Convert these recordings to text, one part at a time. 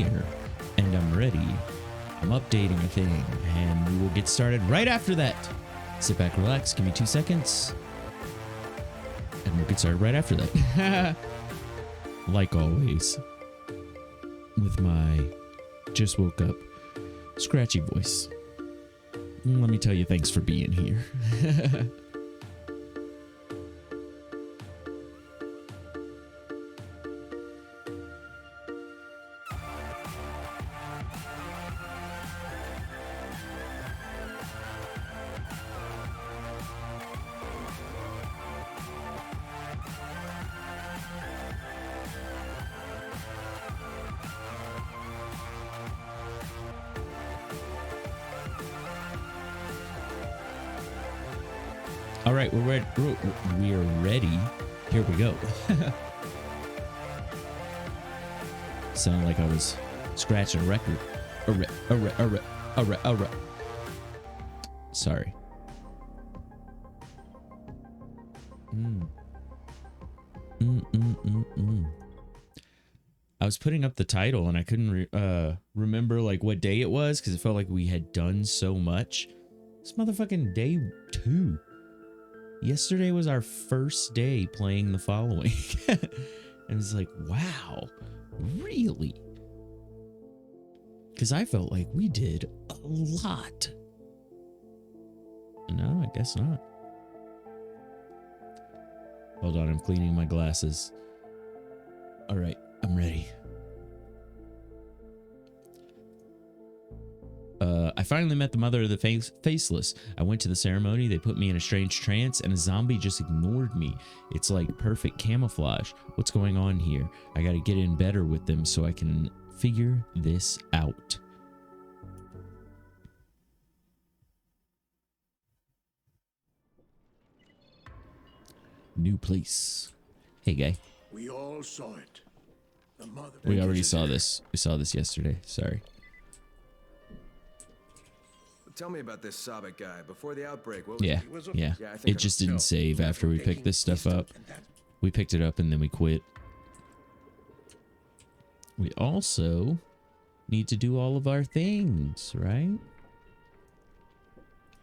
here, and I'm ready. I'm updating a thing, and we will get started right after that. Sit back, relax, give me 2 seconds, and we'll get started right after that. Like always, with my just woke up scratchy voice. Let me tell you, thanks for being here. All right, we're ready. We're ready. Here we go. Sounded like I was scratching a record. Sorry. I was putting up the title and I couldn't remember like what day it was because it felt like we had done so much. It's motherfucking day 2. Yesterday was our first day playing the following. And it's like, wow, really? Because I felt like we did a lot. No, I guess not. Hold on, I'm cleaning my glasses. All right, I'm ready. I finally met the mother of the faceless. I went to the ceremony, they put me in a strange trance, and a zombie just ignored me. It's like perfect camouflage. What's going on here? I gotta get in better with them so I can figure this out. New place. Hey, guy. We all saw it. The mother. We already saw this. We saw this yesterday. Sorry. Tell me about this Sabbath guy. Before the outbreak, what was Yeah. It just didn't save after we picked this stuff up. We picked it up and then we quit. We also need to do all of our things, right?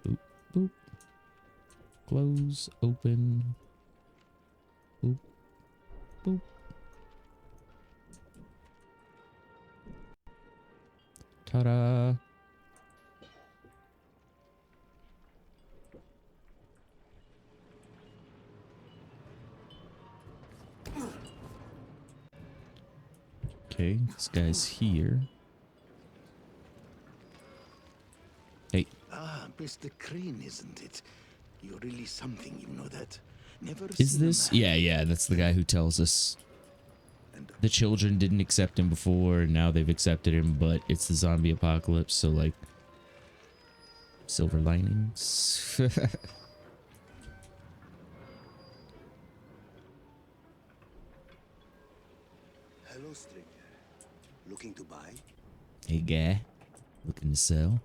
Boop, boop. Close, open. Boop, boop. Ta-da. Okay, this guy's here. Hey. Ah, Mr. Crane, isn't it? You're really something, you know that. Never Is this? Yeah, that's the guy who tells us the children didn't accept him before, and now they've accepted him, but it's the zombie apocalypse, so like silver linings. Hello, stranger. Looking to buy? Hey, guy. Looking to sell?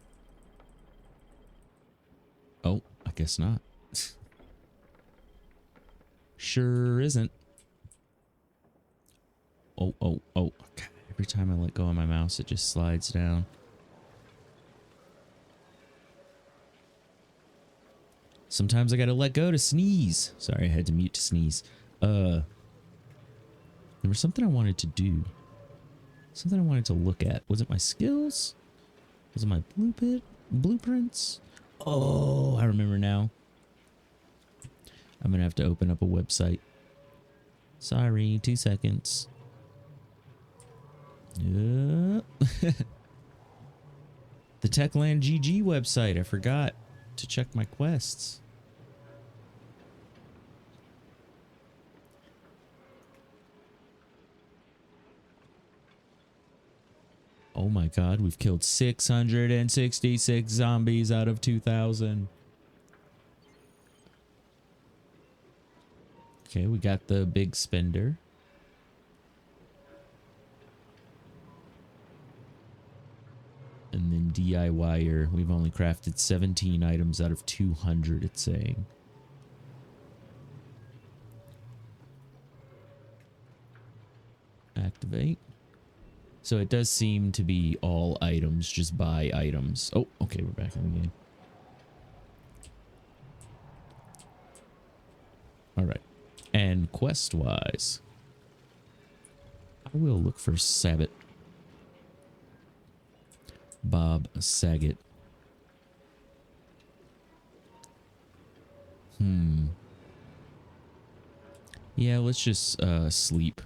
Oh, I guess not. Sure isn't. Oh. God, every time I let go of my mouse, it just slides down. Sometimes I gotta let go to sneeze. Sorry, I had to mute to sneeze. There was something I wanted to do. Something I wanted to look at. Was it my skills? Was it my blueprints? Oh, I remember now. I'm gonna have to open up a website. Sorry, 2 seconds. Yep. The Techland GG website. I forgot to check my quests. Oh my god, we've killed 666 zombies out of 2,000. Okay, we got the big spender. And then DIYer, we've only crafted 17 items out of 200, it's saying. Activate. So it does seem to be all items, just buy items. Oh, okay, we're back in the game. All right. And quest-wise, I will look for Sabat. Bob Saget. Yeah, let's just sleep.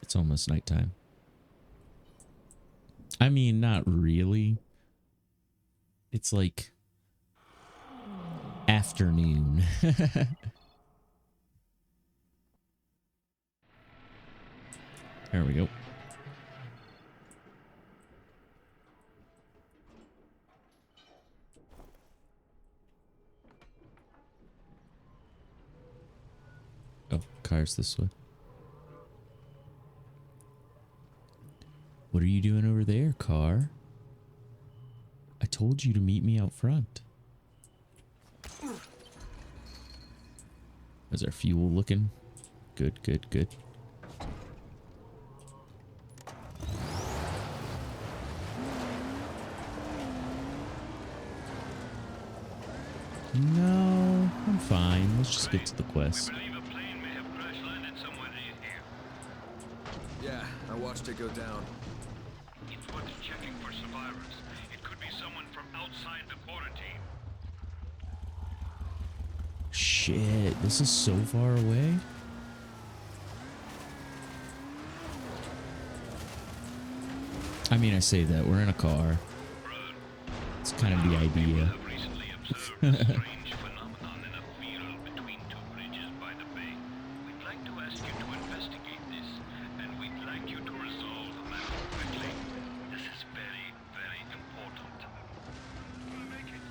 It's almost nighttime. I mean, not really. It's like afternoon. There we go. Oh, car's this way. What are you doing over there, car? I told you to meet me out front. Is our fuel looking? Good, good, good. No, I'm fine. Let's just get to the quest. Yeah, I watched it go down. It's worth checking for survivors. It could be someone from outside the quarantine. Shit, this is so far away. I mean, I say that we're in a car. It's kind of the idea. Have recently observed a strange phenomenon in a field between two bridges by the bay. We'd like to ask you to investigate this, and we'd like you to resolve the matter quickly. This is very, very important. We'll make it.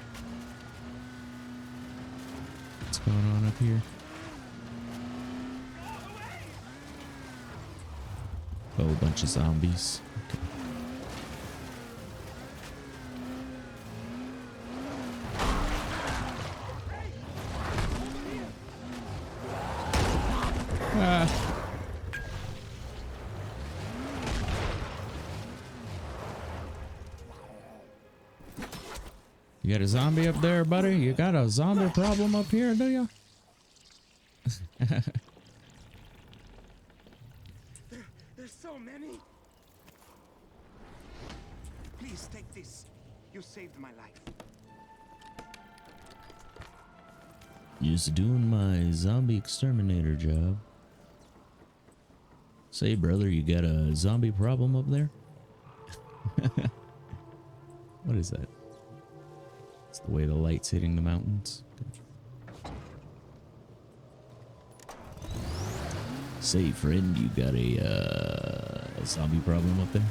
What's going on up here? Oh, a bunch of zombies. Okay. You got a zombie up there, buddy? You got a zombie problem up here, do you? There's so many. Please take this. You saved my life. Just doing my zombie exterminator job. Say, brother, you got a zombie problem up there? What is that? It's the way the light's hitting the mountains. Say, friend, you got a zombie problem up there?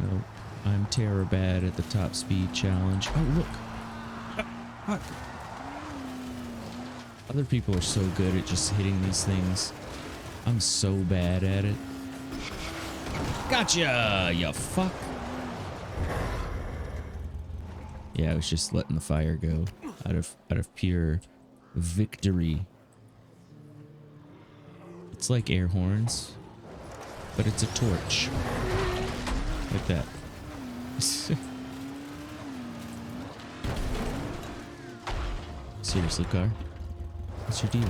No, I'm terror bad at the top speed challenge. Oh, look. Other people are so good at just hitting these things. I'm so bad at it. Gotcha, you fuck. Yeah, I was just letting the fire go out of pure victory. It's like air horns, but it's a torch. Like that. Seriously, car? What's your deal?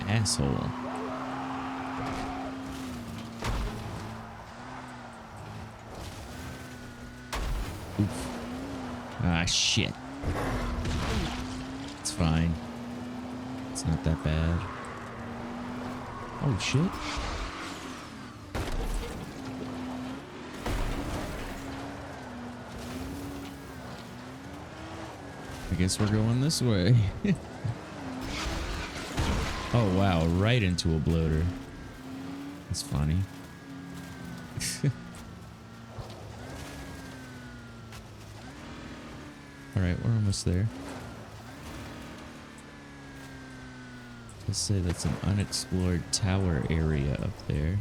Asshole. Oof. Ah, shit. It's fine. It's not that bad. Oh, shit. I guess we're going this way. Oh, wow. Right into a bloater. That's funny. Alright, we're almost there. Let's say that's an unexplored tower area up there.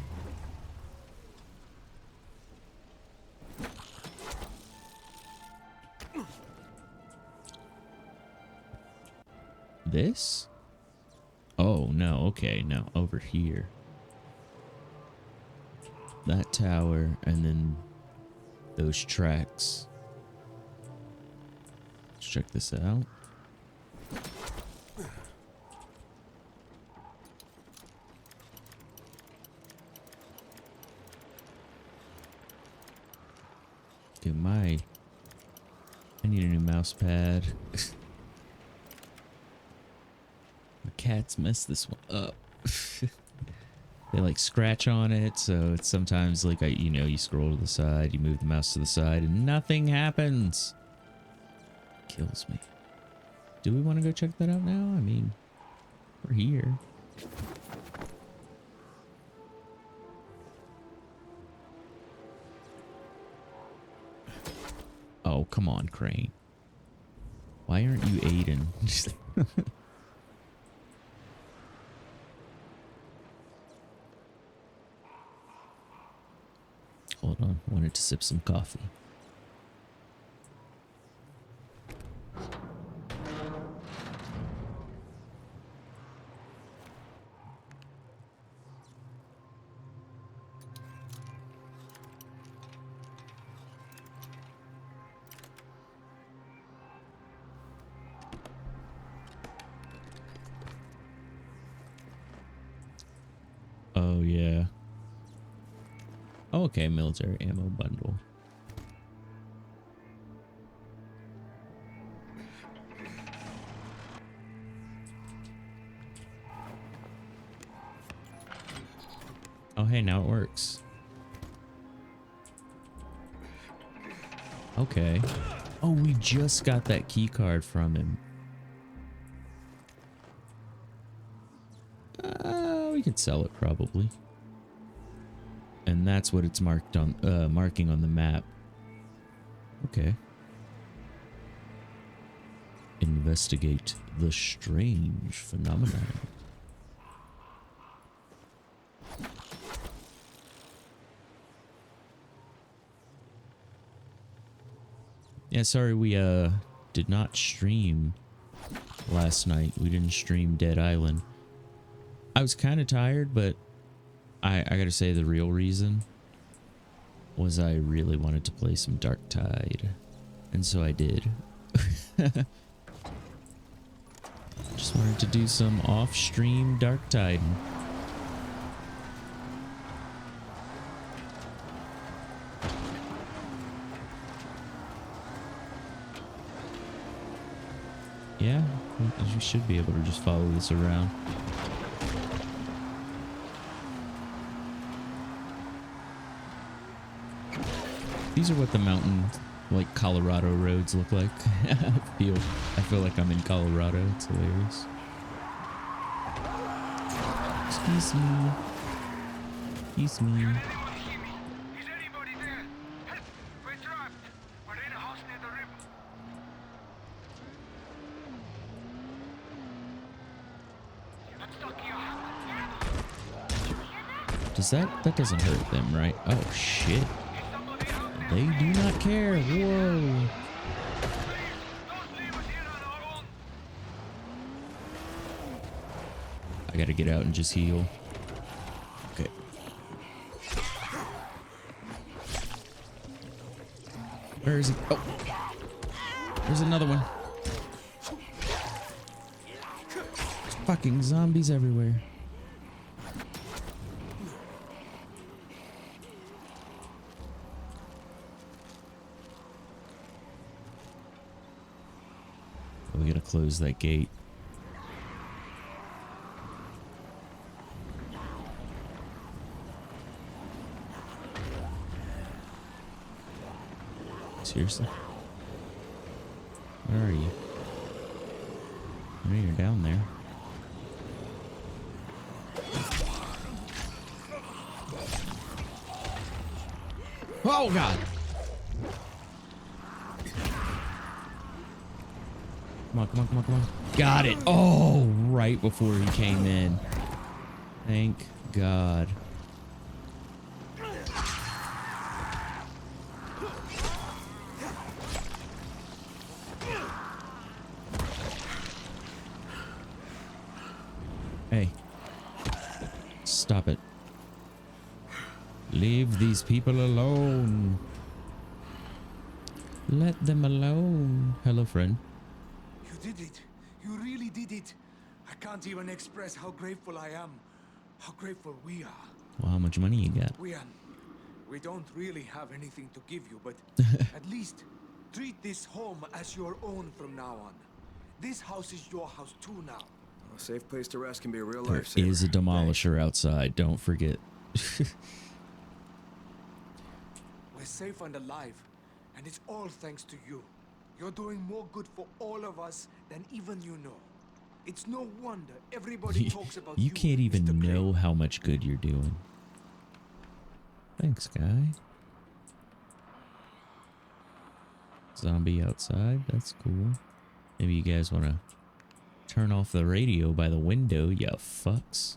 this? Oh, no. Okay, no. Over here. That tower, and then those tracks. Let's check this out. Okay, I need a new mouse pad. The cats messed this one up. They like scratch on it, so it's sometimes like you scroll to the side, you move the mouse to the side, and nothing happens. Kills me. Do we want to go check that out now? I mean, we're here. Oh, come on, Crane. Why aren't you Aiden? Hold on, wanted to sip some coffee. Oh, yeah. Oh, okay, military ammo bundle. Oh, hey, now it works. Okay. Oh, we just got that key card from him. We could sell it probably. And that's what it's marked on, marking on the map. Okay. Investigate the strange phenomenon. Yeah, sorry we did not stream last night. We didn't stream Dead Island. I was kind of tired, but I gotta say the real reason was I really wanted to play some Dark Tide, and so I did. Just wanted to do some off-stream Dark Tide. Yeah, we should be able to just follow this around. These are what the mountain, like Colorado roads look like. I feel like I'm in Colorado. It's hilarious. Excuse me. Excuse me. Is anybody there? Help! We're trapped. We're in a house near the river. I'm stuck here. Does that doesn't hurt them, right? Oh shit. They do not care. Whoa. I gotta get out and just heal. Okay. Where is he? Oh. There's another one. There's fucking zombies everywhere. We gotta close that gate. Seriously? Where are you? I know you're down there. Oh god! Come on, come on, come on, come on. Got it. Oh, right before he came in. Thank God. Stop it. Leave these people alone. Let them alone. Hello, friend. You did it. You really did it. I can't even express how grateful I am. How grateful we are. Well, how much money you got? We don't really have anything to give you, but at least treat this home as your own from now on. This house is your house too now. A safe place to rest can be a real There lifesaver. is a demolisher outside. Don't forget. We're safe and alive, and it's all thanks to you. You're doing more good for all of us than even you know. It's no wonder everybody talks about you. You can't even Mr. Crane. know how much good you're doing. Thanks, guy. Zombie outside. That's cool. Maybe you guys want to turn off the radio by the window, you fucks.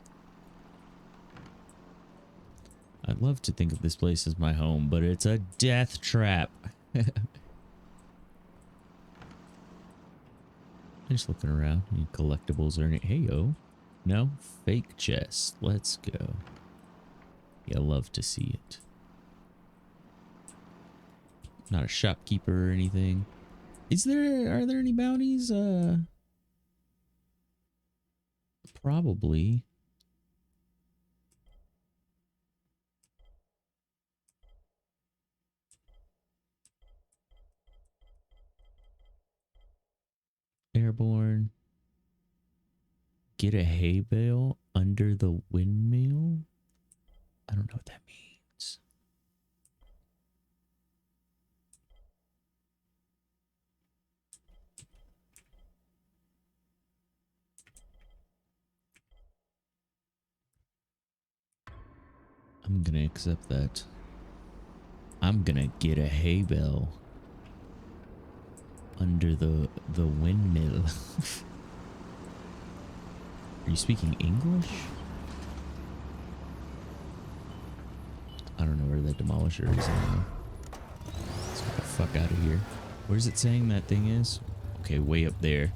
I'd love to think of this place as my home, but it's a death trap. Just looking around. Any collectibles or any... Hey, yo. No? Fake chest. Let's go. Yeah, love to see it. Not a shopkeeper or anything. Are there any bounties? Probably. Airborne. Get a hay bale under the windmill? I don't know what that means. I'm gonna accept that. I'm gonna get a hay bale under the windmill. Are you speaking English? I don't know where that demolisher is anymore. Let's get the fuck out of here. Where's it saying that thing is? Okay, way up there.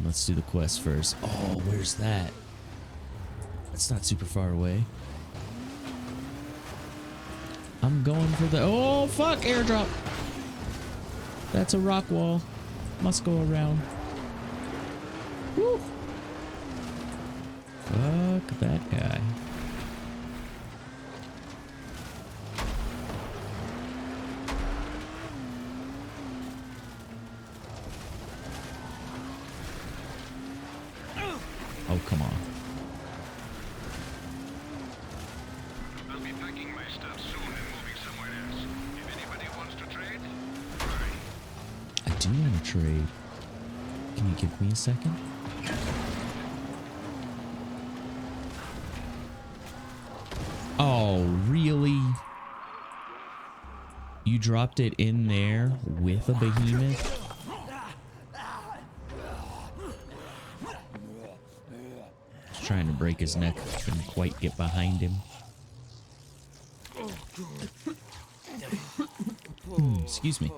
Let's do the quest first. Oh, where's that? That's not super far away. I'm going for the... Oh, fuck! Airdrop! That's a rock wall. Must go around. Woo! Fuck that guy. Oh, come on. I'll be packing my stuff soon and moving somewhere else. If anybody wants to trade, fine. I do want to trade. Can you give me a second? Oh, really? You dropped it in there with a behemoth? Just trying to break his neck. Couldn't quite get behind him. Excuse me.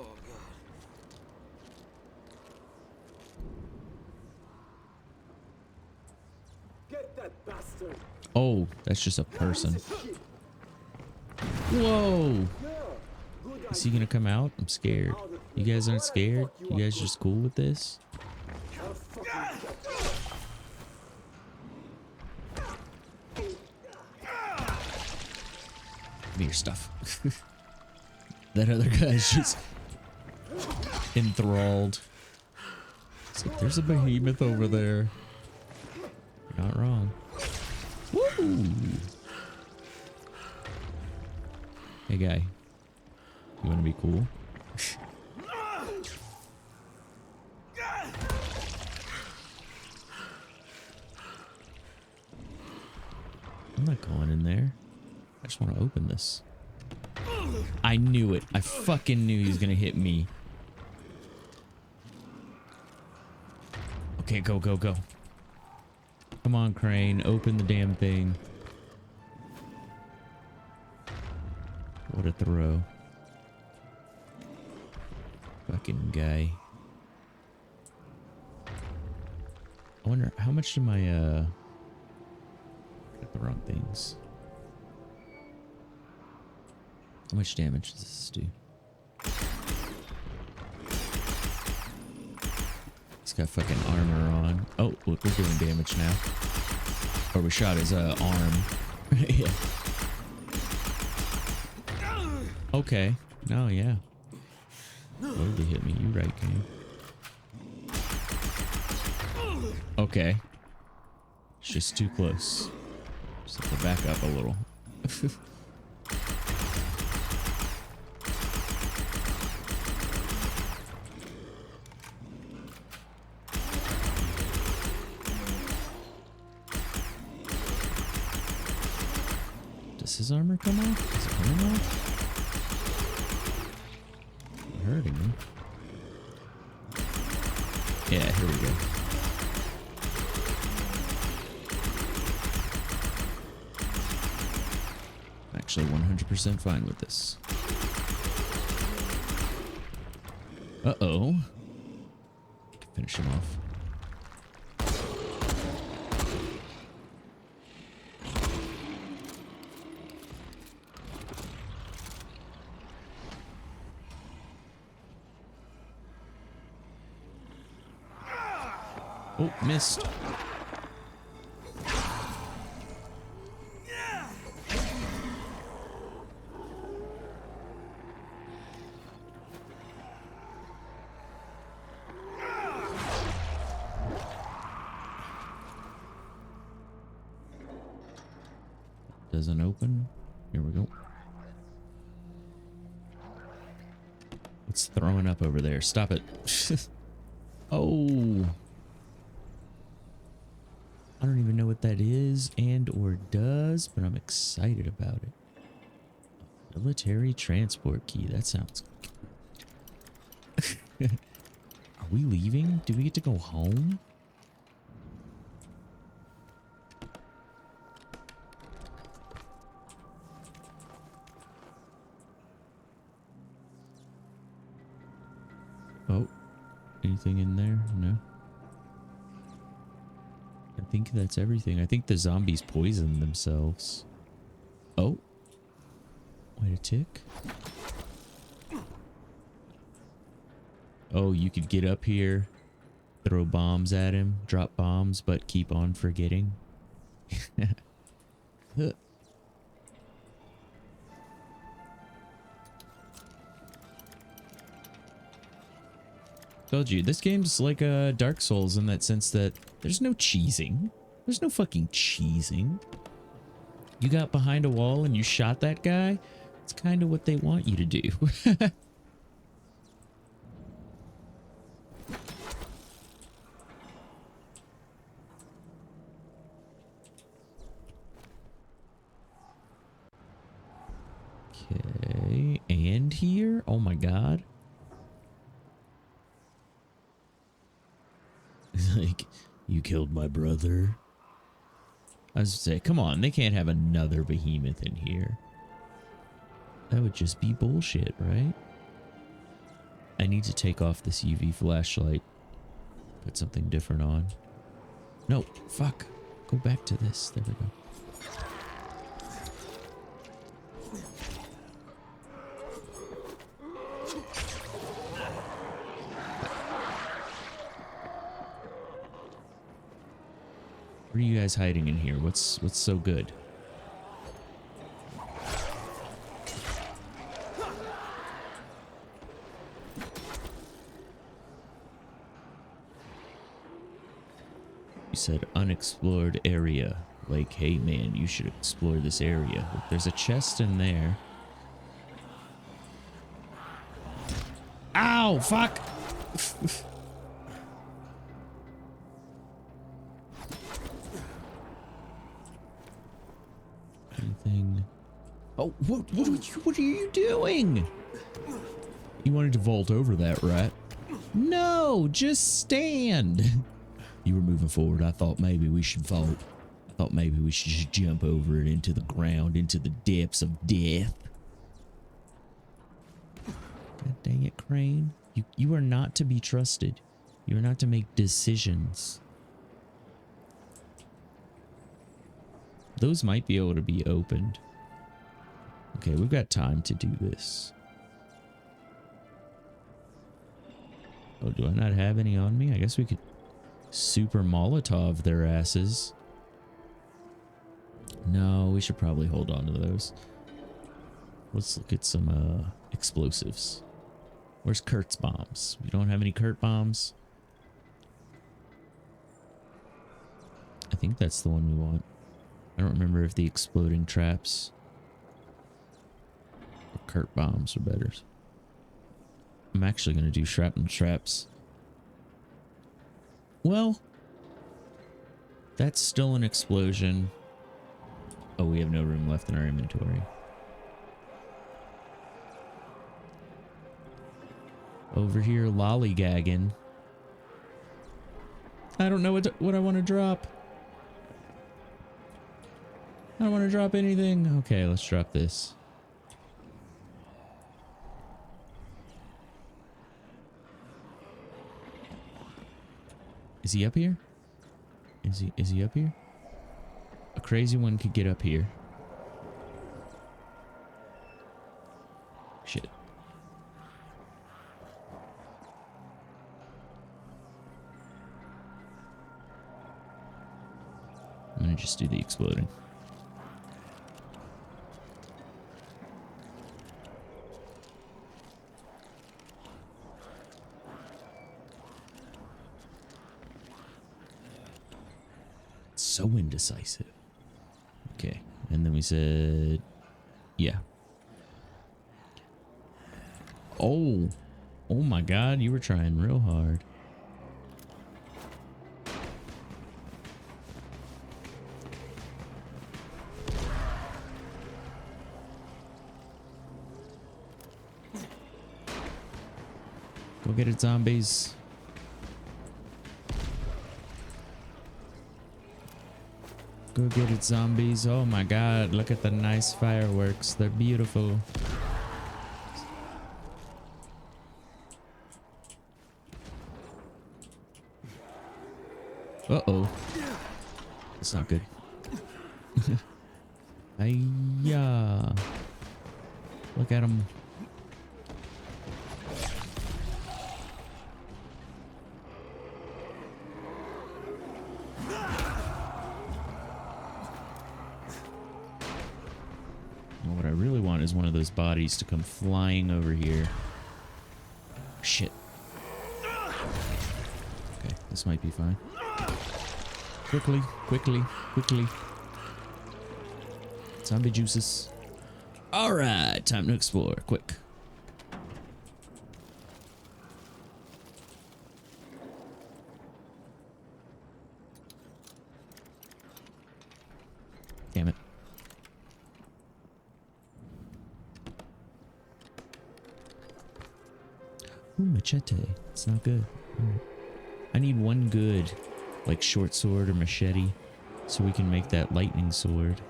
Get that bastard. Oh, that's just a person. Whoa! Is he gonna come out? I'm scared. You guys aren't scared? You guys just cool with this? Give me your stuff. That other guy's just enthralled. It's like, there's a behemoth over there. You're not wrong. Woo! Hey guy, you want to be cool? I'm not going in there. I just want to open this. I knew it. I fucking knew he was gonna hit me. Okay, go, go, go. Come on, Crane. Open the damn thing. What a throw. Fucking guy. I wonder, how much did my, the wrong things. How much damage does this do? He's got fucking armor on. Oh, look, we're doing damage now. Or we shot his arm. Yeah. Okay. No, yeah. Totally hit me. You right, game. Okay. It's just too close. Just have to back up a little. Does his armor come off? Is it coming off? It's hurting me. Yeah, here we go. Actually 100% fine with this. Uh-oh. Finish him off. Oh, missed. Doesn't open. Here we go. What's throwing up over there? Stop it. Oh. I don't even know what that is and or does, but I'm excited about it. Military transport key. That sounds good. Are we leaving? Do we get to go home? Oh, anything in there? No. I think that's everything. I think the zombies poisoned themselves. Oh. Wait a tick. Oh, you could get up here, throw bombs at him, drop bombs, but keep on forgetting. Huh. Told you, this game's like Dark Souls in that sense that there's no cheesing. There's no fucking cheesing. You got behind a wall and you shot that guy. It's kind of what they want you to do. Okay, and here? Oh my god. Like, you killed my brother. I was gonna say, come on, they can't have another behemoth in here. That would just be bullshit, right? I need to take off this UV flashlight. Put something different on. No, fuck. Go back to this. There we go. What are you guys hiding in here? What's so good? You said unexplored area. Like, hey man, you should explore this area. Look, there's a chest in there. Ow! Fuck! Anything? Oh, what are you doing? You wanted to vault over that, right? No, just stand. You were moving forward. I thought maybe we should vault. I thought maybe we should just jump over it into the ground, into the depths of death. God dang it, Crane. You are not to be trusted. You are not to make decisions. Those might be able to be opened. Okay, we've got time to do this. Oh, do I not have any on me? I guess we could super Molotov their asses. No, we should probably hold on to those. Let's look at some explosives. Where's Kurt's bombs? We don't have any Kurt bombs. I think that's the one we want. I don't remember if the exploding traps or Kurt bombs are better. I'm actually going to do shrapnel traps. Well, that's still an explosion. Oh, we have no room left in our inventory. Over here lollygagging. I don't know what I want to drop. I don't want to drop anything. Okay, let's drop this. Is he up here? Is he up here? A crazy one could get up here. Shit. I'm gonna just do the exploding. So indecisive. Okay, and then we said, yeah. Oh my God, you were trying real hard. Go get it, zombies. Go get it, zombies. Oh my God, look at the nice fireworks. They're beautiful. Uh-oh. That's not good. Hiya. Look at him. What I really want is one of those bodies to come flying over here. Shit. Okay, this might be fine. Quickly, quickly, quickly. Zombie juices. Alright, time to explore. Quick. Damn it. Ooh, machete. It's not good. Right. I need one good, like, short sword or machete, so we can make that lightning sword.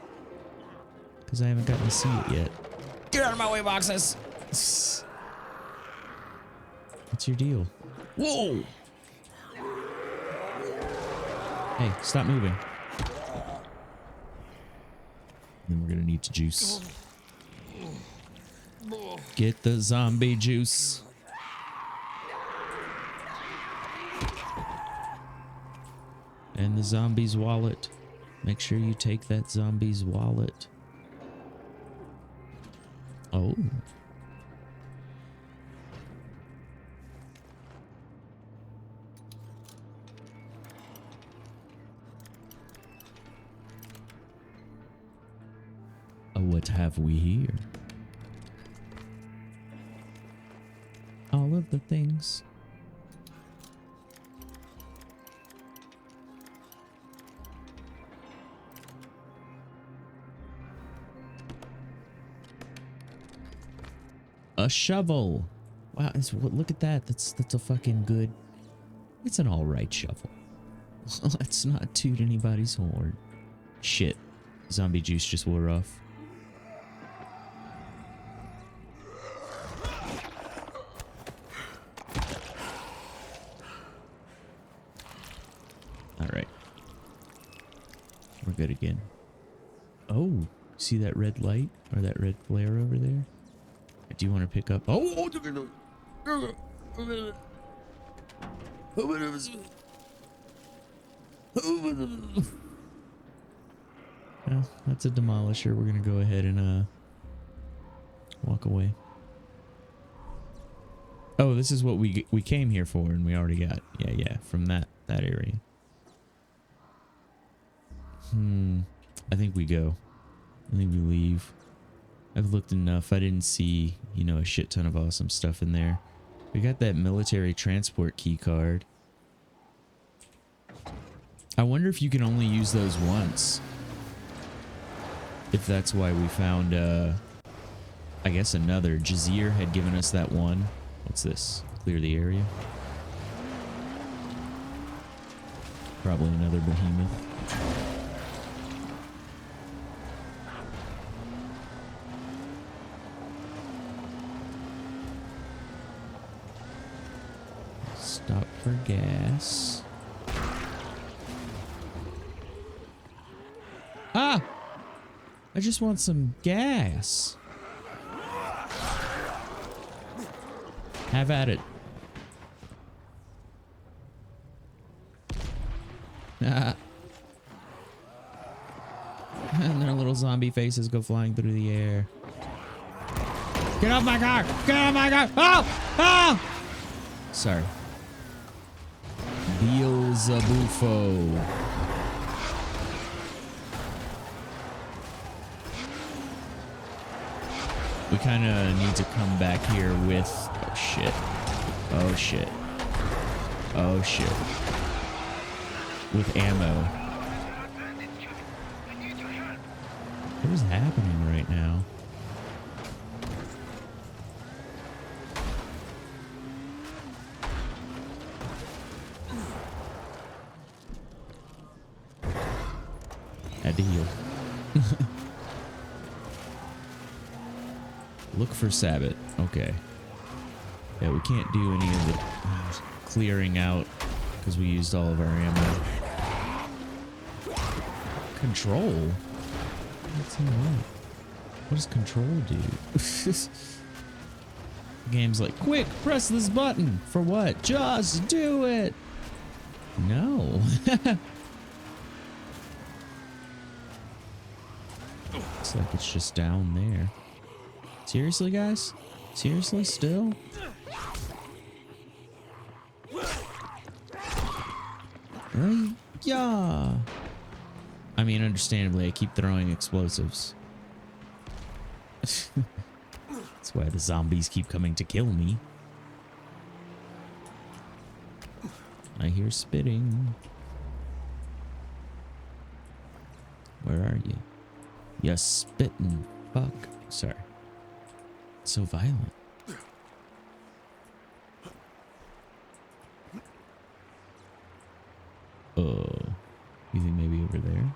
Because I haven't gotten to see it yet. Get out of my way, boxes! What's your deal? Whoa! Hey, stop moving. Then we're gonna need to juice. Get the zombie juice. And the zombie's wallet. Make sure you take that zombie's wallet. Oh. What have we here? All of the things. A shovel. Wow, look at that. That's a fucking good. It's an all right shovel. Let's not toot anybody's horn. Shit. Zombie juice just wore off. All right. We're good again. Oh, see that red light or that red flare over there? Do you want to pick up? Oh, well, that's a demolisher. We're gonna go ahead and walk away. Oh, this is what we came here for, and we already got. Yeah, from that area. I think we go. I think we leave. I've looked enough. I didn't see, you know, a shit ton of awesome stuff in there. We got that military transport key card. I wonder if you can only use those once. If that's why we found, I guess another. Jazir had given us that one. What's this? Clear the area. Probably another behemoth. Stop for gas. Ah! I just want some gas. Have at it. Ah. And their little zombie faces go flying through the air. Get off my car! Get off my car! Oh! Oh! Sorry. Beelzebufo. We kind of need to come back here with... Oh, shit. Oh, shit. Oh, shit. With ammo. What is happening right now? Had to heal. Look for Sabbath. Okay. Yeah, we can't do any of the clearing out because we used all of our ammo. Control? What's in what? What does control do? The game's like, quick, press this button. For what? Just do it. No. Looks like it's just down there. Seriously, guys? Seriously, still? Yeah. I mean, understandably, I keep throwing explosives. That's why the zombies keep coming to kill me. I hear spitting. Where are you? You spitting fuck. Sorry. So violent. You think maybe over there?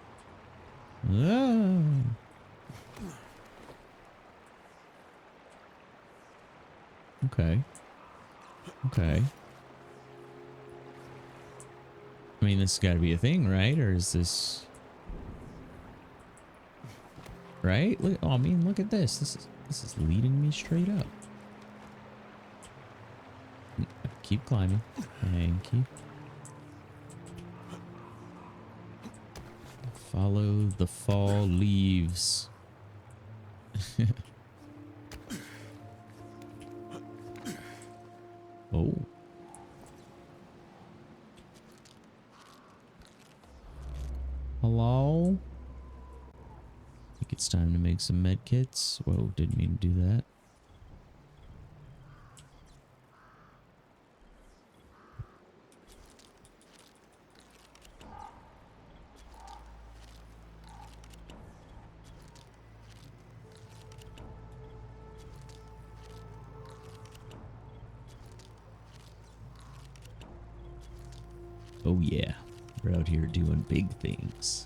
Ah. Okay. Okay. I mean, this has got to be a thing, right? Or is this... Right? Look, oh, I mean, look at this. This is leading me straight up. Keep climbing. Thank you. Follow the fall leaves. Oh. Hello? I think it's time to make some med kits. Whoa, didn't mean to do that. Oh yeah, we're out here doing big things.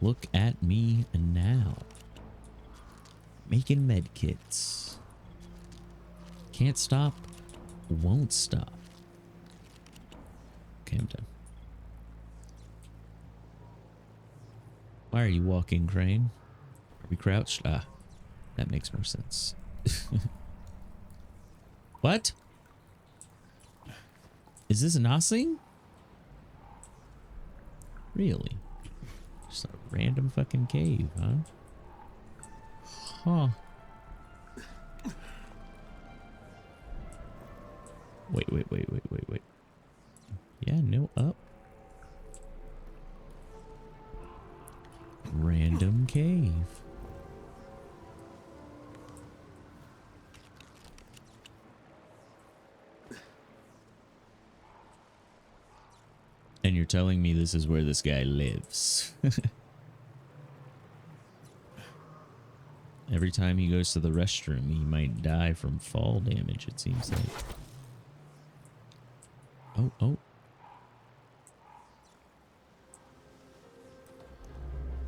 Look at me now. Making med kits. Can't stop, won't stop. Okay, I'm done. Why are you walking, Crane? Are we crouched? Ah, that makes more sense. What? Is this nothing? Really? Just a random fucking cave, huh? Huh. Wait. Yeah, no, up. Random cave. And you're telling me this is where this guy lives. Every time he goes to the restroom, he might die from fall damage, it seems like. Oh.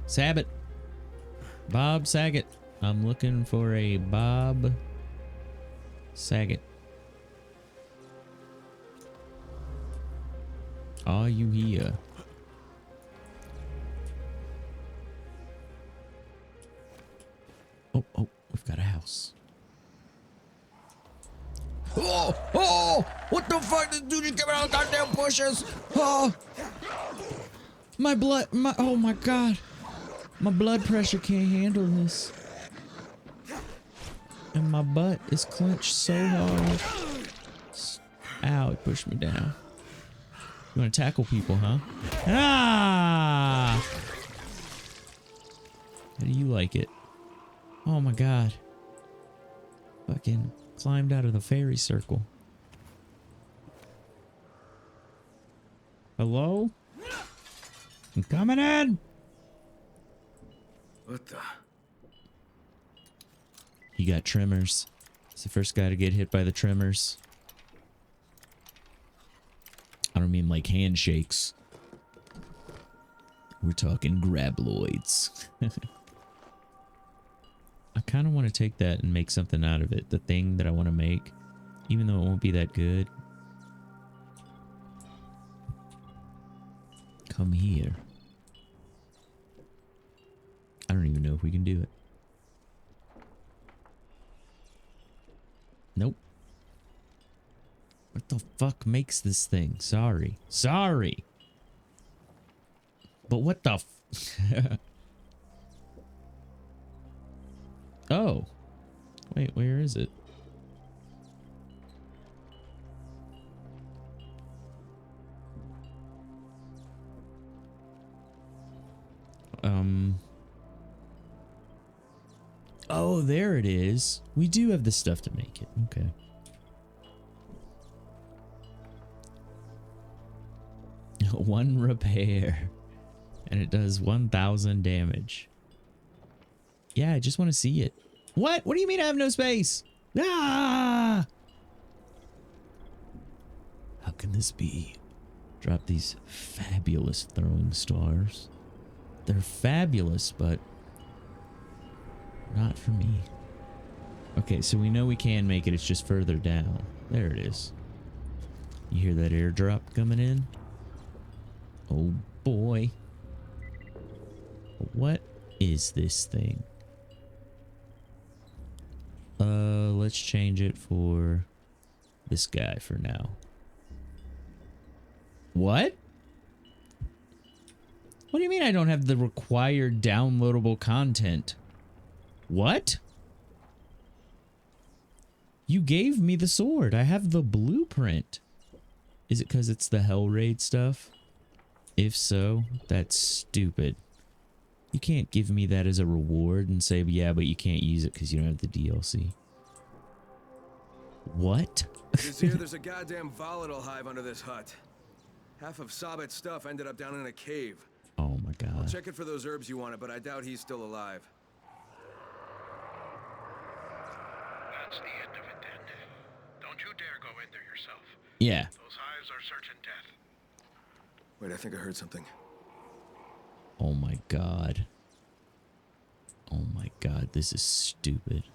Sabat. Bob Saget. I'm looking for a Bob Saget. Are you here? Oh, we've got a house. Oh, what the fuck? This dude just came out of goddamn bushes. Oh, my blood, oh my God. My blood pressure can't handle this. And my butt is clenched so hard. Ow, it pushed me down. You want to tackle people, huh? Ah! How do you like it? Oh my God. Fucking climbed out of the fairy circle. Hello? I'm coming in! What the? He got tremors. He's the first guy to get hit by the tremors. I don't mean like handshakes. We're talking grabloids. I kind of want to take that and make something out of it. The thing that I want to make. Even though it won't be that good. Come here. I don't even know if we can do it. Nope. What the fuck makes this thing? Sorry. But what the Oh. Wait, where is it? Oh, there it is. We do have the stuff to make it. Okay. One repair. And it does 1,000 damage. Yeah, I just want to see it. What? What do you mean I have no space? Ah! How can this be? Drop these fabulous throwing stars. They're fabulous, but not for me. Okay, so we know we can make it. It's just further down. There it is. You hear that airdrop coming in? Oh boy. What is this thing? Let's change it for this guy for now. What? What do you mean I don't have the required downloadable content? What? You gave me the sword. I have the blueprint. Is it because it's the Hell Raid stuff? If so, that's stupid. You can't give me that as a reward and say, yeah, but you can't use it because you don't have the DLC. What? Just hear there's a goddamn volatile hive under this hut. Half of Sabet's stuff ended up down in a cave. Oh my God. I'll check it for those herbs you wanted, but I doubt he's still alive. That's the end of it then. Don't you dare go in there yourself. Yeah. Those hives are certain death. Wait, I think I heard something. Oh my God. Oh my God, this is stupid.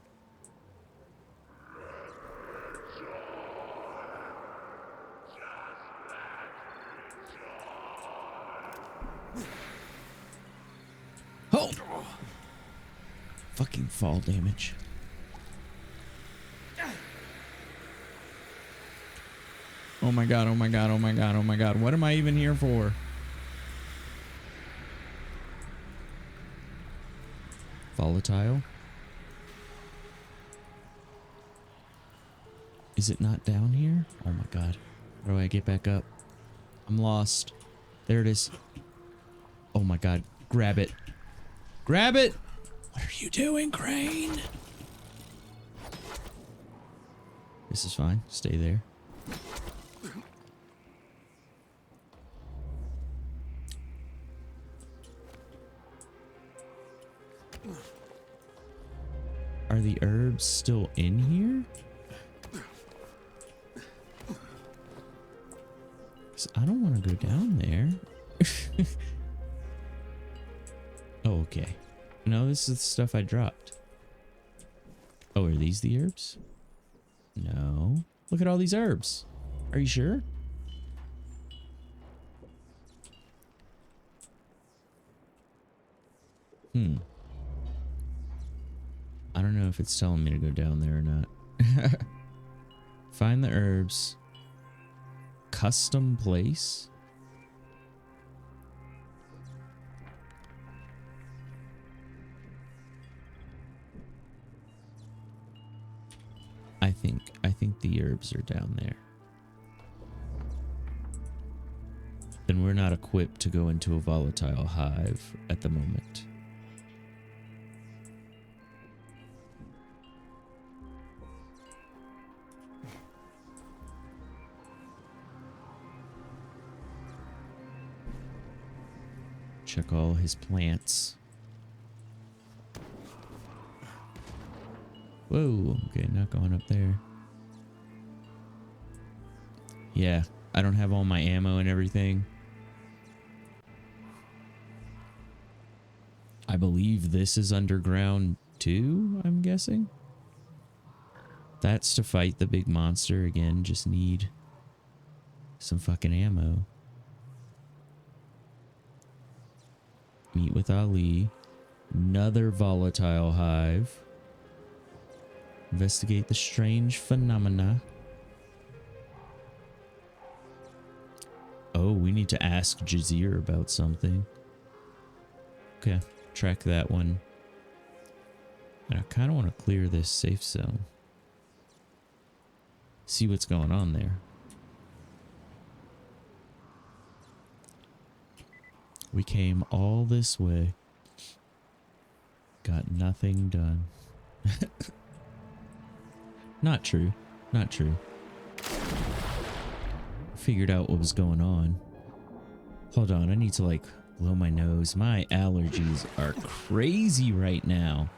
taking fall damage. Oh my god, oh my god, oh my god, oh my god. What am I even here for? Volatile? Is it not down here? Oh my god. How do I get back up? I'm lost. There it is. Oh my god. Grab it. Grab it! What are you doing, Crane? This is fine. Stay there. Are the herbs still in here? 'Cause I don't want to go down there. Oh, okay. No, this is the stuff I dropped. Oh, are these the herbs? No. Look at all these herbs. Are you sure? I don't know if it's telling me to go down there or not. Find the herbs. Custom place. I think the herbs are down there. Then we're not equipped to go into a volatile hive at the moment. Check all his plants. Whoa, okay, not going up there. Yeah, I don't have all my ammo and everything. I believe this is underground too, I'm guessing. That's to fight the big monster again, just need some fucking ammo. Meet with Ali. Another volatile hive. Investigate the strange phenomena. Oh, we need to ask Jazir about something. Okay, track that one. And I kind of want to clear this safe zone. See what's going on there. We came all this way. Got nothing done. Not true. Not true. Figured out what was going on. Hold on, I need to like blow my nose. My allergies are crazy right now.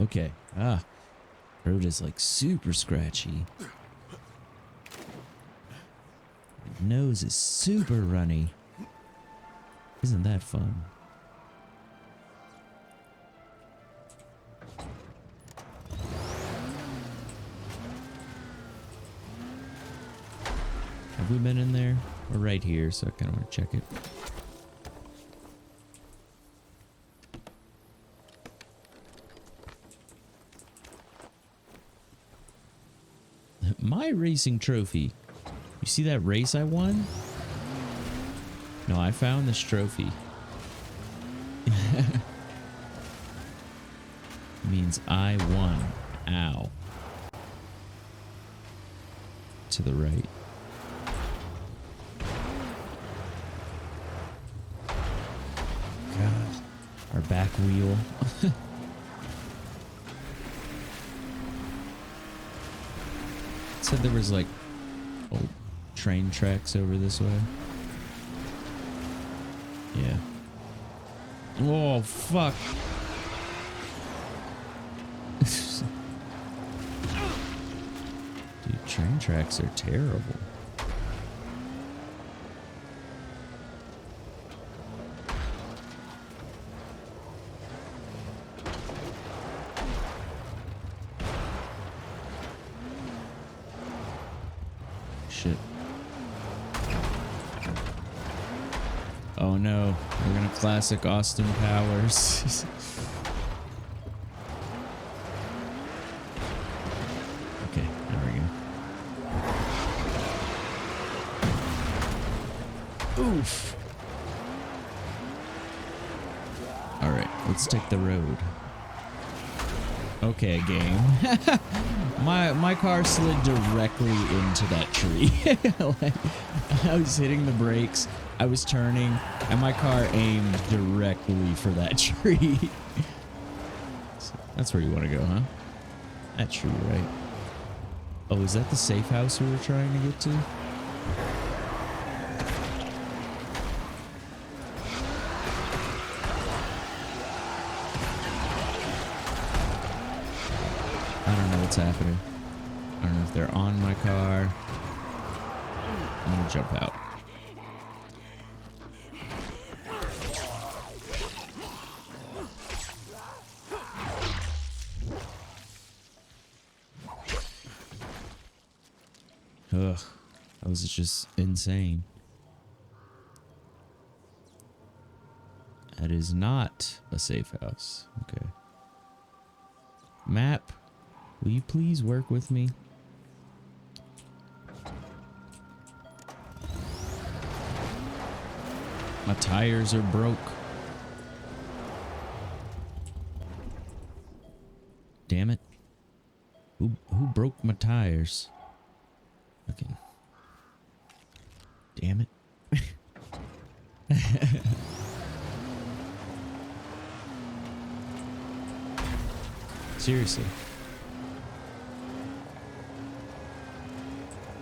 Okay. Road is like super scratchy. My nose is super runny. Isn't that fun? Have we been in there? We're right here, so I kind of want to check it. My racing trophy. You see that race I won? No, I found this trophy. Means I won. Ow. To the right. God. Our back wheel. Said there was like old train tracks over this way. Yeah. Oh fuck. Dude, train tracks are terrible. no, we're gonna classic Austin Powers. Okay, there we go. Oof. All right, let's take the road. Okay, game. my car slid directly into that tree. Like, I was hitting the brakes, I was turning, and my car aimed directly for that tree. So that's where you want to go, huh? That tree, right? Oh, is that the safe house we were trying to get to? I don't know what's happening. I don't know if they're on my car. I'm gonna jump out. Ugh, that was just insane. That is not a safe house. Okay. Map, will you please work with me? My tires are broke. Damn it. Who broke my tires? Okay. Damn it. Seriously.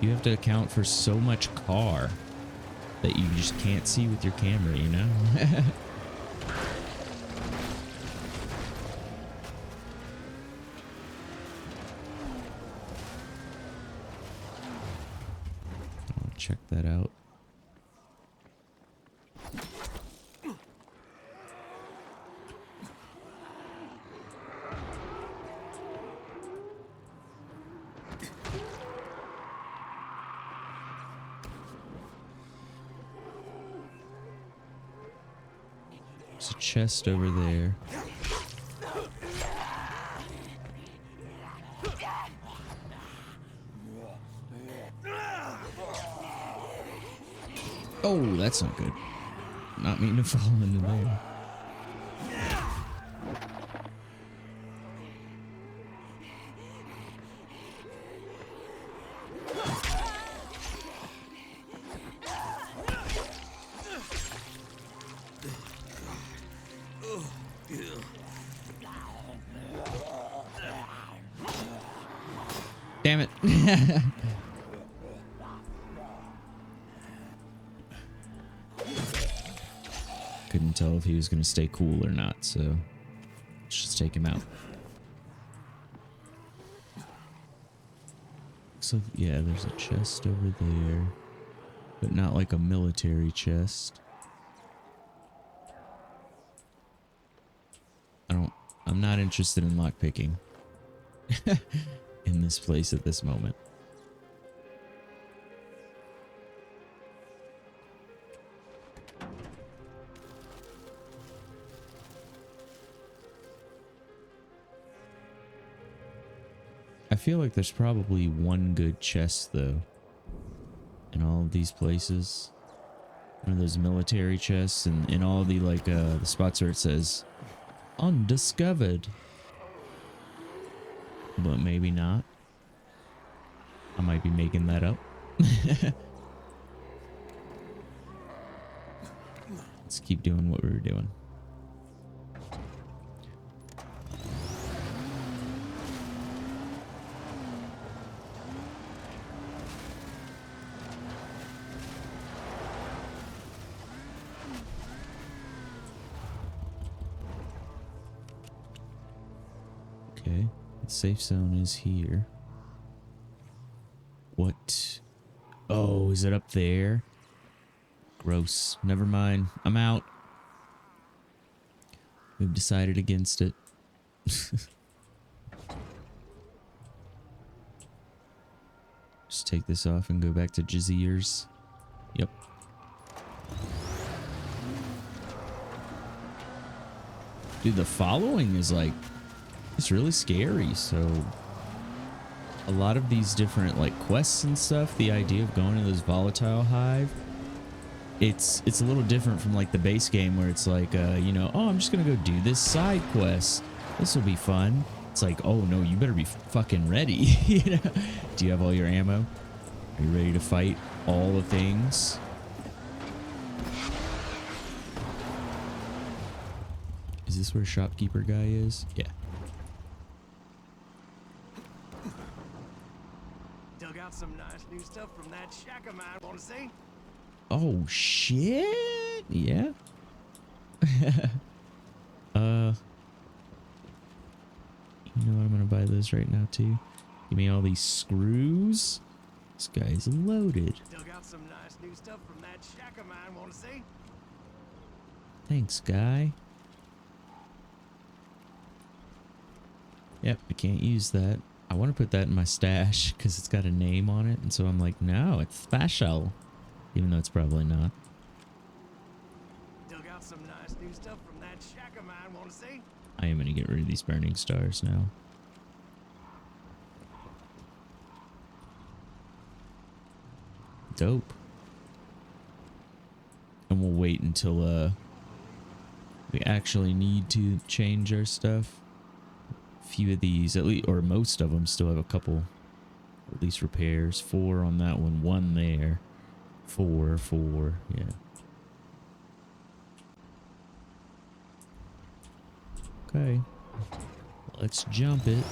You have to account for so much car that you just can't see with your camera, you know? I'll check that out. There's a chest over there. Oh, that's not good. Not meaning to fall into there. Damn it. Couldn't tell if he was going to stay cool or not, so let's just take him out. So, yeah, there's a chest over there, but not like a military chest. I'm not interested in lockpicking in this place at this moment. I feel like there's probably one good chest though in all of these places. One of those military chests and in all the like the spots where it says undiscovered. But maybe not. I might be making that up. Let's keep doing what we were doing. Okay, the safe zone is here. What? Oh, is it up there? Gross. Never mind. I'm out. We've decided against it. Just take this off and go back to Jizier's. Yep. Dude, the following is like, it's really scary. So a lot of these different like quests and stuff, the idea of going to this volatile hive, it's a little different from like the base game where it's like, you know, oh, I'm just gonna go do this side quest. This will be fun. It's like, oh no, you better be fucking ready. You know? Do you have all your ammo? Are you ready to fight all the things? Is this where shopkeeper guy is? Yeah. Dug out some nice new stuff from that shack of mine. Want to see? Oh shit! Yeah. You know what? I'm gonna buy this right now too. Give me all these screws. This guy's loaded. Dug out some nice new stuff from that shack of mine. Want to see? Thanks, guy. Yep, I can't use that. I want to put that in my stash because it's got a name on it, and so I'm like, no, it's special, even though it's probably not. Dug out some nice new stuff from that shack of mine. Want to see? I am gonna get rid of these burning stars now. Dope. And we'll wait until we actually need to change our stuff. A few of these, at least, or most of them, still have a couple, at least repairs. 4 on that one, 1 there. 4, yeah. Okay, let's jump it.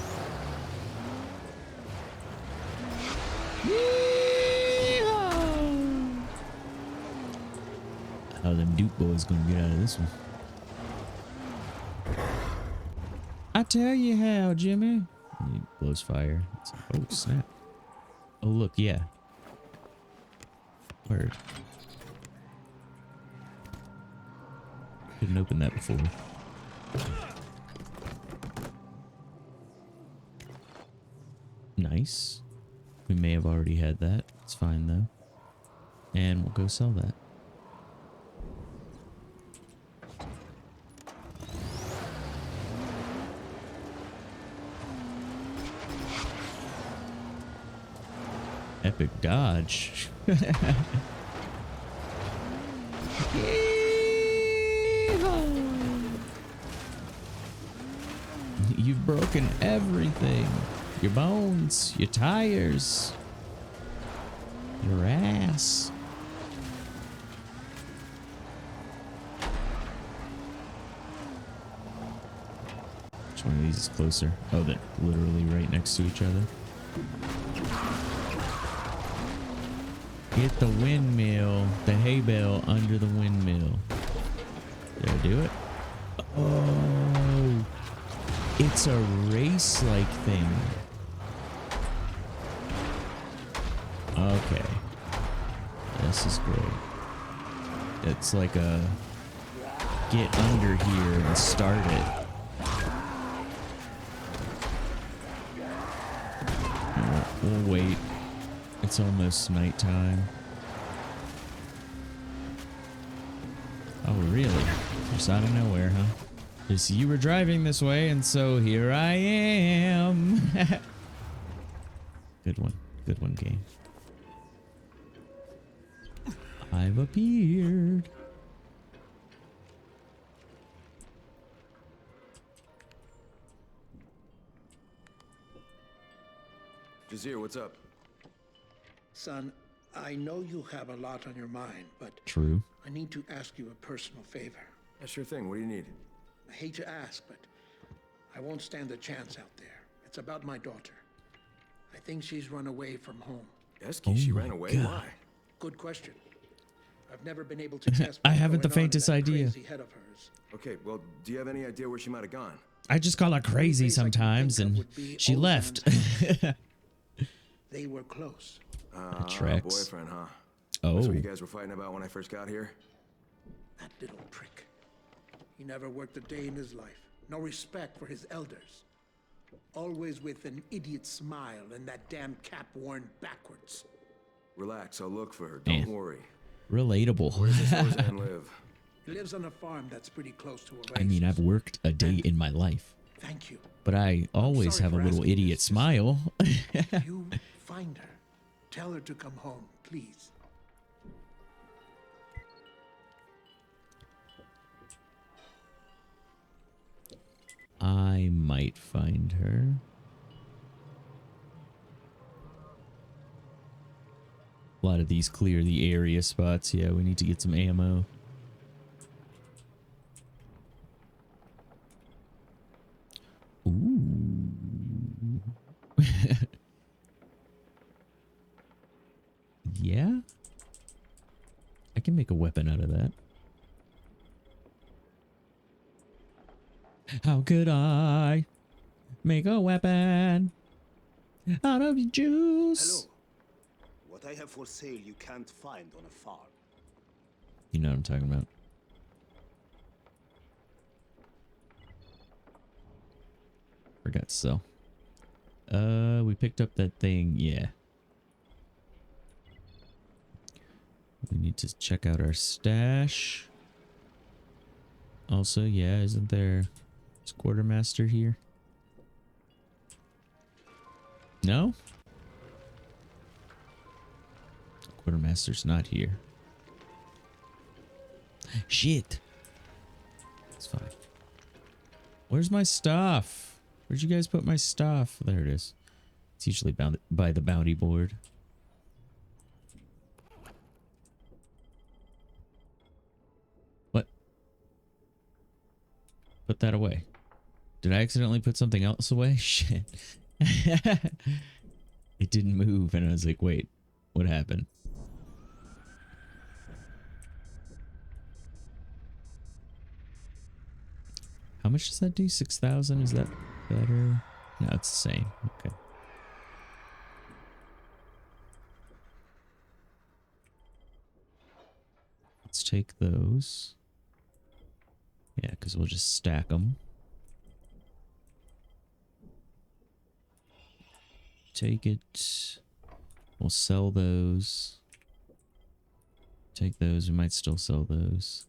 How them Duke boys gonna get out of this one? I tell you how, Jimmy. He blows fire. It's like, oh snap! Oh look, yeah. Word. Couldn't open that before. Nice. We may have already had that. It's fine though. And we'll go sell that. Epic dodge. You've broken everything. Your bones, your tires, your ass. Which one of these is closer? Oh, they're literally right next to each other. Get the windmill, the hay bale under the windmill. Did I do it? Oh, it's a race-like thing. Okay. This is great. It's like a get under here and start it. We'll wait. It's almost nighttime. Oh, really? Just out of nowhere, huh? Just you were driving this way, and so here I am. Good one. Good one, game. I've appeared. Jazir, what's up? Son, I know you have a lot on your mind, but True. I need to ask you a personal favor. Yeah, sure thing. What do you need? I hate to ask, but I won't stand a chance out there. It's about my daughter. I think she's run away from home. Esky, she my ran away? God. Why? Good question. I've never been able to test I what's haven't the going on in faintest that idea. crazy head of hers. Okay, well, do you have any idea where she might have gone? I just call her crazy place I can sometimes, think of and would be she left. They were close. Tracks. Boyfriend, huh? Oh, That's what you guys were fighting about when I first got here? That little prick. He never worked a day in his life. No respect for his elders. Always with an idiot smile and that damn cap worn backwards. Relax, I'll look for her. Don't Man. worry. relatable. Where does Roseanne live? He lives on a farm that's pretty close to a I mean, I've race's. worked a day in my life, Thank you. but I always sorry have a for little asking idiot this. smile. If you find her, tell her to come home, please. I might find her. A lot of these clear the area spots. Yeah, we need to get some ammo. Ooh. Yeah. I can make a weapon out of that. How could I make a weapon out of juice? Hello. What I have for sale you can't find on a farm. You know what I'm talking about. Forgot to sell. We picked up that thing. Yeah. We need to check out our stash. Also, yeah, isn't there is quartermaster here? No? Quartermaster's not here. Shit. It's fine. Where's my stuff? Where'd you guys put my stuff? There it is. It's usually bound by the bounty board. What? Put that away. Did I accidentally put something else away? Shit. It didn't move and I was like, wait, what happened? How much does that do? 6,000? Is that better? No, it's the same. Okay. Let's take those. Yeah, because we'll just stack them. Take it. We'll sell those. Take those. We might still sell those.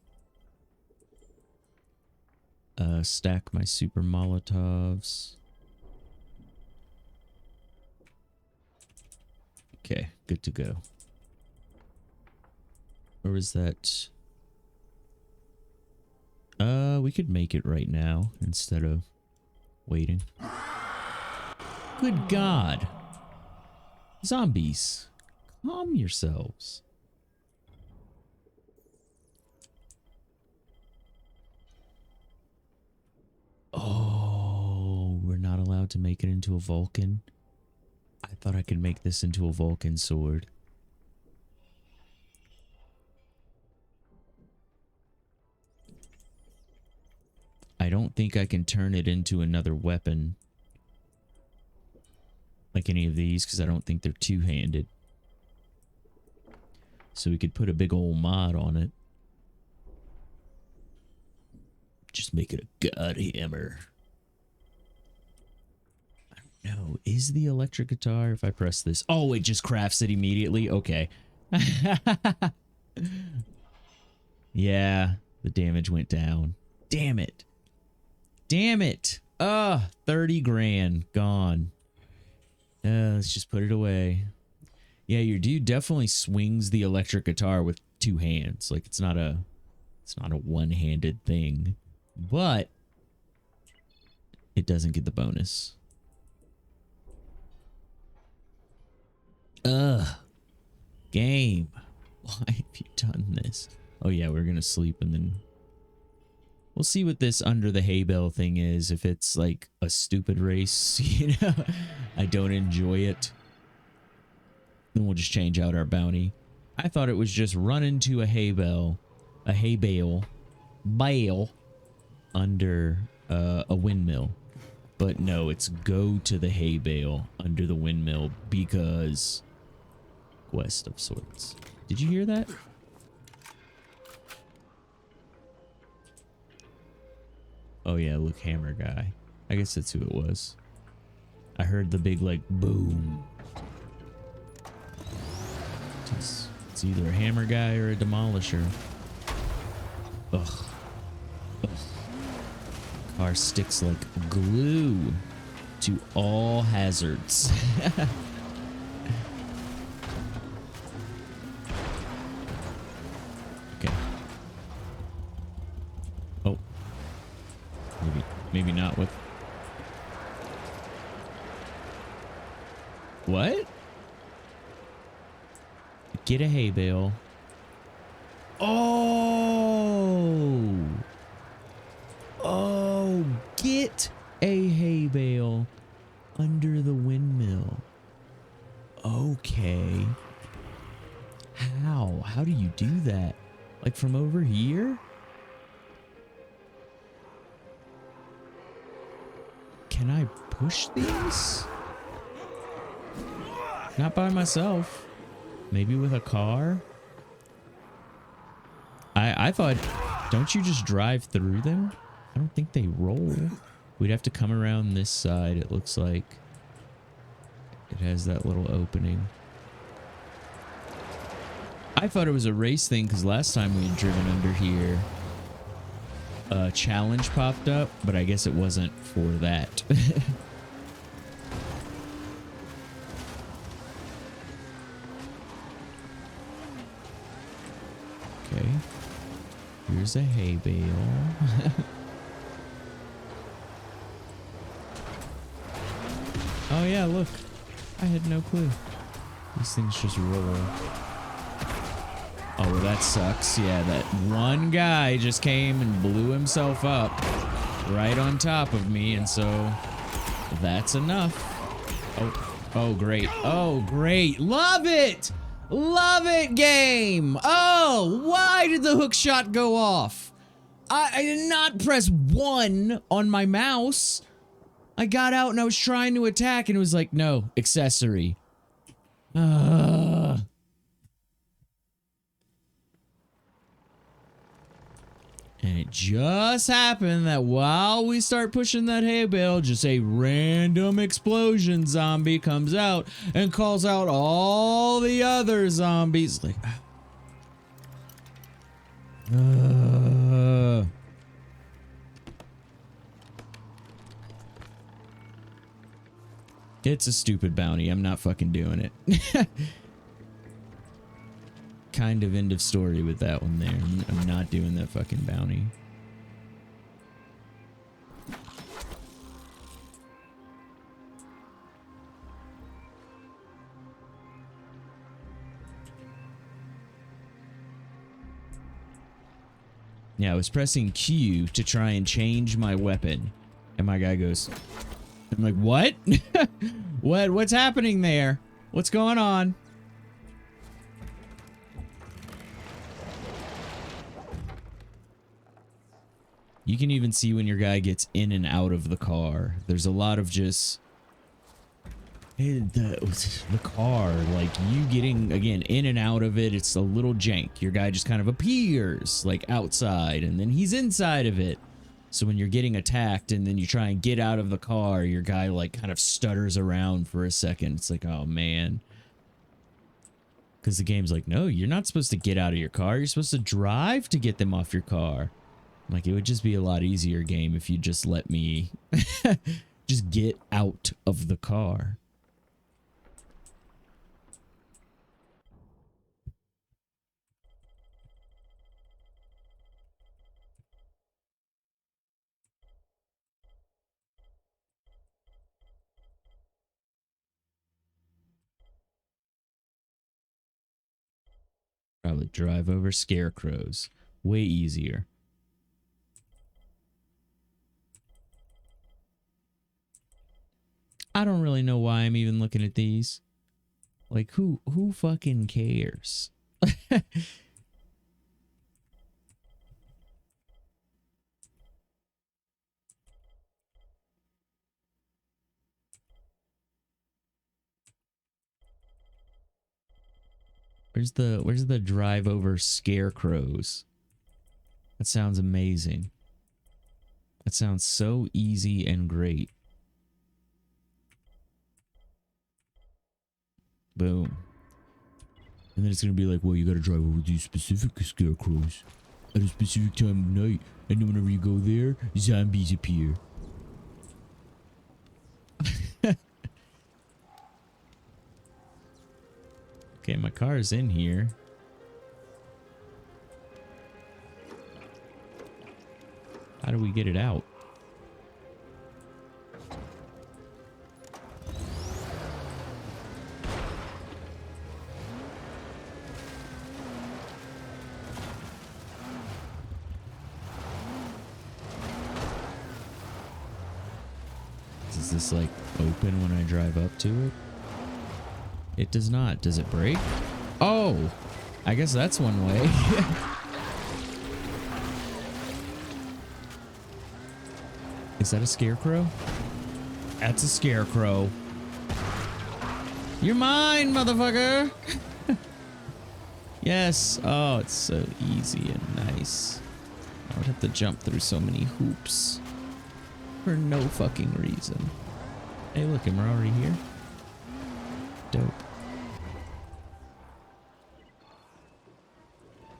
Stack my super Molotovs. Okay, good to go. Or is that? We could make it right now instead of waiting. Good God. Zombies, calm yourselves. Oh, we're not allowed to make it into a Vulcan. I thought I could make this into a Vulcan sword. I don't think I can turn it into another weapon like any of these because I don't think they're two-handed. So we could put a big old mod on it. Just make it a god hammer. I don't know. Is the electric guitar, if I press this... Oh, it just crafts it immediately? Okay. Yeah, the damage went down. Damn it. Damn it. 30 grand gone. Let's just put it away. Yeah, your dude definitely swings the electric guitar with two hands. Like it's not a one-handed thing. But it doesn't get the bonus. Game. Why have you done this? Oh yeah, we're gonna sleep and then we'll see what this under the hay bale thing is. If it's like a stupid race, you know, I don't enjoy it. Then we'll just change out our bounty. I thought it was just run into a hay bale under a windmill. But no, it's go to the hay bale under the windmill because quest of sorts. Did you hear that? Oh yeah, look, hammer guy. I guess that's who it was. I heard the big like boom. It's either a hammer guy or a demolisher. Ugh. Ugh. Car sticks like glue to all hazards. Okay. Oh. Maybe not with... What? Get a hay bale. Oh! Oh, get a hay bale under the windmill. Okay. How? How do you do that? Like from over here? Can I push these? Not by myself. Maybe with a car? I thought, don't you just drive through them? I don't think they roll. We'd have to come around this side, it looks like. It has that little opening. I thought it was a race thing because last time we had driven under here, a challenge popped up, but I guess it wasn't for that. Okay. Here's a hay bale. Oh yeah, look. I had no clue. These things just roll. Oh, well that sucks. Yeah, that one guy just came and blew himself up right on top of me, and so that's enough. Oh great. Oh, great. Love it! Love it, game! Oh, why did the hook shot go off? I did not press 1 on my mouse. I got out and I was trying to attack and it was like, no, accessory. And it just happened that while we start pushing that hay bale, just a random explosion zombie comes out and calls out all the other zombies. Like, it's a stupid bounty. I'm not fucking doing it. Kind of end of story with that one there. I'm not doing that fucking bounty. Yeah, I was pressing Q to try and change my weapon. And my guy goes, I'm like, what? What's happening there? What's going on? You can even see when your guy gets in and out of the car. There's a lot of just... the car, like you getting, again, in and out of it, it's a little jank. Your guy just kind of appears, like, outside, and then he's inside of it. So when you're getting attacked and then you try and get out of the car, your guy, like, kind of stutters around for a second. It's like, oh, man. Because the game's like, no, you're not supposed to get out of your car. You're supposed to drive to get them off your car. Like, it would just be a lot easier game if you just let me just get out of the car. Probably drive over scarecrows. Way easier. I don't really know why I'm even looking at these. Like, who fucking cares? Where's the drive over scarecrows? That sounds amazing. That sounds so easy and great. Boom. And then it's gonna be like, well, you gotta drive over these specific scarecrows. at a specific time of night, and then whenever you go there, zombies appear. Okay, my car is in here. How do we get it out? Does this like open when I drive up to it? It does not. Does it break? Oh, I guess that's one way. Is that a scarecrow? That's a scarecrow. You're mine, motherfucker. Yes. Oh, it's so easy and nice. I would have to jump through so many hoops for no fucking reason. Hey, look, and we're already here. Dope.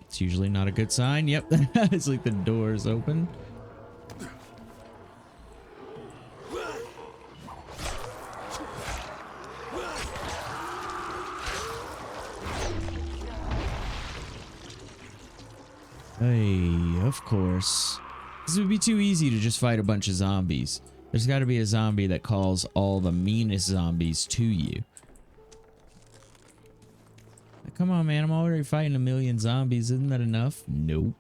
It's usually not a good sign. Yep. It's like the door's open. Hey, of course. This would be too easy to just fight a bunch of zombies. There's got to be a zombie that calls all the meanest zombies to you. Come on, man. I'm already fighting a million zombies. Isn't that enough? Nope.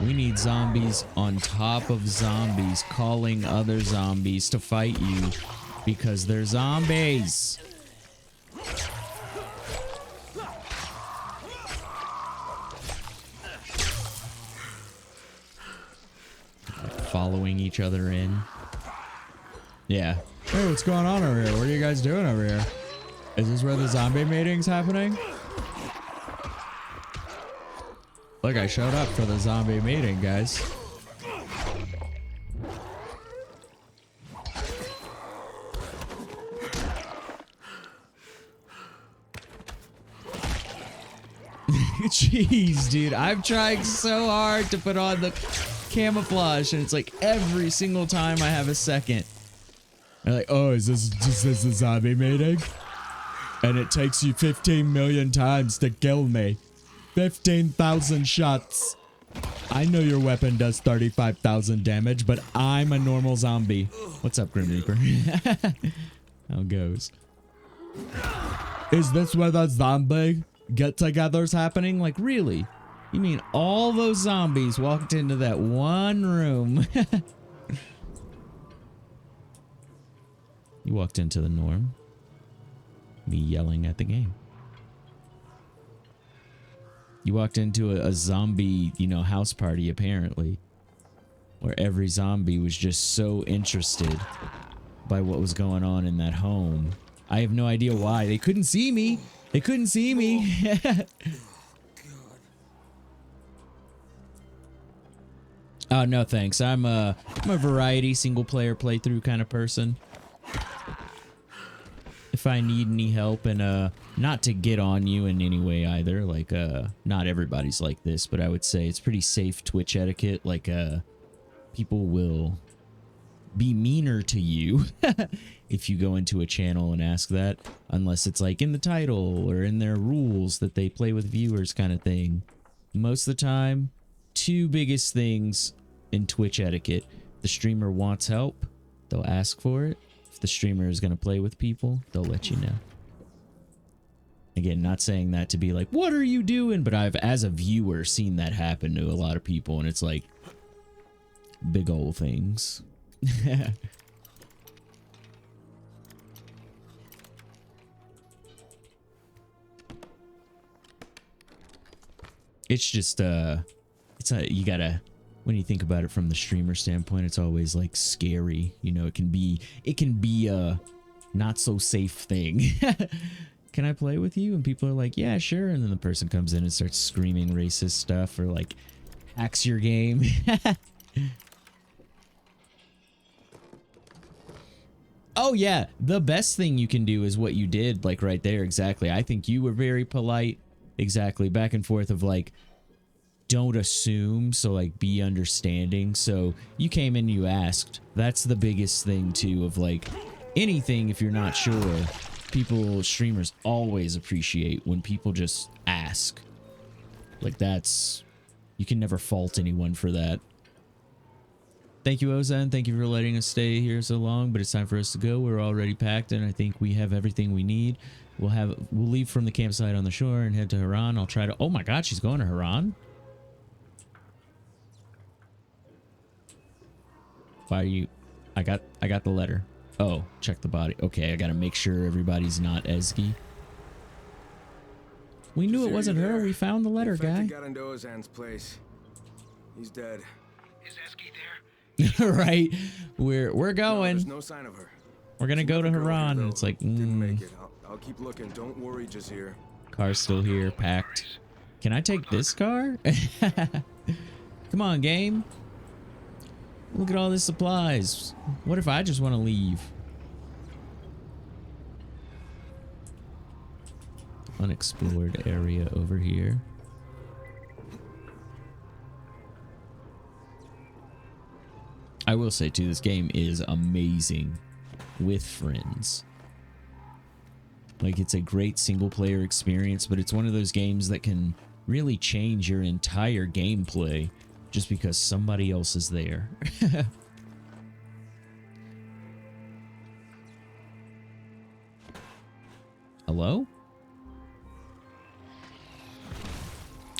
We need zombies on top of zombies calling other zombies to fight you because they're zombies. Following each other in. Yeah. Hey, what's going on over here? What are you guys doing over here? Is this where the zombie meeting's happening? Look, I showed up for the zombie meeting, guys. Jeez, dude. I'm trying so hard to put on the camouflage, and it's like every single time I have a second. They're like, oh, is this the zombie meeting? And it takes you 15 million times to kill me. 15,000 shots. I know your weapon does 35,000 damage, but I'm a normal zombie. What's up, Grim Reaper? How it goes. Is this where the zombie get-togethers happening? Like, really? You mean all those zombies walked into that one room? You walked into the norm. Me yelling at the game. You walked into a zombie, you know, house party, apparently. Where every zombie was just so interested by what was going on in that home. I have no idea why. They couldn't see me. They couldn't see me. Oh, no thanks. I'm a variety single player playthrough kind of person. If I need any help, and not to get on you in any way either, like not everybody's like this, but I would say it's pretty safe Twitch etiquette. Like people will be meaner to you if you go into a channel and ask that, unless it's like in the title or in their rules that they play with viewers kind of thing. Most of the time, two biggest things in Twitch etiquette: the streamer wants help, they'll ask for it. If the streamer is going to play with people, they'll let you know. Again, not saying that to be like, what are you doing? But I've, as a viewer, seen that happen to a lot of people, and it's like big old things. It's just you gotta, when you think about it from the streamer standpoint, it's always like scary. You know, it can be a not so safe thing. Can I play with you? And people are like, yeah, sure. And then the person comes in and starts screaming racist stuff or like hacks your game. Oh yeah, the best thing you can do is what you did, like right there. Exactly. I think you were very polite. Exactly. Back and forth of like, don't assume, so like be understanding. So you came in, you asked. That's the biggest thing too, of like anything. If you're not sure, people, streamers always appreciate when people just ask. Like that's, you can never fault anyone for that. Thank you, Ozan. Thank you for letting us stay here so long, but it's time for us to go. We're already packed, and I think we have everything we need. We'll leave from the campsite on the shore and head to Haran. I'll try to... Oh my god, she's going to Haran? Why are you... I got the letter. Oh, check the body. Okay, I gotta make sure everybody's not Ezgi. We knew it wasn't her. We found the letter, guy. Got into Ozan's place. He's dead. Is Eski there? Right, we're No, going. there's no sign of her. We're gonna go to Another girl here, Haran. though. It's like, Didn't make it. I'll keep looking. Don't worry, Jazir. Car's still here, packed. Can I take this car? Come on, game. Look at all these supplies. What if I just want to leave? Unexplored area over here. I will say too, this game is amazing with friends. Like, it's a great single player experience, but it's one of those games that can really change your entire gameplay just because somebody else is there. Hello?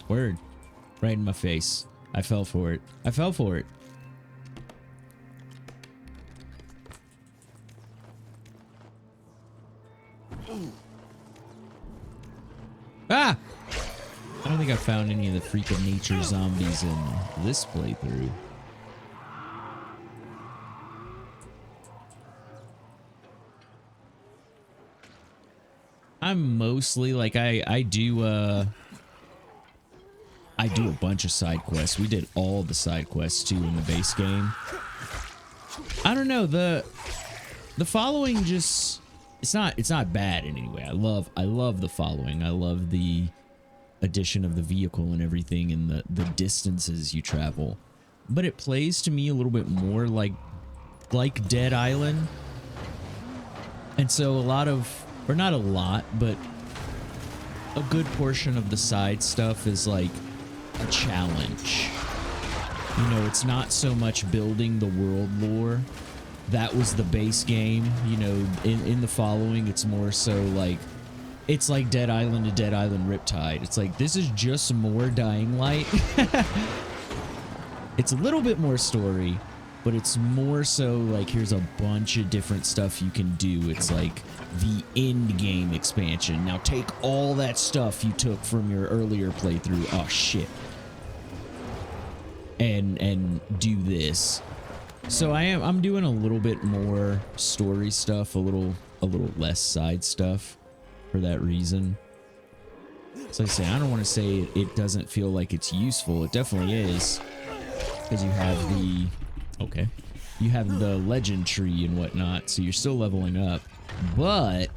Word. Right in my face. I fell for it. I fell for it. Ah! I don't think I found any of the freak of nature zombies in this playthrough. I'm mostly like I do a bunch of side quests. We did all the side quests too in the base game. I don't know, the following just it's not bad in any way. I love the following. I love the addition of the vehicle and everything and the distances you travel. But it plays to me a little bit more like Dead Island. And so a lot of, or not a lot, but a good portion of the side stuff is like a challenge. You know, it's not so much building the world lore. That was the base game. You know, in the following, it's more so like, it's like Dead Island to Dead Island Riptide. It's like, this is just more Dying Light. It's a little bit more story, but it's more so like, here's a bunch of different stuff you can do. It's like the end game expansion. Now take all that stuff you took from your earlier playthrough. Oh shit. And do this. So I'm doing a little bit more story stuff, a little less side stuff for that reason. So I say, I don't want to say it doesn't feel like it's useful. It definitely is. Because you have you have the legend tree and whatnot, so you're still leveling up. But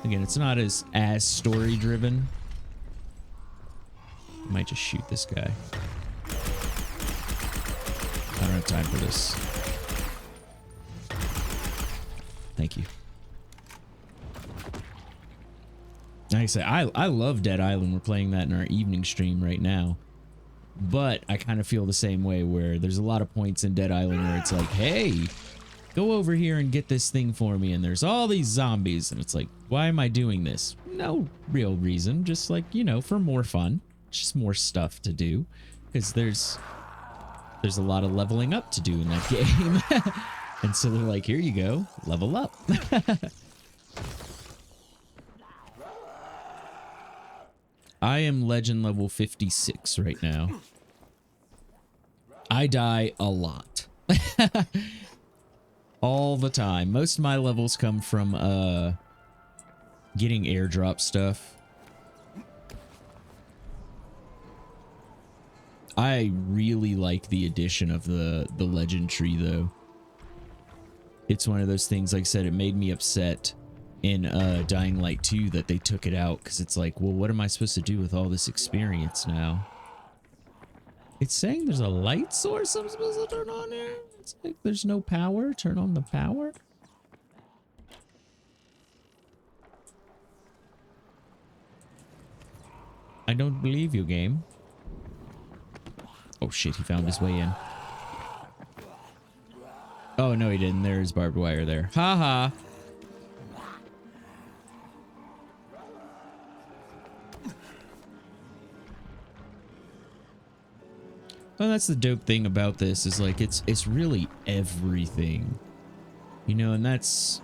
again, it's not as story driven. I might just shoot this guy. I don't have time for this. Thank you. Like I say, I love Dead Island. We're playing that in our evening stream right now. But I kind of feel the same way, where there's a lot of points in Dead Island where it's like, hey, go over here and get this thing for me, and there's all these zombies, and it's like, why am I doing this? No real reason, just like, you know, for more fun. Just more stuff to do, because there's a lot of leveling up to do in that game. And so they're like, here you go, level up. I am legend level 56 right now. I die a lot. All the time. Most of my levels come from getting airdrop stuff. I really like the addition of the legend tree though. it's one of those things, like I said, it made me upset in Dying Light 2 that they took it out, because it's like, well, what am I supposed to do with all this experience now? It's saying there's a light source I'm supposed to turn on here. It's like there's no power. Turn on the power. I don't believe you, game. Oh shit, he found his way in. Oh no, he didn't. There's barbed wire there. Ha ha. Well, that's the dope thing about this, is like it's really everything, you know, and that's,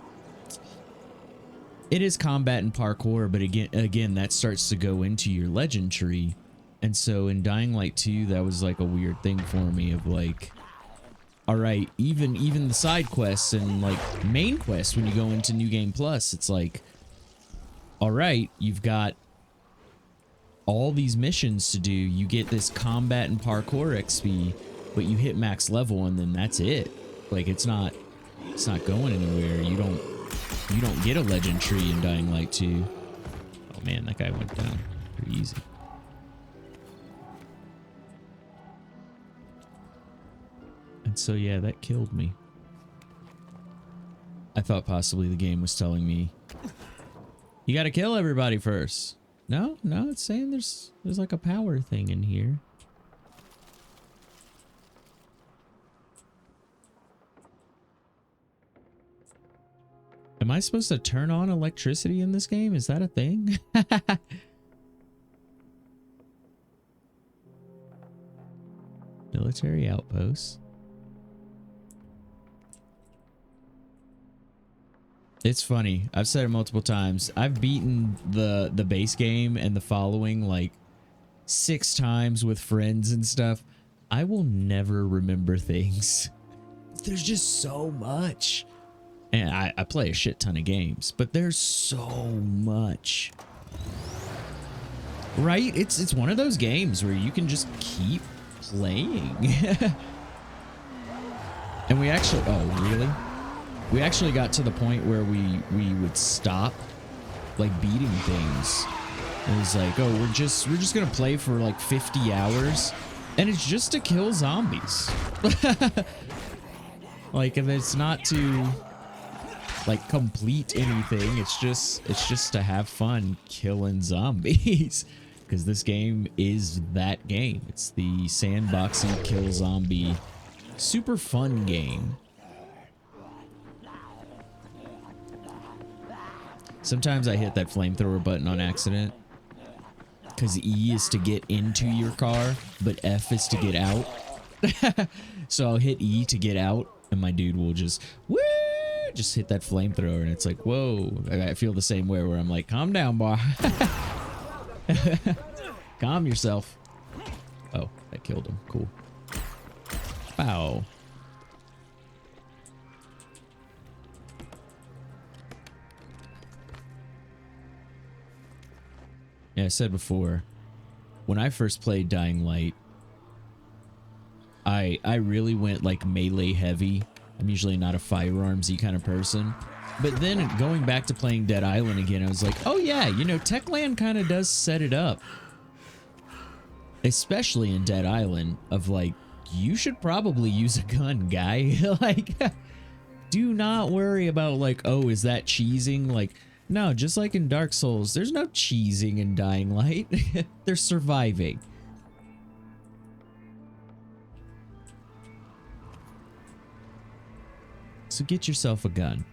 it is combat and parkour, but again that starts to go into your legend tree. And so in Dying Light 2, that was like a weird thing for me of like, all right, even the side quests and like main quests, when you go into New Game Plus, it's like, all right, you've got all these missions to do, you get this combat and parkour XP, but you hit max level and then that's it. Like it's not going anywhere. You don't get a legend tree in Dying Light 2. Oh man, that guy went down pretty easy. And so yeah, that killed me. I thought possibly the game was telling me, you gotta kill everybody first. No, it's saying there's like a power thing in here. Am I supposed to turn on electricity in this game? Is that a thing? Military outposts. It's funny. I've said it multiple times. I've beaten the base game and the following like 6 times with friends and stuff. I will never remember things. There's just so much. And I play a shit ton of games, but there's so much. Right? It's one of those games where you can just keep playing. And we actually, oh really? We actually got to the point where we would stop like beating things. It was like, oh, we're just gonna play for like 50 hours, and it's just to kill zombies. Like, if it's not to like complete anything, it's just to have fun killing zombies. Because this game is that game. It's the sandboxy kill zombie, super fun game. Sometimes I hit that flamethrower button on accident, because E is to get into your car, but F is to get out. So I'll hit E to get out, and my dude will just, woo, just hit that flamethrower, and it's like, whoa. I feel the same way, where I'm like, calm down, boy. Calm yourself. Oh, that killed him. Cool. Wow. Yeah, I said before, when I first played Dying Light, I really went like melee heavy. I'm usually not a firearmsy kind of person. But then going back to playing Dead Island again, I was like, oh yeah, you know, Techland kind of does set it up. Especially in Dead Island, of like, you should probably use a gun, guy. Like, do not worry about like, oh, is that cheesing? Like, no, just like in Dark Souls, there's no cheesing in Dying Light. They're surviving. So get yourself a gun.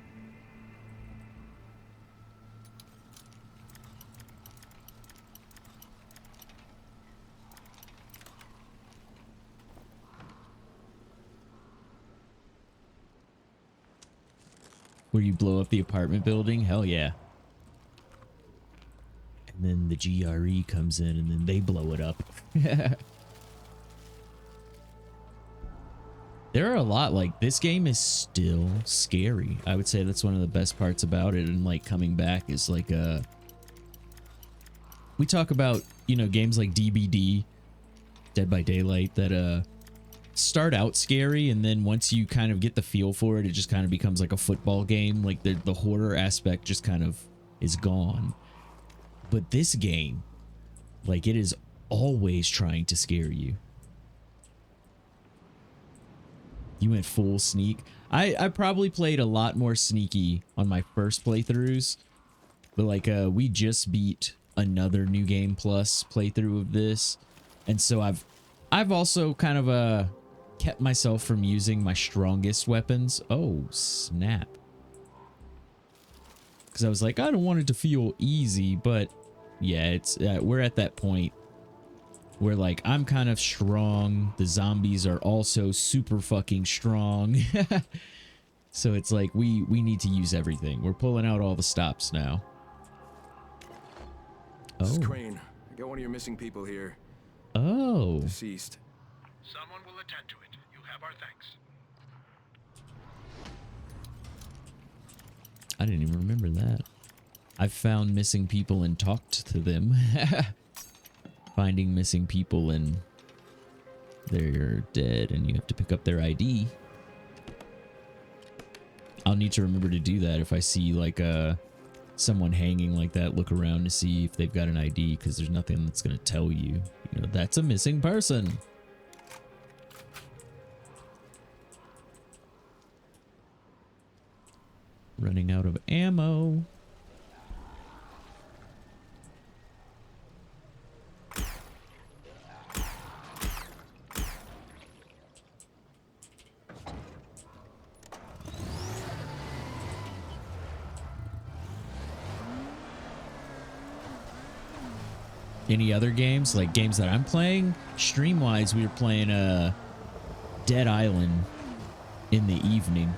Where you blow up the apartment building? Hell yeah. And then the GRE comes in and then they blow it up. There are a lot, like, this game is still scary. I would say that's one of the best parts about it, and like coming back is like we talk about, you know, games like DBD, Dead by Daylight, that start out scary, and then once you kind of get the feel for it, it just kind of becomes like a football game. Like the horror aspect just kind of is gone. But this game, like, it is always trying to scare you. You went full sneak. I probably played a lot more sneaky on my first playthroughs, but like we just beat another New Game Plus playthrough of this, and so I've also kind of kept myself from using my strongest weapons. Oh snap! Because I was like, I don't want it to feel easy, but yeah, it's we're at that point where like I'm kind of strong, the zombies are also super fucking strong. So it's like we need to use everything. We're pulling out all the stops now. This is Oh. Crane. I got one of your missing people here. Oh. Deceased. Someone will attend to it. You have our thanks. I didn't even remember that. I've found missing people and talked to them. Finding missing people and they're dead and you have to pick up their ID. I'll need to remember to do that if I see like someone hanging like that. Look around to see if they've got an ID, because there's nothing that's going to tell you, you know, that's a missing person. Running out of ammo. Any other games, like games that I'm playing? Stream-wise, we were playing Dead Island in the evening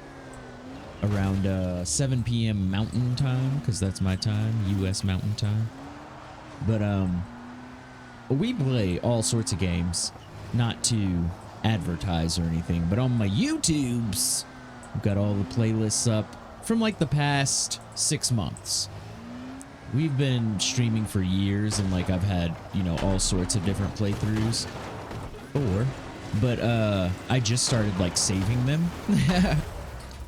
around 7 p.m. Mountain Time, because that's my time, U.S. Mountain Time. But we play all sorts of games, not to advertise or anything, but on my YouTubes, I've got all the playlists up from like the past 6 months. We've been streaming for years, and like I've had, you know, all sorts of different playthroughs. But I just started like saving them.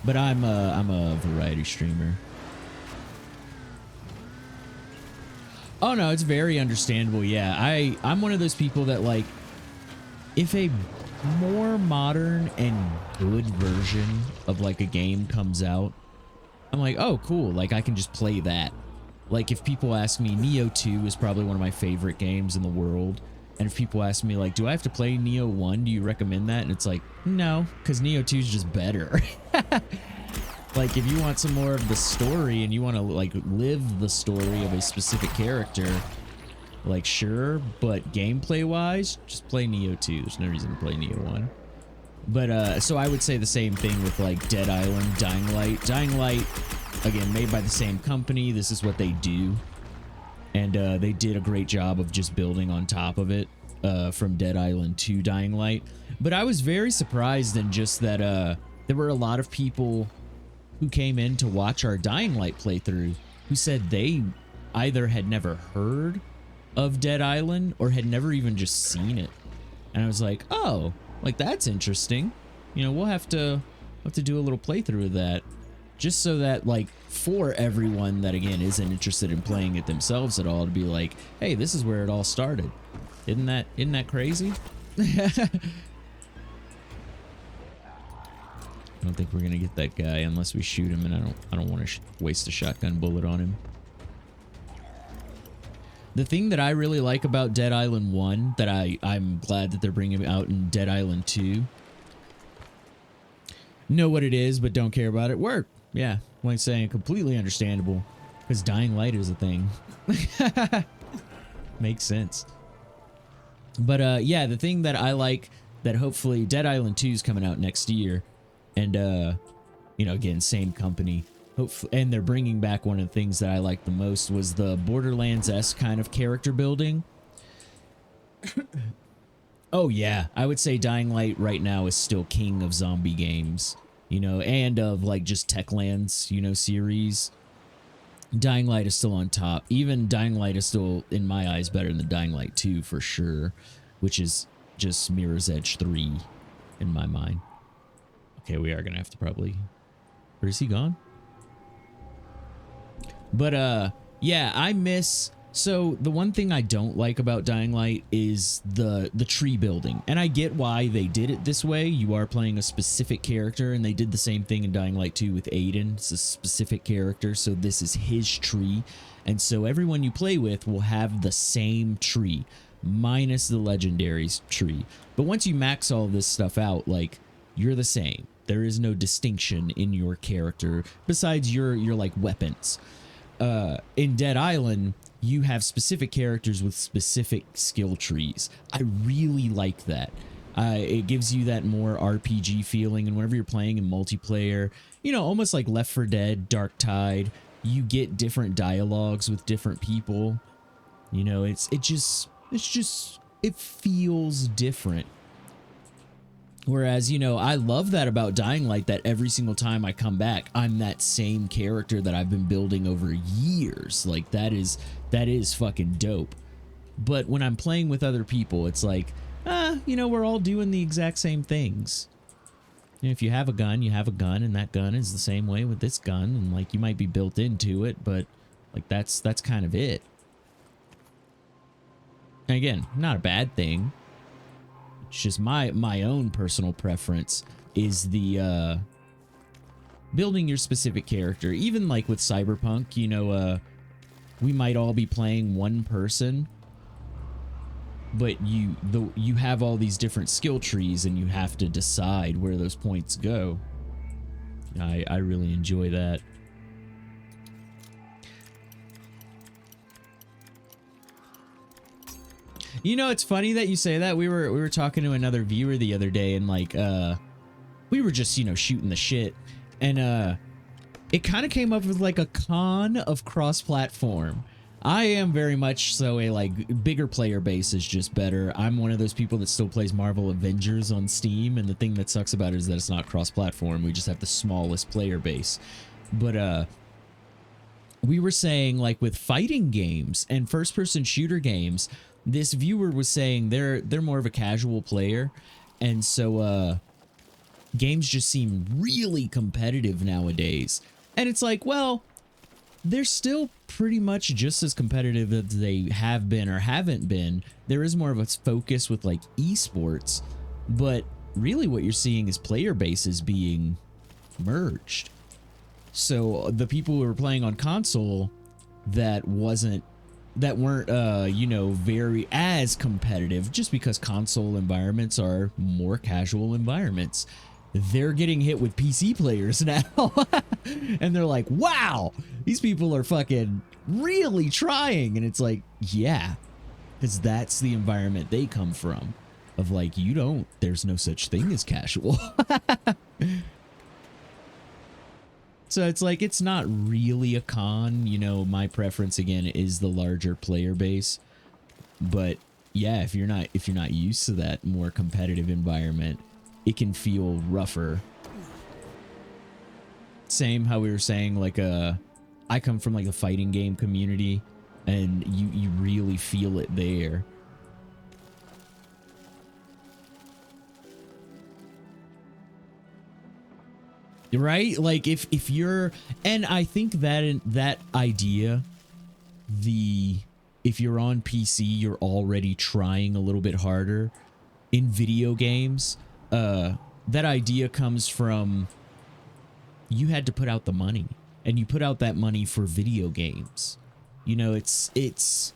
But I'm a variety streamer. Oh no, it's very understandable. Yeah, I'm one of those people that like, if a more modern and good version of like a game comes out, I'm like, oh cool, like I can just play that. Like, if people ask me, Neo 2 is probably one of my favorite games in the world. And if people ask me, like, do I have to play Neo 1? Do you recommend that? And it's like, no, because Neo 2 is just better. Like, if you want some more of the story and you want to, like, live the story of a specific character, like, sure. But gameplay-wise, just play Neo 2. There's no reason to play Neo 1. But, so I would say the same thing with, like, Dead Island, Dying Light. Dying Light, again, made by the same company. This is what they do. And they did a great job of just building on top of it from Dead Island to Dying Light. But I was very surprised in just that there were a lot of people who came in to watch our Dying Light playthrough who said they either had never heard of Dead Island or had never even just seen it. And I was like, oh, like that's interesting. You know, we'll have to do a little playthrough of that. Just so that, like, for everyone that, again, isn't interested in playing it themselves at all, to be like, hey, this is where it all started. Isn't that crazy? I don't think we're gonna get that guy unless we shoot him, and I don't want to waste a shotgun bullet on him. The thing that I really like about Dead Island 1, that I'm glad that they're bringing out in Dead Island 2, know what it is, but don't care about it. Work. Yeah, like saying, completely understandable, because Dying Light is a thing. Makes sense. But yeah, the thing that I like, that hopefully Dead Island 2 is coming out next year, and you know, again, same company, hopefully, and they're bringing back one of the things that I liked the most was the Borderlands-esque kind of character building. Oh yeah, I would say Dying Light right now is still king of zombie games. You know, and of like just Techland's, you know, series. Dying Light is still on top. Even Dying Light is still, in my eyes, better than Dying Light 2 for sure, which is just Mirror's Edge 3. in my mind. Okay, we are gonna have to probably... Or is he gone? But yeah, I miss... So the one thing I don't like about Dying Light is the tree building. And I get why they did it this way. You are playing a specific character, and they did the same thing in Dying Light 2 with Aiden. It's a specific character, so this is his tree. And so everyone you play with will have the same tree, minus the legendaries tree. But once you max all this stuff out, like, you're the same. There is no distinction in your character besides your like weapons. In Dead Island, you have specific characters with specific skill trees. I really like that. It gives you that more RPG feeling, and whenever you're playing in multiplayer, you know, almost like Left 4 Dead, Dark Tide, you get different dialogues with different people. You know, it feels different. Whereas, you know, I love that about Dying Light, that every single time I come back, I'm that same character that I've been building over years. Like, that is fucking dope. But when I'm playing with other people, it's like, you know, we're all doing the exact same things. You know, if you have a gun, you have a gun, and that gun is the same way with this gun, and like, you might be built into it, but like, that's kind of it. And again, not a bad thing. It's just my own personal preference is the building your specific character. Even like with Cyberpunk, you know, we might all be playing one person, but you have all these different skill trees, and you have to decide where those points go. I really enjoy that. You know, it's funny that you say that. We were talking to another viewer the other day, and like we were just, you know, shooting the shit, and it kind of came up with like a con of cross-platform. I am very much so a like bigger player base is just better. I'm one of those people that still plays Marvel Avengers on Steam, and the thing that sucks about it is that it's not cross-platform. We just have the smallest player base. But we were saying, like, with fighting games and first-person shooter games, this viewer was saying they're more of a casual player, and so games just seem really competitive nowadays. And it's like, well, they're still pretty much just as competitive as they have been or haven't been. There is more of a focus with like esports, but really what you're seeing is player bases being merged. So the people who were playing on console that weren't you know, very as competitive, just because console environments are more casual environments, they're getting hit with PC players now. And they're like, wow, these people are fucking really trying. And it's like, yeah, because that's the environment they come from, of like, there's no such thing as casual. So it's like, it's not really a con. You know, my preference again is the larger player base. But yeah, if you're not used to that more competitive environment, it can feel rougher. Same how we were saying, like, I come from like a fighting game community, and you really feel it there. Right? Like, if you're, and I think that idea, if you're on PC, you're already trying a little bit harder in video games. That idea comes from, you had to put out the money, and you put out that money for video games. You know, it's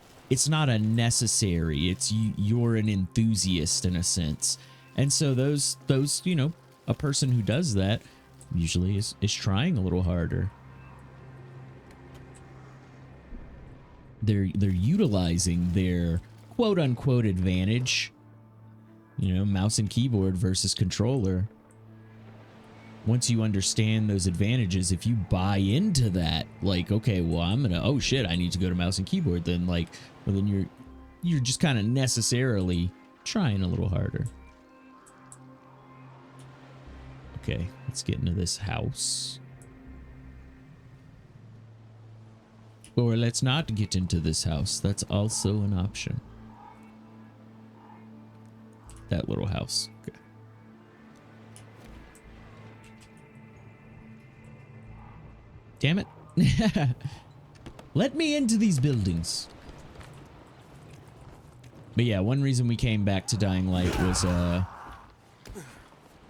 not a necessary, it's you're an enthusiast in a sense. And so those, you know, a person who does that usually is trying a little harder. They're utilizing their quote unquote advantage. You know, mouse and keyboard versus controller. Once you understand those advantages, if you buy into that, like, okay, well, oh shit, I need to go to mouse and keyboard, then like, well, then you're just kind of necessarily trying a little harder. Okay, let's get into this house. Or let's not get into this house. That's also an option. That little house. Okay. Damn it. Let me into these buildings. But yeah, one reason we came back to Dying Light was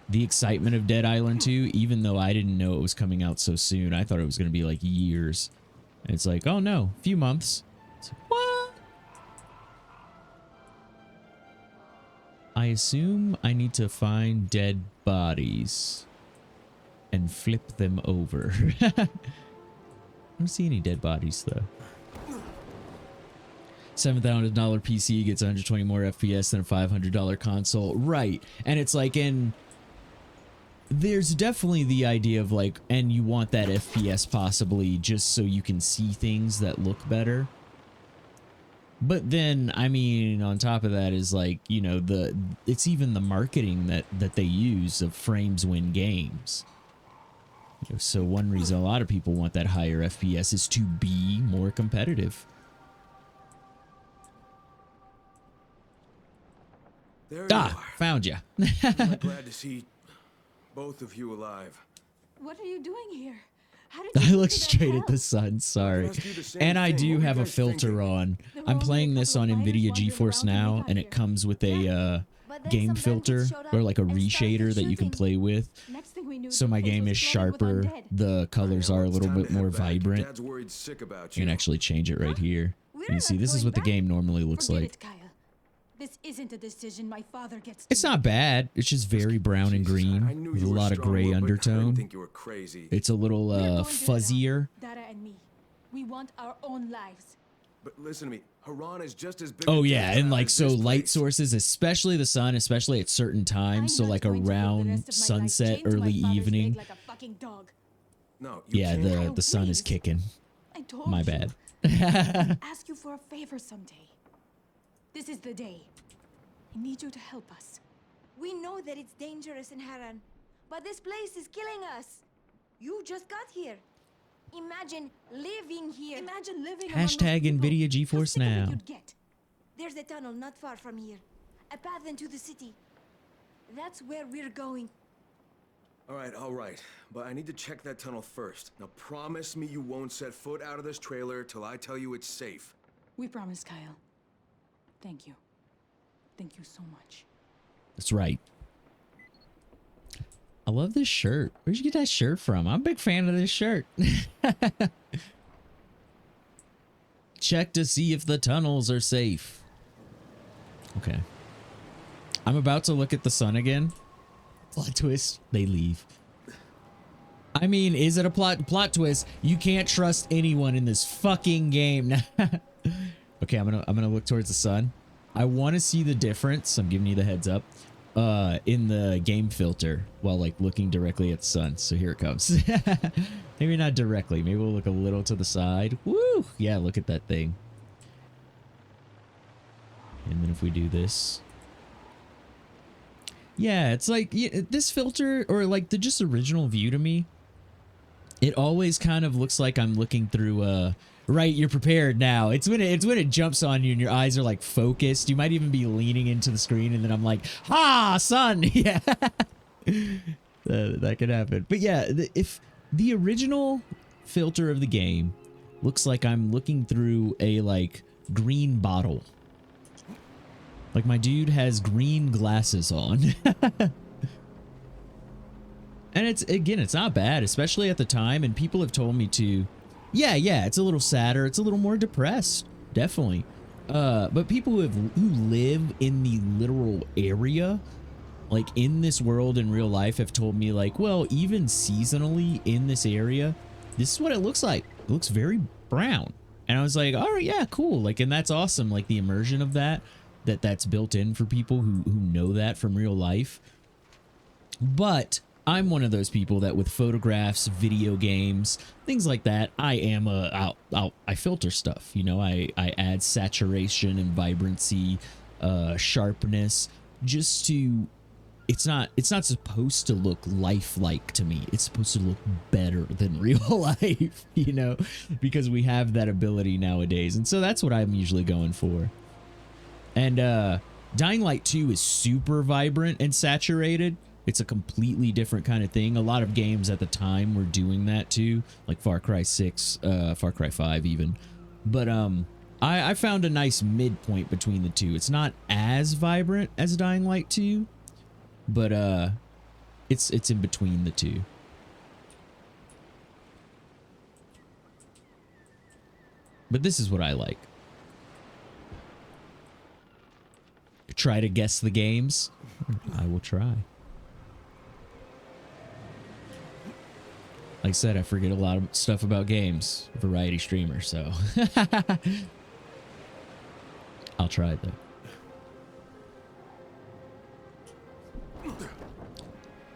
the excitement of Dead Island 2, even though I didn't know it was coming out so soon. I thought it was going to be like years. And it's like, oh no, a few months. It's like, what? I assume I need to find dead bodies and flip them over. I don't see any dead bodies though. $7,000 PC gets 120 more FPS than a $500 console. Right. And it's like there's definitely the idea of like, and you want that FPS possibly just so you can see things that look better. But then, I mean, on top of that is like, you know, it's even the marketing that they use of frames win games. So one reason a lot of people want that higher FPS is to be more competitive. There you are. Found you. I'm glad to see both of you alive. What are you doing here? How did I you look get to that straight at house? the sun, sorry. Must do the same And I thing. do What were have you a guys filter thinking? on. There were I'm only playing a this couple on of miners NVIDIA wandering GeForce around when now, we got and it here. comes with a But then game some filter bandits showed up or like a and started reshader that you can shooting. play with. Next thing we knew, So the my place game was is flooded with sharper. undead. The colors are a It's little time bit to head more back. vibrant. Dad's worried sick about You you. can actually change it right here. We're You can see not this is going what the back. game normally looks Forget like. it, Kyle. This isn't a decision my father gets to It's not make. bad. It's just very brown and Jesus, I green knew with a you were lot of strong, gray but I didn't undertone. think you were crazy. It's a little We're going to fuzzier. Dara and me. We want our own lives. But listen to me, Haran is just as big. Oh a yeah, death and trap like as so this light place. sources, especially the sun, especially at certain times, so I'm not like going to live the around rest of my life sunset, chained to my early father's leg evening. like a fucking dog. No, you Yeah, can't. the sun is please. kicking. I told My you. bad. I'll ask you for a favor someday. This is the day. I need you to help us. We know that it's dangerous in Haran, but this place is killing us. You just got here. Imagine living here. Imagine living among those Hashtag people. NVIDIA How GeForce sick of it now. you'd get. There's a tunnel not far from here. A path into the city. That's where we're going. All right, but I need to check that tunnel first. Now promise me you won't set foot out of this trailer till I tell you it's safe. We promise, Kyle. Thank you. Thank you so much. That's right. I love this shirt. Where'd you get that shirt from? I'm a big fan of this shirt. Check to see if the tunnels are safe. Okay. I'm about to look at the sun again. Plot twist. They leave. I mean, is it a plot twist? You can't trust anyone in this fucking game. Okay, I'm gonna look towards the sun. I want to see the difference. I'm giving you the heads up. In the game filter while like looking directly at the sun. So here it comes. Maybe not directly. Maybe we'll look a little to the side. Woo! Yeah, look at that thing. And then if we do this. Yeah, it's like this filter or like the just original view to me. It always kind of looks like I'm looking through right, you're prepared now. It's when it jumps on you and your eyes are like focused. You might even be leaning into the screen and then I'm like, "Ha, sun." Yeah. That could happen. But yeah, if the original filter of the game looks like I'm looking through a like green bottle. Like my dude has green glasses on. And it's not bad, especially at the time. And people have told me to, yeah, it's a little sadder. It's a little more depressed, definitely. But people who live in the literal area, like in this world in real life, have told me like, well, even seasonally in this area, this is what it looks like. It looks very brown. And I was like, all right, yeah, cool. Like, and that's awesome. Like the immersion of that's built in for people who know that from real life. But I'm one of those people that with photographs, video games, things like that, I filter stuff. You know, I add saturation and vibrancy, sharpness, just to. It's not supposed to look lifelike to me. It's supposed to look better than real life, you know, because we have that ability nowadays. And so that's what I'm usually going for. And Dying Light 2 is super vibrant and saturated. It's a completely different kind of thing. A lot of games at the time were doing that too, like Far Cry 6, Far Cry 5 even. But I found a nice midpoint between the two. It's not as vibrant as Dying Light 2, but it's in between the two. But this is what I like. Try to guess the games. I will try. Like I said, I forget a lot of stuff about games. Variety streamer, so. I'll try it though.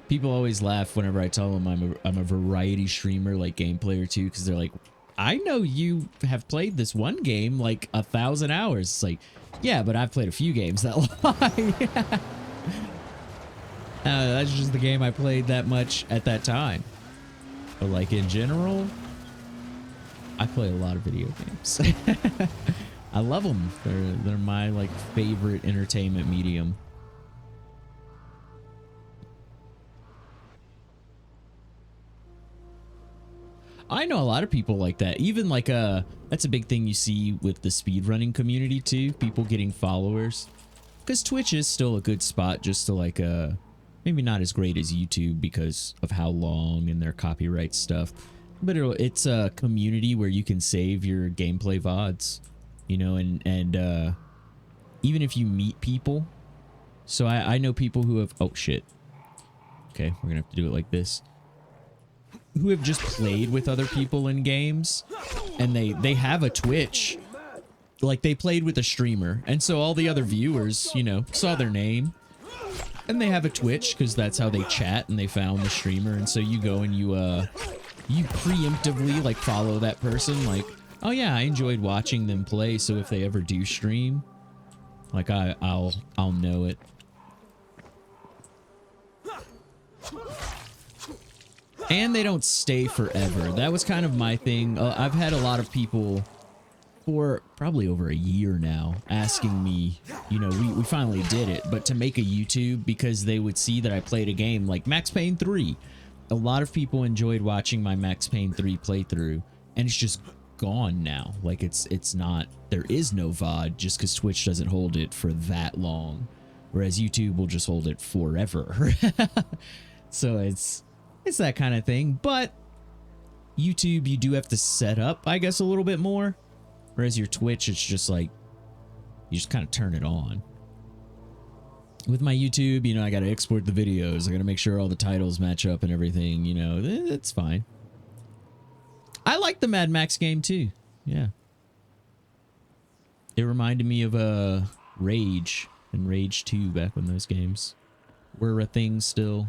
People always laugh whenever I tell them I'm a variety streamer, like gameplay or two, because they're like, I know you have played this one game like 1,000 hours. It's like, yeah, but I've played a few games that long. That's just the game I played that much at that time. But like in general, I play a lot of video games. I love them. They're my like favorite entertainment medium. I know a lot of people like that. Even like that's a big thing you see with the speedrunning community too. People getting followers. Because Twitch is still a good spot just to like maybe not as great as YouTube because of how long and their copyright stuff. But it's a community where you can save your gameplay VODs, you know, and even if you meet people. So I know people who have, oh shit. Okay, we're gonna have to do it like this. Who have just played with other people in games, and they have a Twitch. Like they played with a streamer, and so all the other viewers, you know, saw their name. And they have a Twitch because that's how they chat, and they found the streamer, and so you go and you preemptively like follow that person, like, oh yeah, I enjoyed watching them play, so if they ever do stream, like I'll know it. And they don't stay forever. That was kind of my thing. I've had a lot of people for probably over a year now asking me, you know, we finally did it, but to make a YouTube because they would see that I played a game like Max Payne 3. A lot of people enjoyed watching my Max Payne 3 playthrough, and it's just gone now. Like it's not, there is no VOD just because Twitch doesn't hold it for that long, whereas YouTube will just hold it forever. So it's that kind of thing. But YouTube, you do have to set up, I guess, a little bit more. Whereas your Twitch, it's just like, you just kind of turn it on. With my YouTube, you know, I got to export the videos. I got to make sure all the titles match up and everything, you know, it's fine. I like the Mad Max game too. Yeah. It reminded me of Rage and Rage 2 back when those games were a thing still.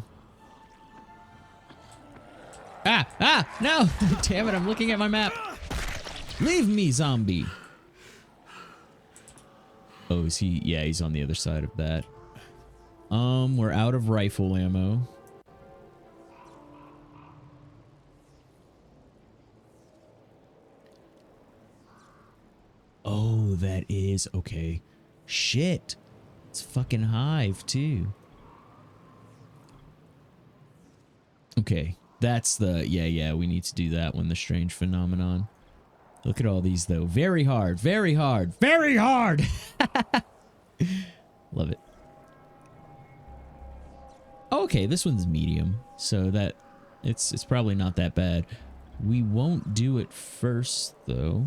No! Damn it, I'm looking at my map. Leave me, zombie. Oh, is he? Yeah, he's on the other side of that. We're out of rifle ammo. Oh, that is okay. Shit. It's fucking Hive too. Okay. That's the, yeah, we need to do that one, the strange phenomenon. Look at all these, though. Very hard, very hard, very hard! Love it. Okay, this one's medium, so that, it's probably not that bad. We won't do it first, though.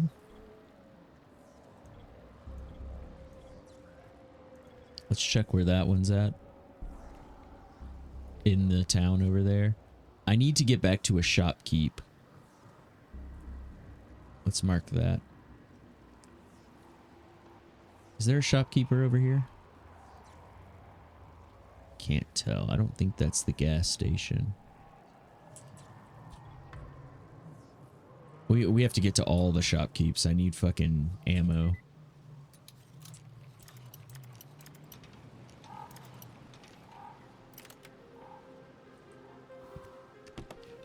Let's check where that one's at. In the town over there. I need to get back to a shopkeep. Let's mark that. Is there a shopkeeper over here? Can't tell. I don't think that's the gas station. We have to get to all the shopkeeps. I need fucking ammo.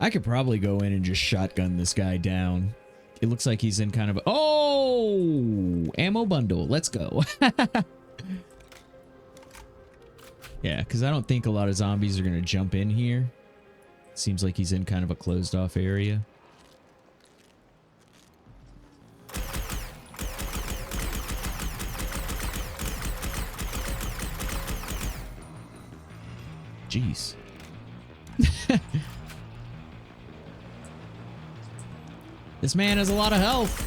I could probably go in and just shotgun this guy down. It looks like he's in kind of a... Oh! Ammo bundle. Let's go. Yeah, because I don't think a lot of zombies are going to jump in here. Seems like he's in kind of a closed off area. Jeez. This man has a lot of health.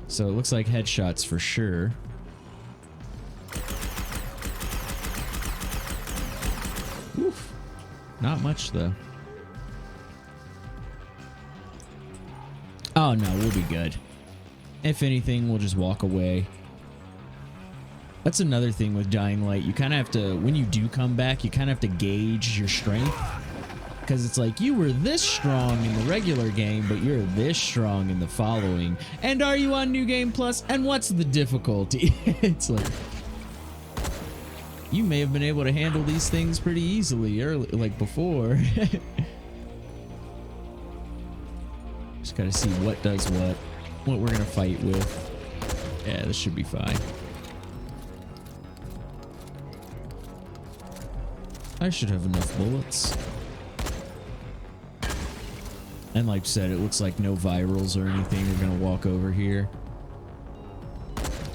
So it looks like headshots for sure. Oof. Not much though. Oh no, we'll be good. If anything, we'll just walk away. That's another thing with Dying Light. You kind of have to, when you do come back, you kind of have to gauge your strength. Because it's like, you were this strong in the regular game, but you're this strong in the following. And are you on New Game Plus? And what's the difficulty? It's like, you may have been able to handle these things pretty easily early, like before. Just gotta see what does what we're gonna fight with. Yeah, this should be fine. I should have enough bullets. And like I said, it looks like no virals or anything are gonna walk over here.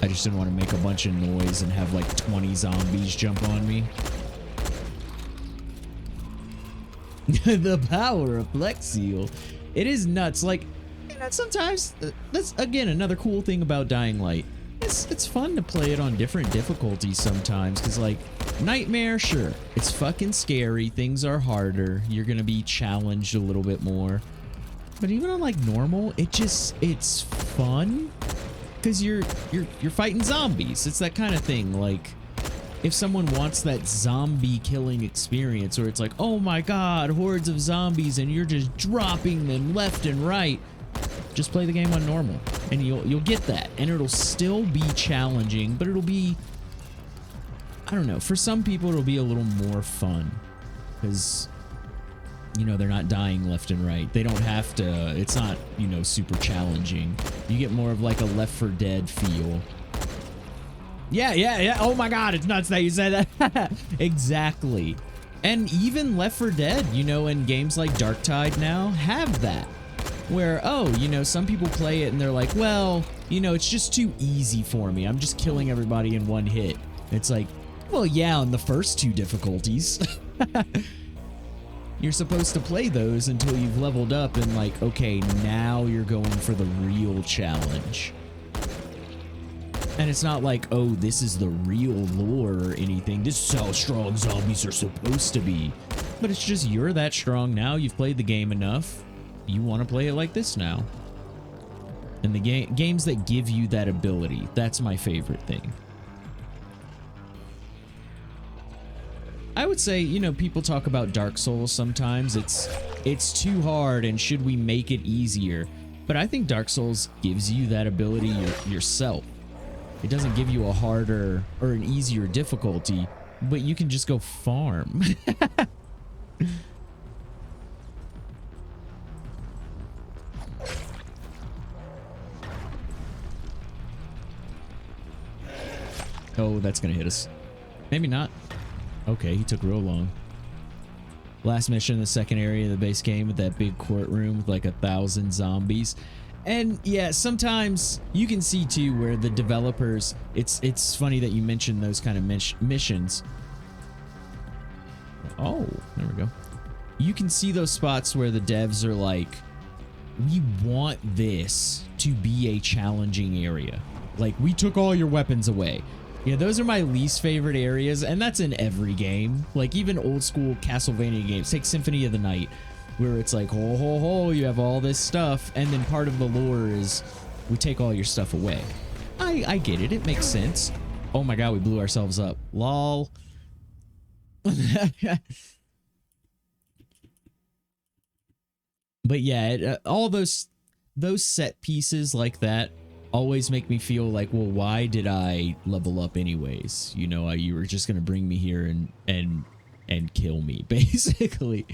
I just didn't want to make a bunch of noise and have like 20 zombies jump on me. The power of Flex Seal. It is nuts. Like, you know, sometimes that's again another cool thing about Dying Light. It's fun to play it on different difficulties sometimes, because like Nightmare, sure, it's fucking scary, things are harder, you're gonna be challenged a little bit more. But even on like normal, it's fun because you're fighting zombies. It's that kind of thing. Like, if someone wants that zombie killing experience, or it's like, oh my god, hordes of zombies and you're just dropping them left and right, just play the game on normal and you'll get that, and it'll still be challenging, but it'll be, I don't know, for some people it'll be a little more fun because, you know, they're not dying left and right. They don't have to, it's not, you know, super challenging. You get more of like a Left 4 Dead feel. Yeah. Oh my god, it's nuts that you said that. Exactly. And even Left 4 Dead, you know, and games like Darktide now have that. Where, oh, you know, some people play it and they're like, well, you know, it's just too easy for me. I'm just killing everybody in one hit. It's like, well, yeah, on the first two difficulties. You're supposed to play those until you've leveled up and like, okay, now you're going for the real challenge. And it's not like, oh, this is the real lore or anything. This is how strong zombies are supposed to be. But it's just, you're that strong now. You've played the game enough. You want to play it like this now. And the games that give you that ability, that's my favorite thing. I would say, you know, people talk about Dark Souls sometimes. It's too hard and should we make it easier? But I think Dark Souls gives you that ability yourself. It doesn't give you a harder or an easier difficulty, but you can just go farm. Oh, that's gonna hit us. Maybe not. Okay, he took real long. Last mission in the second area of the base game with that big courtroom with like 1,000 zombies. And yeah, sometimes you can see too where the developers, it's funny that you mentioned those kind of missions. Oh, there we go. You can see those spots where the devs are like, we want this to be a challenging area. Like, we took all your weapons away. Yeah, those are my least favorite areas, and that's in every game. Like, even old school Castlevania games. Take Symphony of the Night, where it's like, ho, ho, ho, you have all this stuff, and then part of the lore is we take all your stuff away. I get it. It makes sense. Oh my god, we blew ourselves up. Lol. But yeah, all those set pieces like that always make me feel like, well, why did I level up anyways? You know, you were just gonna bring me here and kill me, basically.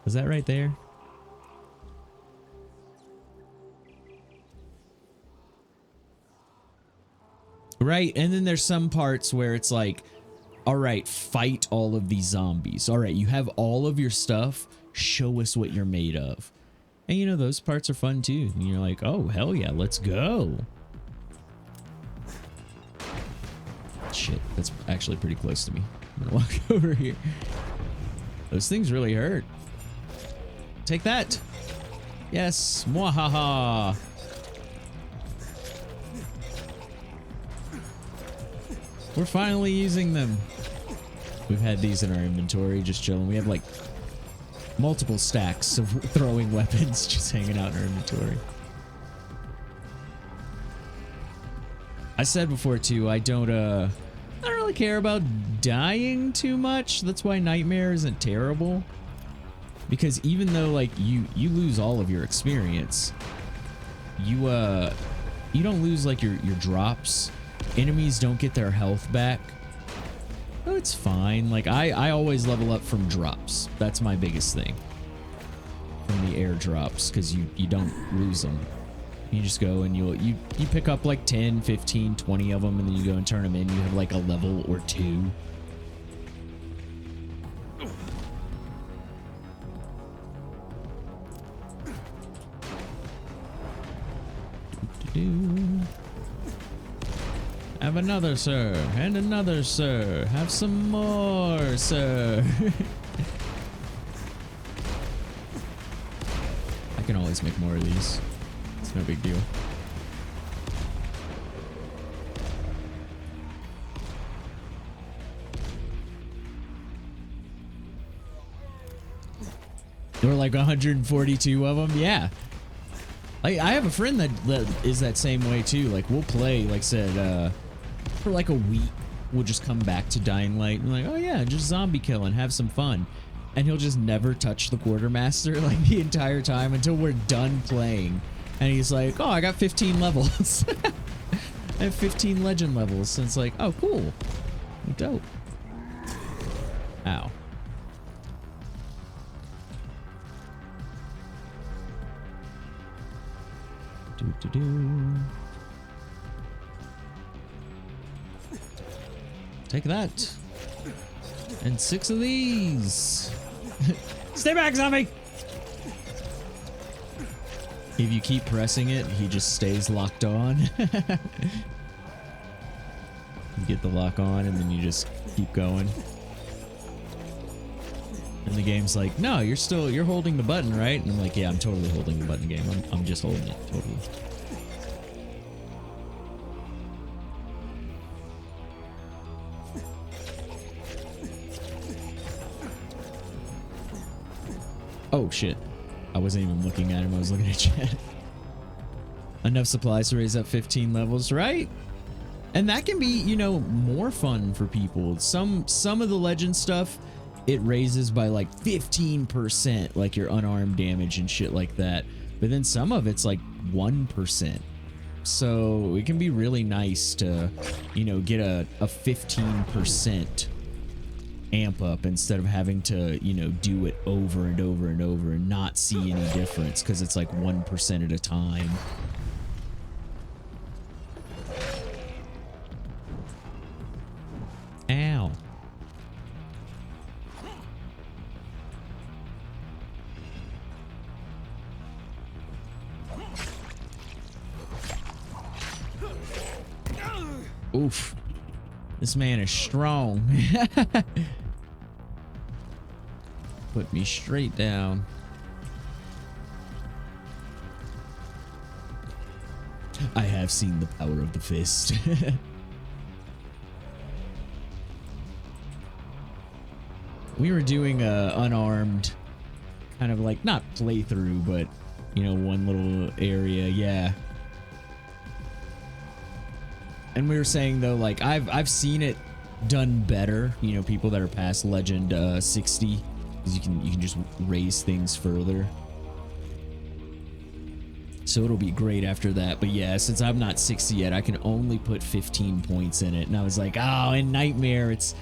Was that right there? Right, and then there's some parts where it's like, all right, fight all of these zombies. All right, you have all of your stuff. Show us what you're made of. And you know, those parts are fun too. And you're like, oh, hell yeah, let's go. Shit, that's actually pretty close to me. I'm gonna walk over here. Those things really hurt. Take that. Yes, mwahaha. We're finally using them. We've had these in our inventory, just chilling. We have like multiple stacks of throwing weapons just hanging out in our inventory. I said before too, I don't really care about dying too much. That's why Nightmare isn't terrible. Because even though like you lose all of your experience, you don't lose like your drops. Enemies don't get their health back. Oh, it's fine. Like I always level up from drops. That's my biggest thing. From the airdrops, because you don't lose them. You just go and you pick up like 10, 15, 20 of them, and then you go and turn them in. You have like a level or two. Have another, sir. And another, sir. Have some more, sir. I can always make more of these. It's no big deal. There were like 142 of them. Yeah. I have a friend that is that same way too. Like we'll play, like I said, for like a week. We'll just come back to Dying Light and like, oh yeah, just zombie kill and have some fun. And he'll just never touch the quartermaster like the entire time until we're done playing. And he's like, oh, I got 15 levels. I have 15 legend levels. And it's like, oh, cool. Dope. Ow. Take that. And 6 of these. Stay back, zombie! If you keep pressing it, he just stays locked on. You get the lock on and then you just keep going. And the game's like, no, you're holding the button, right? And I'm like, yeah, I'm totally holding the button, game. I'm just holding it, totally. Oh shit. I wasn't even looking at him, I was looking at chat. Enough supplies to raise up 15 levels, right? And that can be, you know, more fun for people. Some of the legend stuff, it raises by like 15%, like your unarmed damage and shit like that. But then some of it's like 1%. So it can be really nice to, you know, get a 15% amp up instead of having to, you know, do it over and over and over and not see any difference because it's like 1% at a time. Ow. Oof. This man is strong. Put me straight down. I have seen the power of the fist. We were doing a unarmed kind of like, not playthrough, but you know, one little area, yeah. And we were saying though, like I've seen it done better, you know, people that are past legend 60, because you can just raise things further. So it'll be great after that. But yeah, since I'm not 60 yet, I can only put 15 points in it. And I was like, oh, in Nightmare, it's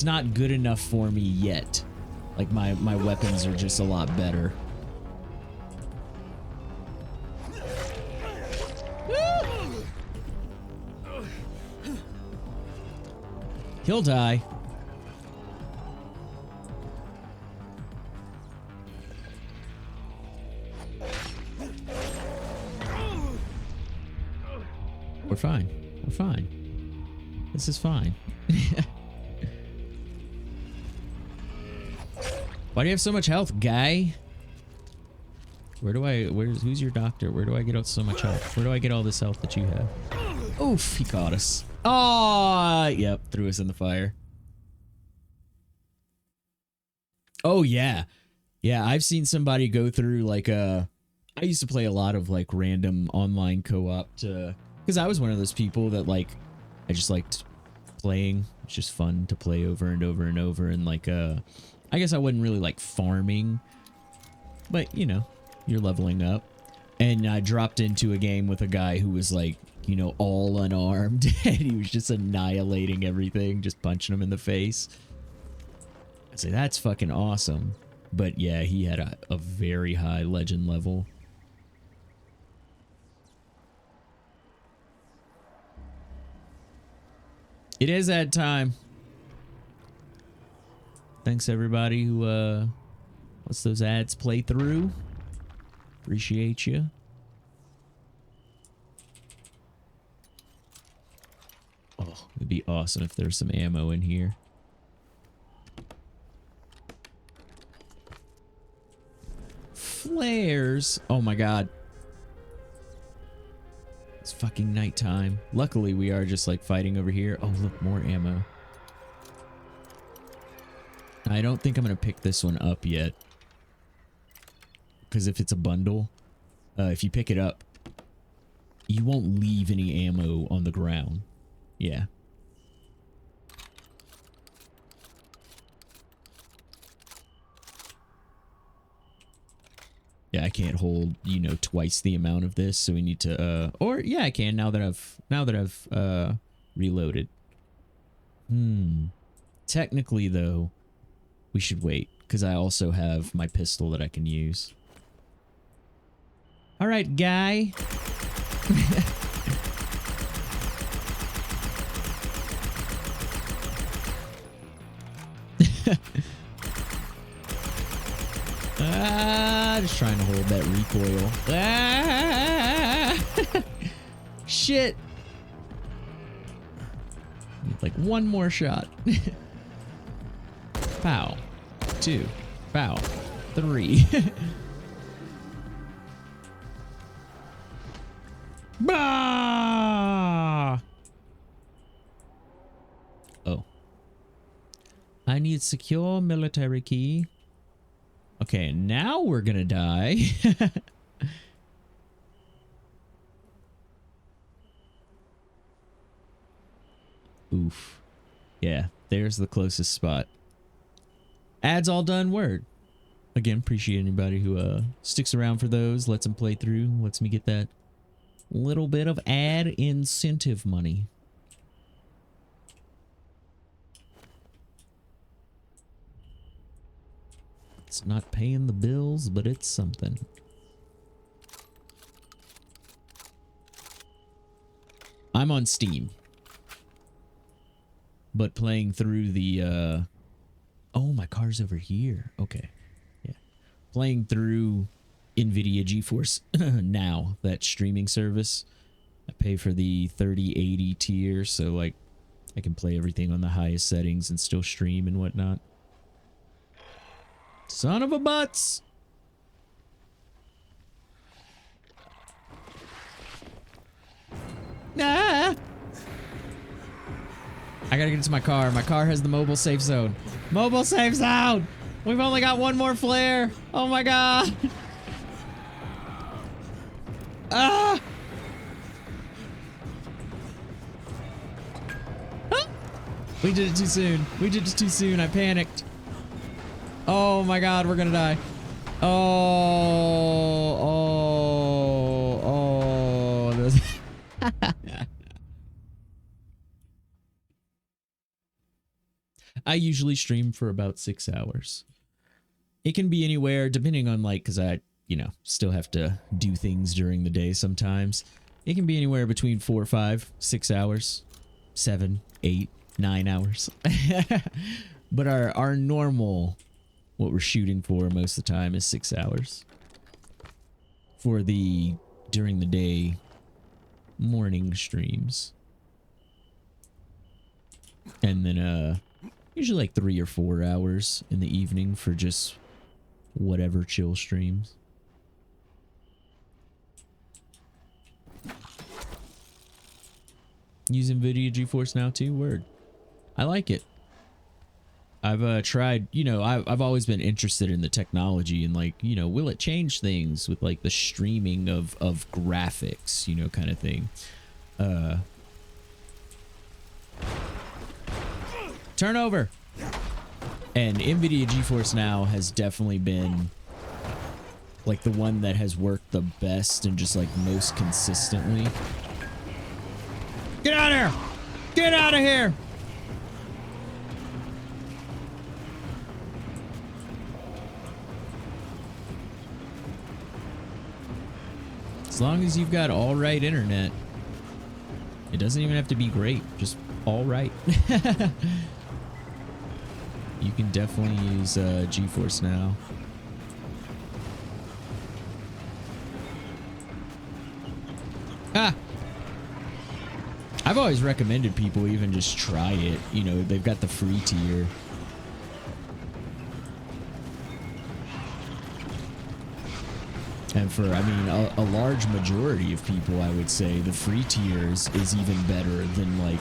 not good enough for me yet. Like my weapons are just a lot better. He'll die. We're fine. We're fine. This is fine. Why do you have so much health, guy? Who's your doctor? Where do I get out so much health? Where do I get all this health that you have? Oof, he caught us. Oh, yep, threw us in the fire. Oh, yeah. Yeah, I've seen somebody go through like I used to play a lot of like random online co-op to, because I was one of those people that like, I just liked playing. It's just fun to play over and over and over. And like, I guess I wasn't really like farming, but you know, you're leveling up. And I dropped into a game with a guy who was like, you know, all unarmed and he was just annihilating everything, just punching him in the face. I say, that's fucking awesome. But yeah, he had a very high legend level. It is that time. Thanks everybody who lets those ads play through. Appreciate you. Oh, it'd be awesome if there's some ammo in here. Flares. Oh my god. It's fucking nighttime. Luckily, we are just like fighting over here. Oh, look, more ammo. I don't think I'm going to pick this one up yet. Because if it's a bundle, if you pick it up, you won't leave any ammo on the ground. Yeah. Yeah, I can't hold, you know, twice the amount of this, so we need to, or yeah, I can now that I've reloaded. Technically, though, we should wait, because I also have my pistol that I can use. All right, guy. Just trying to hold that recoil. Shit. Need like one more shot. Pow. 2. Pow. 3. Bah! Oh. I need secure military key. Okay, now we're gonna die. Oof. Yeah, there's the closest spot. Ads all done, word. Again, appreciate anybody who sticks around for those, lets them play through, lets me get that little bit of ad incentive money. It's not paying the bills, but it's something. I'm on Steam. But playing through the, oh, my car's over here. Okay. Yeah. Playing through NVIDIA GeForce Now, that streaming service. I pay for the 3080 tier, so, like, I can play everything on the highest settings and still stream and whatnot. Son of a butts! Ah! I gotta get into my car. My car has the mobile safe zone. Mobile safe zone! We've only got one more flare. Oh my god! Ah! Ah! We did it too soon. We did it too soon. I panicked. Oh my god, we're gonna die. This I usually stream for about 6 hours. It can be anywhere, depending on, like, because I, you know, still have to do things during the day sometimes. It can be anywhere between 4, 5, 6 hours, 7, 8. 9 hours. But our normal, what we're shooting for most of the time is 6 hours. For the during the day morning streams. And then usually like 3 or 4 hours in the evening for just whatever chill streams. Using NVIDIA GeForce Now too? Word. I like it. I've tried, you know, I've always been interested in the technology and like, you know, will it change things with like the streaming of graphics, you know, kind of thing. Turn over. And NVIDIA GeForce Now has definitely been like the one that has worked the best and just like most consistently. Get out of here! Get out of here! As long as you've got all right internet. It doesn't even have to be great, just all right. You can definitely use GeForce Now. Ah! I've always recommended people even just try it. You know, they've got the free tier. And for, I mean, a large majority of people, I would say the free tiers is even better than like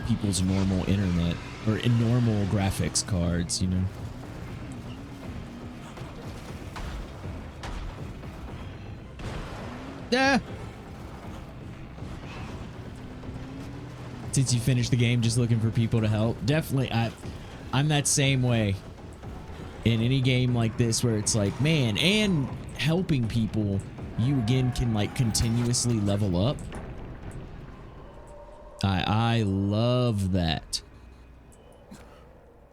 people's normal internet or normal graphics cards, you know. Ah! Since you finished the game just looking for people to help, definitely I'm that same way in any game like this where it's like, man, and helping people, you again can like continuously level up. I love that.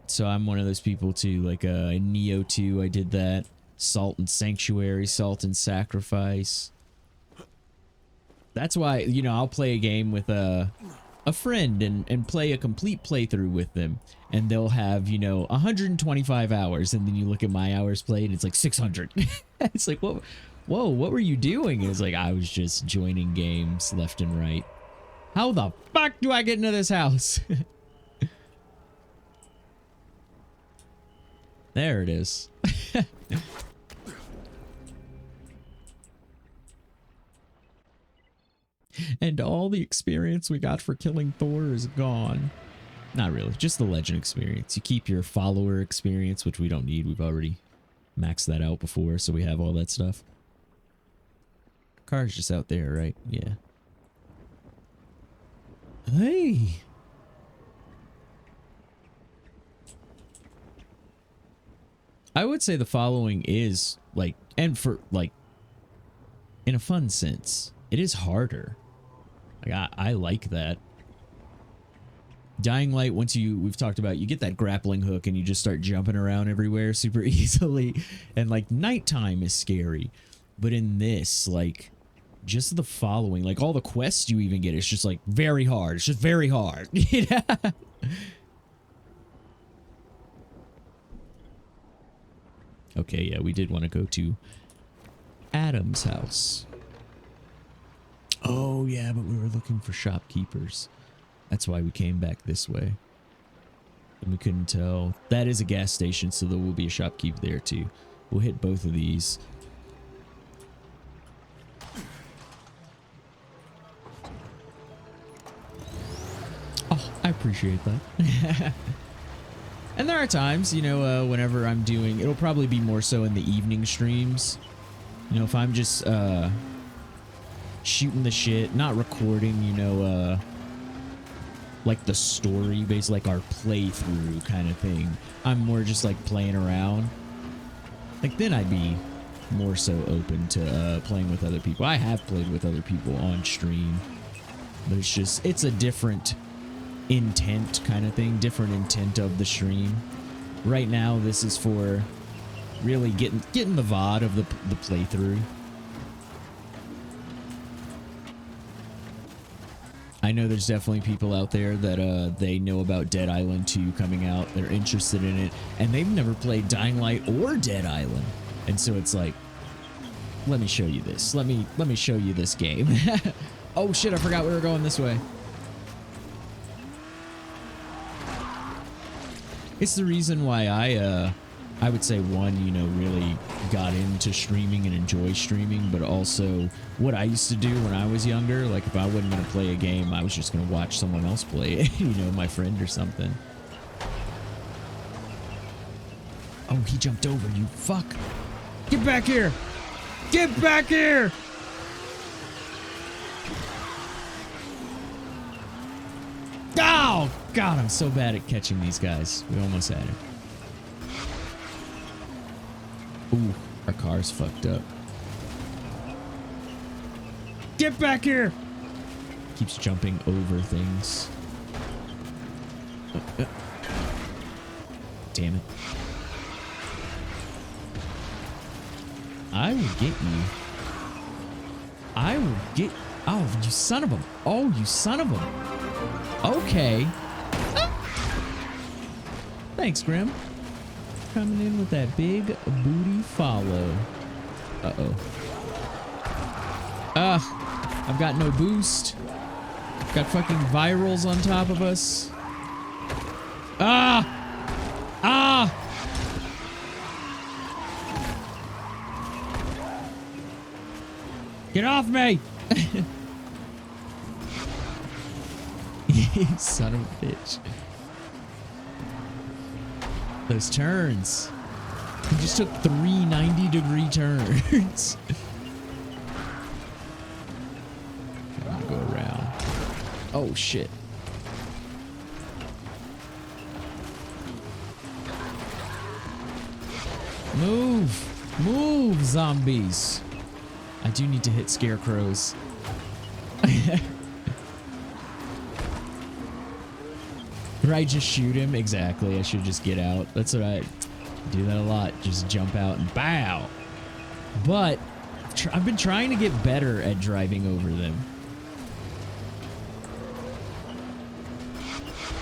So I'm one of those people too, like in Neo 2 I did that. Salt and Sanctuary, Salt and Sacrifice. That's why, you know, I'll play a game with a friend and play a complete playthrough with them, and they'll have, you know, 125 hours, and then you look at my hours played and it's like 600. It's like, whoa, what were you doing? And it's like, I was just joining games left and right. How the fuck do I get into this house? There it is. And all the experience we got for killing Thor is gone. Not really, just the legend experience. You keep your follower experience, which we don't need. We've already maxed that out before, so we have all that stuff. Car's just out there, right? Yeah. Hey! I would say the following is, like, and for, like, in a fun sense, it is harder. Like, I like that. Dying Light, once we've talked about, you get that grappling hook and you just start jumping around everywhere super easily. And, like, nighttime is scary. But in this, like, just the following, like, all the quests you even get, it's just, like, very hard. It's just very hard. Yeah. Okay, yeah, we did want to go to Adam's house. Oh, yeah, but we were looking for shopkeepers. That's why we came back this way. And we couldn't tell. That is a gas station, so there will be a shopkeep there, too. We'll hit both of these. Oh, I appreciate that. And there are times, you know, whenever I'm doing... It'll probably be more so in the evening streams. You know, if I'm just shooting the shit, not recording, you know, like the story, basically like our playthrough kind of thing. I'm more just like playing around. Like then I'd be more so open to playing with other people. I have played with other people on stream, but it's just, it's a different intent kind of thing, different intent of the stream. Right now, this is for really getting the VOD of the playthrough. I know there's definitely people out there that they know about Dead Island 2 coming out. They're interested in it, and they've never played Dying Light or Dead Island. And so it's like, let me show you this. Let me show you this game. Oh shit, I forgot we were going this way. It's the reason why I would say, one, you know, really got into streaming and enjoy streaming, but also what I used to do when I was younger, like if I wasn't going to play a game, I was just going to watch someone else play it, you know, my friend or something. Oh, he jumped over, you fuck. Get back here. Get back here. Oh, God, I'm so bad at catching these guys. We almost had him. Ooh, our car's fucked up. Get back here! Keeps jumping over things. Damn it. I will get you. I will get... Oh, you son of a... Oh, you son of a... Okay. Thanks, Grim. Coming in with that big booty follow. Uh-oh. I've got no boost. Got fucking virals on top of us. Get off me! You son of a bitch. Those turns. He just took 3 90-degree turns. I'm gonna go around. Oh shit. Move! Move, zombies! I do need to hit scarecrows. Right, just shoot him? Exactly, I should just get out. That's what I do that a lot. Just jump out and bow. But I've been trying to get better at driving over them.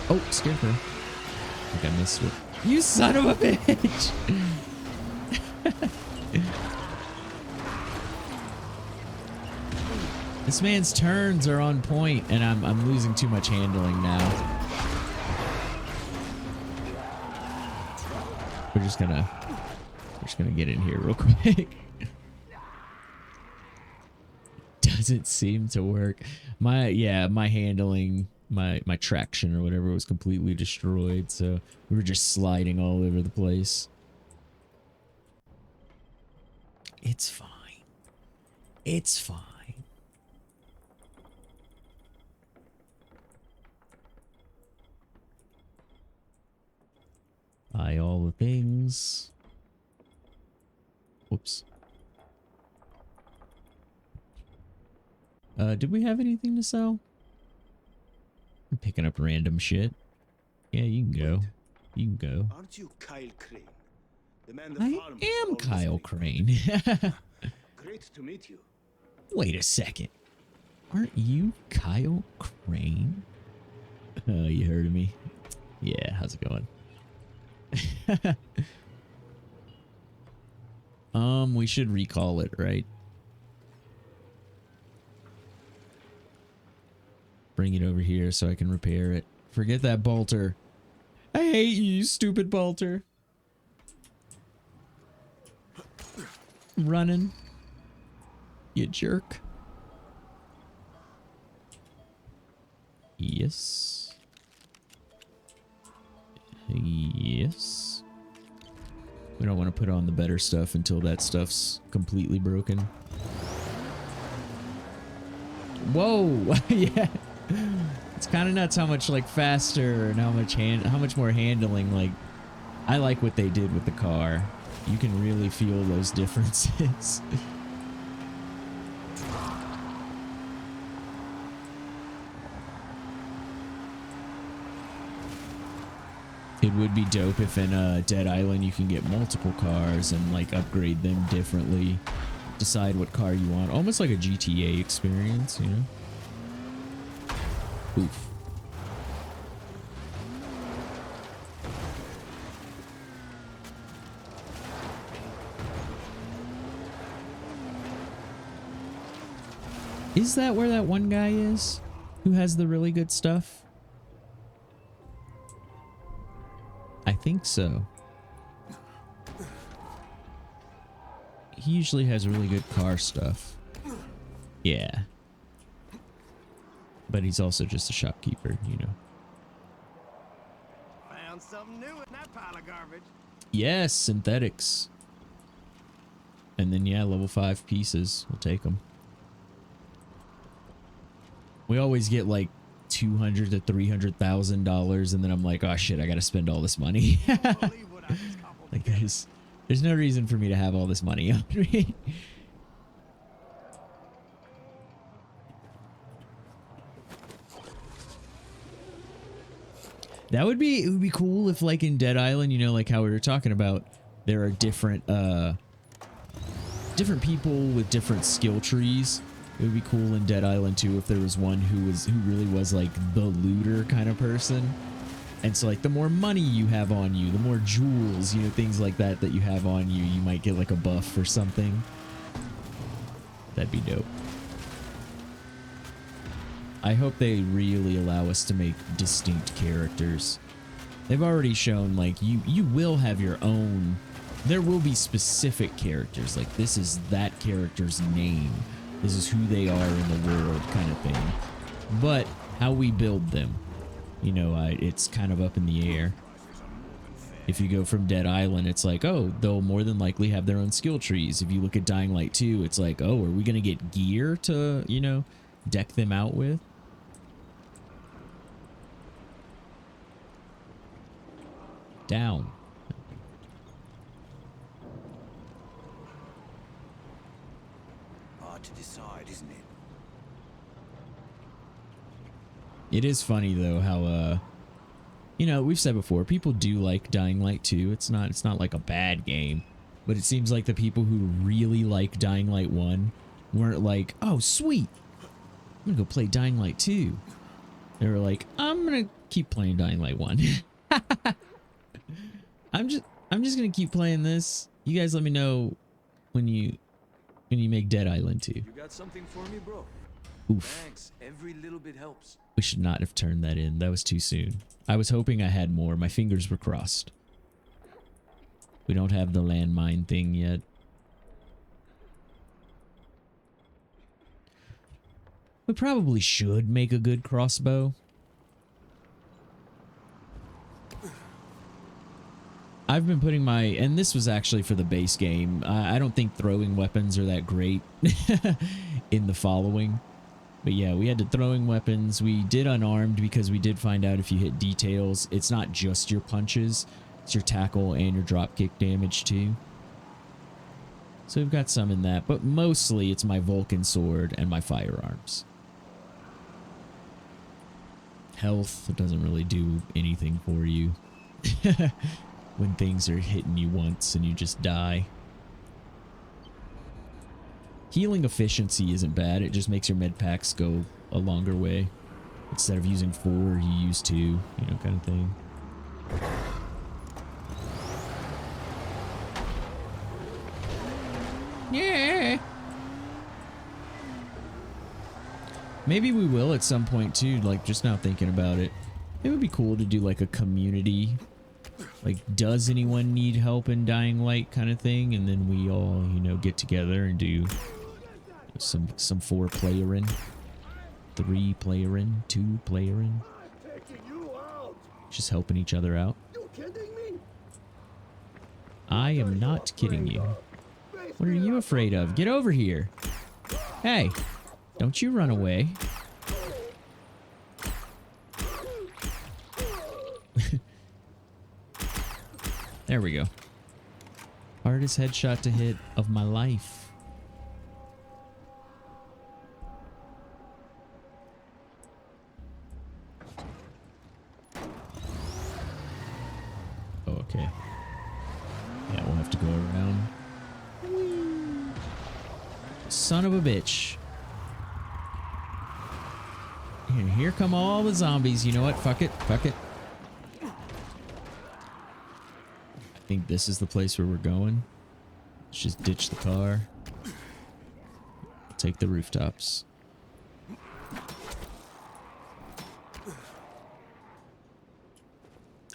Oh, scarecrow. I think I missed it. You son of a bitch! This man's turns are on point, and I'm losing too much handling now. We're just gonna get in here real quick. Doesn't seem to work. My handling, my traction or whatever was completely destroyed, so we were just sliding all over the place. It's fine. It's fine. Buy all the things. Whoops. Did we have anything to sell? I'm picking up random shit. Yeah, you can go. You can go. Aren't you Kyle Crane? The man I am Kyle Crane. Great to meet you. Wait a second. Aren't you Kyle Crane? Oh, you heard of me? Yeah, how's it going? We should recall it, right? Bring it over here so I can repair it. Forget that bolter. I hate you, stupid bolter. Running. You jerk. Yes. Yes. We don't want to put on the better stuff until that stuff's completely broken. Whoa! Yeah. It's kind of nuts how much like faster and how much more handling. Like, I like what they did with the car. You can really feel those differences. It would be dope if in Dead Island you can get multiple cars and like upgrade them differently. Decide what car you want. Almost like a GTA experience, you know? Oof. Is that where that one guy is? Who has the really good stuff? I think so. He usually has really good car stuff. Yeah. But he's also just a shopkeeper, you know. Found something new in that pile of garbage. Yes, synthetics. And then, yeah, level 5 pieces. We'll take them. We always get like $200,000 to $300,000, and then I'm like, oh shit, I gotta spend all this money. Like there's no reason for me to have all this money on me. That would be, it would be cool if, like, in Dead Island, you know, like how we were talking about, there are different people with different skill trees. It would be cool in Dead Island too if there was one who really was like the looter kind of person. And so, like, the more money you have on you, the more jewels, you know, things like that you have on you, you might get like a buff or something. That'd be dope. I hope they really allow us to make distinct characters. They've already shown, like, you will have your own. There will be specific characters. Like, this is that character's name. This is who they are in the world, kind of thing. But how we build them, you know, it's kind of up in the air. If you go from Dead Island, it's like, oh, they'll more than likely have their own skill trees. If you look at Dying Light 2, it's like, oh, are we going to get gear to, you know, deck them out with? Down. Hard to decide, isn't it? It is funny though how you know, we've said before, people do like Dying Light 2. It's not like a bad game, but it seems like the people who really like Dying Light 1 weren't like, "Oh, sweet. I'm going to go play Dying Light 2." They were like, "I'm going to keep playing Dying Light 1." I'm just going to keep playing this. You guys let me know when you make Dead Island 2. You got something for me, bro? Oof. Thanks. Every little bit helps. We should not have turned that in. That was too soon. I was hoping I had more. My fingers were crossed. We don't have the landmine thing yet. We probably should make a good crossbow. I've been putting my, and this was actually for the base game. I don't think throwing weapons are that great in the following. But yeah, we had the throwing weapons. We did unarmed because we did find out if you hit details, it's not just your punches, it's your tackle and your drop kick damage too. So we've got some in that, but mostly it's my Vulcan sword and my firearms. Health doesn't really do anything for you when things are hitting you once and you just die. Healing efficiency isn't bad. It just makes your med packs go a longer way. Instead of using 4, you use 2, you know, kind of thing. Yeah. Maybe we will at some point too, like just now thinking about it. It would be cool to do like a community, like, does anyone need help in Dying Light kind of thing, and then we all, you know, get together and do some 4-playerin, 3-playerin, 2-playerin. Just helping each other out. I am not kidding you. What are you afraid of? Get over here. Hey, don't you run away. There we go. Hardest headshot to hit of my life. Oh, okay. Yeah, we'll have to go around. Son of a bitch. And here come all the zombies. You know what? Fuck it. Fuck it. I think this is the place where we're going. Let's just ditch the car. Take the rooftops.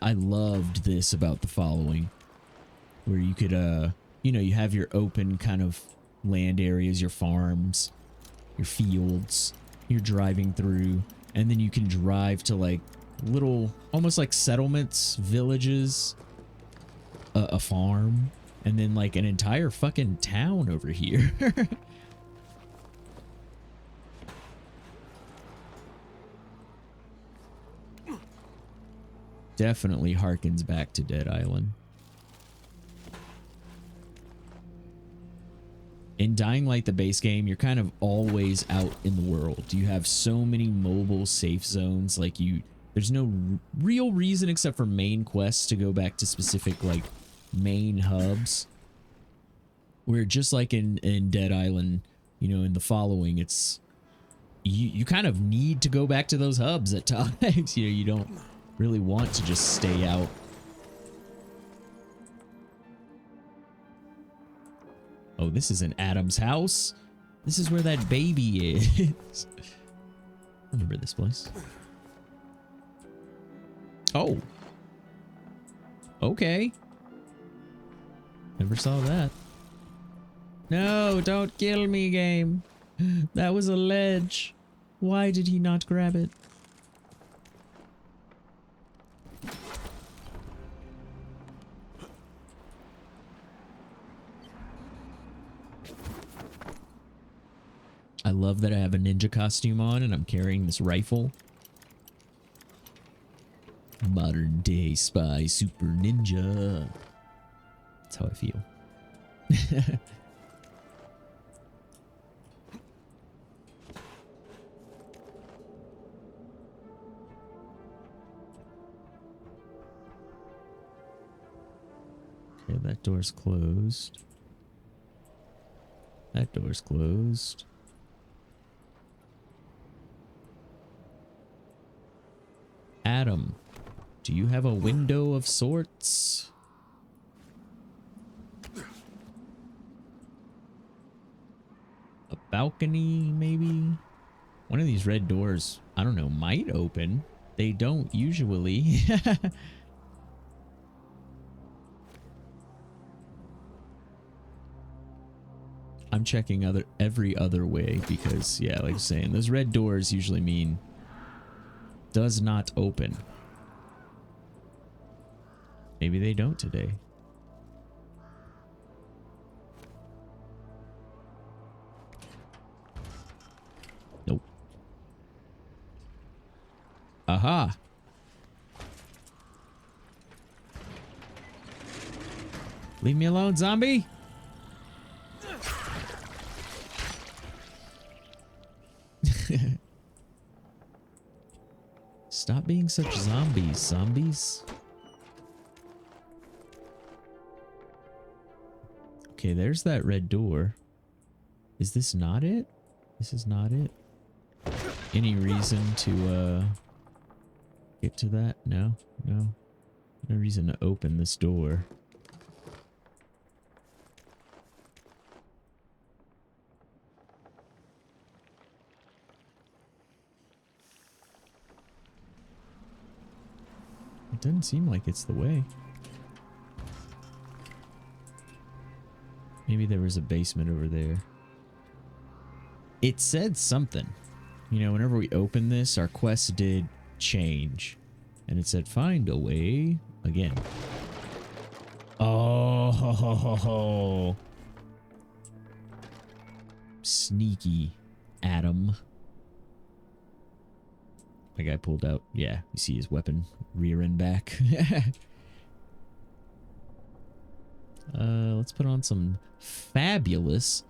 I loved this about the following, where you could, you know, you have your open kind of land areas, your farms, your fields, you're driving through, and then you can drive to like little, almost like settlements, villages, a farm, and then like an entire fucking town over here. Definitely harkens back to Dead Island. In Dying Light, the base game, you're kind of always out in the world. You have so many mobile safe zones. Like there's no real reason except for main quests to go back to specific like main hubs. Where just like in Dead Island, you know, in the following, it's you kind of need to go back to those hubs at times. You know, you don't really want to just stay out. Oh, this is an Adam's house. This is where that baby is. I remember this place. Oh. Okay. Never saw that. No, don't kill me, game. That was a ledge. Why did he not grab it? I love that I have a ninja costume on and I'm carrying this rifle. Modern day spy super ninja. That's how I feel. Okay, that door's closed. That door's closed. Adam, do you have a window of sorts? A balcony, maybe? One of these red doors, I don't know, might open. They don't usually. I'm checking every other way because, yeah, like I was saying, those red doors usually mean does not open. Maybe they don't today. Nope. Aha! Leave me alone, zombie! Stop being such zombies. Okay, there's that red door. Is this not it? This is not it. Any reason to get to that? No. No reason to open this door. It doesn't seem like it's the way. Maybe there was a basement over there. It said something. You know, whenever we opened this, our quest did change. And it said, find a way again. Oh, ho, ho, ho, ho. Sneaky Adam. My guy pulled out. Yeah, you see his weapon rear and back. Let's put on some fabulous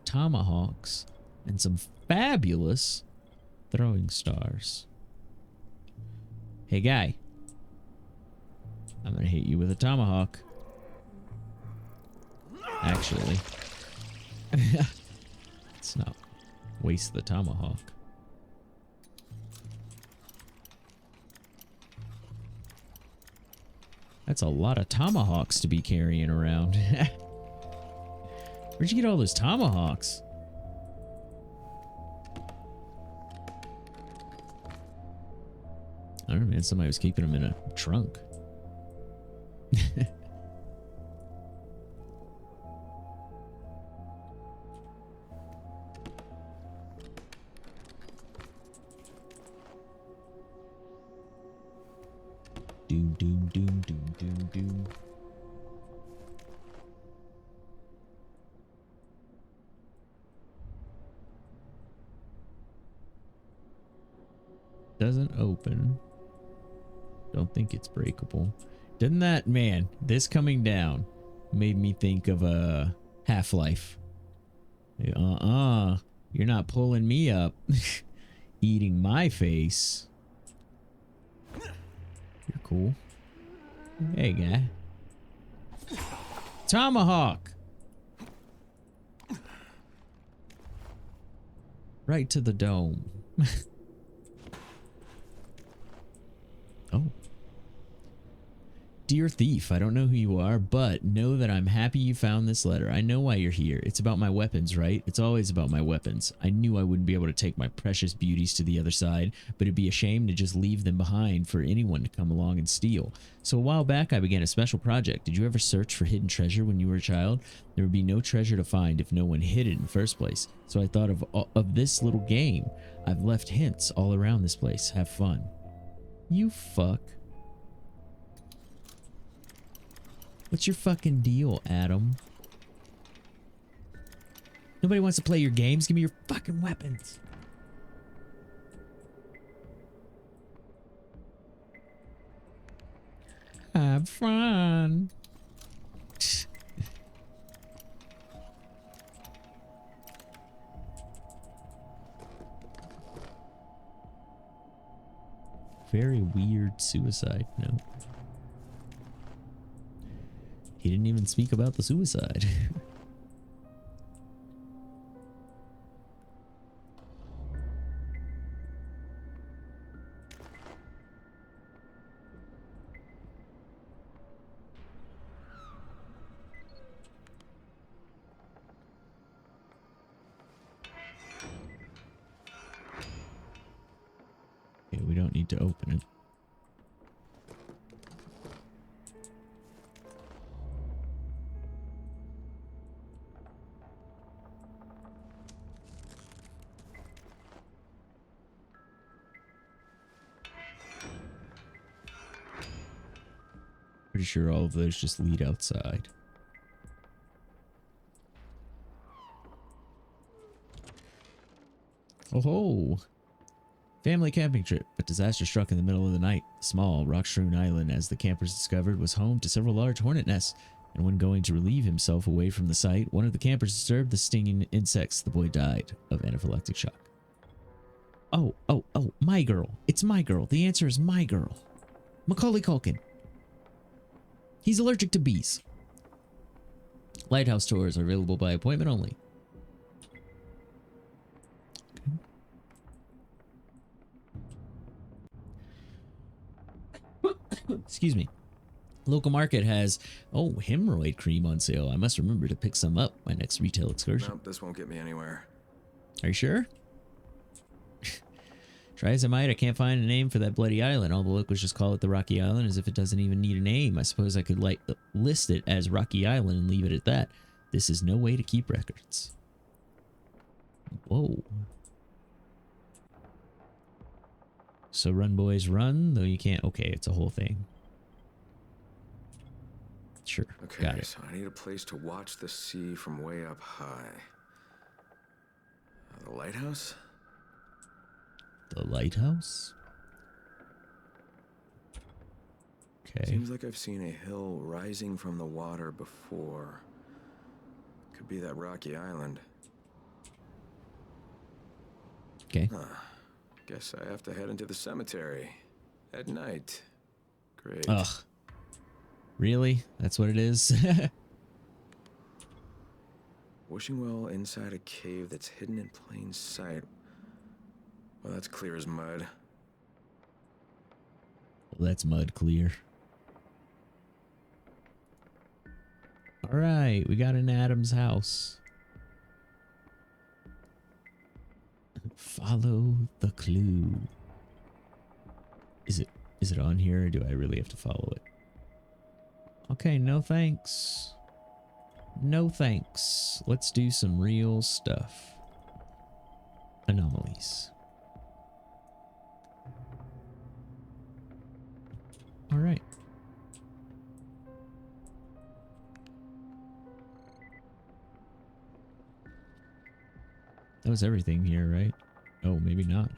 tomahawks and some fabulous throwing stars. Hey, guy. I'm gonna hit you with a tomahawk. Actually. Let's not waste the tomahawk. That's a lot of tomahawks to be carrying around. Where'd you get all those tomahawks? I don't know, man. Somebody was keeping them in a trunk. Doom, doom, doom, doom, doom, doom. Doesn't open. Don't think it's breakable. Didn't that, man, this coming down made me think of a Half-Life. You're not pulling me up. Eating my face. You're cool. Hey, guy. Tomahawk! Right to the dome. Oh. Dear thief, I don't know who you are, but know that I'm happy you found this letter. I know why you're here. It's about my weapons, right? It's always about my weapons. I knew I wouldn't be able to take my precious beauties to the other side, but it'd be a shame to just leave them behind for anyone to come along and steal. So a while back, I began a special project. Did you ever search for hidden treasure when you were a child? There would be no treasure to find if no one hid it in the first place. So I thought of this little game. I've left hints all around this place. Have fun. You fuck. What's your fucking deal, Adam? Nobody wants to play your games. Give me your fucking weapons. Have fun. Very weird suicide note. He didn't even speak about the suicide. Okay, we don't need to open it. Pretty sure all of those just lead outside. Oh ho! Family camping trip, but disaster struck in the middle of the night. A small, rock-strewn island, as the campers discovered, was home to several large hornet nests, and when going to relieve himself away from the site, one of the campers disturbed the stinging insects. The boy died of anaphylactic shock. Oh, my girl. It's my girl. The answer is my girl. Macaulay Culkin. He's allergic to bees. Lighthouse tours are available by appointment only. Excuse me. Local market has, hemorrhoid cream on sale. I must remember to pick some up my next retail excursion. Nope, this won't get me anywhere. Are you sure? Try as I might, I can't find a name for that bloody island. All the locals just call it the Rocky Island as if it doesn't even need a name. I suppose I could list it as Rocky Island and leave it at that. This is no way to keep records. Whoa. So run, boys, run, though you can't. Okay, it's a whole thing. Sure, Okay, got it. so I need a place to watch the sea from way up high. The lighthouse? The lighthouse? Okay. Seems like I've seen a hill rising from the water before. Could be that rocky island. Okay. Huh. Guess I have to head into the cemetery. At night. Great. Ugh. Really? That's what it is? Wishing well inside a cave that's hidden in plain sight. Well, that's clear as mud. Well, that's mud clear. All right, we got an Adam's house. Follow the clue. Is it on here, or do I really have to follow it? Okay, no thanks. No thanks. Let's do some real stuff. Anomalies. All right. That was everything here, right? Oh, maybe not.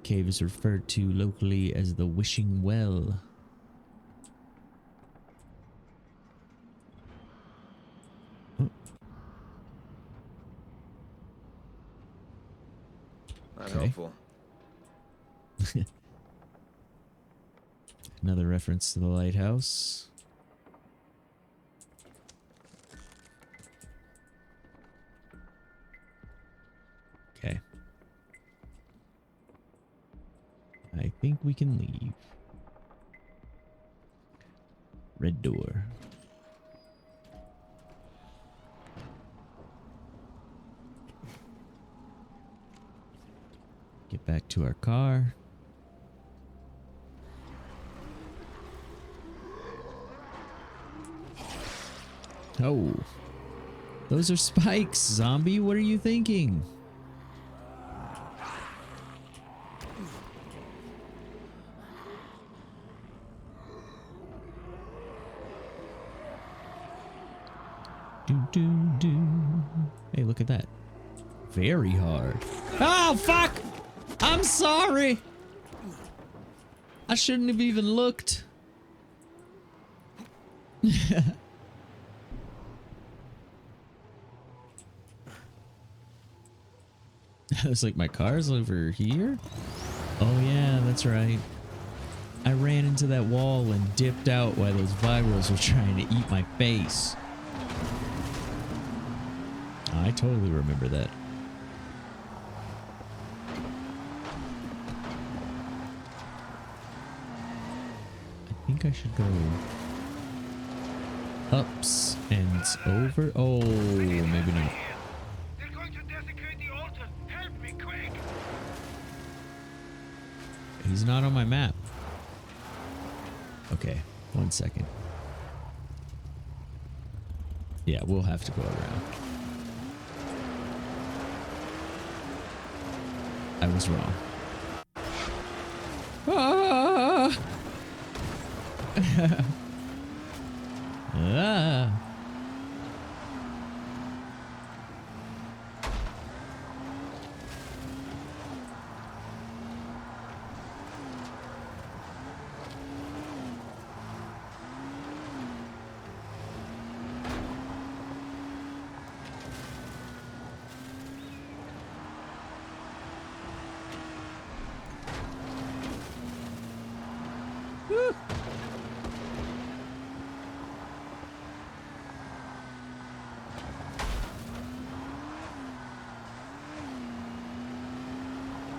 Cave is referred to locally as the Wishing Well. Oh. Not Okay. helpful. Another reference to the lighthouse. Okay. I think we can leave. Red door. Get back to our car. Oh. Those are spikes, zombie. What are you thinking? Hey, look at that. Very hard. Oh, fuck! I'm sorry! I shouldn't have even looked. I was like, my car's over here? Oh yeah, that's right. I ran into that wall and dipped out while those virals were trying to eat my face. I totally remember that. I think I should go ups and over. Oh, maybe not. They're going to desecrate the altar. Help me quick. He's not on my map. Okay, 1 second. Yeah, we'll have to go around. I was wrong. Ah! Ah! Woo!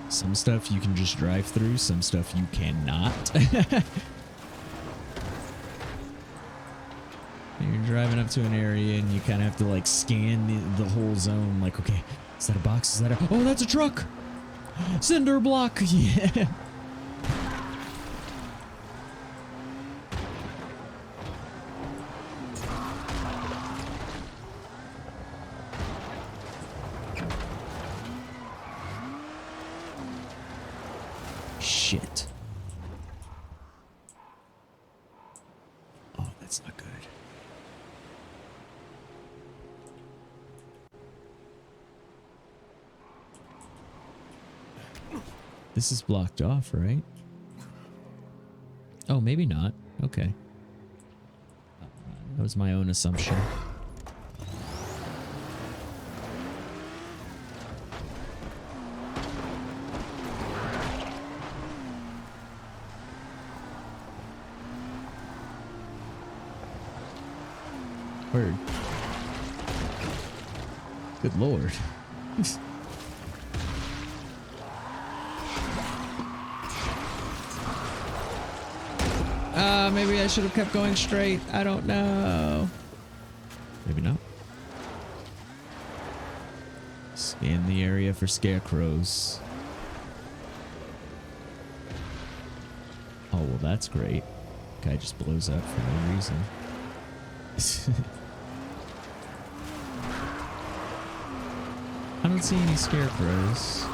Some stuff you can just drive through, some stuff you cannot. You're driving up to an area and you kind of have to like scan the whole zone. Like, okay, is that a box? Is that a... Oh, that's a truck! Cinder block! Yeah! Shit. Oh, that's not good. This is blocked off, right? Oh, maybe not. Okay. That was my own assumption. Word. Good lord. Maybe I should have kept going straight. I don't know. Maybe not. Scan the area for scarecrows. Oh, well, that's great. Guy just blows up for no reason. I don't see any scarecrows.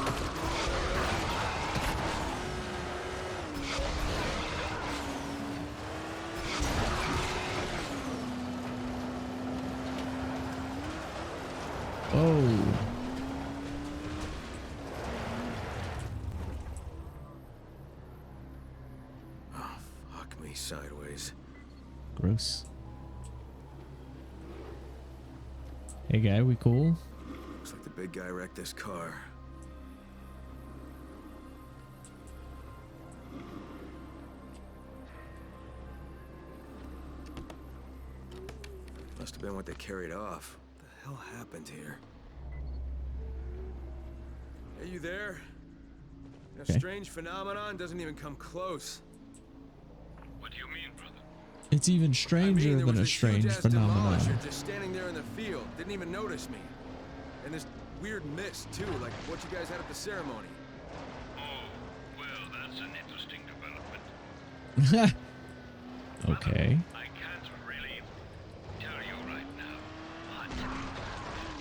Oh. Oh, fuck me sideways. Gross. Hey guy, we cool? Looks like the big guy wrecked this car. Must have been what they carried off. What the hell happened here? Hey, you there? A Okay. strange phenomenon doesn't even come close. What do you mean, brother? It's even stranger there than was a this strange huge-ass phenomenon. demolisher just standing there in the field. Didn't even notice me. And this weird mist, too, like what you guys had at the ceremony. Oh, well, that's an interesting development. Okay. I can't really tell you right now, but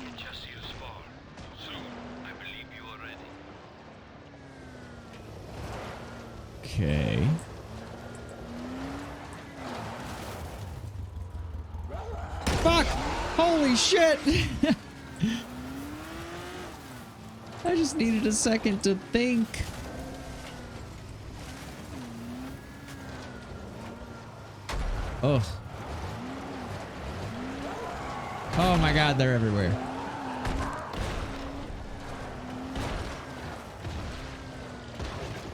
it just is far. Soon, I believe you are ready. Okay. Fuck! Holy shit! I just needed a second to think. Ugh. Oh my god, they're everywhere.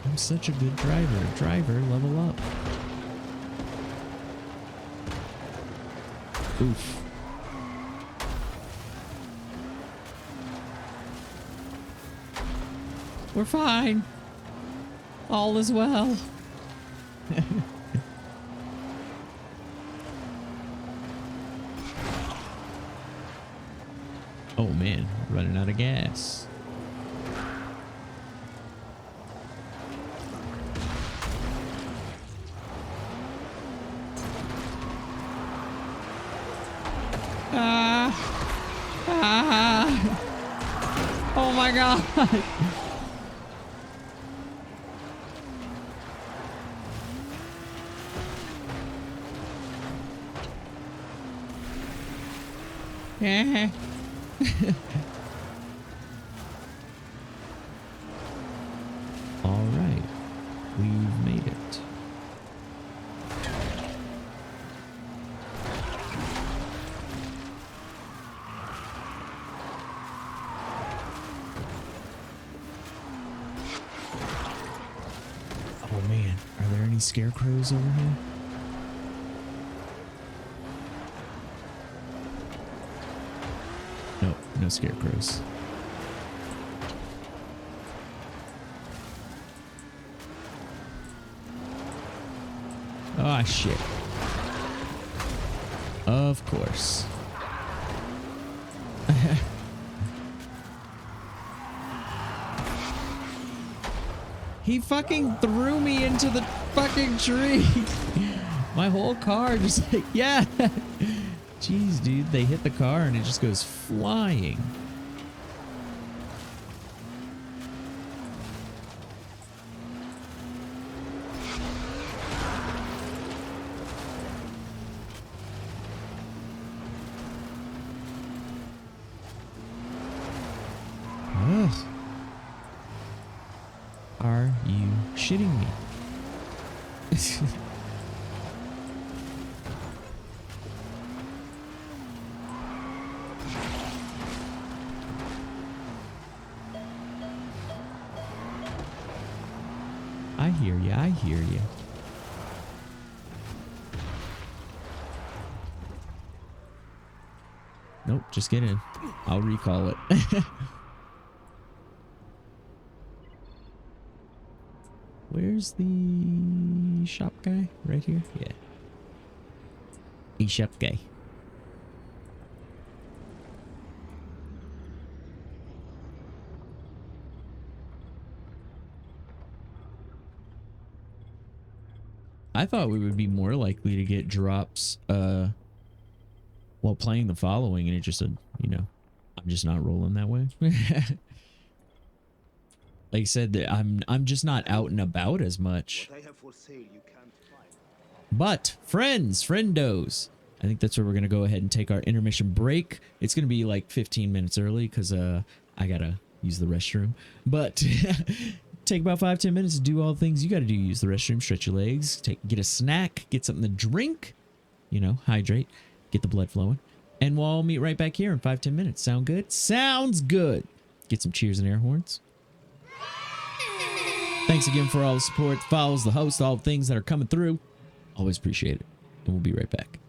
I'm such a good driver. Driver, level up. Oof. We're fine. All is well. Oh man, running out of gas. Oh my god. Yeah. All right, we've made it. Oh man, are there any scarecrows over here? No, no scarecrows. Oh shit. Of course. He fucking threw me into the fucking tree. My whole car just like, yeah. Jeez, dude, they hit the car and it just goes flying. Ugh. Are you shitting me? I hear you. I hear you. Nope, just get in. I'll recall it. Where's the shop guy? Right here? Yeah. A shop guy. I thought we would be more likely to get drops while playing the following, and it just said, you know, I'm just not rolling that way. Like I said, that I'm just not out and about as much. What I have for sale you can't find. But friendos, I think that's where we're gonna go ahead and take our intermission break. It's gonna be like 15 minutes early because I gotta use the restroom. But take about 5-10 minutes to do all the things you gotta do. Use the restroom, stretch your legs, get a snack, get something to drink. You know, hydrate, get the blood flowing, and we'll all meet right back here in 5-10 minutes. Sound good? Sounds good. Get some cheers and air horns. Thanks again for all the support, the follows, the host, all the things that are coming through. Always appreciate it. And we'll be right back.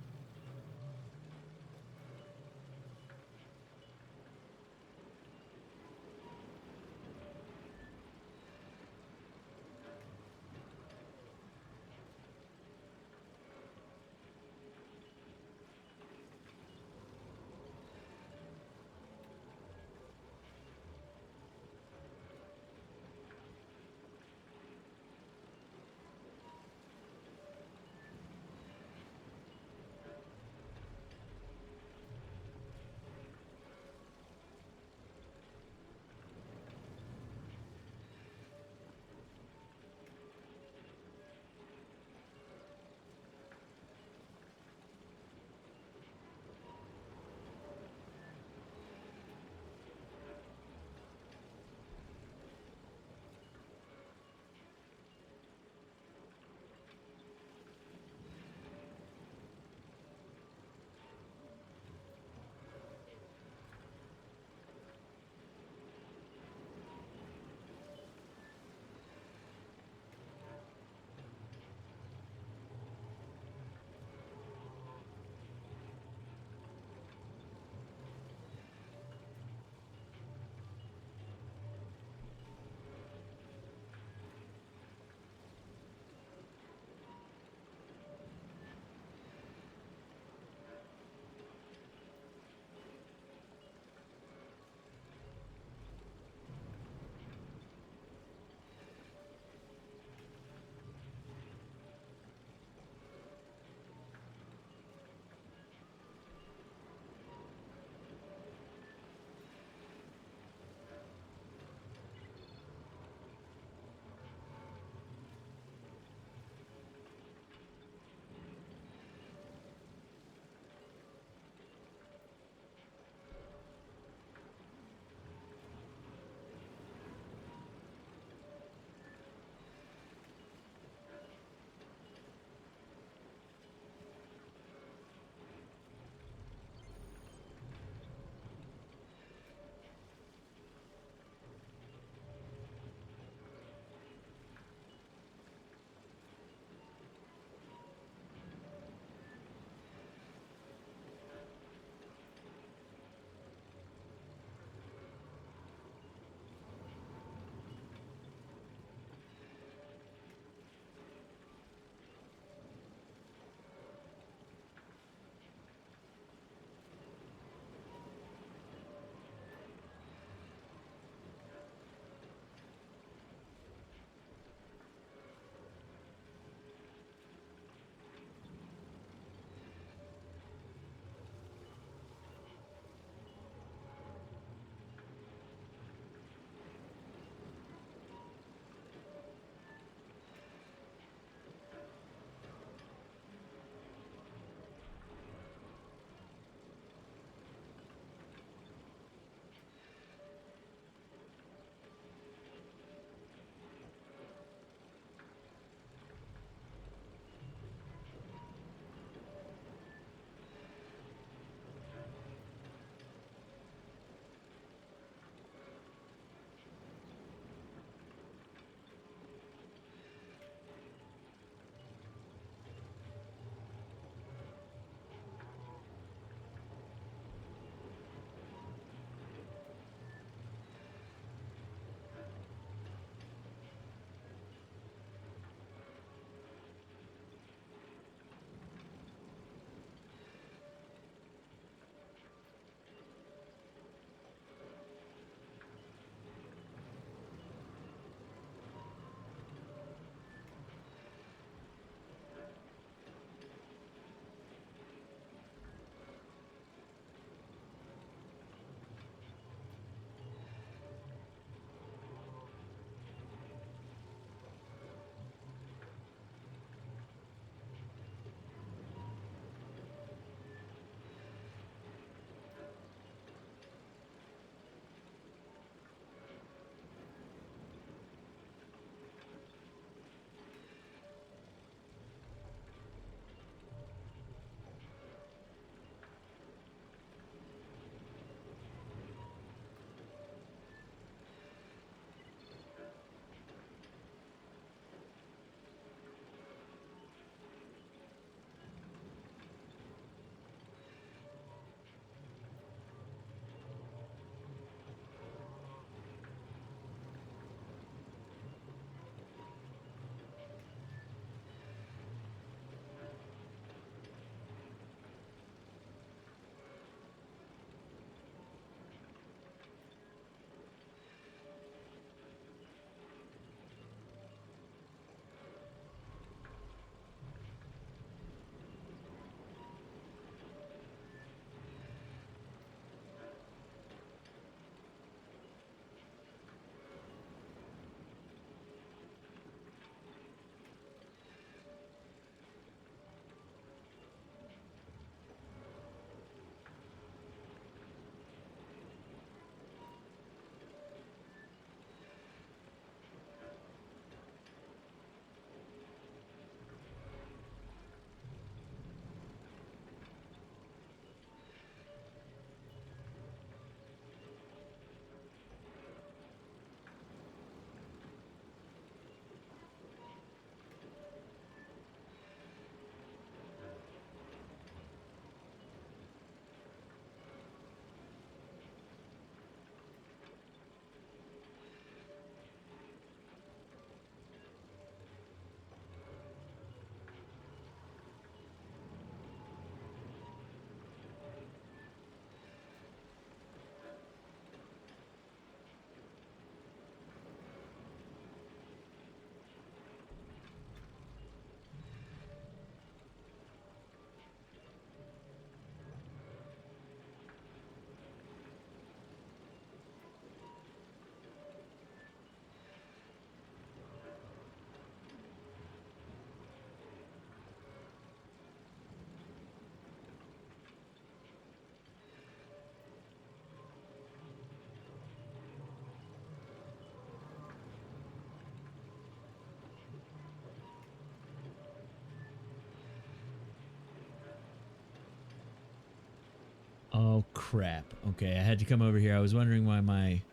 crap. Okay, I had to come over here. I was wondering why my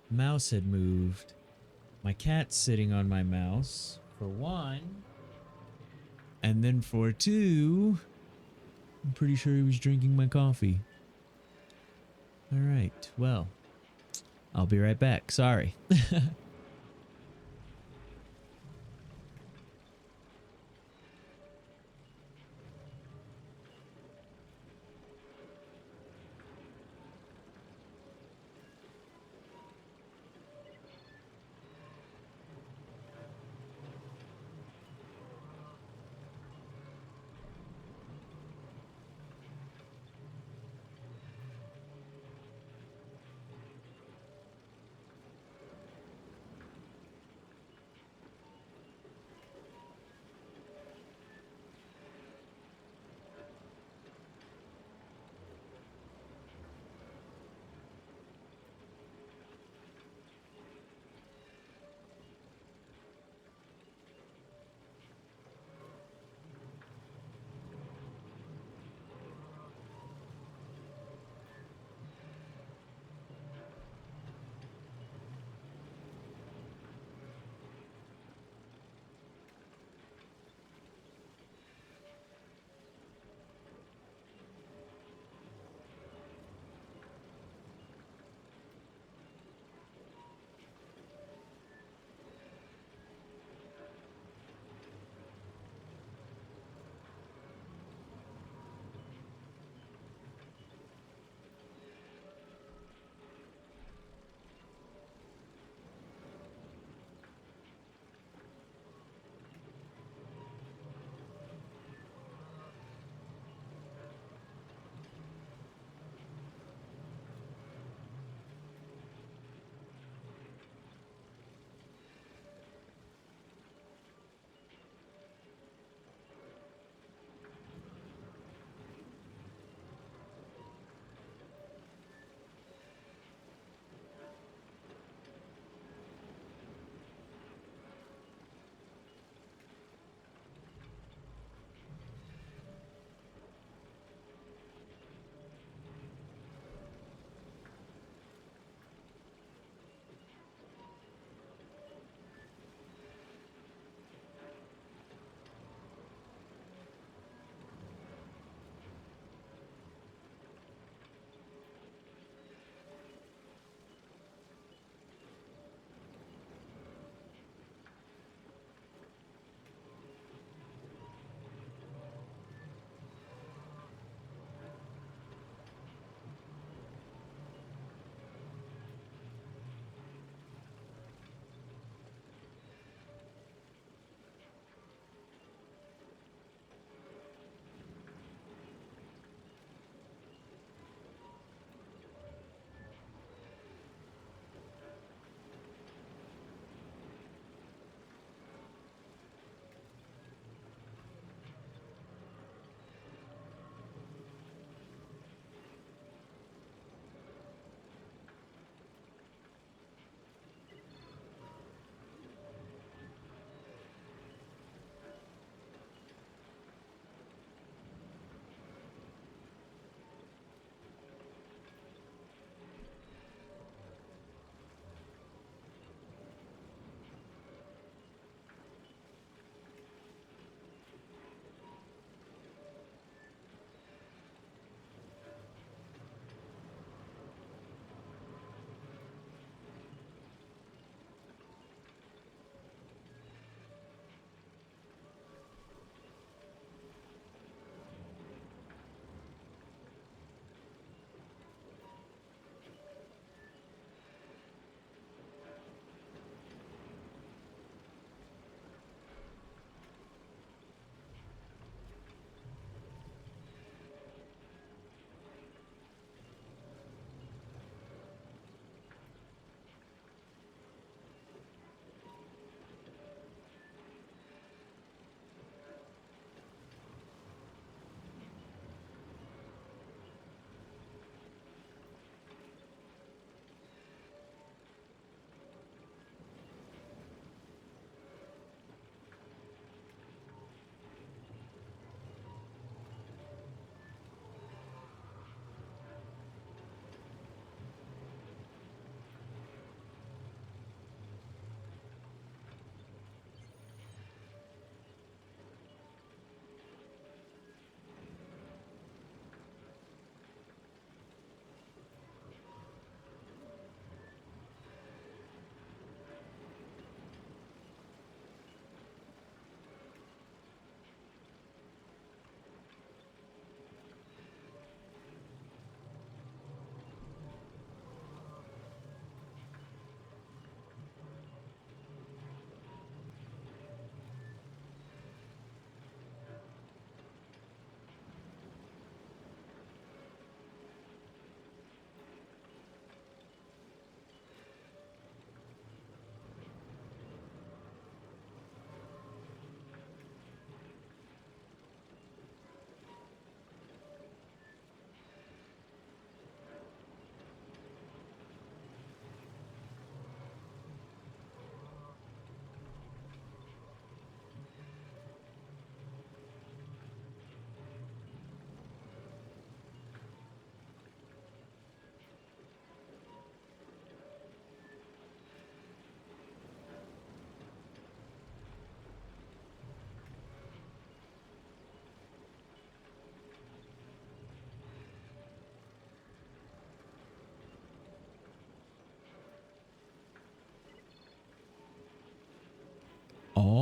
mouse had moved. My cat's sitting on my mouse, for one. And then for two, I'm pretty sure he was drinking my coffee. Alright, well, I'll be right back. Sorry.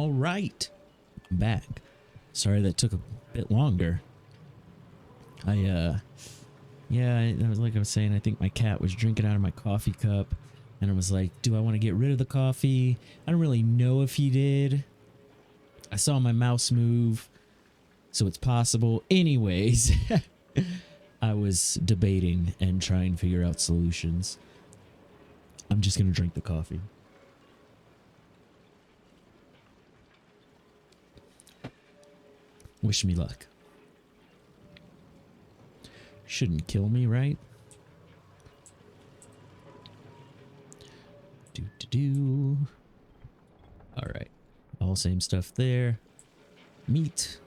All right, I'm back. Sorry that took a bit longer. Yeah, like I was saying, I think my cat was drinking out of my coffee cup, and I was like, do I want to get rid of the coffee? I don't really know if he did. I saw my mouse move, so it's possible. Anyways, I was debating and trying to figure out solutions. I'm just gonna drink the coffee. Wish me luck. Shouldn't kill me, right? Do. All right. All same stuff there. Meet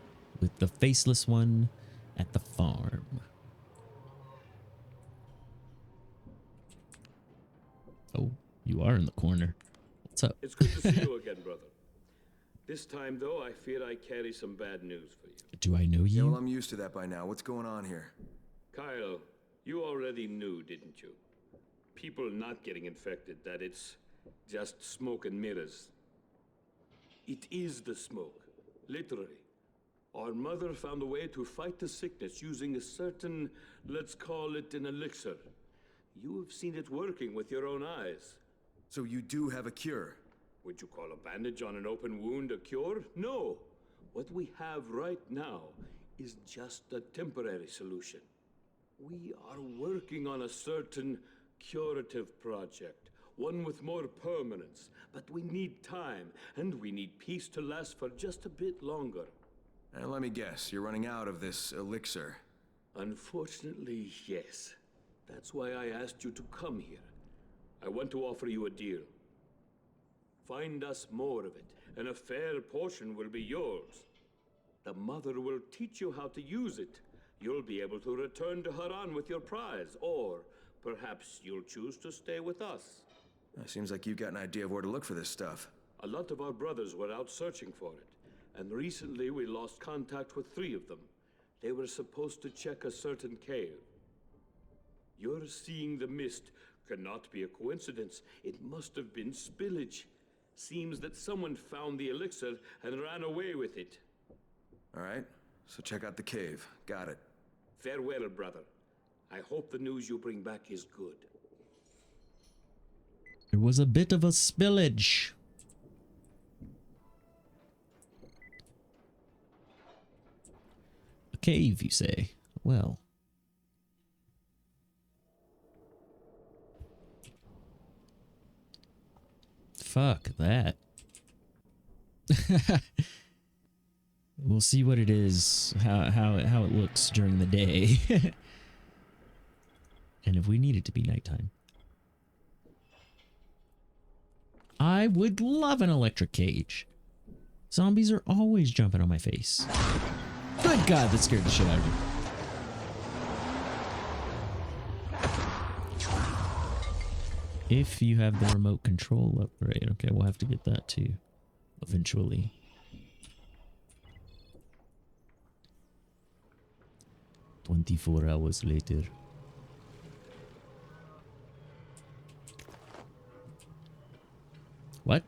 with the faceless one at the farm. Oh, you are in the corner. What's up? It's good to see you again, brother. This time, though, I fear I carry some bad news for you. Do I know Yeah, well, you? I'm used to that by now. What's going on here? Kyle, you already knew, didn't you? People not getting infected, that it's just smoke and mirrors. It is the smoke, literally. Our mother found a way to fight the sickness using a certain, let's call it an elixir. You have seen it working with your own eyes. So you do have a cure? Would you call a bandage on an open wound a cure? No. What we have right now is just a temporary solution. We are working on a certain curative project, one with more permanence, but we need time, and we need peace to last for just a bit longer. And let me guess, you're running out of this elixir. Unfortunately, yes. That's why I asked you to come here. I want to offer you a deal. Find us more of it, and a fair portion will be yours. The mother will teach you how to use it. You'll be able to return to Haran with your prize, or perhaps you'll choose to stay with us. Seems like you've got an idea of where to look for this stuff. A lot of our brothers were out searching for it, and recently we lost contact with 3 of them. They were supposed to check a certain cave. Your seeing the mist cannot be a coincidence. It must have been spillage. Seems that someone found the elixir and ran away with it. All right, so check out the cave. Got it. Farewell, brother. I hope the news you bring back is good. There was a bit of a spillage. A cave, you say? Well. Fuck that. We'll see what it is, how it looks during the day. And if we need it to be nighttime. I would love an electric cage. Zombies are always jumping on my face. Good God, that scared the shit out of me. If you have the remote control upgrade. Okay, we'll have to get that too. Eventually. "24 hours later." What?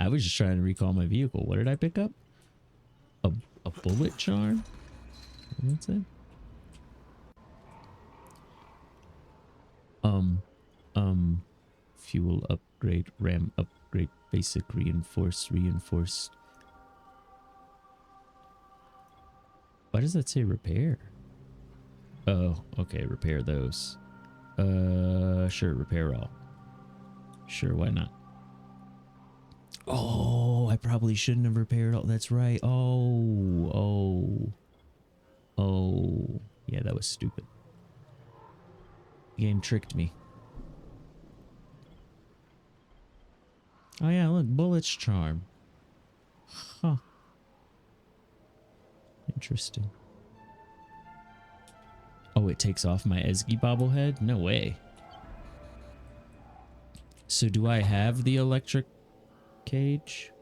I was just trying to recall my vehicle. What did I pick up? A bullet charm? What's it? Fuel upgrade, RAM upgrade, basic reinforced. Why does that say repair? Oh, okay, repair those. Sure, repair all. Sure, why not? Oh, I probably shouldn't have repaired all. That's right. Oh. Yeah, that was stupid. The game tricked me. Oh yeah, look, bullets charm. Huh. Interesting. Oh, it takes off my Ezgi bobblehead? No way. So do I have the electric cage?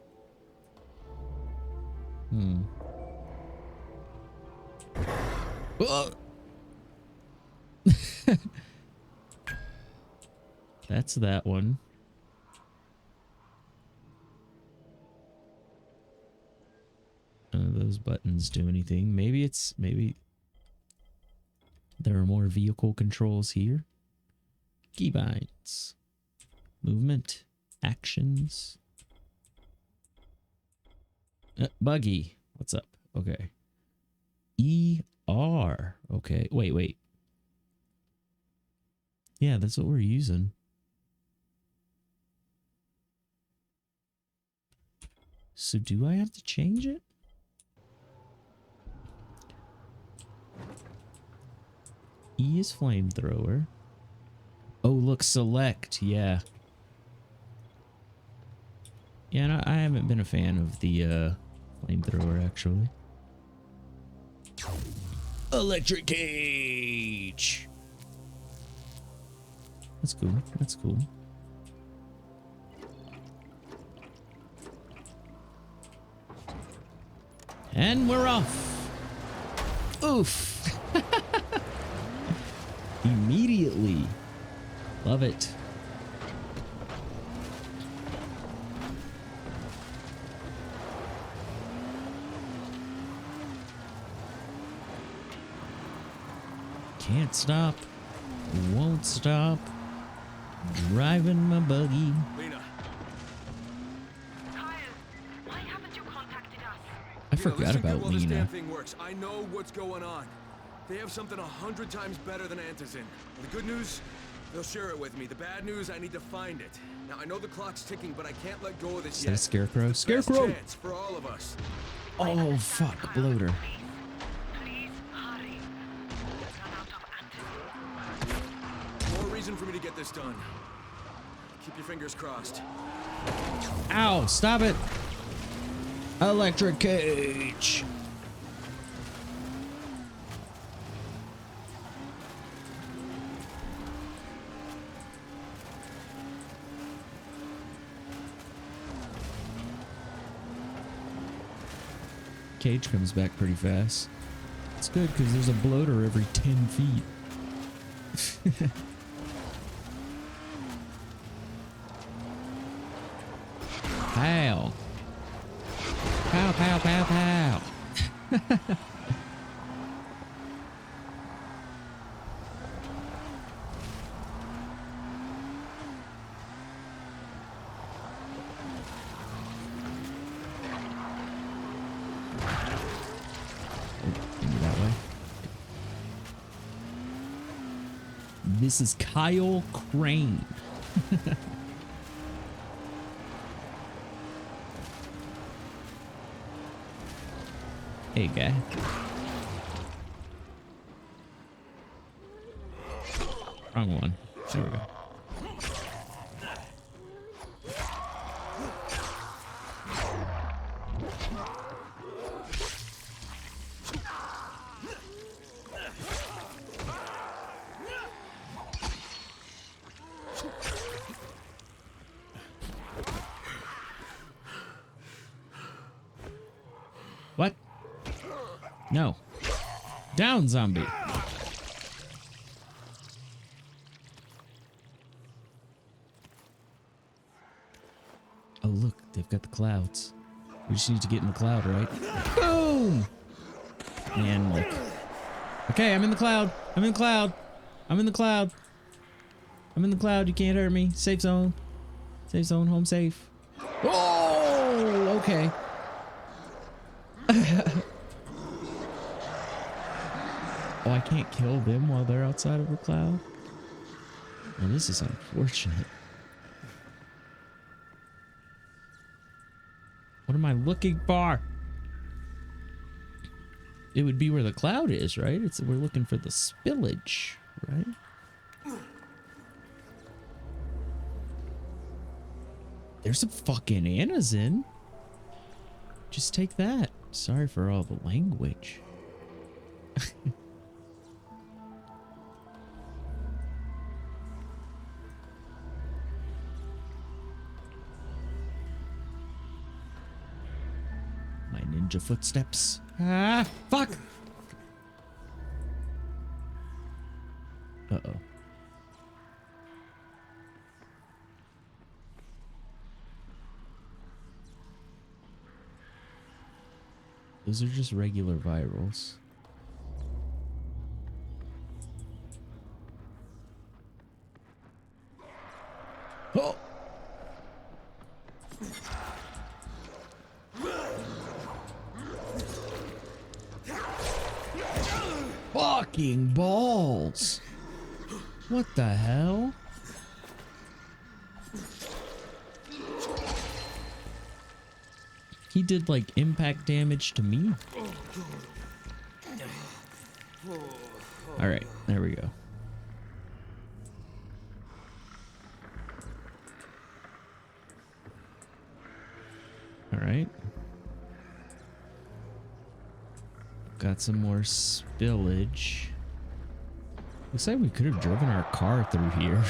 Oh! That's that one. those buttons do anything. Maybe there are more vehicle controls here. Keybinds. Movement. Actions. Buggy. What's up? Okay. ER. Okay. Wait. Yeah, that's what we're using. So do I have to change it? E is flamethrower. Oh, look, select. Yeah. Yeah, no, I haven't been a fan of the flamethrower, actually. Electric cage. That's cool. That's cool. And we're off. Oof. Immediately. Love it. Can't stop. Won't stop. Driving my buggy. Lena. Kyle, why haven't you contacted us? I forgot about This damn Lena. thing works. I know what's going on. They have something 100 times better than Antizin. The good news, they'll share it with me. The bad news, I need to find it. Now I know the clock's ticking, but I can't let go of this Is yet. that a scarecrow? It's the best Scarecrow! chance for all of us. Oh, fuck. Bloater. Please hurry. We've run out of antizin. More reason for me to get this done. Keep your fingers crossed. Ow, stop it. Electric cage. Cage comes back pretty fast. It's good because there's a bloater every 10 feet. Pow. Pow, pow, pow, pow. That way. This is Kyle Crane. Hey, guy. Wrong one. There we go. What? No. Down, zombie. Oh, look. They've got the clouds. We just need to get in the cloud, right? Boom! And look. Okay, I'm in the cloud. I'm in the cloud. I'm in the cloud. I'm in the cloud. You can't hurt me. Safe zone. Safe zone. Home safe. Oh, okay. Oh, I can't kill them while they're outside of the cloud? Well, this is unfortunate. What am I looking for? It would be where the cloud is, right? We're looking for the spillage, right? There's some fucking Antizin. Just take that. Sorry for all the language. My ninja footsteps. Ah, fuck! Uh-oh. Those are just regular virals. Oh! Fucking balls! What the hell? He did like impact damage to me. All right, there we go. All right. Got some more spillage. Looks like we could have driven our car through here.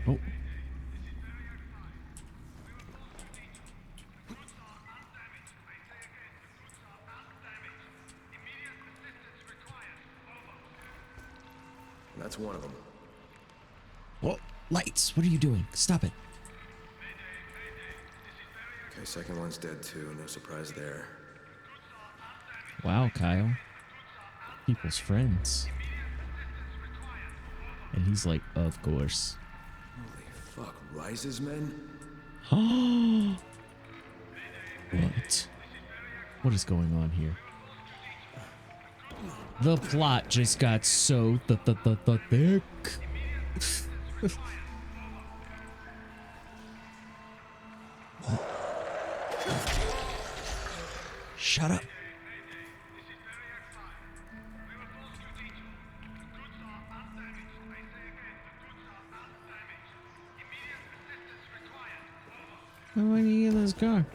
Oh. That's one of them. Whoa, lights, what are you doing? Stop it. Okay, second one's dead too. No surprise there. Wow, Kyle. People's friends. And he's like, of course. Holy fuck, Rise's men? What? What is going on here? The plot just got so thick. Shut up. How do I get in this car?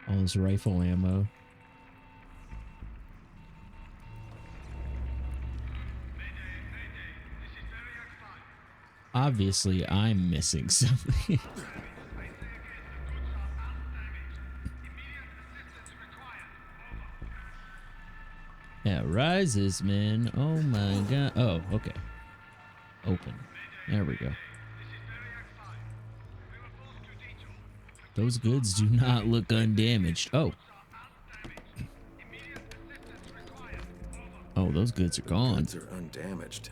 All this rifle ammo. Obviously, I'm missing something. Yeah, rises, man. Oh my god. Oh, okay. Open. There we go. Those goods do not look undamaged. Oh. Oh, those goods are gone. Goods are undamaged.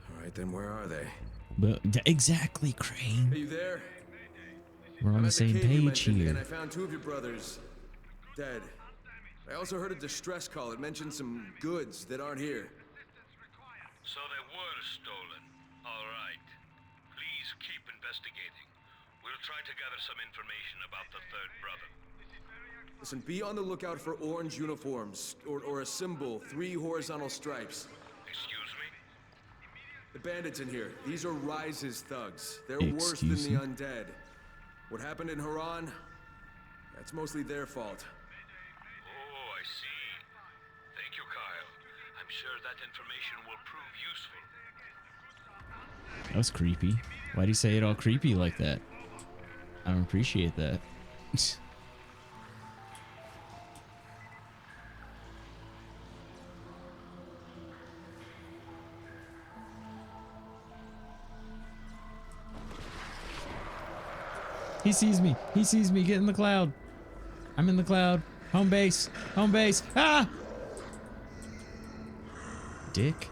All right, then where are they? But exactly, Crane. Are you there? We're on I'm the at same cave you page mentioned, here. And I found two of your brothers dead. I also heard a distress call. It mentioned some goods that aren't here. So they were stolen. All right. Please keep investigating. We'll try to gather some information about the third brother. Listen, be on the lookout for orange uniforms, or a symbol, 3 horizontal stripes. Excuse me? The bandits in here, these are Rise's thugs. They're worse Excuse than me? the undead. What happened in Haran, that's mostly their fault. Oh, I see. Thank you, Kyle. I'm sure that information will prove useful. That was creepy. Why'd he say it all creepy like that? I don't appreciate that. He sees me. He sees me. Get in the cloud. I'm in the cloud. Home base. Home base. Ah! Dick.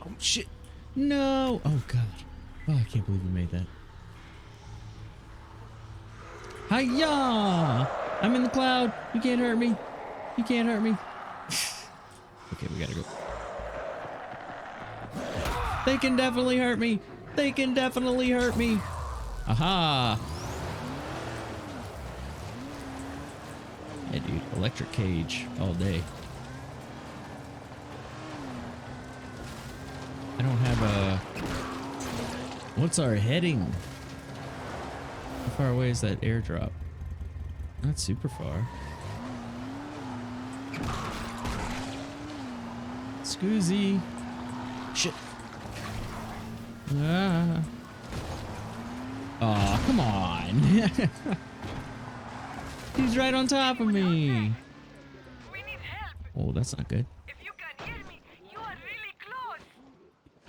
Oh, shit. No. Oh, God. Oh, I can't believe we made that. Hiya! I'm in the cloud. You can't hurt me. You can't hurt me. Okay, we gotta go. They can definitely hurt me. They can definitely hurt me. Aha. Yeah, dude. Electric cage all day. I don't have a... What's our heading? far away is that airdrop? Not super far. Scoozy. Shit. Ah. Oh, come on. He's right on top of me. We need help. Oh, that's not good. If you can hear me, you are really close.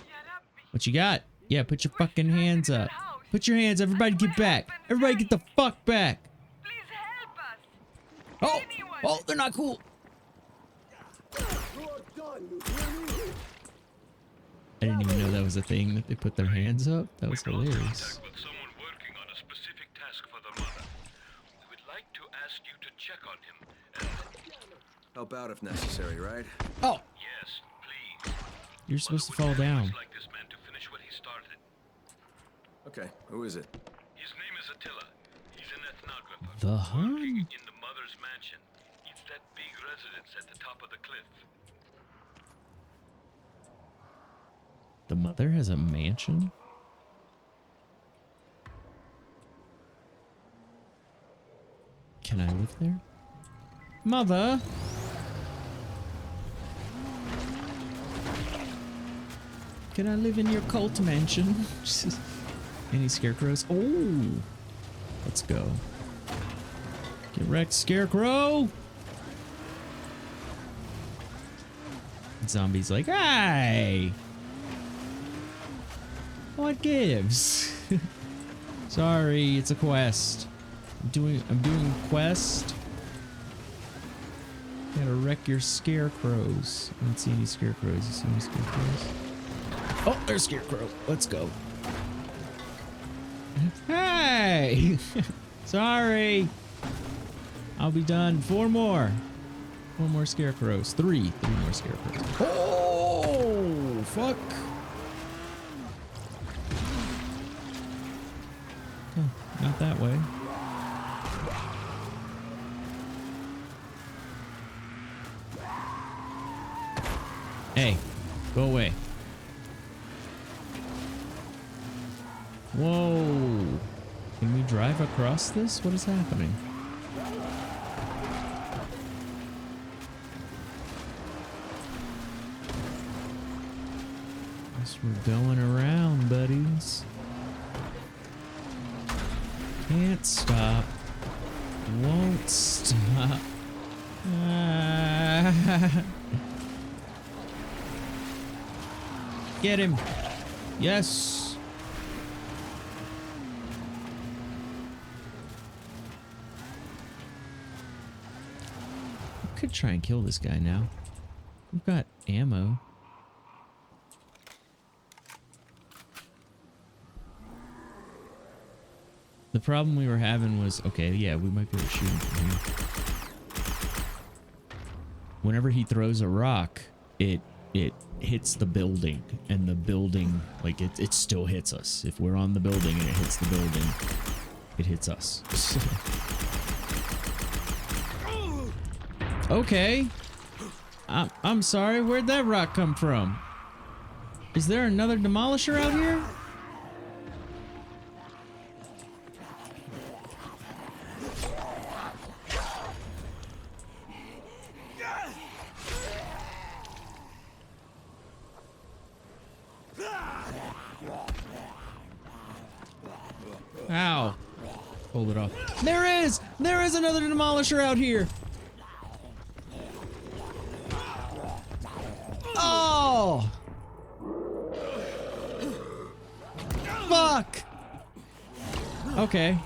Ya Rabbi. What you got? Yeah, put your fucking hands up. Put your hands. Everybody get back. Everybody get the fuck back. Please help us. Oh, Anyone. oh, they're not cool. I didn't even know that was a thing that they put their hands up. That was hilarious. Contact with someone working on a specific task for the mother. We would like to ask you to check on him and Help out if necessary, right? Oh, yes, please. you're supposed to Mother fall would very down. much like this man to finish what he started. Okay, who is it? His name is Attila. He's an ethnographer. The Working Hun? in the mother's mansion. It's that big residence at the top of the cliff. The mother has a mansion? Can I live there? Mother? Can I live in your cult mansion? Any scarecrows? Oh! Let's go. Get wrecked, scarecrow! Zombie's like, hey! What gives? Sorry, it's a quest. I'm doing quest. Gotta wreck your scarecrows. I don't see any scarecrows. You see any scarecrows? Oh, there's scarecrow. Let's go. Hey! Sorry. I'll be done. 4 more. 4 more scarecrows. 3 more scarecrows. Oh, fuck. Oh, not that way. Hey, go away. Whoa. Can we drive across this? What is happening? Guess we're going around, buddies. Can't stop. Won't stop. Get him. Yes. We could try and kill this guy now. We've got ammo. The problem we were having was, okay, yeah, we might be able to shoot him from here. Whenever he throws a rock, it hits the building, and the building, like, it still hits us. If we're on the building and it hits the building, it hits us. Okay. I'm sorry, where'd that rock come from? Is there another demolisher out here? Ow. Hold it off. There is! There is another demolisher out here! Oh! Fuck! Okay.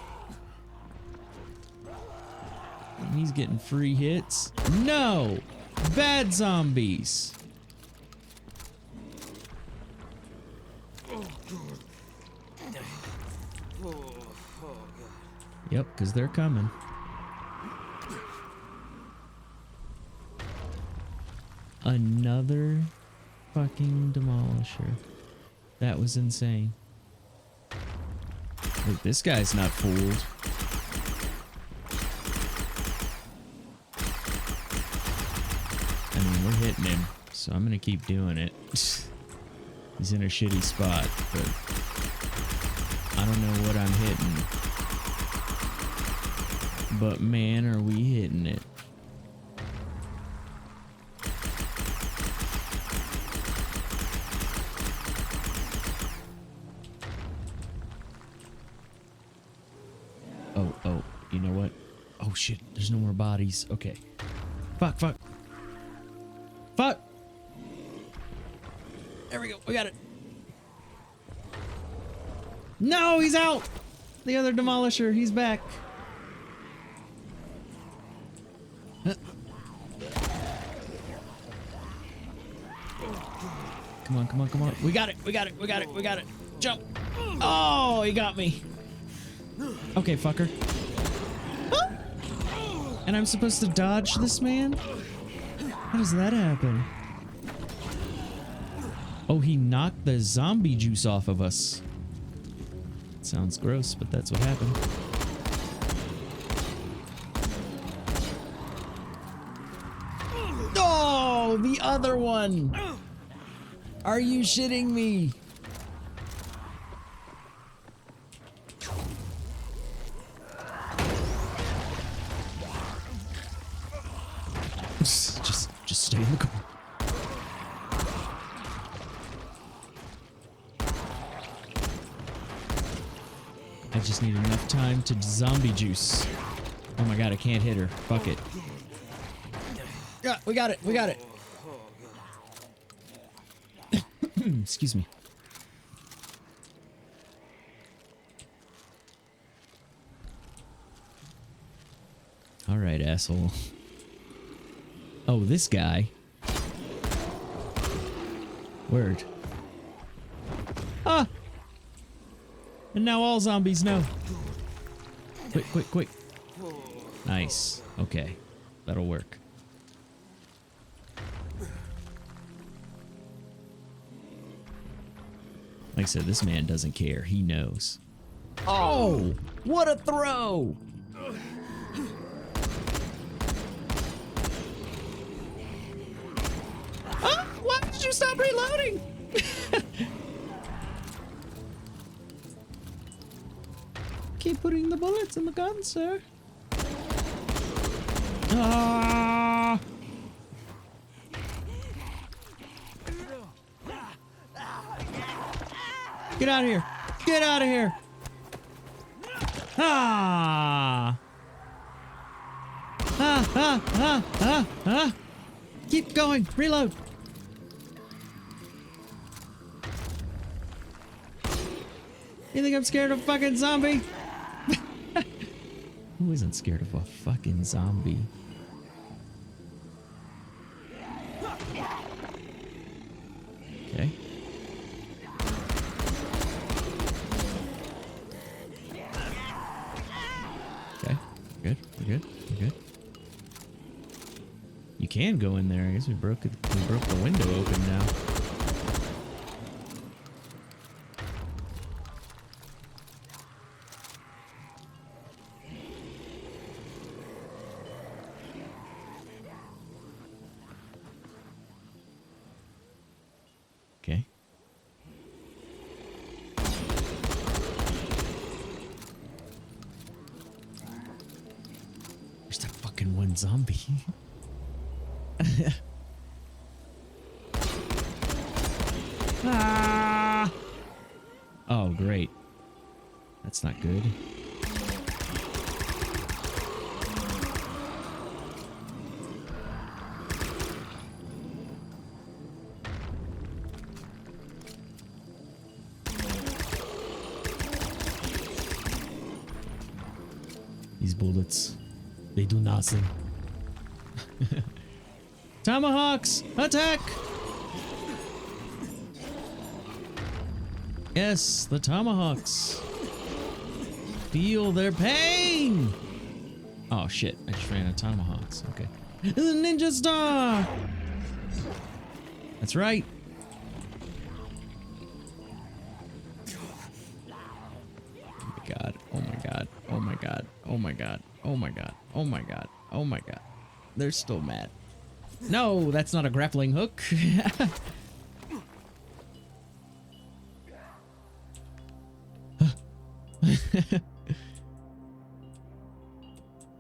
He's getting free hits. No! Bad zombies! Yep, because they're coming. Another fucking demolisher. That was insane. Look, this guy's not fooled. I mean, we're hitting him, so I'm gonna keep doing it. He's in a shitty spot, but I don't know what I'm hitting. But man, are we hitting it. Oh, you know what? Oh shit, there's no more bodies. Okay. Fuck. Fuck! There we go, we got it. No, he's out! The other demolisher, he's back. Come on. We got it. Jump. Oh, he got me. Okay, fucker. Ah! And I'm supposed to dodge this man? How does that happen? Oh, he knocked the zombie juice off of us. Sounds gross, but that's what happened. Oh, the other one! Are you shitting me? Just stay in the car. I just need enough time to zombie juice. Oh my god, I can't hit her. Fuck it. Yeah, we got it. Excuse me. All right, asshole. Oh, this guy. Word. Ah! And now all zombies know. Quick. Nice. Okay. That'll work. Like I said, this man doesn't care. He knows. Oh! What a throw! Ah! Why did you stop reloading? Keep putting the bullets in the gun, sir. Ah! Get out of here! Get out of here! Ah! Ah! Keep going! Reload! You think I'm scared of a fucking zombie? Who isn't scared of a fucking zombie? Okay. Okay. We're good. You can go in there. I guess we broke the window open now. Okay. There's that fucking one zombie. Ah! Oh, great. That's not good. These bullets, they do nothing. Tomahawks, attack! Yes, the tomahawks. Feel their pain! Oh shit, I just ran out of tomahawks. Okay. The ninja star! That's right. Oh my god. They're still mad. No, that's not a grappling hook.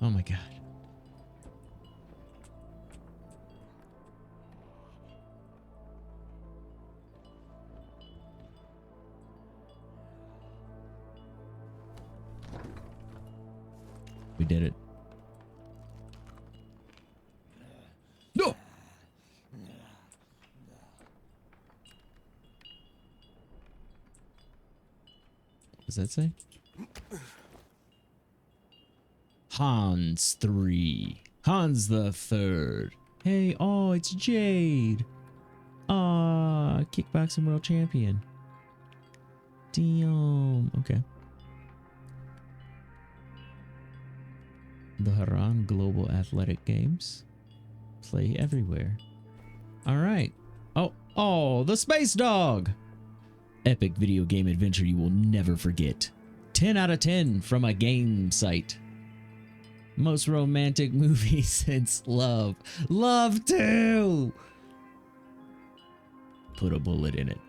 Oh my god. We did it. No! What does that say? Hans 3. Hans the Third. Hey, oh, it's Jade. Ah, kickboxing world champion. Damn. Okay. The Haran Global Athletic Games. Play everywhere. All right. Oh, the Space Dog. Epic video game adventure you will never forget. 10 out of 10 from a game site. Most romantic movie since Love. Love 2. Put a bullet in it.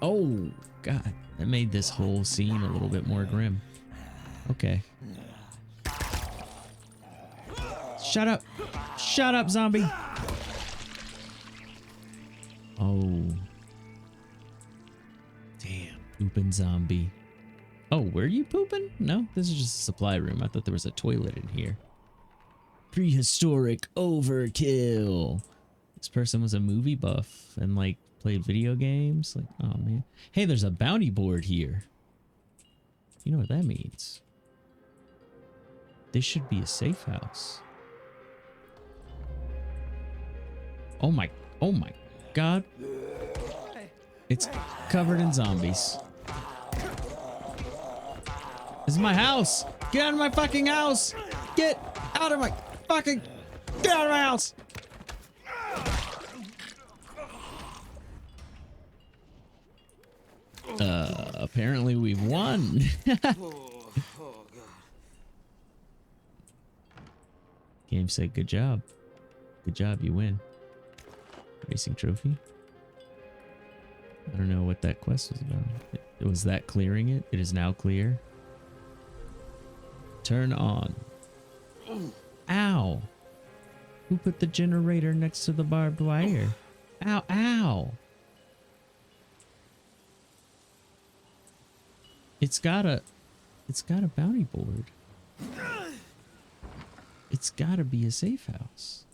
Oh, God. That made this whole scene a little bit more grim. Okay. Shut up. Shut up, zombie. Oh. Damn. Pooping zombie. Oh, were you pooping? No, this is just a supply room. I thought there was a toilet in here. Prehistoric overkill. This person was a movie buff and like played video games. Like, oh man. Hey, there's a bounty board here. You know what that means? This should be a safe house. Oh my God. It's covered in zombies. This is my house. Get out of my fucking house. Get out of my fucking, get out of my house. Apparently we've won. Game said, good job. Good job, you win. Racing trophy. I don't know what that quest was about. Was that clearing it? It is now clear. Turn on. Ow. Who put the generator next to the barbed wire? Ow, ow. It's got a bounty board. It's gotta be a safe house.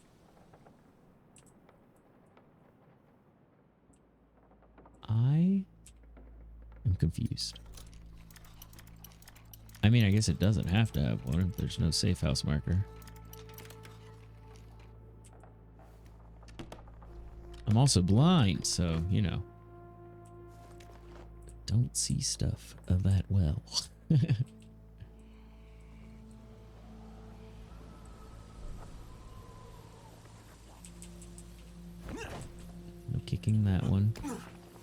I am confused. I mean, I guess it doesn't have to have one if there's no safe house marker. I'm also blind, so, you know. Don't see stuff that well. No kicking that one.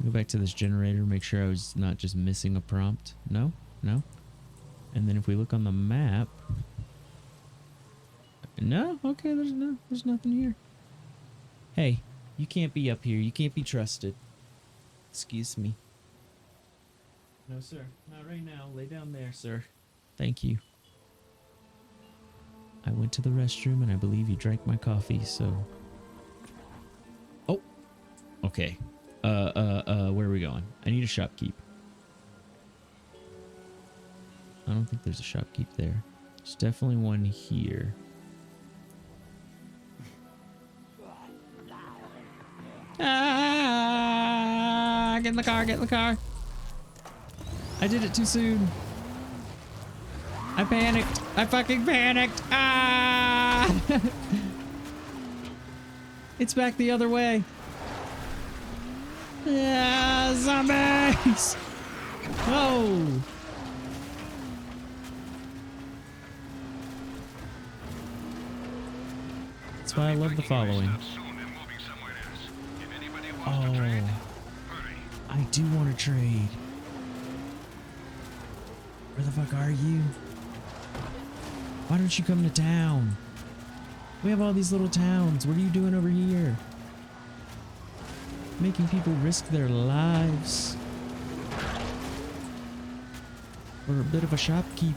Go back to this generator, make sure I was not just missing a prompt. No, no. And then if we look on the map, no, okay, there's nothing here. Hey, you can't be up here. You can't be trusted. Excuse me. No, sir, not right now. Lay down there, sir. Thank you. I went to the restroom and I believe you drank my coffee, so. Oh, okay. Where are we going? I need a shopkeep. I don't think there's a shopkeep there. There's definitely one here. Ah! Get in the car, get in the car. I did it too soon. I panicked. I fucking panicked. Ah! It's back the other way. Yeah, zombies! Whoa! That's why I love the following. Oh, I do want to trade. Where the fuck are you? Why don't you come to town? We have all these little towns. What are you doing over here? Making people risk their lives for a bit of a shopkeep.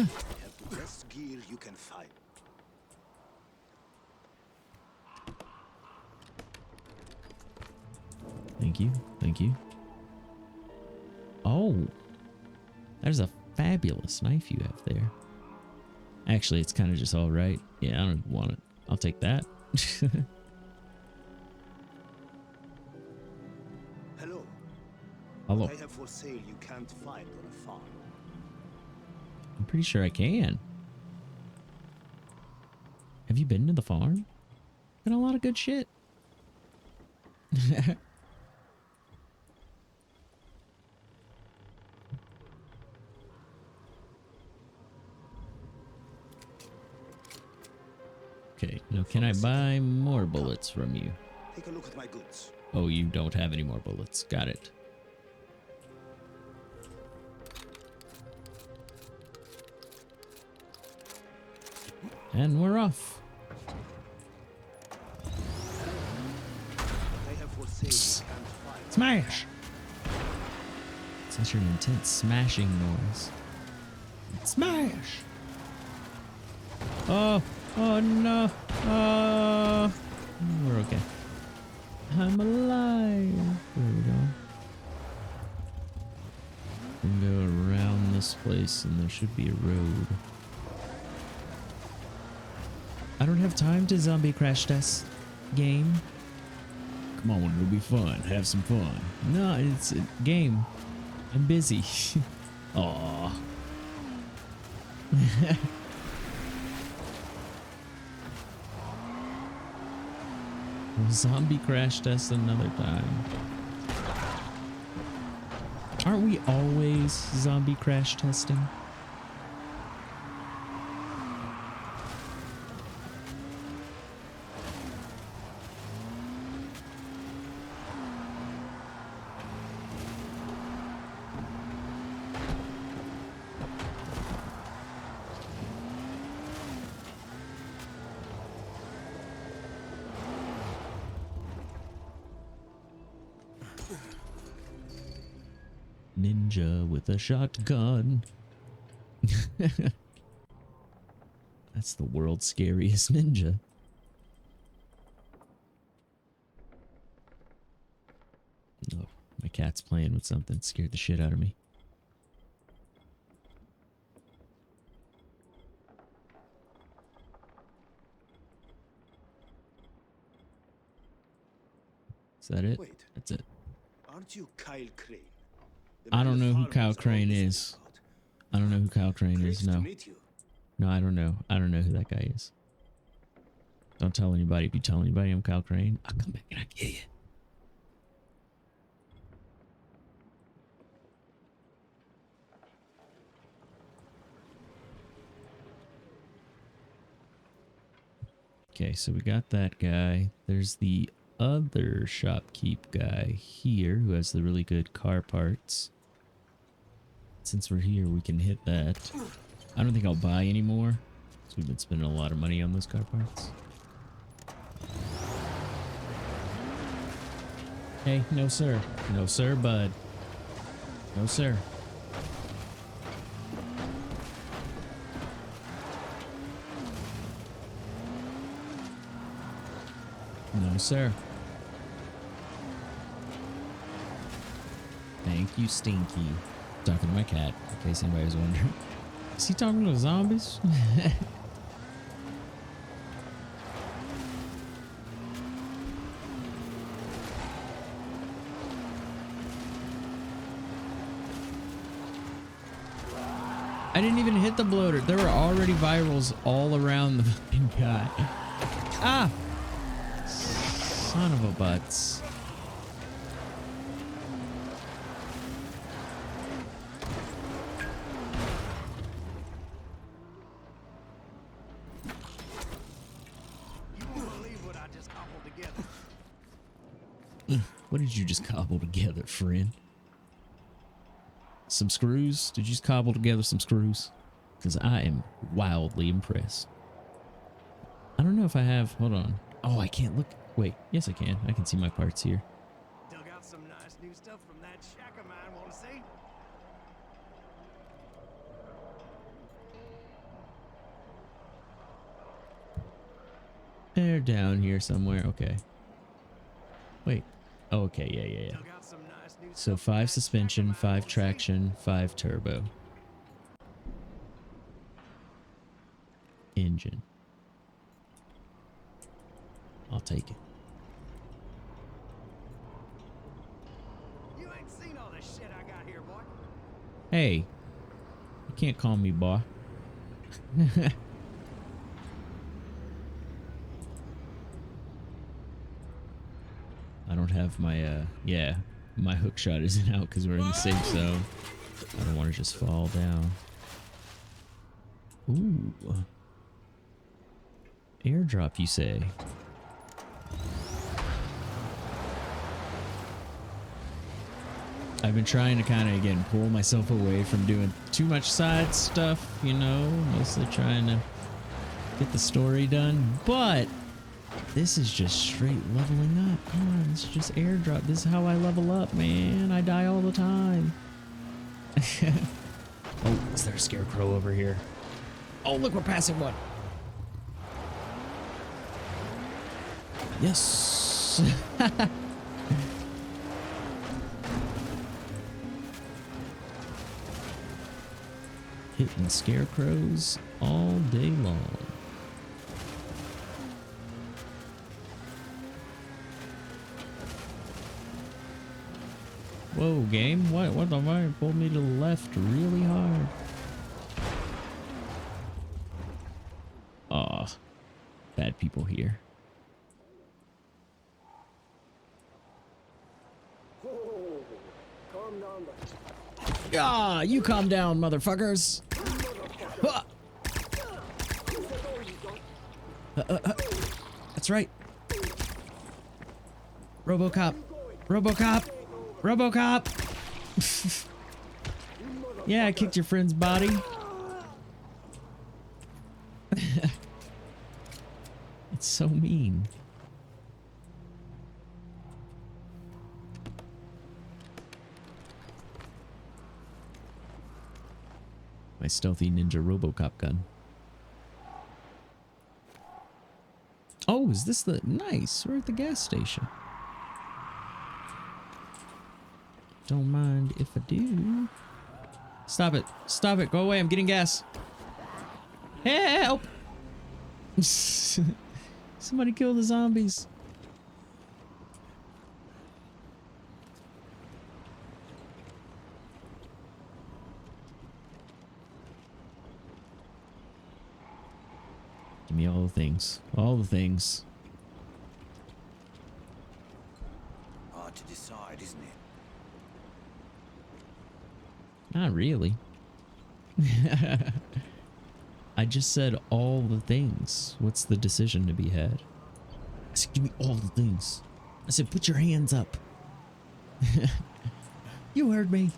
have the best gear you can find. Thank you. Thank you. Oh, there's a fabulous knife you have there. Actually, it's kind of just all right. Yeah, I don't want it. I'll take that. Hello. Hello. What I have for sale you can't find on a farm. I'm pretty sure I can. Have you been to the farm? Got a lot of good shit. Okay, now can I buy more bullets from you? Take a look at my goods. Oh, you don't have any more bullets. Got it. And we're off. I have for sale you can't find. Smash! Such an intense smashing noise. Smash! Oh, oh no. Oh, we're okay. I'm alive. There we go. We can go around this place and there should be a road. I don't have time to zombie crash test game. Come on, it'll be fun. Have some fun. No, it's a game. I'm busy. Aww. We'll zombie crash test another time. Aren't we always zombie crash testing? Ninja with a shotgun. That's the world's scariest ninja. Oh, my cat's playing with something. Scared the shit out of me. Is that it? Wait. That's it. Aren't you Kyle Crane? I don't know who Kyle Crane is. I don't know who Kyle Crane is. To No. meet you. No, I don't know. I don't know who that guy is. Don't tell anybody. If you tell anybody I'm Kyle Crane, I'll come back and I'll kill you. Okay, so we got that guy. There's the other shopkeep guy here who has the really good car parts. Since we're here, we can hit that. I don't think I'll buy any more, because we've been spending a lot of money on those car parts. Hey, no sir. No sir, bud. No sir. No sir. Thank you, Stinky. Talking to my cat, in case anybody was wondering. Is he talking to zombies? I didn't even hit the bloater. There were already virals all around the fucking guy. Ah! Son of a butts. What did you just cobble together, friend? Some screws? Did you just cobble together some screws? Because I am wildly impressed. I don't know if I have... Hold on. Oh, I can't look... Wait. Yes, I can. I can see my parts here. Dug out some nice new stuff from that shack of mine, wanna see? They're down here somewhere. Okay. Wait. Oh, okay. Yeah. Dug out some nice new So stuff from 5 that suspension, shack of 5 mine. traction, 5 turbo. Engine. I'll take it. You ain't seen all this shit I got here, boy. Hey. You can't call me boy. I don't have my, yeah. My hook shot isn't out because we're in the safe zone. I don't want to just fall down. Ooh. Airdrop, you say? I've been trying to kind of, again, pull myself away from doing too much side stuff, you know, mostly trying to get the story done, but this is just straight leveling up. Come on, this is just airdrop. This is how I level up, man. I die all the time. Oh, is there a scarecrow over here? Oh, look, we're passing one. Yes. Hitting scarecrows all day long. Whoa, game. What the fuck? Pulled me to the left really hard. Aw. Bad people here. Ah, you calm down, motherfuckers. Huh. That's right. RoboCop. RoboCop. RoboCop. Yeah, I kicked your friend's body. It's so mean. My stealthy ninja RoboCop gun. Oh, is this the... Nice, we're at the gas station. Don't mind if I do. Stop it. Stop it. Go away. I'm getting gas. Help! Somebody kill the zombies. Give me all the things. All the things. Hard to decide, isn't it? Not really. I just said all the things. What's the decision to be had? I said, give me all the things. I said, put your hands up. You heard me.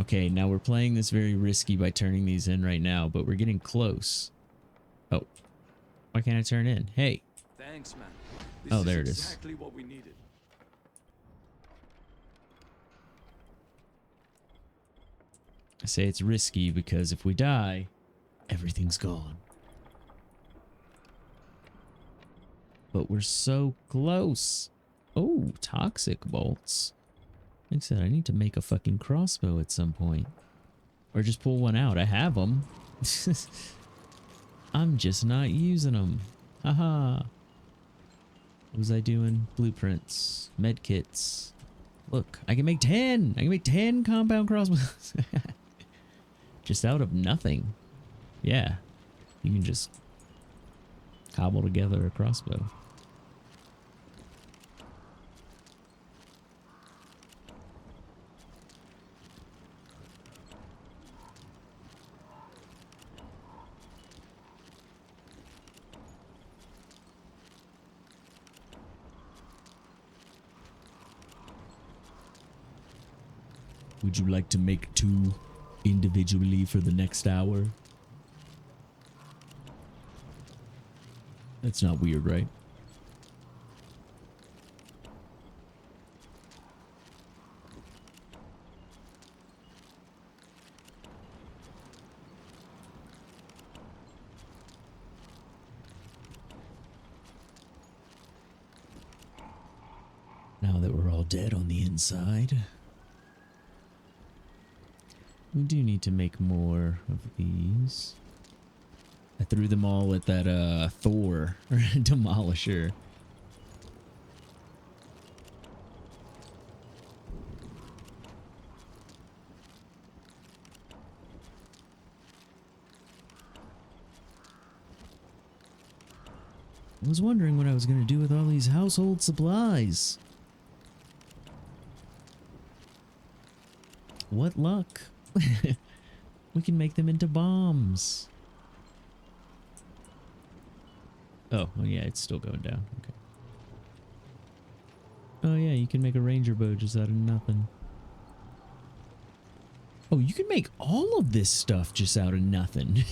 Okay, now we're playing this very risky by turning these in right now, but we're getting close. Oh. Why can't I turn in? Hey. Thanks, man. Oh, there it is. Exactly what we needed. I say it's risky because if we die, everything's gone. But we're so close. Oh, toxic bolts. Like I said, I need to make a fucking crossbow at some point. Or just pull one out. I have them. I'm just not using them. Haha. What was I doing? Blueprints. Medkits. Look, I can make 10. I can make 10 compound crossbows. Just out of nothing. Yeah. You can just cobble together a crossbow. Would you like to make 2 individually for the next hour? That's not weird, right? dead on the inside. We do need to make more of these. I threw them all at that Thor demolisher. I was wondering what I was going to do with all these household supplies. What luck. We can make them into bombs. Oh, yeah, it's still going down. Okay. Oh, yeah, you can make a ranger bow just out of nothing. Oh, you can make all of this stuff just out of nothing.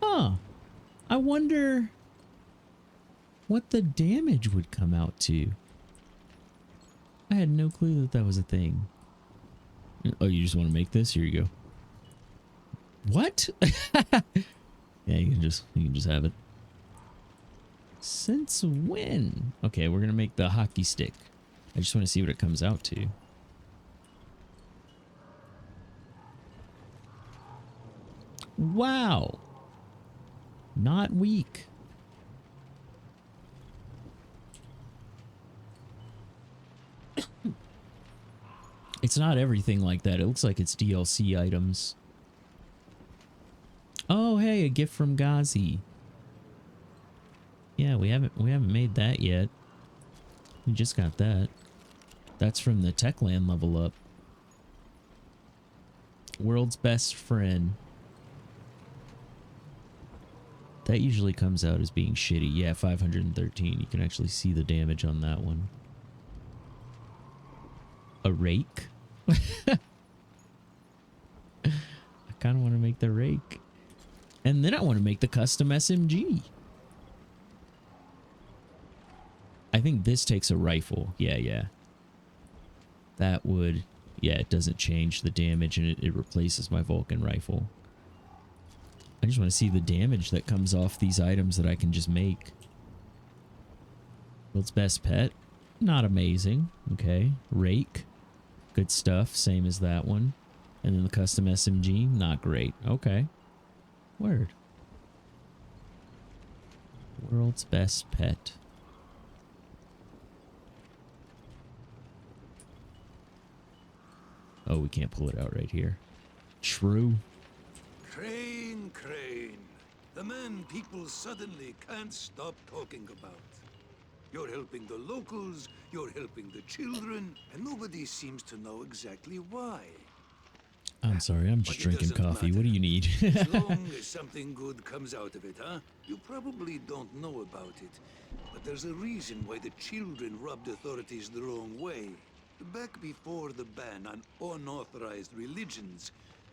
Huh. I wonder what the damage would come out to. I had no clue that that was a thing. Oh, you just want to make this? Here you go. What? Yeah, you can just have it. Since when? Okay, we're gonna make the hockey stick. I just want to see what it comes out to. Wow. Not weak. It's not everything like that. It looks like it's DLC items. Oh, hey, a gift from Ghazi. Yeah, we haven't made that yet. We just got that. That's from the Techland level up. World's best friend. That usually comes out as being shitty. Yeah, 513. You can actually see the damage on that one. A rake? I kind of want to make the rake. And then I want to make the custom SMG. I think this takes a rifle. Yeah. That would... Yeah, it doesn't change the damage and it replaces my Vulcan rifle. I just want to see the damage that comes off these items that I can just make. World's best pet. Not amazing. Okay. Rake. Good stuff. Same as that one. And then the custom SMG. Not great. Okay. Word. World's best pet. Oh, we can't pull it out right here. True. Crane, Crane. The man people suddenly can't stop talking about. You're helping the locals, you're helping the children, and nobody seems to know exactly why. I'm sorry, I'm just drinking coffee. What do you need? As long as something good comes out of it, huh? You probably don't know about it, but there's a reason why the children rubbed authorities the wrong way. Back before the ban on unauthorized religions,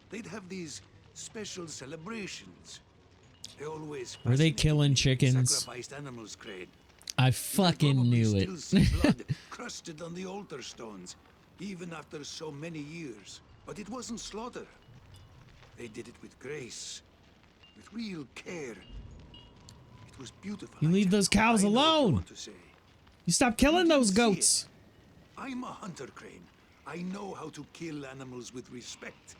they'd have these special celebrations. They always were they killing chickens? Sacrificed animals, Crane. I fucking knew it. Still see blood crusted on the altar stones, even after so many years. But it wasn't slaughter. They did it with grace, with real care. It was beautiful. You leave those cows alone. You stop killing those goats. I'm a hunter, Crane. I know how to kill animals with respect.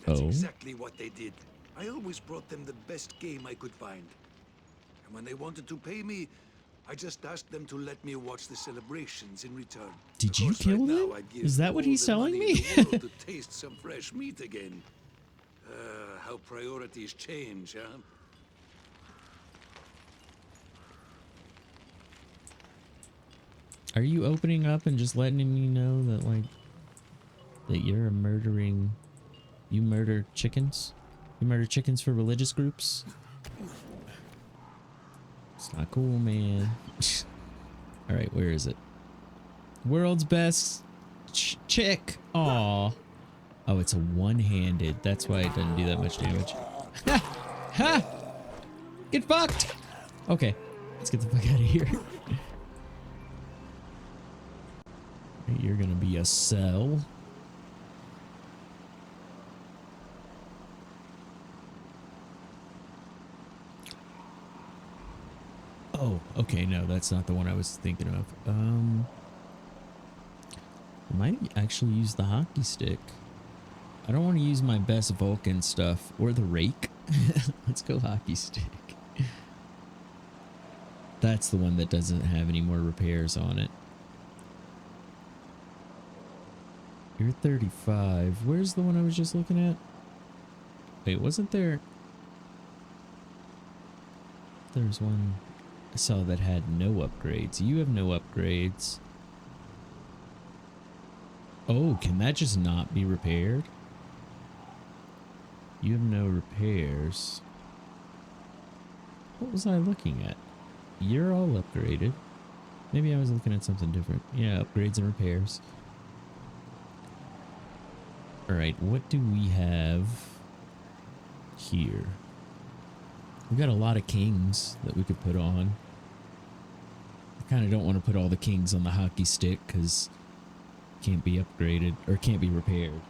That's exactly what they did. I always brought them the best game I could find. And when they wanted to pay me, I just asked them to let me watch the celebrations in return. Did you kill them? Is that what he's telling me? To taste some fresh meat again. How priorities change, huh? Are you opening up and just letting me know that, like, that you're murdering... You murder chickens? You murder chickens for religious groups? It's not cool, man. Alright, where is it? World's best chick. Aw. Oh, it's a one-handed. That's why it doesn't do that much damage. Ha! Ha! Get fucked! Okay, let's get the fuck out of here. You're gonna be a cell. Oh, okay, no, that's not the one I was thinking of. I might actually use the hockey stick. I don't want to use my best Vulcan stuff or the rake. Let's go hockey stick. That's the one that doesn't have any more repairs on it. You're 35. Where's the one I was just looking at? Wait, wasn't there? There's one I saw that had no upgrades. You have no upgrades. Oh, can that just not be repaired? You have no repairs. What was I looking at? You're all upgraded. Maybe I was looking at something different. Yeah, upgrades and repairs. Alright, what do we have here? We got a lot of kings that we could put on. I kind of don't want to put all the kings on the hockey stick because can't be upgraded or can't be repaired.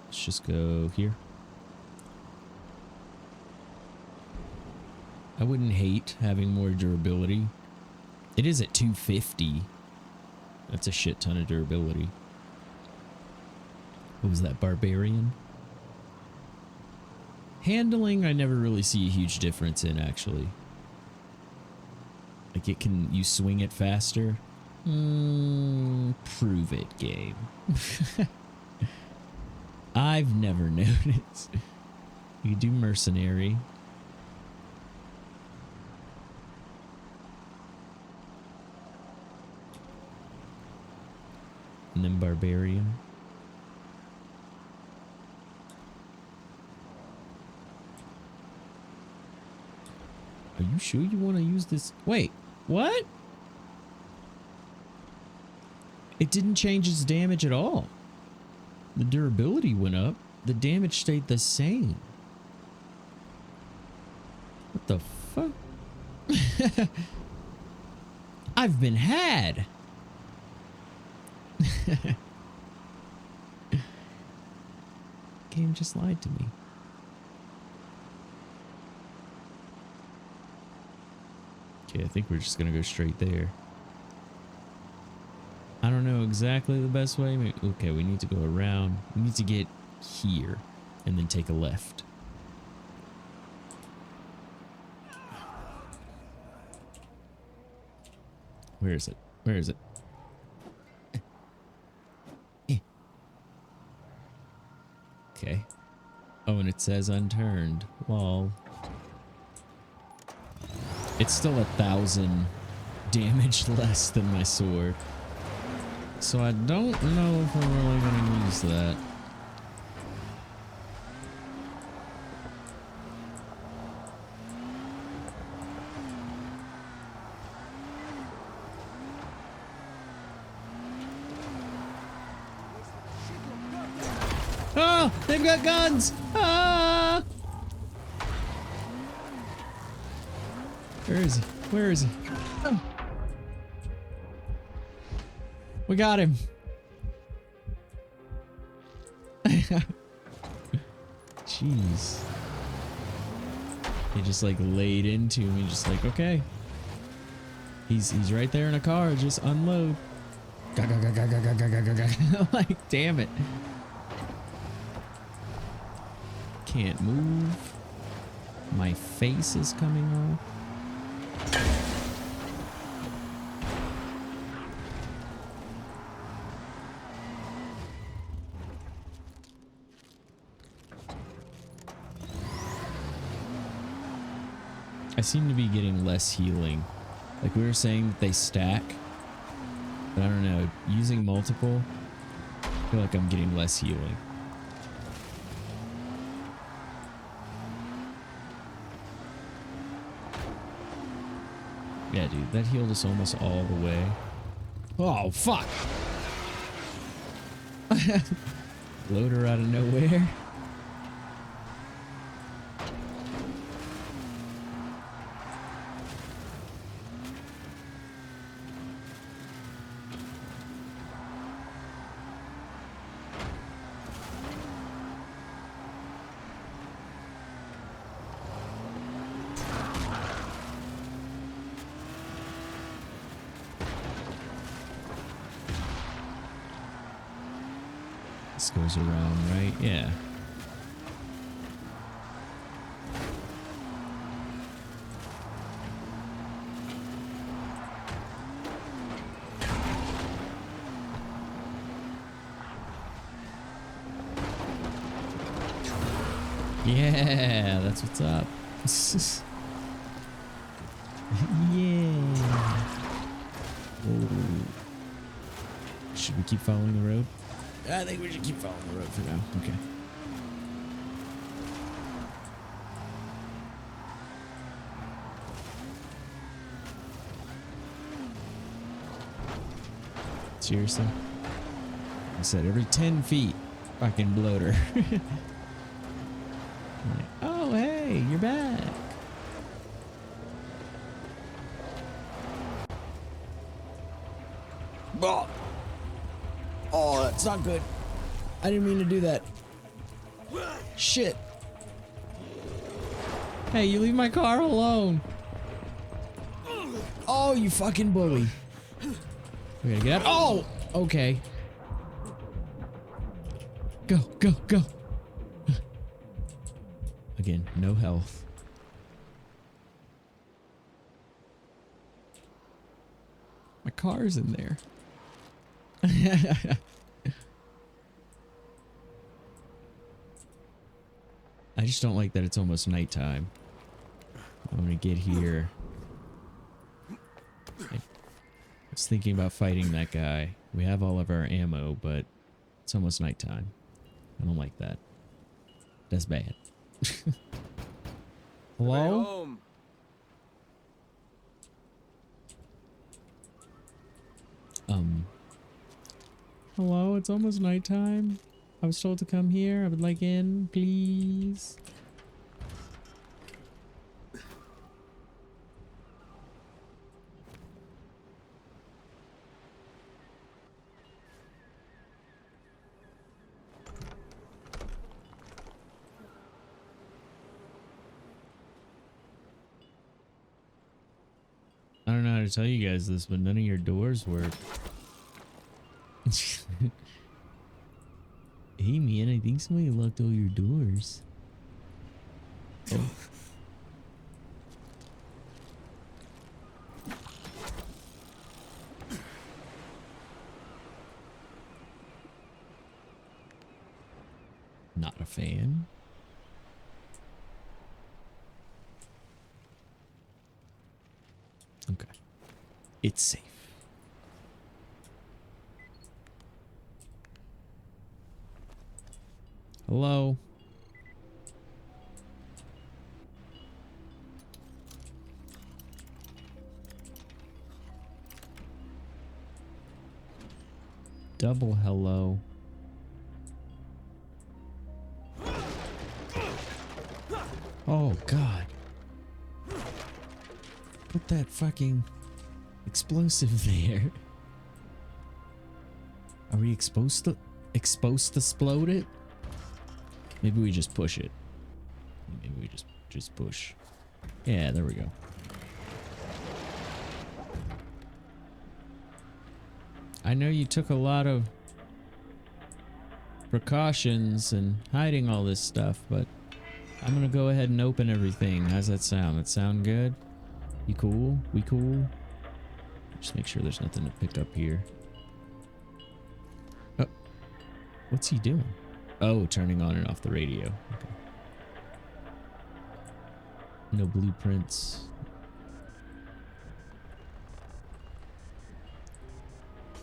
Let's just go here. I wouldn't hate having more durability. It is at 250. That's a shit ton of durability. What was that, barbarian? Handling, I never really see a huge difference in, actually. Like, you swing it faster? Prove it, game. I've never noticed. You could do mercenary. And then barbarian. Are you sure you want to use this? Wait, what? It didn't change its damage at all. The durability went up. The damage stayed the same. What the fuck? I've been had. Game just lied to me. Okay, I think we're just gonna go straight there. I don't know exactly the best way. Maybe, okay, we need to go around. We need to get here and then take a left. Where is it? Where is it? Okay. Oh, and it says unturned. Lol. It's still 1,000 damage less than my sword. So I don't know if I'm really going to use that. Oh, they've got guns! Ah! Where is he? Where is he? Oh. We got him. Jeez. He just like laid into me, just like, okay. He's right there in a car, just unload. Like, damn it. Can't move. My face is coming off. I seem to be getting less healing. Like we were saying that they stack. But I don't know. Using multiple, I feel like I'm getting less healing. Yeah, dude, that healed us almost all the way. Oh, fuck! Loader out of nowhere. This goes around, right? Yeah. Yeah, that's what's up. Yeah. Whoa. Should we keep following the road? I think we should keep following the road for now. Okay. Seriously? I said every 10 feet, fucking bloater. Like, oh, hey, you're back. Oh. Oh, that's not good. I didn't mean to do that. Shit. Hey, you leave my car alone. Oh, you fucking bully. We gotta get out. Oh, okay. Go, go, go. Again, no health. My car's in there. I just don't like that it's almost nighttime. I'm gonna get here. I was thinking about fighting that guy. We have all of our ammo, but it's almost nighttime. I don't like that. That's bad. Hello? Hello, it's almost nighttime. I was told to come here. I would like in, please. I don't know how to tell you guys this, but none of your doors work. Hey man, I think somebody locked all your doors. Oh. Not a fan. Okay. It's safe. Hello? Double hello. Oh, God. Put that fucking explosive there. Are we exposed to explode it? Maybe we just push it. Maybe we just push. Yeah, there we go. I know you took a lot of precautions and hiding all this stuff, but I'm gonna go ahead and open everything. How's that sound? That sound good? You cool? We cool? Just make sure there's nothing to pick up here. Oh, what's he doing? Oh, turning on and off the radio. Okay. No blueprints.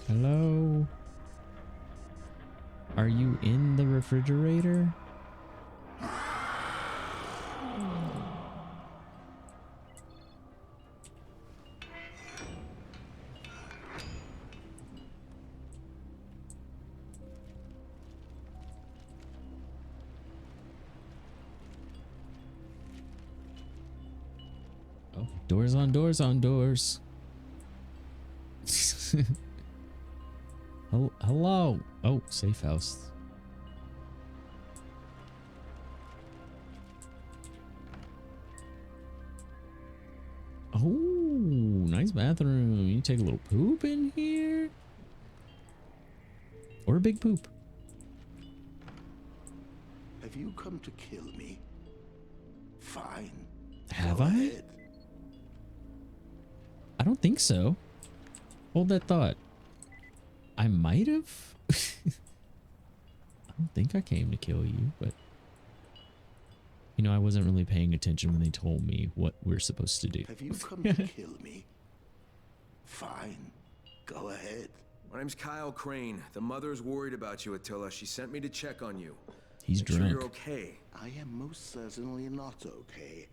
Hello? Are you in the refrigerator? Oh, doors on doors on doors. Hello. Oh, safe house. Oh, nice bathroom. You take a little poop in here? Or a big poop? Have you come to kill me? Fine. Have Go I? ahead. I don't think so. Hold that thought. I might have. I don't think I came to kill you, but you know, I wasn't really paying attention when they told me what we're supposed to do. Have you come to kill me? Fine. Go ahead. My name's Kyle Crane. The mother's worried about you, Attila. She sent me to check on you. He's Make drunk. sure you're okay. I am most certainly not okay.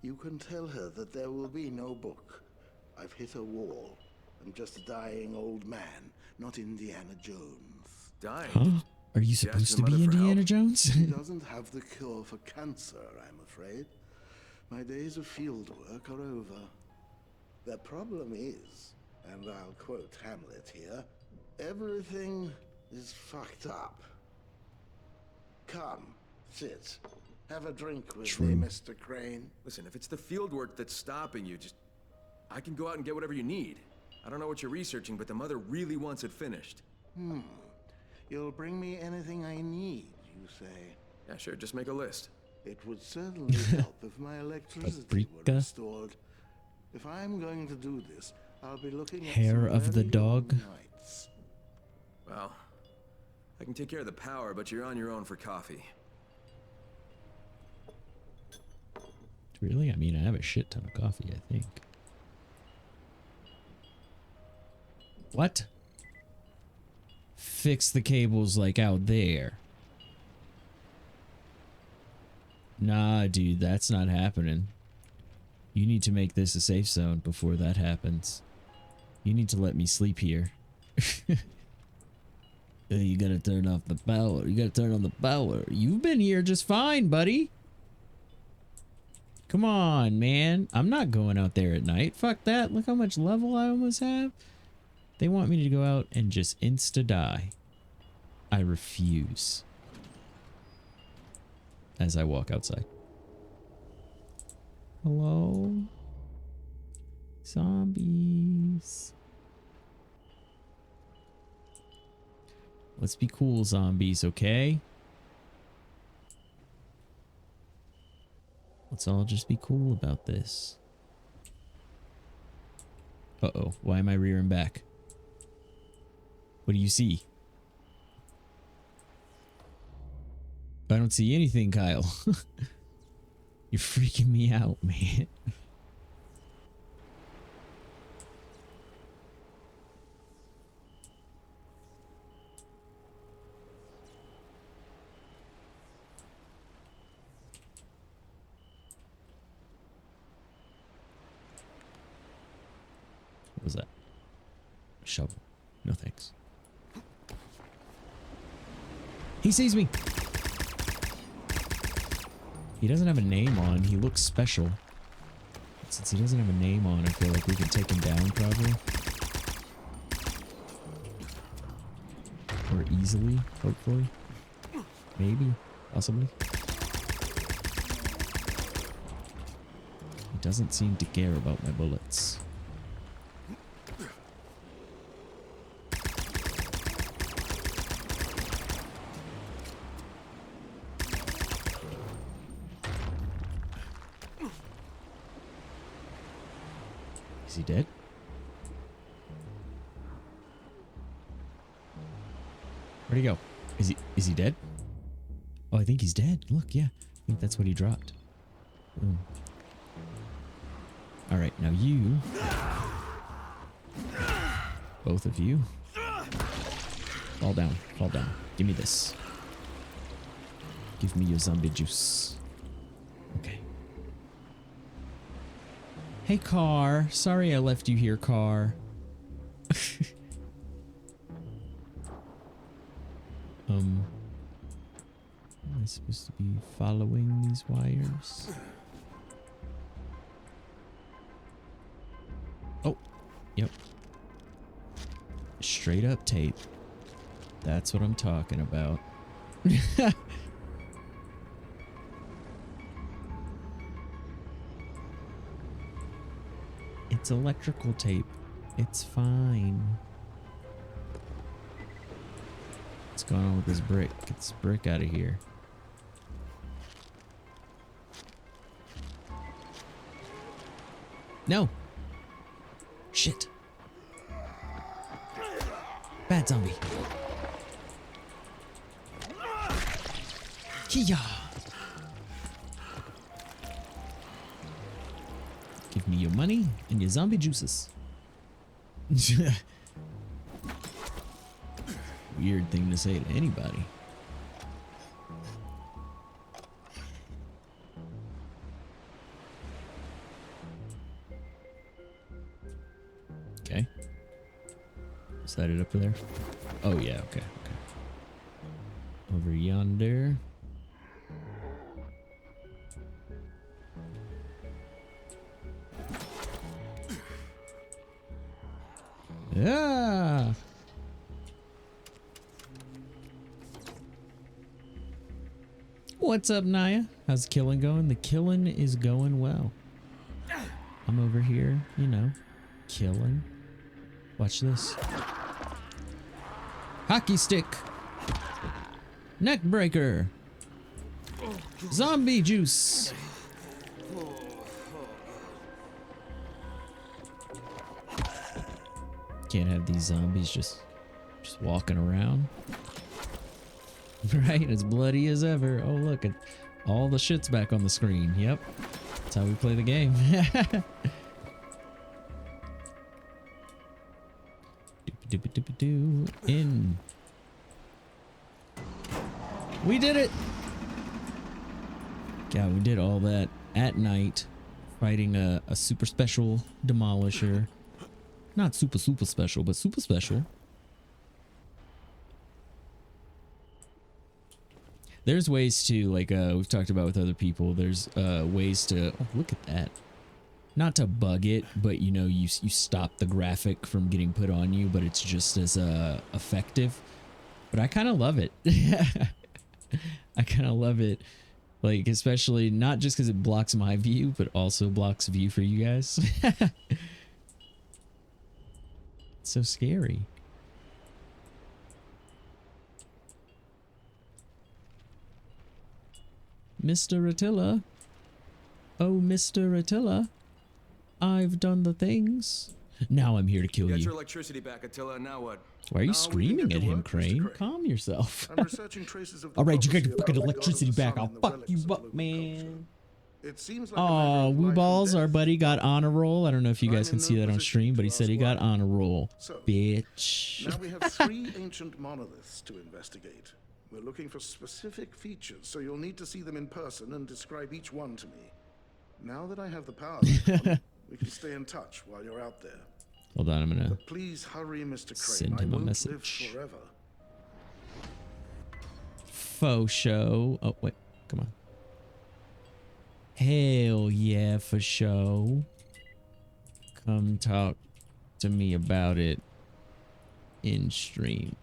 You can tell her that there will be no book. I've hit a wall. I'm just a dying old man, not Indiana Jones. Dying? Huh? Are you Did you ask supposed your to be mother for Indiana help? Jones? He doesn't have the cure for cancer, I'm afraid. My days of field work are over. The problem is, and I'll quote Hamlet here, everything is fucked up. Come, sit. Have a drink with me, Mr. Crane. Listen, if it's the field work that's stopping you, just... I can go out and get whatever you need. I don't know what you're researching, but the mother really wants it finished. You'll bring me anything I need, you say? Yeah, sure, just make a list. It would certainly help if my electricity were Paprika. restored. If I'm going to do this, I'll be looking at Hair some of the very dog. long nights. Well, I can take care of the power, but you're on your own for coffee. Really? I mean, I have a shit ton of coffee, I think. What? Fix the cables like out there. Nah, dude, that's not happening. You need to make this a safe zone before that happens. You need to let me sleep here. You gotta turn off the power. You gotta turn on the power. You've been here just fine, buddy. Come on, man. I'm not going out there at night. Fuck that. Look how much level I almost have. They want me to go out and just insta-die. I refuse. As I walk outside. Hello? Zombies. Let's be cool, zombies, okay? Let's all just be cool about this. Uh-oh. Why am I rearing back? What do you see? I don't see anything, Kyle. You're freaking me out, man. What was that? Shovel. No thanks. He sees me. He doesn't have a name on. He looks special. Since he doesn't have a name on, I feel like we can take him down probably. Or easily, hopefully. Maybe. Possibly. He doesn't seem to care about my bullets. Is he dead? Where'd he go? Is he dead? Oh, I think he's dead. Look, yeah. I think that's what he dropped. Boom. All right, now you. Both of you. Fall down. Fall down. Give me this. Give me your zombie juice. Okay. Hey, car. Sorry I left you here, car. Am I supposed to be following these wires? Oh, yep. Straight up tape. That's what I'm talking about. It's electrical tape. It's fine. What's going on with this brick? Get this brick out of here. No. Shit. Bad zombie. Kia. Give me your money and your zombie juices. Weird thing to say to anybody. Okay. Is that it up there? Oh yeah, okay, okay. Over yonder. Yeah. What's up, Naya? How's the killing going? The killing is going well. I'm over here, you know, killing. Watch this. Hockey stick. Neck breaker. Zombie juice. Can't have these zombies just walking around. Right, as bloody as ever. Oh, look, at all the shit's back on the screen. Yep, that's how we play the game. In. We did it. Yeah, we did all that at night, fighting a super special demolisher. Not super special, but super special. There's ways to, like, we've talked about with other people, there's ways to, oh, look at that. Not to bug it, but, you know, you stop the graphic from getting put on you, but it's just as effective. But I kind of love it. I kind of love it. Like, especially, not just because it blocks my view, but also blocks view for you guys. It's so scary. Mr. Attila. Oh, Mr. Attila. I've done the things. Now I'm here to kill Got you. your electricity back, Attila. Now what? Why are you Now we can screaming get at to him, work, Mr. Crane? Crane. Calm yourself. I'm researching traces of the Alright, you got prophecy your fucking about the god of electricity the back. sun I'll and the fuck relics you of up, Lunar man. culture. It seems like a matter Aw, of Woo life and Balls, our death. buddy got on a roll. I don't know if you I'm guys can in see no that on position stream, to but he said he ask got why. on a roll. So, Bitch. now we have 3 ancient monoliths to investigate. We're looking for specific features, so you'll need to see them in person and describe each one to me. Now that I have the power, we can stay in touch while you're out there. Hold on, I'm gonna But please hurry, Mr. Crane. send I him a won't message. live forever. Faux show. Oh, wait. Come on. Hell yeah, for show. Come talk to me about it in stream.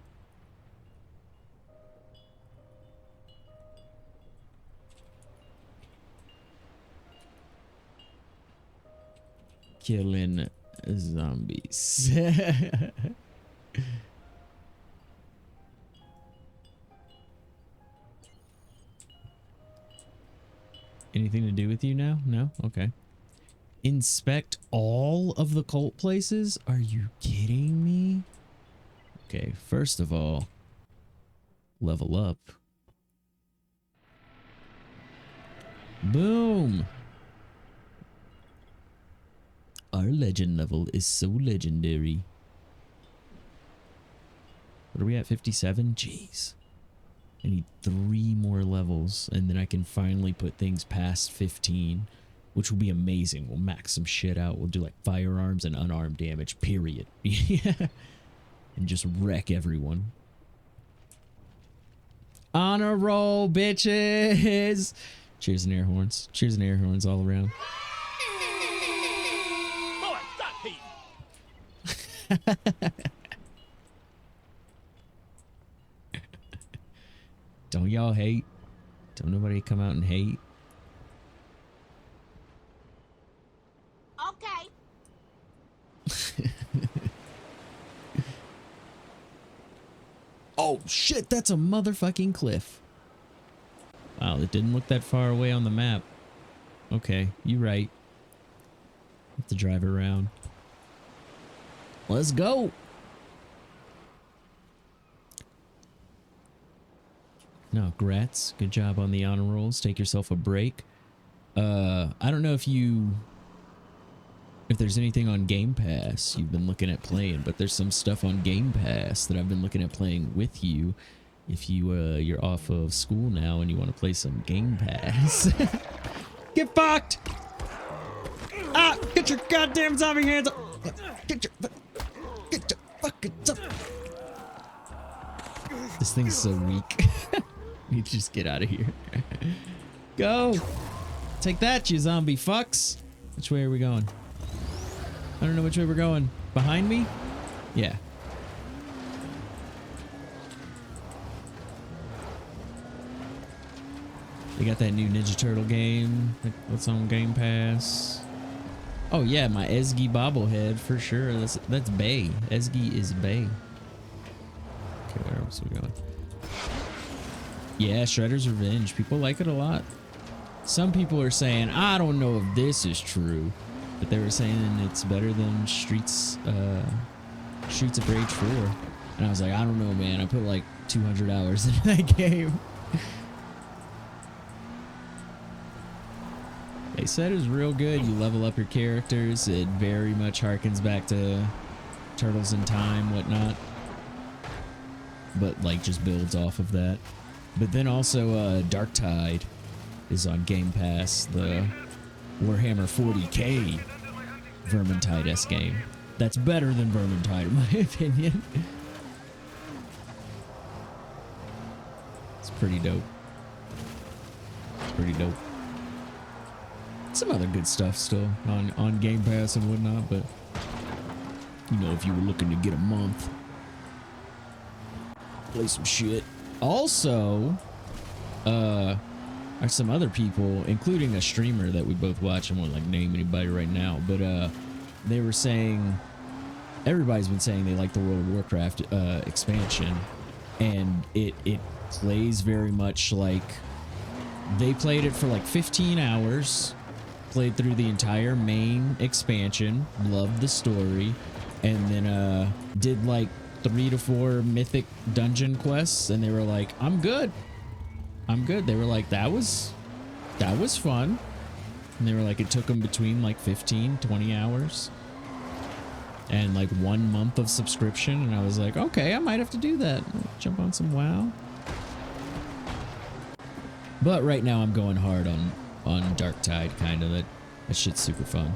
Killing zombies. Anything to do with you now? No? Okay. Inspect all of the cult places? Are you kidding me? Okay, first of all, level up. Boom! Our legend level is so legendary. What are we at? 57? Jeez. I need 3 more levels, and then I can finally put things past 15, which will be amazing. We'll max some shit out. We'll do like firearms and unarmed damage, period. And just wreck everyone. On a roll, bitches! Cheers and air horns. Cheers and air horns all around. Boy, stop Pete. Don't y'all hate? Don't nobody come out and hate? Okay. Oh shit, that's a motherfucking cliff. Wow, it didn't look that far away on the map. Okay, you right. Have to drive around. Let's go. No, grats. Good job on the honor rolls. Take yourself a break. I don't know if there's anything on Game Pass you've been looking at playing, but there's some stuff on Game Pass that I've been looking at playing with you. If you're off of school now and you want to play some Game Pass. Get fucked! Ah! Get your goddamn zombie hands up! Get your fucking up! This thing's so weak. You just get out of here. Go! Take that, you zombie fucks! Which way are we going? I don't know which way we're going. Behind me? Yeah. They got that new Ninja Turtle game. What's on Game Pass? Oh yeah, my Ezgi bobblehead for sure. That's Bay. Ezgi is Bay. Okay, where else are we going? Yeah, Shredder's Revenge. People like it a lot. Some people are saying, I don't know if this is true, but they were saying it's better than Streets of Rage 4. And I was like, I don't know, man. I put like 200 hours into that game. They said it was real good. You level up your characters. It very much harkens back to Turtles in Time, whatnot. But like just builds off of that. But then also Dark Tide is on Game Pass, the Warhammer 40k Vermintide-esque game. That's better than Vermintide in my opinion. It's pretty dope. It's pretty dope. Some other good stuff still on Game Pass and whatnot, but you know, if you were looking to get a month, play some shit. Also, are some other people, including a streamer that we both watch. I won't like name anybody right now, but they were saying, everybody's been saying they like the World of Warcraft expansion, and it plays very much like they played it for like 15 hours. Played through the entire main expansion, loved the story, and then did like 3 to 4 mythic dungeon quests, and they were like, I'm good. They were like, that was fun. And they were like, it took them between like 15-20 hours and like 1 month of subscription, and I was like, okay, I might have to do that. Jump on some WoW. But right now I'm going hard on Dark Tide, kind of. That shit's super fun.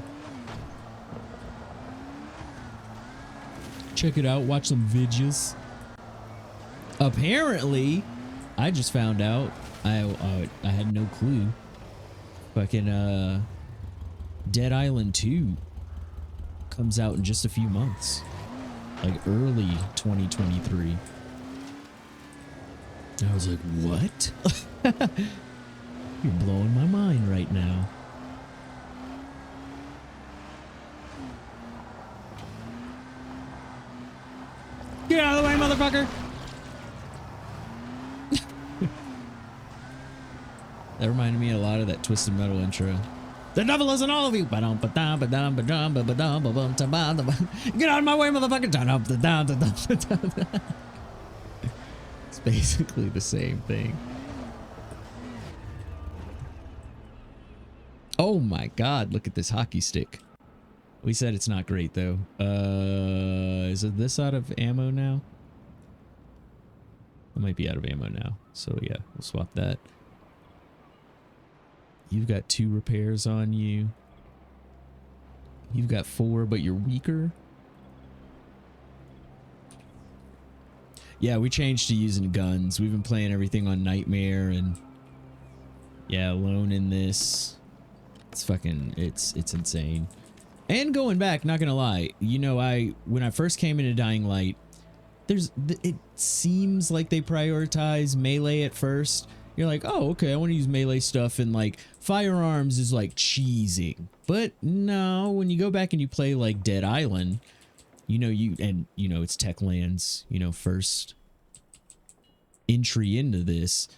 Check it out. Watch some videos. Apparently, I just found out. I had no clue. Fucking Dead Island 2 comes out in just a few months, like early 2023. I was like, what? You're blowing my mind right now. Get out of the way, motherfucker! That reminded me a lot of that Twisted Metal intro. The devil is in all of you! Get out of my way, motherfucker! It's basically the same thing. Oh my god, look at this hockey stick. We said it's not great though. Is it this out of ammo now? It might be out of ammo now. So yeah, we'll swap that. You've got 2 repairs on you. You've got 4, but you're weaker. Yeah, we changed to using guns. We've been playing everything on Nightmare, and yeah, alone in this. It's fucking, it's insane. And going back, not gonna lie, you know, when I first came into Dying Light, it seems like they prioritize melee at first. You're like, oh, okay, I want to use melee stuff, and like firearms is like cheesing. But no, when you go back and you play like Dead Island, you know, it's Techland's, first entry into this.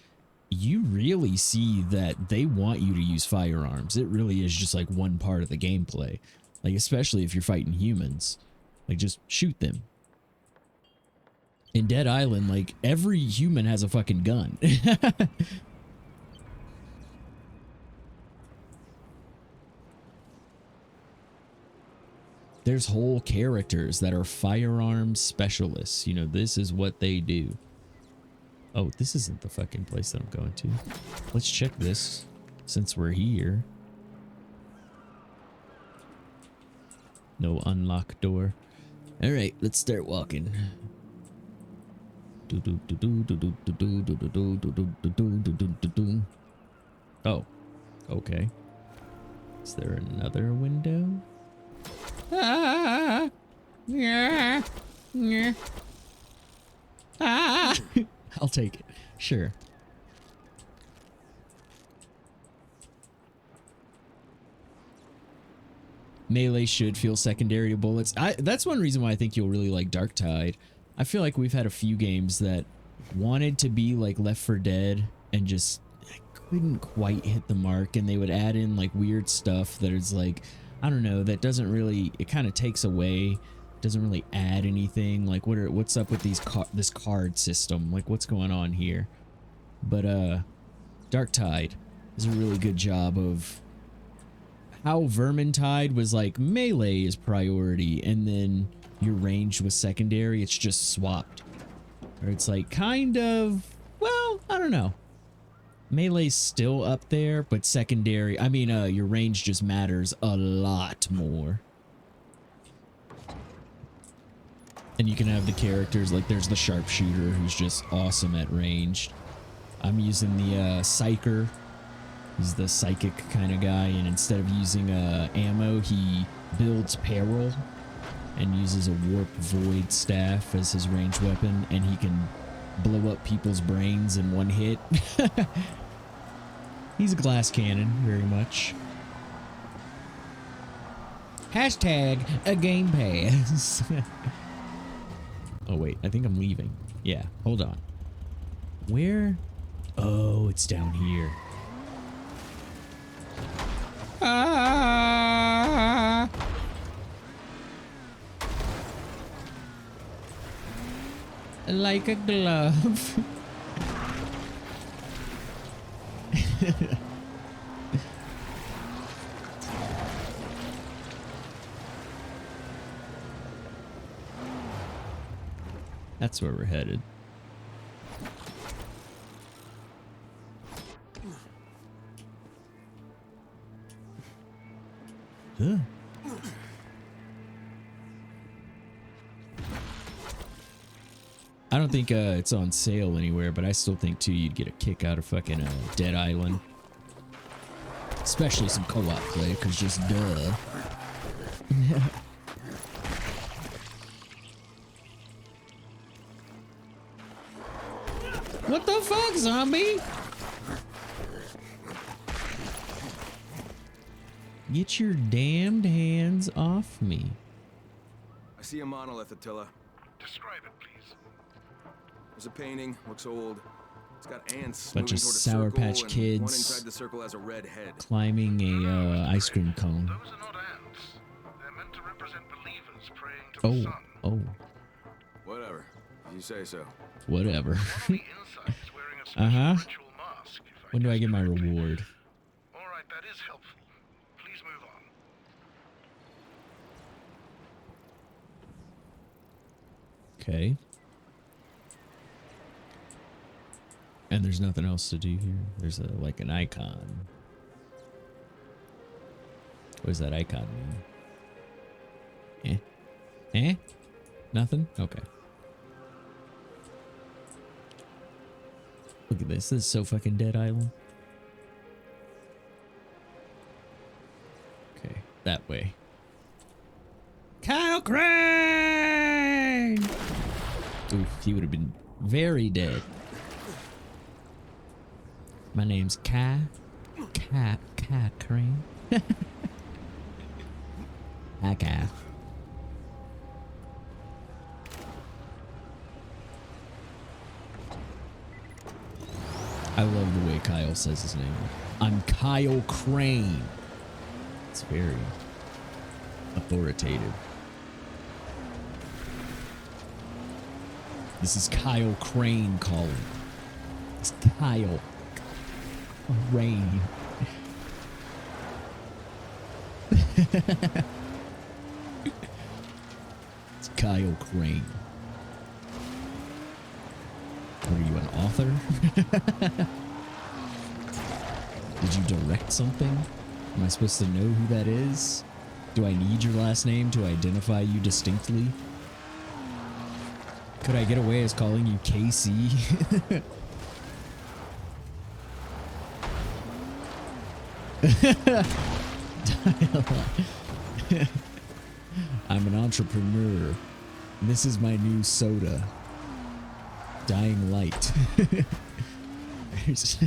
You really see that they want you to use firearms. It really is just like one part of the gameplay. Like, especially if you're fighting humans. Like, just shoot them. In Dead Island, like, every human has a fucking gun. There's whole characters that are firearms specialists. You know, this is what they do. Oh, this isn't the fucking place that I'm going to. Let's check this since we're here. No unlocked door. All right, let's start walking. Oh, okay. Is there another window? Ah, yeah, yeah. Ah, I'll take it. Sure. Melee should feel secondary to bullets. That's one reason why I think you'll really like Darktide. I feel like we've had a few games that wanted to be like Left 4 Dead and just couldn't quite hit the mark, and they would add in like weird stuff that is like, I don't know, that doesn't really, it kind of takes away, doesn't really add anything. Like what's up with these this card system? Like what's going on here? But Darktide does a really good job of how Vermintide was like melee is priority and then your range was secondary. It's just swapped. Or it's like kind of, well, I don't know. Melee's still up there, but secondary, I mean, your range just matters a lot more. And you can have the characters, like there's the sharpshooter who's just awesome at range. I'm using the psyker. He's the psychic kind of guy, and instead of using ammo, he builds peril and uses a warp void staff as his ranged weapon, and he can blow up people's brains in one hit. He's a glass cannon, very much. Hashtag a game pass. Oh wait, I think I'm leaving. Yeah, hold on. Where? Oh, it's down here. Ah! Like a glove. That's where we're headed. Huh. I don't think it's on sale anywhere, but I still think too you'd get a kick out of fucking Dead Island. Especially some co-op play, because just duh. What the fuck, zombie? Get your damned hands off me. I see a monolith, Attila. Describe it, please. There's a painting, looks old. It's got ants Bunch moving of toward a Sour circle, Patch and Kids one inside the circle has a red head. climbing a ice cream cone. Those are not ants. They're meant to represent believers praying to the sun. Oh. Whatever. You say so. Whatever. One on the inside is wearing a special Uh-huh. ritual mask. When do I get my reward? All right, that is helpful. Please move on. Okay. And there's nothing else to do here. There's like an icon. What does that icon mean? Eh? Nothing? Okay. Look at this. This is so fucking Dead Island. Okay, that way. Kyle Crane! Oof, he would have been very dead. My name's Kai Crane. Hi, Kai. I love the way Kyle says his name. I'm Kyle Crane. It's very authoritative. This is Kyle Crane calling. It's Kyle Crane. It's Kyle Crane. What are you, an author? Did you direct something? Am I supposed to know who that is? Do I need your last name to identify you distinctly? Could I get away as calling you KC? I'm an entrepreneur. This is my new soda. Dying Light. There's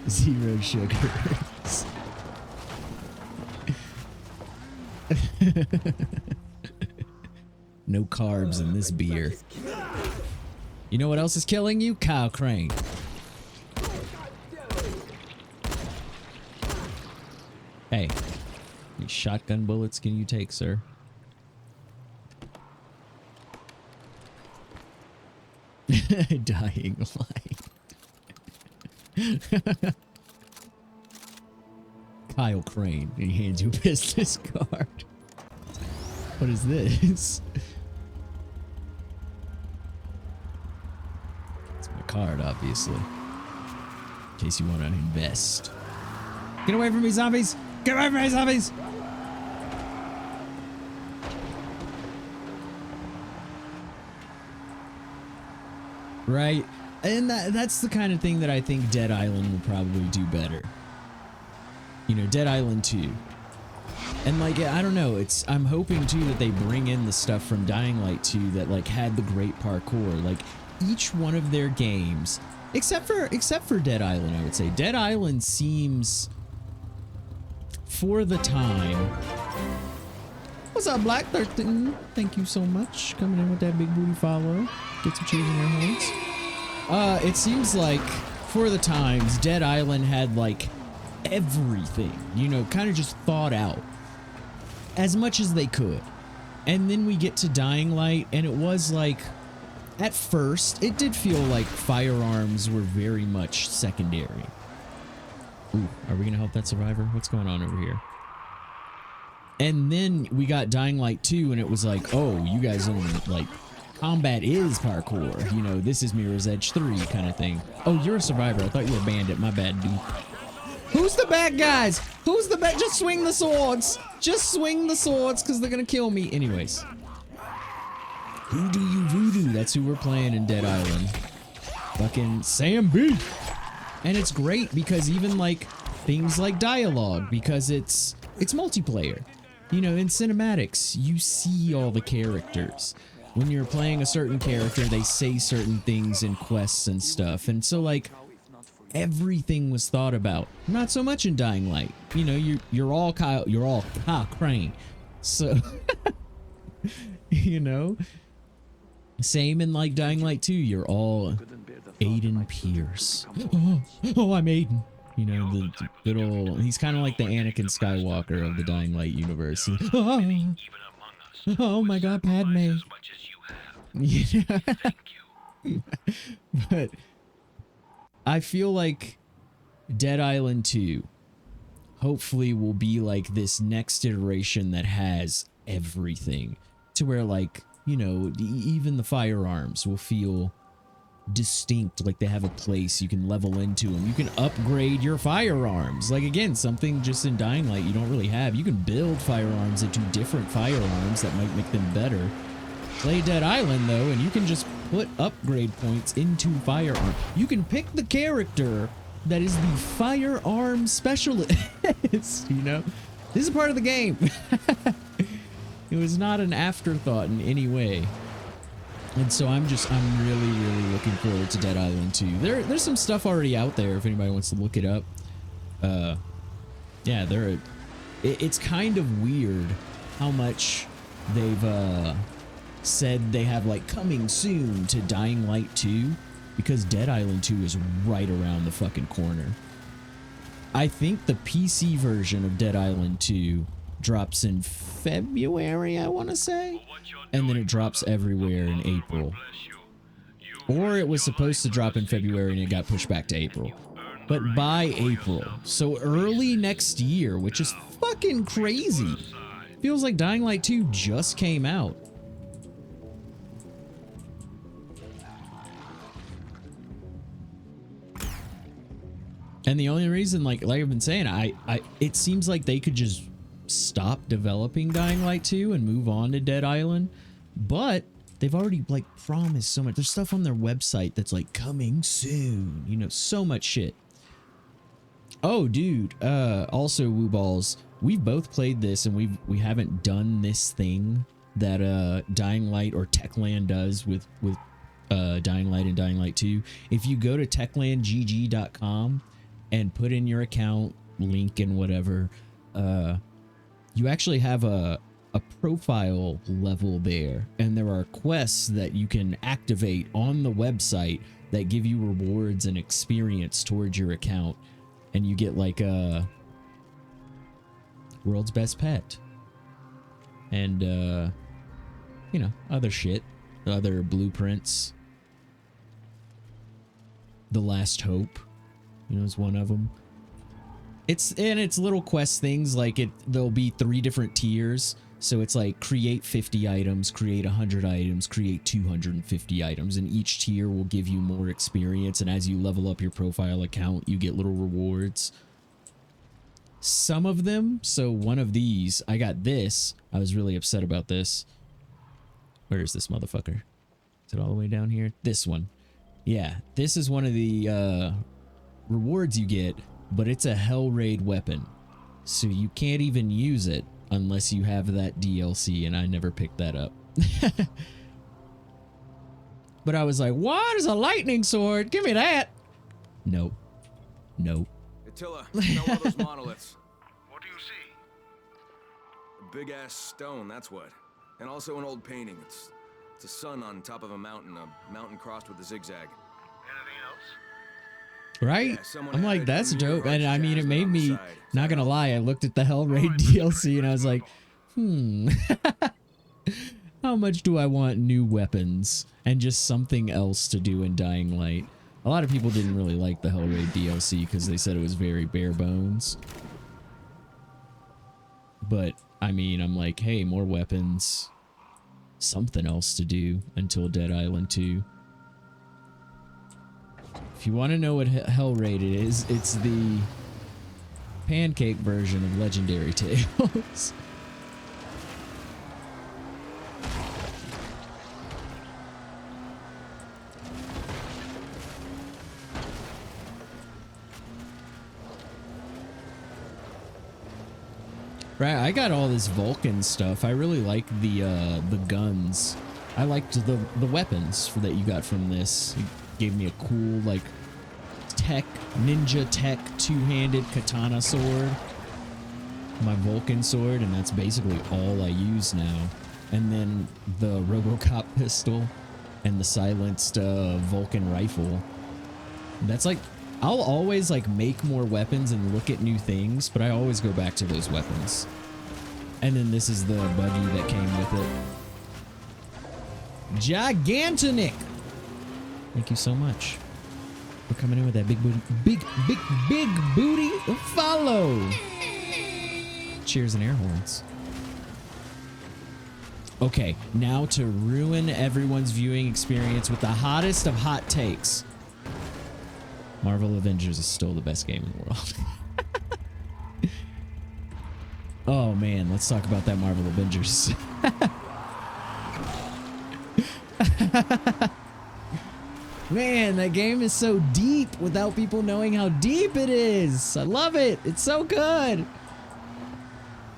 0 sugars. No carbs in this beer. You know what else is killing you? Kyle Crane. Hey, how many shotgun bullets can you take, sir? Dying Light. Kyle Crane. And he hands you a business card. What is this? It's my card, obviously. In case you want to invest. Get away from me, zombies! Get away from me, zombies! Right? And that's the kind of thing that I think Dead Island will probably do better. You know, Dead Island 2. And like, I don't know, I'm hoping too that they bring in the stuff from Dying Light 2 that like had the great parkour. Like each one of their games, except for Dead Island, I would say. Dead Island seems, for the time. What's up, Black 13? Thank you so much. Coming in with that big booty follow. Get some cheers in your hands. It seems like, for the times, Dead Island had like everything, you know, kind of just thought out as much as they could. And then we get to Dying Light, and it was like, at first, it did feel like firearms were very much secondary. Ooh, are we gonna help that survivor? What's going on over here? And then we got Dying Light 2, and it was like, oh, you guys don't, like, combat is parkour. You know, this is Mirror's Edge 3 kind of thing. Oh, you're a survivor. I thought you were a bandit. My bad, dude. Who's the bad guys? Who's the bad? Just swing the swords. Just swing the swords, because they're going to kill me. Anyways. Who do you voodoo? That's who we're playing in Dead Island. Fucking Sam B. And it's great because even like things like dialogue, because it's multiplayer. You know, in cinematics, you see all the characters. When you're playing a certain character, they say certain things in quests and stuff. And so like everything was thought about. Not so much in Dying Light. You know, you're all Kyle Crane. So you know, same in like Dying Light 2, you're all Aiden Pierce. Oh, I'm Aiden. You know, the good old, he's kind of like the Anakin Skywalker of the Dying Light universe. Oh my god, Padme. Yeah. But I feel like Dead Island 2 hopefully will be like this next iteration that has everything, to where like, you know, even the firearms will feel distinct, like they have a place. You can level into them. You can upgrade your firearms. Like, again, something just in Dying Light you don't really have. You can build firearms into different firearms that might make them better. Play Dead Island, though, and you can just put upgrade points into firearm. You can pick the character that is the firearm specialist. You know? This is part of the game. It was not an afterthought in any way. And so I'm really looking forward to Dead Island 2. There's some stuff already out there if anybody wants to look it up. Yeah, it's kind of weird how much they've said they have like coming soon to Dying Light 2, because Dead Island 2 is right around the fucking corner. I think the PC version of Dead Island 2 drops in February, I want to say, and then it drops everywhere in April. Or it was supposed to drop in February and it got pushed back to April. But by April, so early next year, which is fucking crazy. Feels like Dying Light 2 just came out. And the only reason, like I've been saying, it seems like they could just stop developing Dying Light 2 and move on to Dead Island, but they've already like promised so much. There's stuff on their website that's like coming soon, you know, so much shit. Oh, dude. Also, Woo Balls, we've both played this and we haven't done this thing that Dying Light or Techland does with Dying Light and Dying Light 2. If you go to techlandgg.com and put in your account link and whatever, you actually have a profile level there, and there are quests that you can activate on the website that give you rewards and experience towards your account, and you get like a world's best pet and you know, other shit, other blueprints. The Last Hope, you know, is one of them. It's little quest things, like there'll be 3 different tiers. So it's like create 50 items, create 100 items, create 250 items, and each tier will give you more experience, and as you level up your profile account, you get little rewards. Some of them, so one of these, I got this. I was really upset about this. Where is this motherfucker? Is it all the way down here? This one. Yeah, this is one of the rewards you get, but it's a Hell Raid weapon. So you can't even use it unless you have that DLC, and I never picked that up. But I was like, what is a lightning sword? Give me that. Nope. Nope. Attila, know one of those monoliths. What do you see? A big-ass stone, that's what. And also an old painting. It's a sun on top of a mountain crossed with a zigzag. Anything else? Right? Yeah, I'm like, that's dope. And I mean, it made me, side. not gonna lie, I looked at the Hell Raid DLC and I was like, how much do I want new weapons and just something else to do in Dying Light? A lot of people didn't really like the Hell Raid DLC because they said it was very bare bones. But, I mean, I'm like, hey, more weapons, something else to do until Dead Island 2. If you want to know what Hell Raid is, it's the pancake version of Legendary Tales. Right, I got all this Vulcan stuff. I really like the guns. I liked the weapons that you got from this. It gave me a cool, like, ninja tech two-handed katana sword. My Vulcan sword, and that's basically all I use now. And then the RoboCop pistol and the silenced Vulcan rifle. That's like, I'll always like make more weapons and look at new things, but I always go back to those weapons. And then this is the buggy that came with it. Gigantonic! Thank you so much for coming in with that big booty, big booty follow. Cheers and air horns. Okay, now to ruin everyone's viewing experience with the hottest of hot takes. Marvel Avengers is still the best game in the world. Oh man, let's talk about that Marvel Avengers. Man, that game is so deep without people knowing how deep it is. I love it. It's so good.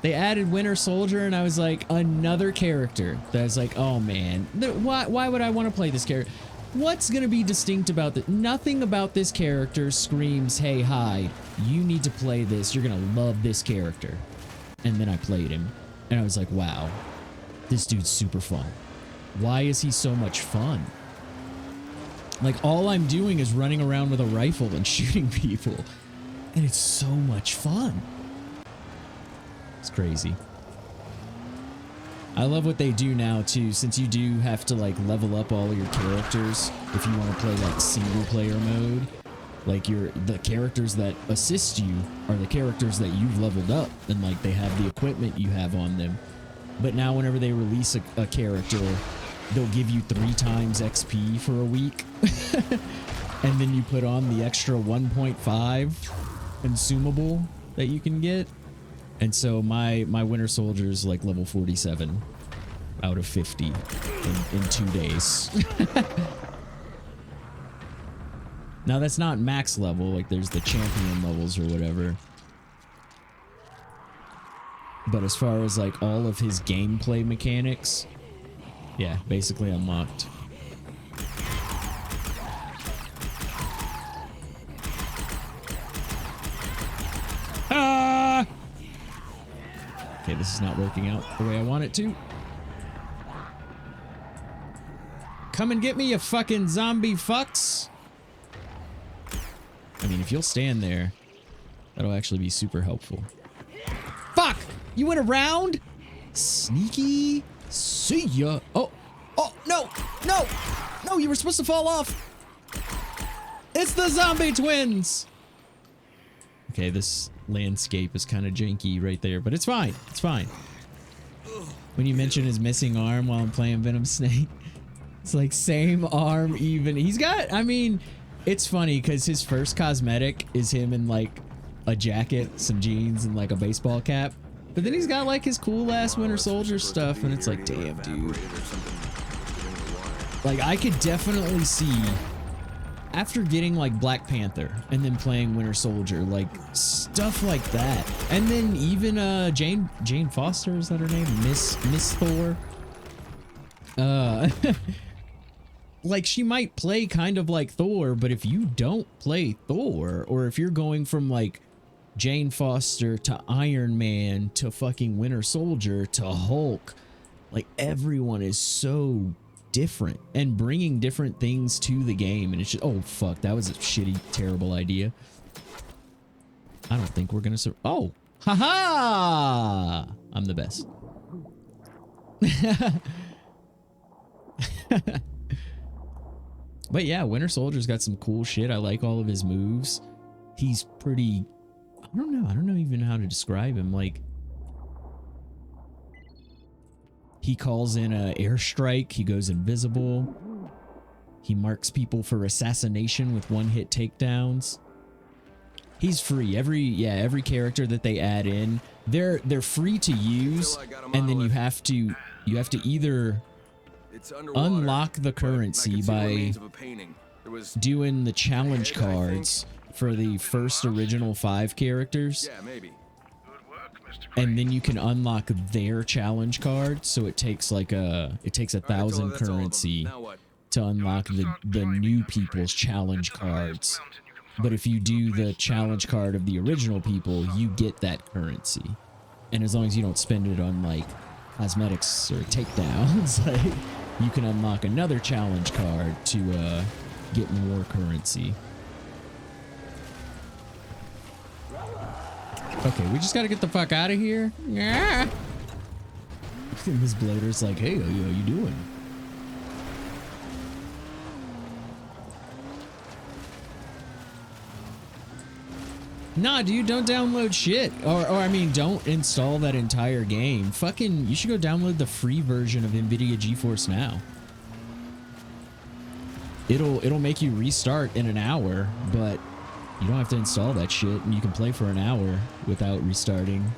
They added Winter Soldier, and I was like, another character. That I was like, oh man, why would I want to play this character? What's going to be distinct about this? Nothing about this character screams, hey, Hyde, you need to play this. You're going to love this character. And then I played him, and I was like, wow, this dude's super fun. Why is he so much fun? Like, all I'm doing is running around with a rifle and shooting people. And it's so much fun. It's crazy. I love what they do now too, since you do have to like level up all of your characters if you want to play like single player mode. Like the characters that assist you are the characters that you've leveled up, and like they have the equipment you have on them. But now whenever they release a character, they'll give you 3 times XP for a week. And then you put on the extra 1.5 consumable that you can get. And so my Winter Soldier is like level 47 out of 50 in 2 days. Now that's not max level, like there's the champion levels or whatever. But as far as like all of his gameplay mechanics, yeah, basically unlocked. Ah! Okay, this is not working out the way I want it to. Come and get me, you fucking zombie fucks. I mean, if you'll stand there, that'll actually be super helpful. Fuck! You went around? Sneaky. See ya. Oh, no, no, no, you were supposed to fall off. It's the zombie twins. Okay, this landscape is kind of janky right there, but it's fine. It's fine. When you mention his missing arm while I'm playing Venom Snake, it's like same arm even. He's got, I mean, it's funny because his first cosmetic is him in like a jacket, some jeans, and like a baseball cap. But then he's got like his cool ass Winter Soldier stuff, and it's like, damn, dude. Like, I could definitely see, after getting like Black Panther and then playing Winter Soldier, like stuff like that. And then even Jane Foster, is that her name? Miss Thor. Like, she might play kind of like Thor, but if you don't play Thor, or if you're going from like Jane Foster to Iron Man to fucking Winter Soldier to Hulk, like everyone is so different and bringing different things to the game, and it's just, oh fuck, that was a shitty, terrible idea. I don't think we're gonna oh, haha, I'm the best. But yeah, Winter Soldier's got some cool shit. I like all of his moves. He's pretty, I don't know even how to describe him. Like, he calls in a airstrike, he goes invisible, he marks people for assassination with one-hit takedowns. He's free. Every character that they add in, they're free to use, and then you have to either unlock the currency by doing the challenge cards for the first original 5 characters. Yeah, maybe. And then you can unlock their challenge card, so it takes like it takes 1,000 currency to unlock the new people's challenge cards. But if you do the challenge card of the original people, you get that currency. And as long as you don't spend it on like cosmetics or takedowns, like, you can unlock another challenge card to get more currency. Okay, we just gotta get the fuck out of here. Yeah. Miss Blader's like, hey, how you doing? Nah, dude, don't download shit. Or I mean, don't install that entire game. Fucking, you should go download the free version of NVIDIA GeForce Now. It'll make you restart in an hour, but you don't have to install that shit, and you can play for an hour without restarting.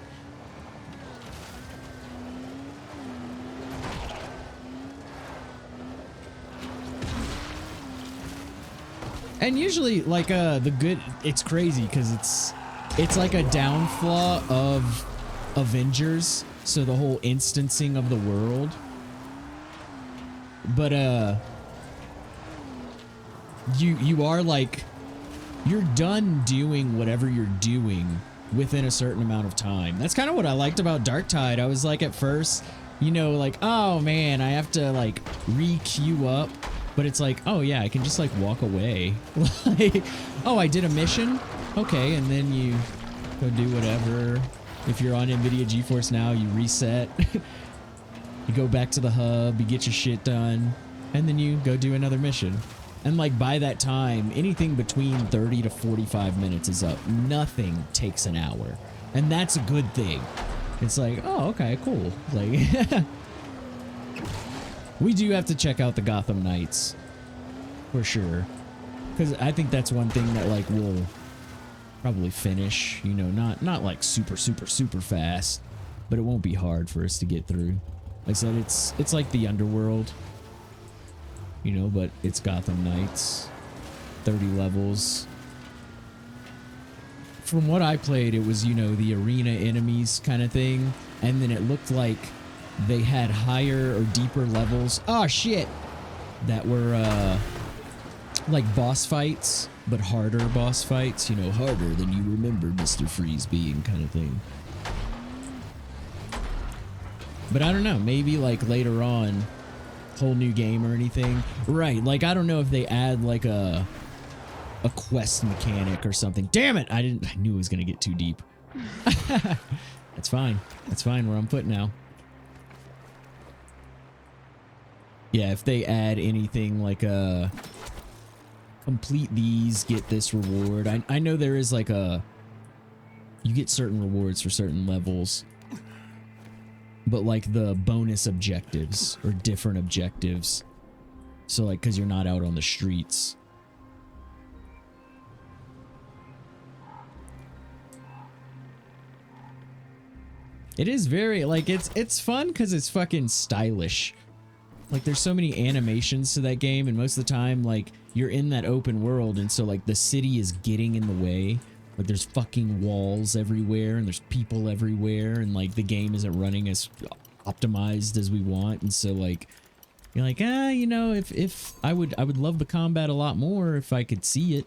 And usually, like, it's crazy because it's like a downflaw of Avengers, so the whole instancing of the world. But you are like, you're done doing whatever you're doing within a certain amount of time. That's kind of what I liked about Darktide. I was like, at first, you know, like, oh man, I have to like re-queue up. But it's like, oh yeah, I can just like walk away. Like, oh, I did a mission? Okay, and then you go do whatever. If you're on NVIDIA GeForce Now, you reset. You go back to the hub, you get your shit done, and then you go do another mission. And like by that time, anything between 30 to 45 minutes is up. Nothing takes an hour. And that's a good thing. It's like, oh, okay, cool. Like, we do have to check out the Gotham Knights. For sure. Because I think that's one thing that like we'll probably finish. You know, not like super fast. But it won't be hard for us to get through. Like I said, it's like the Underworld. You know, but it's Gotham Knights. 30 levels. From what I played, it was, you know, the arena enemies kind of thing. And then it looked like they had higher or deeper levels. Oh, shit! That were, like boss fights, but harder boss fights. You know, harder than you remember Mr. Freeze being kind of thing. But I don't know, maybe like later on, whole new game or anything. Right, like I don't know if they add like a quest mechanic or something. Damn it! I knew it was gonna get too deep. That's fine. That's fine where I'm put now. Yeah, if they add anything like a complete these, get this reward. I know there is like a, you get certain rewards for certain levels. But like the bonus objectives or different objectives. So like, cause you're not out on the streets. It is very like, it's fun cause it's fucking stylish. Like there's so many animations to that game, and most of the time like you're in that open world, and so like the city is getting in the way. Like there's fucking walls everywhere, and there's people everywhere, and like the game isn't running as optimized as we want, and so like you're like, you know, if I would love the combat a lot more if I could see it.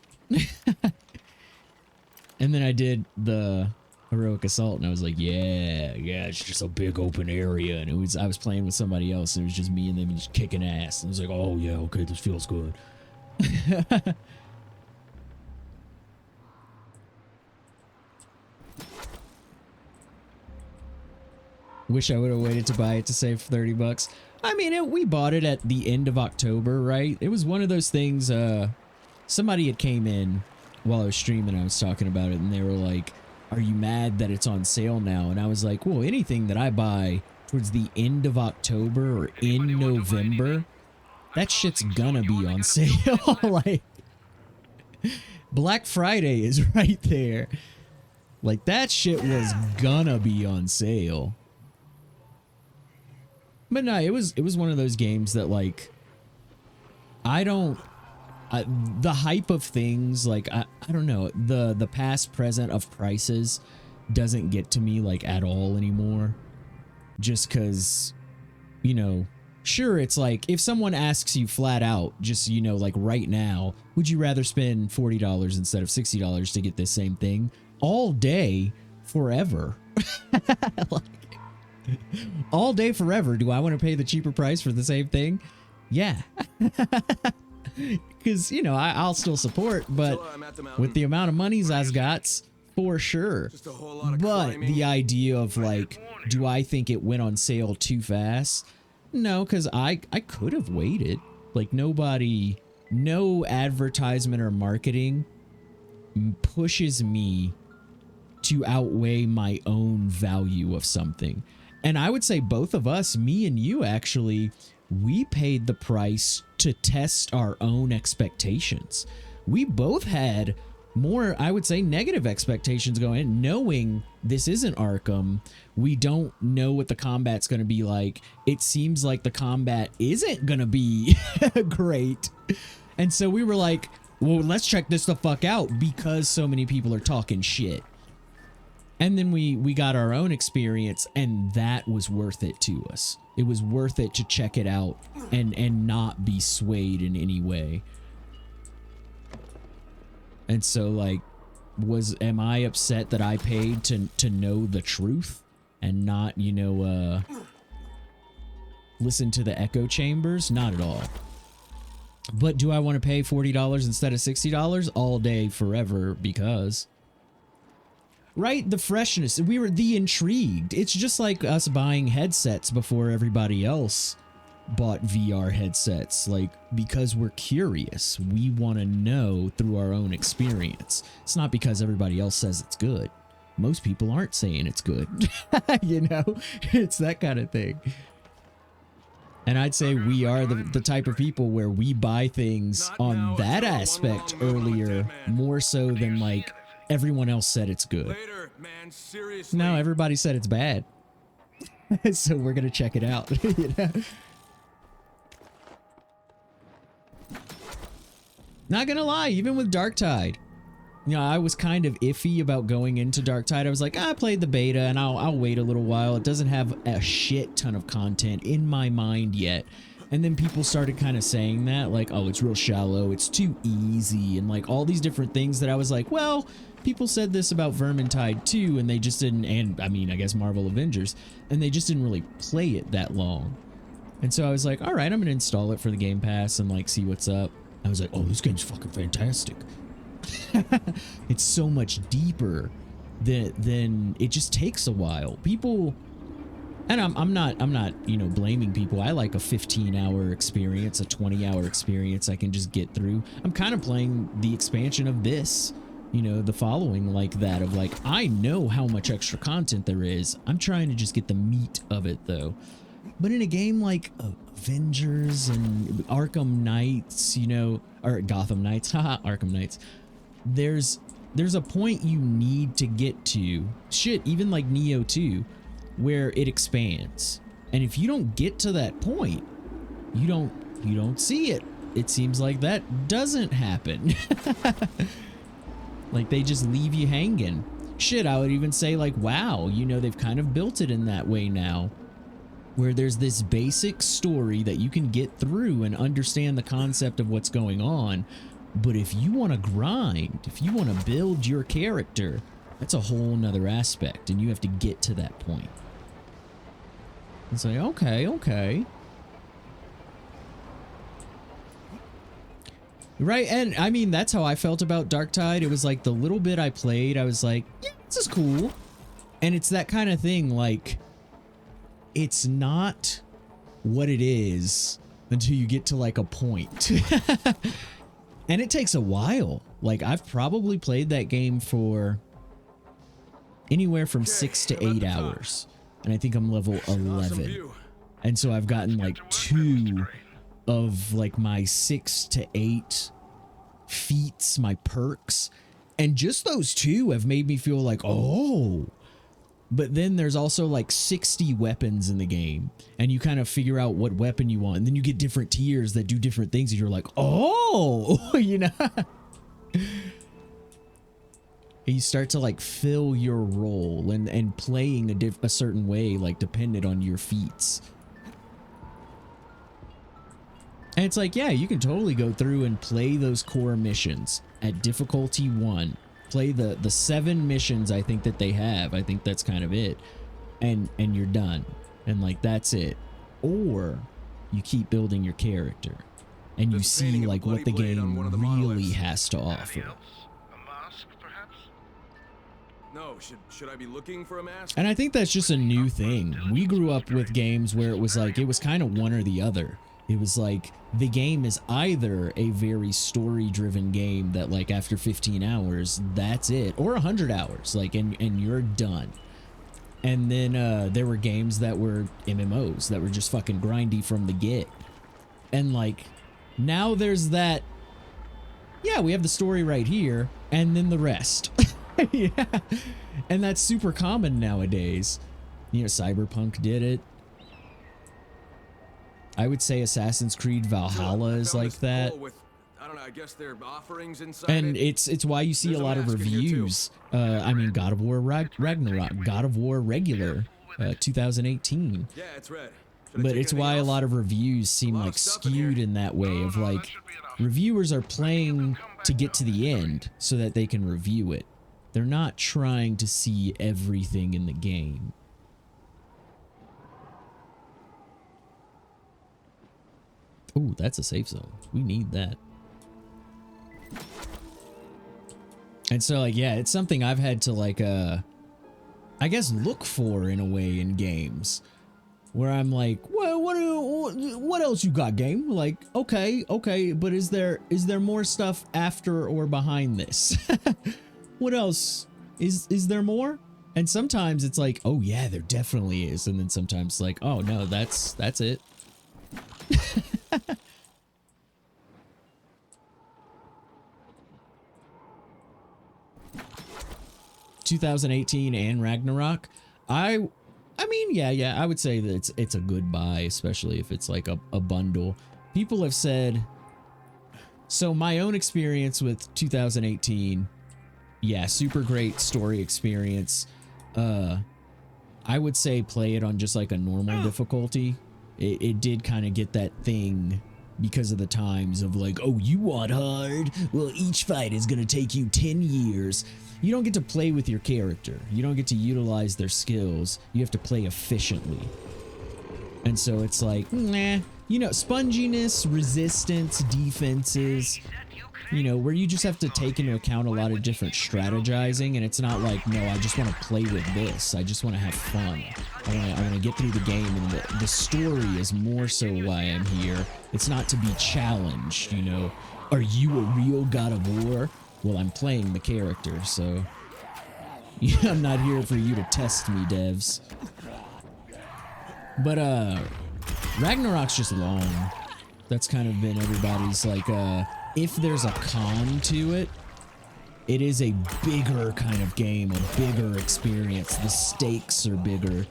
And then I did the heroic assault, and I was like, yeah, it's just a big open area, and I was playing with somebody else, and it was just me and them just kicking ass, and I was like, oh yeah, okay, this feels good. Wish I would have waited to buy it to save 30 bucks. I mean, we bought it at the end of October, right? It was one of those things, somebody had came in while I was streaming, I was talking about it, and they were like, are you mad that it's on sale now? And I was like, well, anything that I buy towards the end of October or in November, that shit's gonna be on sale. Like, Black Friday is right there. Like, that shit was gonna be on sale. But no, it was one of those games that like, the hype of things, like, I don't know, the past present of prices doesn't get to me like at all anymore. Just cause, you know, sure, it's like if someone asks you flat out, just, you know, like right now, would you rather spend $40 instead of $60 to get this same thing all day forever? Like, all day forever. Do I want to pay the cheaper price for the same thing? Yeah. Because, you know, I'll still support, but with the amount of monies I've got, for sure. But the idea of like, do I think it went on sale too fast? No, because I could have waited. Like no advertisement or marketing pushes me to outweigh my own value of something. And I would say both of us, me and you actually, we paid the price to test our own expectations. We both had more, I would say, negative expectations going in, knowing this isn't Arkham. We don't know what the combat's going to be like. It seems like the combat isn't going to be great. And so we were like, well, let's check this the fuck out because so many people are talking shit. And then we got our own experience, and that was worth it to us. It was worth it to check it out and not be swayed in any way. And so, like, am I upset that I paid to know the truth and not, you know, listen to the echo chambers? Not at all. But do I want to pay $40 instead of $60 all day forever? Because right? The freshness. We were the intrigued. It's just like us buying headsets before everybody else bought VR headsets, like, because we're curious. We want to know through our own experience. It's not because everybody else says it's good. Most people aren't saying it's good. You know, it's that kind of thing. And I'd say we are the type of people where we buy things on that aspect earlier, more so than like everyone else said it's good. Later, man, seriously. No, everybody said it's bad. So we're going to check it out. You know? Not gonna lie, even with Darktide, you know, I was kind of iffy about going into Darktide. I was like, I played the beta and I'll wait a little while. It doesn't have a shit ton of content in my mind yet. And then people started kind of saying that, like, oh, it's real shallow, it's too easy, and like all these different things that I was like, well, people said this about Vermintide 2 and they just didn't, and I mean, I guess Marvel Avengers, and they just didn't really play it that long. And so I was like, all right, I'm gonna install it for the Game Pass and like see what's up. I was like, oh, this game's fucking fantastic. It's so much deeper than it just takes a while. People, and I'm not, you know, blaming people. I like a 15-hour experience, a 20-hour experience I can just get through. I'm kind of playing the expansion of this, you know, the following like that of like, I know how much extra content there is. I'm trying to just get the meat of it though. But in a game like Avengers and Arkham Knights, you know, or Gotham Knights, haha, Arkham Knights, there's a point you need to get to, shit, even like Neo 2, where it expands. And if you don't get to that point, you don't see it. It seems like that doesn't happen. Like they just leave you hanging. Shit, I would even say like, wow, you know, they've kind of built it in that way now, where there's this basic story that you can get through and understand the concept of what's going on. But if you want to grind, if you want to build your character, that's a whole nother aspect, and you have to get to that point. It's like, okay. Right, and I mean, that's how I felt about Darktide. It was like the little bit I played, I was like, yeah, this is cool. And it's that kind of thing, like, it's not what it is until you get to like a point. And it takes a while. Like I've probably played that game for anywhere from 6 to 8 hours. And I think I'm level 11. And so I've gotten like 2 of like my 6 to 8 feats, my perks. And just those 2 have made me feel like, oh. But then there's also like 60 weapons in the game, and you kind of figure out what weapon you want, and then you get different tiers that do different things, and you're like, oh, you know. And you start to like fill your role and playing a certain way, like dependent on your feats. And it's like, yeah, you can totally go through and play those core missions at difficulty 1. Play the 7 missions I think that they have. I think that's kind of it. And you're done. And like that's it. Or you keep building your character and you see like what the game really has to offer. A mask, perhaps? No, should I be looking for a mask? And I think that's just a new thing. We grew up with games where it was like, it was kind of one or the other. It was like the game is either a very story-driven game that like after 15 hours, that's it, or 100 hours, like and you're done. And then there were games that were MMOs that were just fucking grindy from the get. And like now there's that, yeah, we have the story right here and then the rest. Yeah. And that's super common nowadays. You know, Cyberpunk did it. I would say Assassin's Creed Valhalla is like that. With, I don't know, I guess they're offerings inside. And it's why you see a lot of reviews. I mean, God of War Ragnarok, God of War Regular, 2018. Yeah, it's red. But it's why a lot of reviews seem like skewed in that way of like, reviewers are playing to get to the end so that they can review it. They're not trying to see everything in the game. Ooh, that's a safe zone. We need that. And so like, yeah, it's something I've had to like, I guess look for in a way in games where I'm like, well, what else you got, game? Like, okay, but is there more stuff after or behind this? What else? Is there more? And sometimes it's like, oh yeah, there definitely is. And then sometimes like, oh no, that's it. 2018 and Ragnarok. I mean, yeah, I would say that it's a good buy, especially if it's like a bundle. People have said, so my own experience with 2018, yeah, super great story experience. I would say play it on just like a normal difficulty. It did kind of get that thing because of the times of like, oh, you want hard? Well, each fight is gonna take you 10 years. You don't get to play with your character. You don't get to utilize their skills. You have to play efficiently. And so it's like, nah, you know, sponginess, resistance, defenses, you know, where you just have to take into account a lot of different strategizing. And it's not like, no, I just want to play with this. I just want to have fun. I want to get through the game. And the story is more so why I'm here. It's not to be challenged, you know. Are you a real God of War? Well, I'm playing the character, so yeah, I'm not here for you to test me, devs. But Ragnarok's just long. That's kind of been everybody's like, if there's a con to it, it is a bigger kind of game, a bigger experience. The stakes are bigger,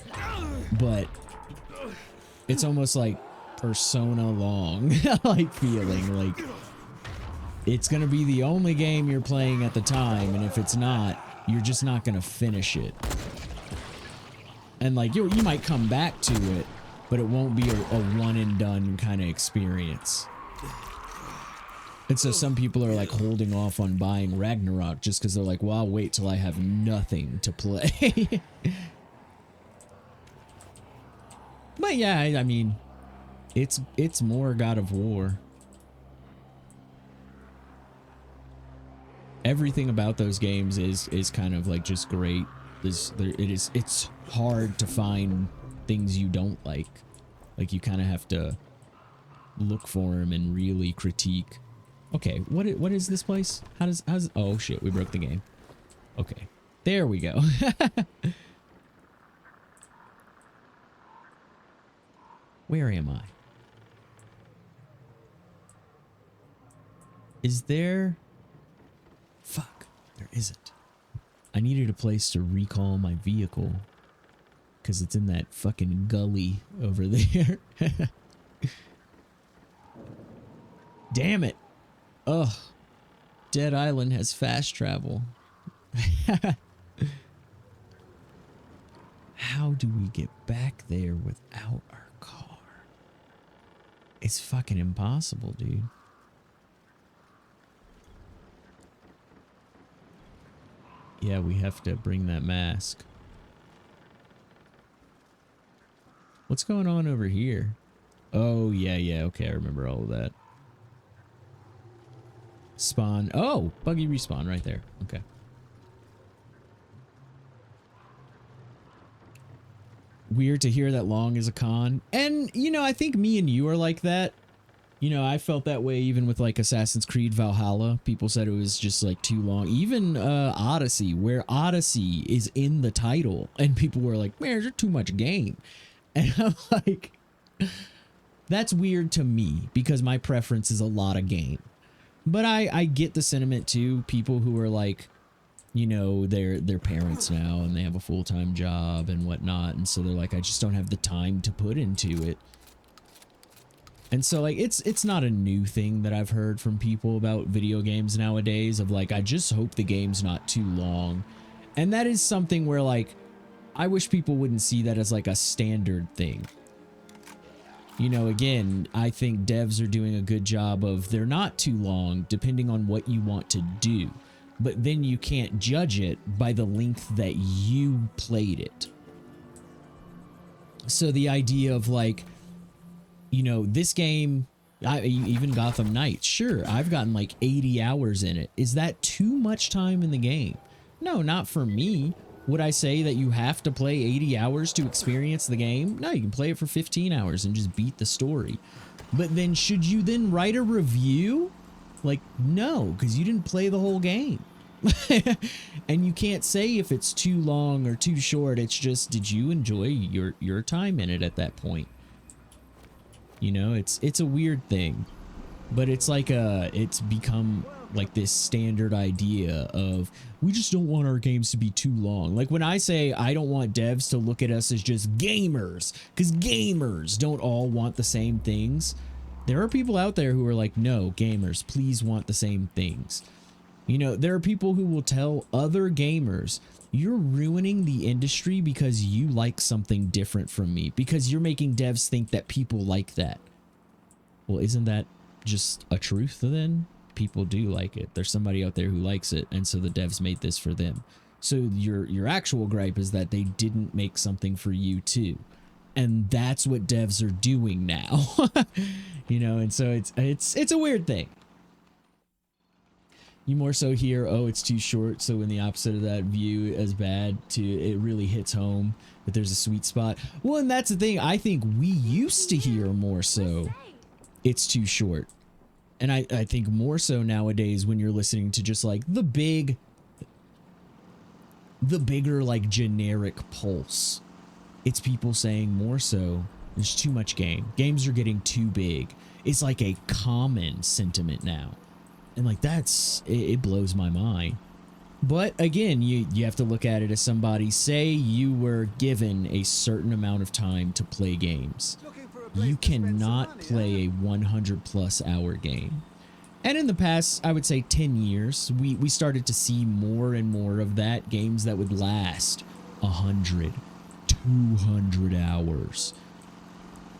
but it's almost like Persona long, like feeling like it's gonna be the only game you're playing at the time, and if it's not, you're just not gonna finish it. And like you might come back to it, but it won't be a one and done kind of experience. And so some people are like holding off on buying Ragnarok just because they're like, well, I'll wait till I have nothing to play. But yeah, I mean, it's more God of War. Everything about those games is kind of like just great. It's hard to find things you don't like. Like you kind of have to look for them and really critique. Okay, what is this place? How's oh shit, we broke the game. Okay, there we go. Where am I? Is there? Fuck, there isn't. I needed a place to recall my vehicle because it's in that fucking gully over there. Damn it. Ugh. Dead Island has fast travel. How do we get back there without our car? It's fucking impossible, dude. Yeah, we have to bring that mask. What's going on over here? Oh, yeah, okay, I remember all of that. Spawn. Oh, buggy respawn right there. Okay. Weird to hear that long is a con. And, you know, I think me and you are like that. You know, I felt that way even with like Assassin's Creed Valhalla. People said it was just like too long. Even Odyssey, where Odyssey is in the title. And people were like, man, there's too much game. And I'm like, that's weird to me because my preference is a lot of game. But I get the sentiment too. People who are like, you know, they're parents now and they have a full-time job and whatnot. And so they're like, I just don't have the time to put into it. And so like, it's not a new thing that I've heard from people about video games nowadays of like, I just hope the game's not too long. And that is something where like, I wish people wouldn't see that as like a standard thing. You know, again, I think devs are doing a good job of they're not too long depending on what you want to do. But then you can't judge it by the length that you played it. So the idea of like, you know, this game Even Gotham Knights, sure, I've gotten like 80 hours in it. Is that too much time in the game? No, not for me. Would I say that you have to play 80 hours to experience the game? No, you can play it for 15 hours and just beat the story. But then should you then write a review? Like, no, because you didn't play the whole game. And you can't say if it's too long or too short. It's just, did you enjoy your time in it at that point? You know, it's a weird thing, but it's like it's become like this standard idea of we just don't want our games to be too long. Like when I say I don't want devs to look at us as just gamers, because gamers don't all want the same things. There are people out there who are like, no, gamers, please want the same things. You know, there are people who will tell other gamers, you're ruining the industry because you like something different from me, because you're making devs think that people like that. Well, isn't that just a truth then? People do like it. There's somebody out there who likes it, and so the devs made this for them. So your actual gripe is that they didn't make something for you too. And that's what devs are doing now. You know, and so it's a weird thing. You more so hear, oh, it's too short, so in the opposite of that view as bad to it really hits home that there's a sweet spot. Well, and that's the thing. I think we used to hear more so it's too short. And I think more so nowadays when you're listening to just like the bigger like generic pulse. It's people saying more so there's too much game. Games are getting too big. It's like a common sentiment now. And like it blows my mind. But again, you have to look at it as somebody, say you were given a certain amount of time to play games. You cannot play a 100+ hour game. And in the past, I would say 10 years, we started to see more and more of that. Games that would last 100, 200 hours.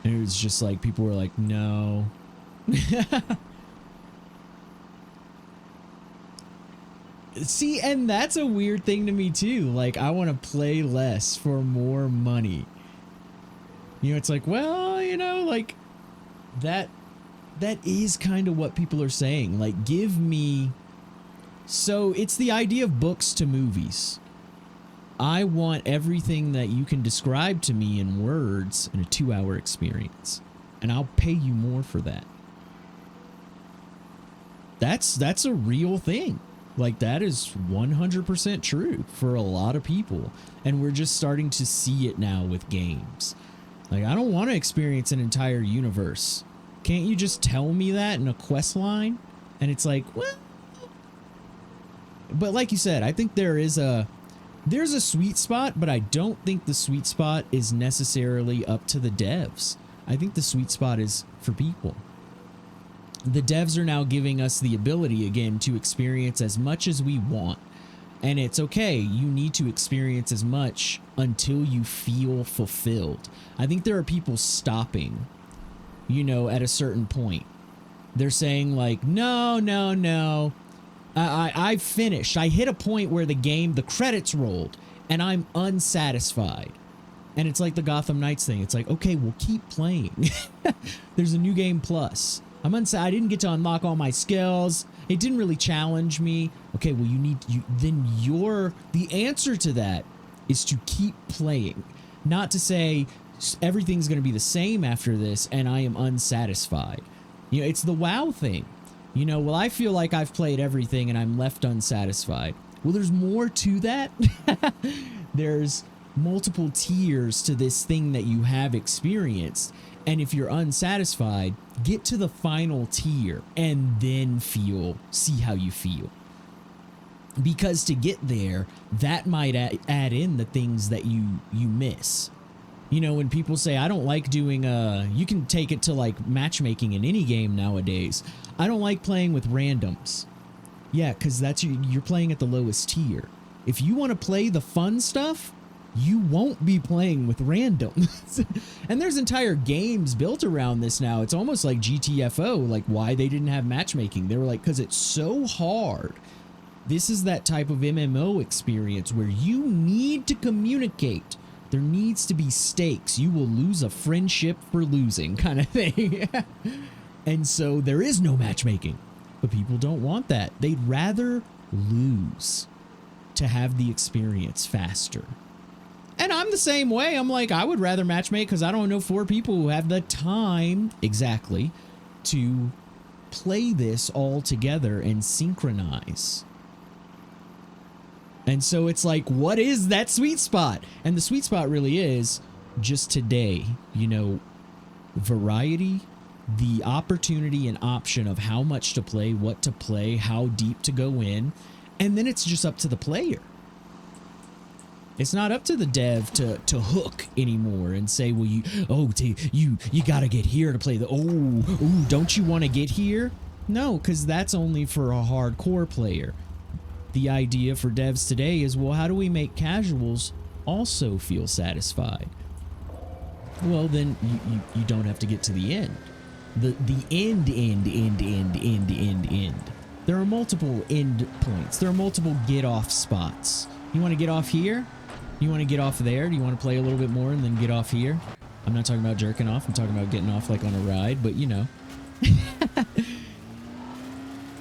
And it was just like, people were like, no. See, and that's a weird thing to me too. Like, I want to play less for more money. You know, it's like, well, you know, like that is kind of what people are saying. Like, give me. So it's the idea of books to movies. I want everything that you can describe to me in words in a 2-hour experience, and I'll pay you more for that. That's a real thing. Like, that is 100% true for a lot of people. And we're just starting to see it now with games. Like, I don't want to experience an entire universe. Can't you just tell me that in a quest line? And it's like, well. But like you said, I think there's a sweet spot, but I don't think the sweet spot is necessarily up to the devs. I think the sweet spot is for people. The devs are now giving us the ability again to experience as much as we want. And it's okay, you need to experience as much until you feel fulfilled. I think there are people stopping, you know, at a certain point. They're saying like, no, I've finished. I hit a point where the credits rolled, and I'm unsatisfied. And it's like the Gotham Knights thing. It's like, okay, we'll keep playing. There's a new game plus. I didn't get to unlock all my skills. It didn't really challenge me. Okay, well, the answer to that is to keep playing. Not to say everything's going to be the same after this and I am unsatisfied. You know, it's the WoW thing. You know, well, I feel like I've played everything and I'm left unsatisfied. Well, there's more to that. There's multiple tiers to this thing that you have experienced. And if you're unsatisfied, get to the final tier and then see how you feel. Because to get there, that might add in the things that you miss. You know, when people say, I don't like doing, you can take it to like matchmaking in any game nowadays. I don't like playing with randoms. Yeah, because you're playing at the lowest tier. If you want to play the fun stuff, you won't be playing with randoms. And there's entire games built around this now. It's almost like GTFO, like why they didn't have matchmaking. They were like, because it's so hard. This is that type of MMO experience where you need to communicate. There needs to be stakes. You will lose a friendship for losing kind of thing. And so there is no matchmaking. But people don't want that. They'd rather lose to have the experience faster. And I'm the same way. I'm like, I would rather matchmake because I don't know 4 people who have the time exactly to play this all together and synchronize. And so it's like, what is that sweet spot? And the sweet spot really is just today, you know, variety, the opportunity and option of how much to play, what to play, how deep to go in. And then it's just up to the player. It's not up to the dev to hook anymore and say, well, you gotta get here to play the, don't you want to get here? No, because that's only for a hardcore player. The idea for devs today is, well, how do we make casuals also feel satisfied? Well, then you don't have to get to the end. The end. There are multiple end points. There are multiple get off spots. You want to get off here? You want to get off there? Do you want to play a little bit more and then get off here? I'm not talking about jerking off. I'm talking about getting off like on a ride, but you know.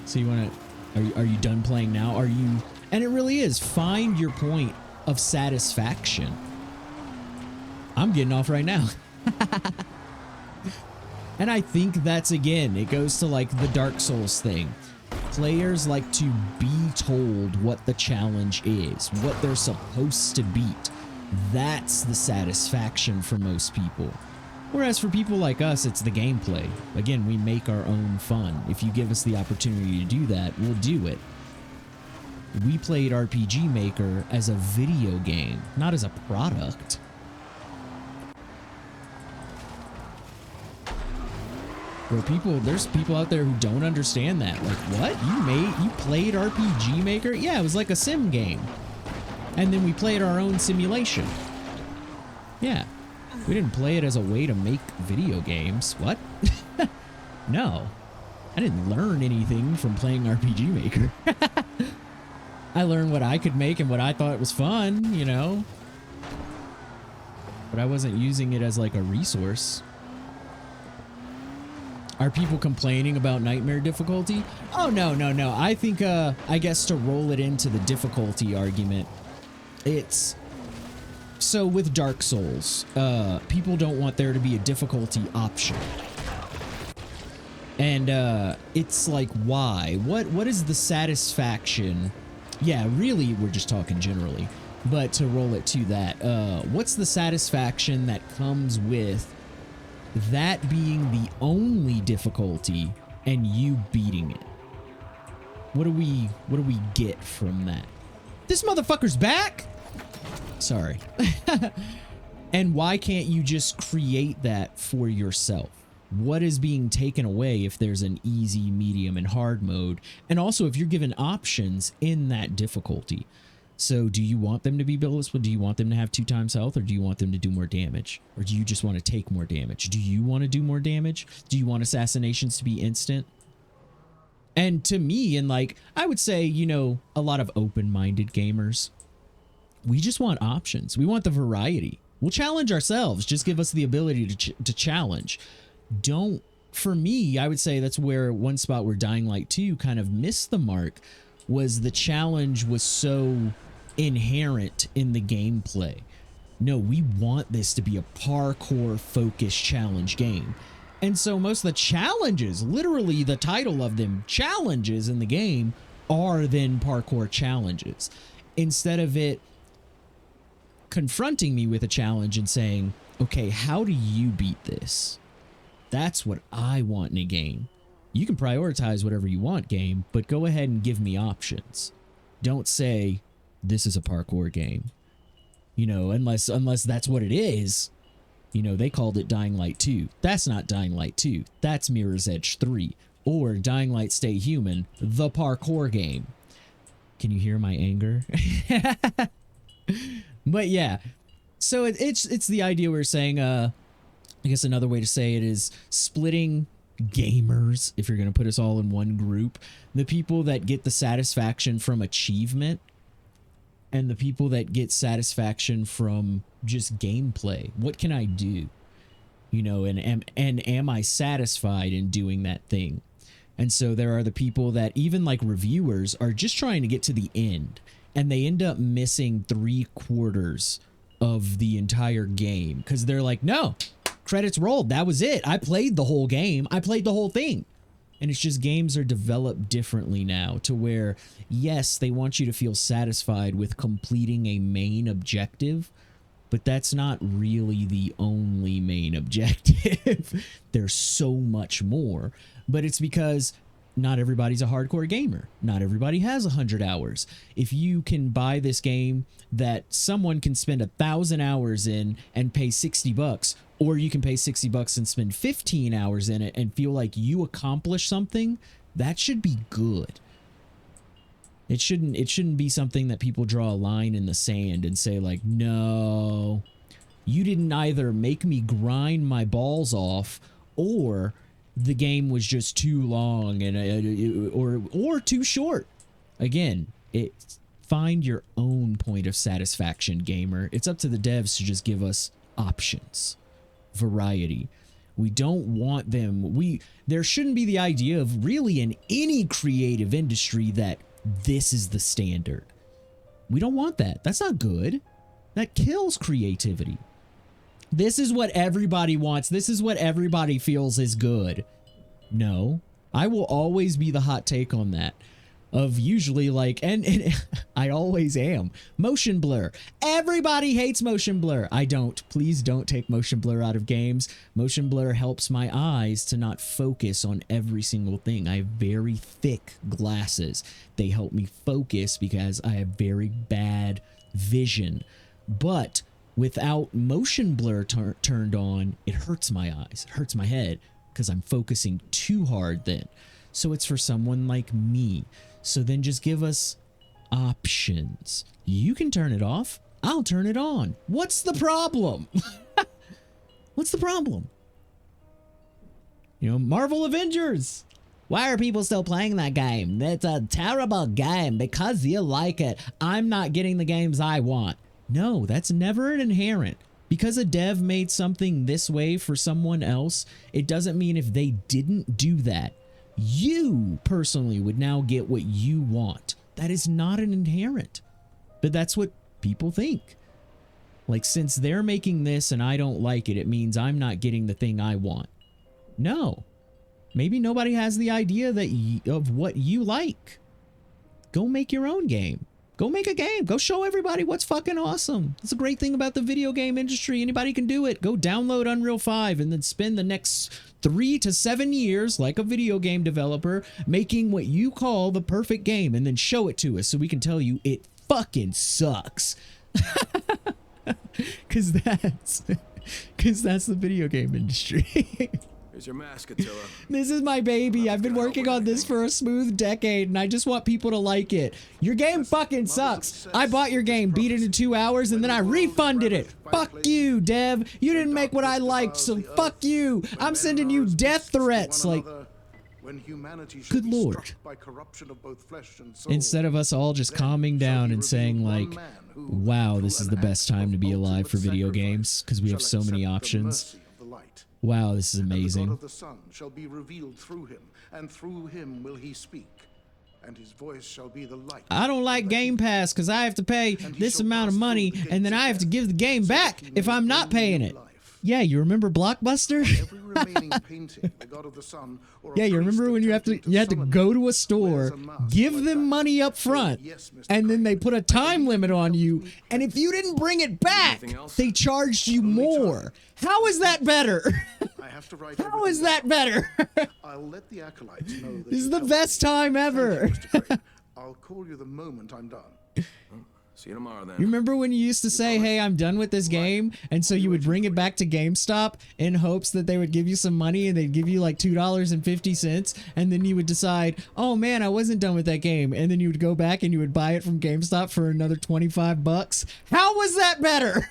So you want to, are you done playing now? Are you, and it really is, find your point of satisfaction. I'm getting off right now. And I think that's, again, it goes to like the Dark Souls thing. Players like to be told what the challenge is, what they're supposed to beat. That's the satisfaction for most people. Whereas for people like us, it's the gameplay. Again, we make our own fun. If you give us the opportunity to do that, we'll do it. We played RPG Maker as a video game, not as a product. There's people out there who don't understand that. Like, what? You played RPG Maker? Yeah, it was like a sim game. And then we played our own simulation. Yeah. We didn't play it as a way to make video games. What? No. I didn't learn anything from playing RPG Maker. I learned what I could make and what I thought was fun, you know? But I wasn't using it as like a resource. Are people complaining about nightmare difficulty? Oh, no. I think, I guess to roll it into the difficulty argument, it's... So with Dark Souls, people don't want there to be a difficulty option. And, it's like, why? What is the satisfaction? Yeah, really, we're just talking generally. But to roll it to that, what's the satisfaction that comes with that being the only difficulty and you beating it? What do we get from that? This motherfucker's back? Sorry. And why can't you just create that for yourself? What is being taken away if there's an easy, medium, and hard mode? And also if you're given options in that difficulty. So do you want them to be billless? Do you want them to have 2 times health, or do you want them to do more damage? Or do you just want to take more damage? Do you want to do more damage? Do you want assassinations to be instant? And to me, and like, I would say, you know, a lot of open-minded gamers, we just want options. We want the variety. We'll challenge ourselves. Just give us the ability to challenge. For me, I would say that's where one spot where Dying Light 2 kind of missed the mark, was the challenge was so inherent in the gameplay. No, we want this to be a parkour focused challenge game. And so most of the challenges, literally the title of them, challenges in the game, are then parkour challenges. Instead of it confronting me with a challenge and saying, okay, how do you beat this? That's what I want in a game. You can prioritize whatever you want, game, but go ahead and give me options. Don't say, this is a parkour game. You know, unless that's what it is. You know, they called it Dying Light 2. That's not Dying Light 2. That's Mirror's Edge 3. Or Dying Light Stay Human, the parkour game. Can you hear my anger? But yeah. So it's the idea we're saying, I guess another way to say it is splitting gamers, if you're going to put us all in one group. The people that get the satisfaction from achievement and the people that get satisfaction from just gameplay. What can I do? you know, and am I satisfied in doing that thing? And so there are the people that even like reviewers are just trying to get to the end, and they end up missing 3/4 of the entire game because they're like, no, credits rolled, that was it, I played the whole game, I played the whole thing. And it's just games are developed differently now to where, yes, they want you to feel satisfied with completing a main objective, but that's not really the only main objective. There's so much more, but it's because not everybody's a hardcore gamer. Not everybody has 100 hours. If you can buy this game that someone can spend 1,000 hours in and pay $60, or you can pay $60 and spend 15 hours in it and feel like you accomplished something, that should be good. It shouldn't be something that people draw a line in the sand and say like, no, you didn't either make me grind my balls off, or the game was just too long and or too short. Again, find your own point of satisfaction, gamer. It's up to the devs to just give us options, variety. We don't want them. There shouldn't be the idea of really in any creative industry that this is the standard. We don't want that. That's not good. That kills creativity. This is what everybody wants. This is what everybody feels is good. No, I will always be the hot take on that. Of usually like, and I always am. Motion blur. Everybody hates motion blur. I don't. Please don't take motion blur out of games. Motion blur helps my eyes to not focus on every single thing. I have very thick glasses. They help me focus because I have very bad vision. But without motion blur turned on, it hurts my eyes. It hurts my head because I'm focusing too hard then. So it's for someone like me. So then just give us options. You can turn it off. I'll turn it on. What's the problem? What's the problem? You know, Marvel Avengers. Why are people still playing that game? It's a terrible game because you like it. I'm not getting the games I want. No, that's never an inherent. Because a dev made something this way for someone else, it doesn't mean if they didn't do that, you personally would now get what you want. That is not an inherent. But that's what people think. Like, since they're making this and I don't like it, it means I'm not getting the thing I want. No. Maybe nobody has the idea that of what you like. Go make your own game. Go make a game. Go show everybody what's fucking awesome. That's a great thing about the video game industry. Anybody can do it. Go download Unreal 5 and then spend the next 3 to 7 years like a video game developer making what you call the perfect game, and then show it to us so we can tell you it fucking sucks. Cause that's the video game industry. Here's your mask, Attila. This is my baby. I've been working on this for a smooth decade, and I just want people to like it. Your game fucking sucks. I bought your game, beat it in 2 hours, and then I refunded it. Fuck you, dev. You didn't make what I liked, so fuck you. I'm sending you death threats. Like, good Lord. Instead of us all just calming down and saying like, wow, this is the best time to be alive for video games because we have so many options. Wow, this is amazing. And the God of the sun shall be revealed through him, and through him will he speak, and his voice shall be the light. I don't like Game Pass because I have to pay this amount of money, and then I have to give the game back if I'm not paying it. Yeah, you remember Blockbuster? Every remaining painting, the God of the sun, or yeah, you remember when you had to go to a store, give them money up front, and then they put a time limit on you, and if you didn't bring it back, they charged you more. How is that better? How is that better? I'll let the acolytes know that this is the best time ever. I'll call you the moment I'm done. See you tomorrow then. You remember when you used to say, hey, I'm done with this game? And so you would bring it back to GameStop in hopes that they would give you some money and they'd give you like $2.50. And then you would decide, oh man, I wasn't done with that game. And then you would go back and you would buy it from GameStop for another $25. How was that better?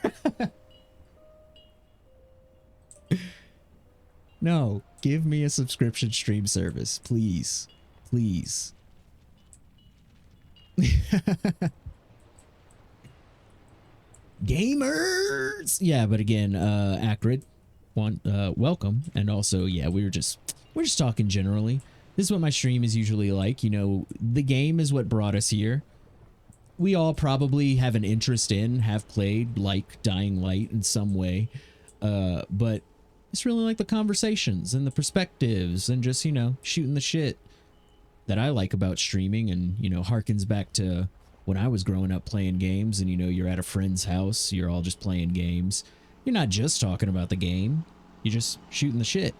No, give me a subscription stream service, please. Please. Gamers! Yeah, but again, Acrid, welcome. And also, yeah, we're just talking generally. This is what my stream is usually like. You know, the game is what brought us here. We all probably have an interest in, have played, like Dying Light in some way. But it's really like the conversations and the perspectives and just, you know, shooting the shit that I like about streaming, and, you know, harkens back to when I was growing up playing games, and, you know, you're at a friend's house, you're all just playing games. You're not just talking about the game, you're just shooting the shit.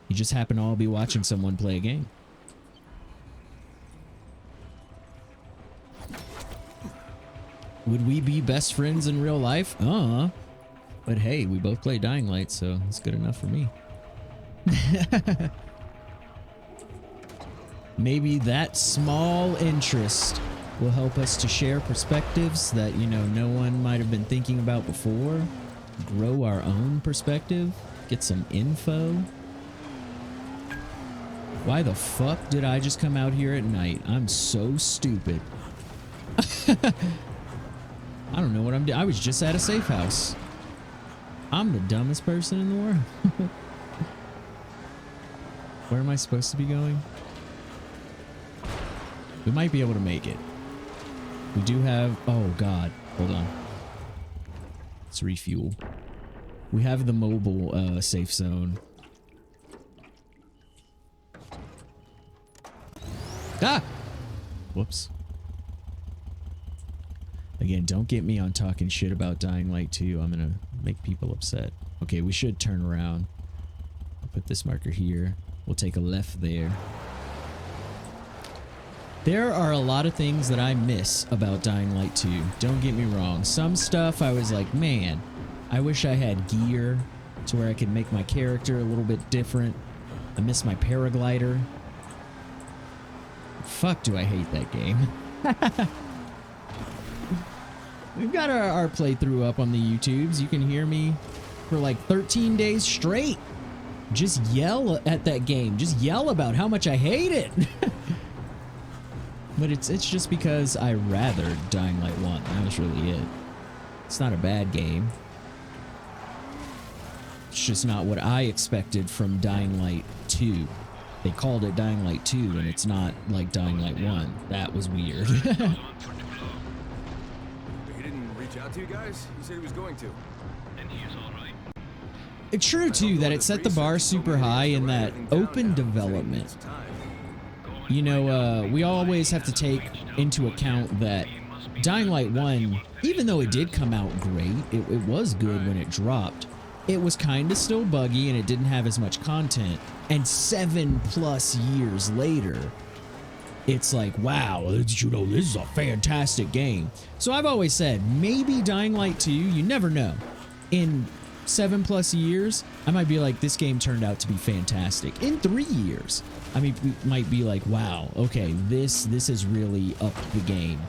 You just happen to all be watching someone play a game. Would we be best friends in real life? But hey, we both play Dying Light, so it's good enough for me. Maybe that small interest will help us to share perspectives that, you know, no one might have been thinking about before. Grow our own perspective. Get some info. Why the fuck did I just come out here at night? I'm so stupid. I don't know what I'm doing. I was just at a safe house. I'm the dumbest person in the world. Where am I supposed to be going? We might be able to make it. We do have... Oh, God. Hold on. Let's refuel. We have the mobile safe zone. Ah! Whoops. Again, don't get me on talking shit about Dying Light 2. I'm gonna make people upset. Okay, we should turn around. I'll put this marker here. We'll take a left there. There are a lot of things that I miss about Dying Light 2. Don't get me wrong. Some stuff I was like, man, I wish I had gear to where I could make my character a little bit different. I miss my paraglider. Fuck, do I hate that game. We've got our playthrough up on the YouTubes. You can hear me for like 13 days straight. Just yell at that game. Just yell about how much I hate it. But it's just because I rather Dying Light 1. That's really it. It's not a bad game. It's just not what I expected from Dying Light 2. They called it Dying Light 2, and it's not like Dying Light 1. That was weird. He didn't reach out to you guys? He said he was going to. And he is all right. It's true, too, that it set the bar super high in that open development. You know, we always have to take into account that Dying Light 1, even though it did come out great, it was good when it dropped, it was kind of still buggy and it didn't have as much content. And 7+ years later, it's like, wow, you know, this is a fantastic game. So I've always said, maybe Dying Light 2, you never know. In 7+ years, I might be like, this game turned out to be fantastic. In 3 years, I mean, we might be like, wow, okay, this is really upped the game.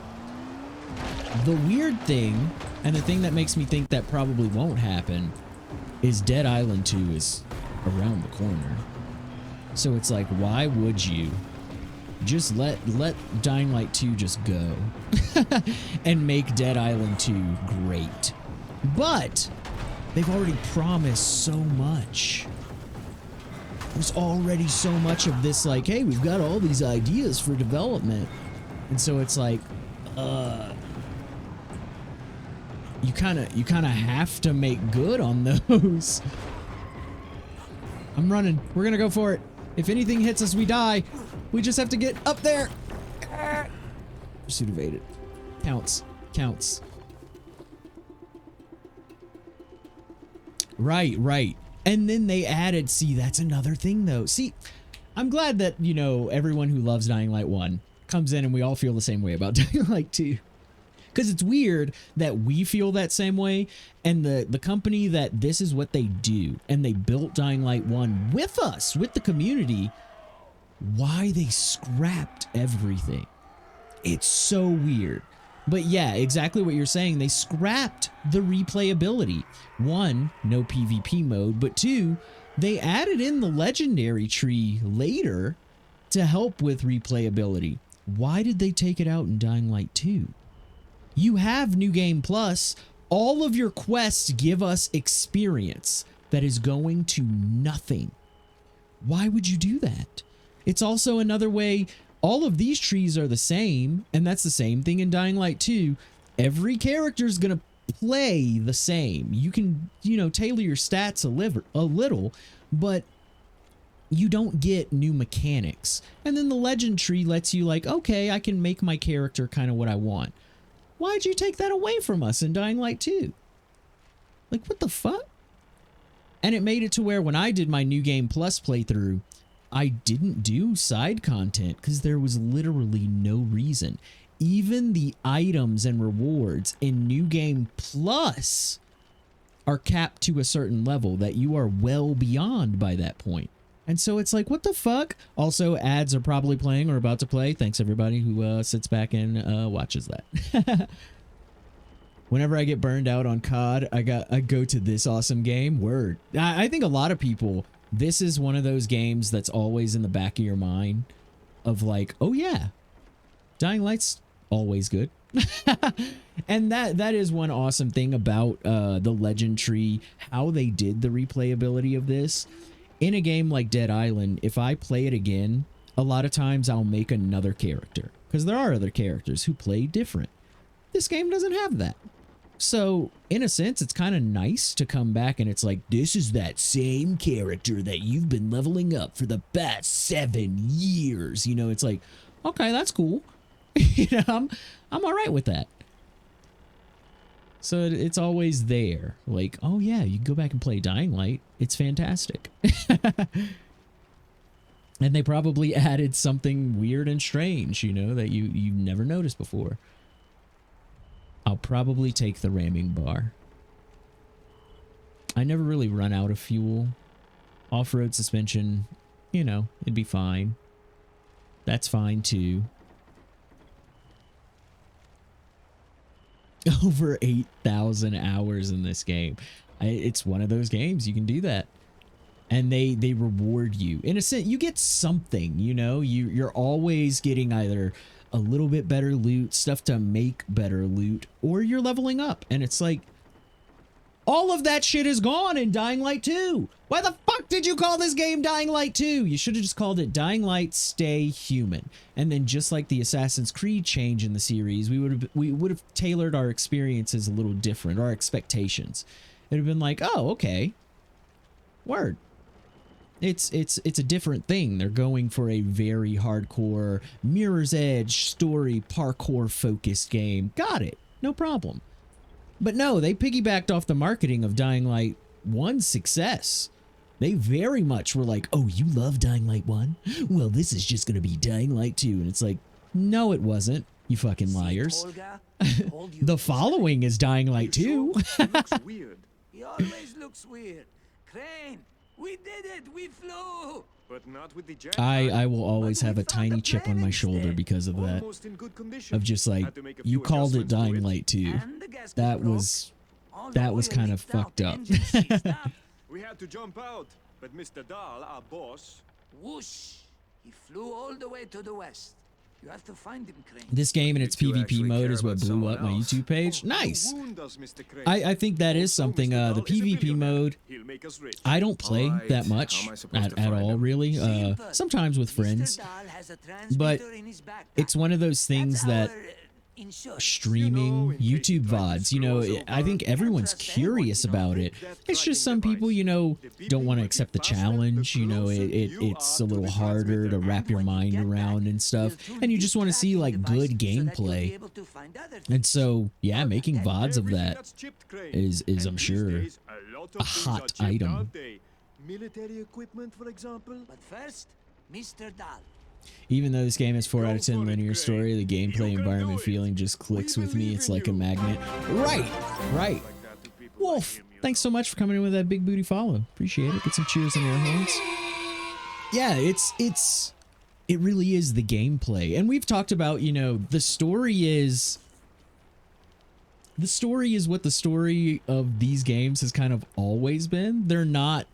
The weird thing, and the thing that makes me think that probably won't happen, is Dead Island 2 is around the corner. So it's like, why would you just let Dying Light 2 just go and make Dead Island 2 great? But they've already promised so much. There's already so much of this, like, hey, we've got all these ideas for development. And so it's like, you kind of have to make good on those. I'm running. We're gonna go for it. If anything hits us, we die. We just have to get up there. Pursuit evaded. Counts. Counts. Right. And then they added, see, that's another thing though. See, I'm glad that, you know, everyone who loves Dying Light 1 comes in and we all feel the same way about Dying Light 2. Because it's weird that we feel that same way, and the company that this is what they do, and they built Dying Light 1 with us, with the community, why they scrapped everything. It's so weird. But yeah, exactly what you're saying. They scrapped the replayability. 1, no PvP mode, but 2, they added in the legendary tree later to help with replayability. Why did they take it out in Dying Light 2? You have New Game Plus. All of your quests give us experience. that is going to nothing. Why would you do that? It's also another way. All of these trees are the same, and that's the same thing in Dying Light 2. Every character is going to play the same. You can, you know, tailor your stats a little, but you don't get new mechanics. And then the legend tree lets you like, okay, I can make my character kind of what I want. Why'd you take that away from us in Dying Light 2? Like, what the fuck? And it made it to where when I did my New Game Plus playthrough, I didn't do side content because there was literally no reason. Even the items and rewards in New Game Plus are capped to a certain level that you are well beyond by that point. And so it's like, what the fuck? Also, ads are probably playing or about to play. Thanks everybody who sits back and watches that. Whenever I get burned out on COD, I go to this awesome game. Word. I think a lot of people, this is one of those games that's always in the back of your mind of like, oh yeah, Dying Light's always good. And that is one awesome thing about the Legend Tree, how they did the replayability of this. In a game like Dead Island, if I play it again, a lot of times I'll make another character because there are other characters who play different. This game doesn't have that. So, in a sense, it's kind of nice to come back and it's like, this is that same character that you've been leveling up for the past 7 years. You know, it's like, okay, that's cool. You know, I'm all right with that. So it's always there. Like, oh yeah, you can go back and play Dying Light. It's fantastic. And they probably added something weird and strange, you know, that you never noticed before. I'll probably take the ramming bar. I never really run out of fuel. Off-road suspension, you know, it'd be fine. That's fine too. Over 8,000 hours in this game. It's one of those games you can do that. And they reward you. In a sense, you get something, you know? You're always getting either a little bit better loot, stuff to make better loot, or you're leveling up. And it's like, all of that shit is gone in Dying Light 2. Why the fuck did you call this game Dying Light 2? You should have just called it Dying Light Stay Human. And then just like the Assassin's Creed change in the series, we would have tailored our experiences a little different, our expectations. It would have been like, oh, okay. Word. It's a different thing. They're going for a very hardcore Mirror's Edge story parkour focused game. Got it. No problem. But no, they piggybacked off the marketing of Dying Light 1's success. They very much were like, oh, you love Dying Light 1? Well, this is just going to be Dying Light 2. And it's like, no, it wasn't, you fucking liars. The following is Dying Light 2. He looks weird. He always looks weird. Crane, we did it. We flew. But not with the jet. I will always have a tiny chip on my shoulder because of that. Of just like, you called it Dying Light 2. That was kind of fucked up. We had to jump out, but Mr. Dahl, our boss, whoosh! He flew all the way to the west. You have to find him, Crane. This game and its PvP mode is what blew up my YouTube page. Nice. I think that is something. The PvP mode, I don't play that much at all, really. Sometimes with friends, but it's one of those things that streaming YouTube VODs, you know, I think everyone's curious about it. It's just some people, you know, don't want to accept the challenge. You know, it's a little harder to wrap your mind around and stuff, and you just want to see like good gameplay. And so, yeah, making VODs of that is I'm sure a hot item. Military equipment, for example. But first, Mr. Dahl. Even though this game is 4 out of 10 linear story, the gameplay, environment, feeling just clicks with me. It's like a magnet. Right. Wolf, thanks so much for coming in with that big booty follow. Appreciate it. Get some cheers and air horns. Yeah, it really is the gameplay. And we've talked about, you know, the story is what the story of these games has kind of always been. They're not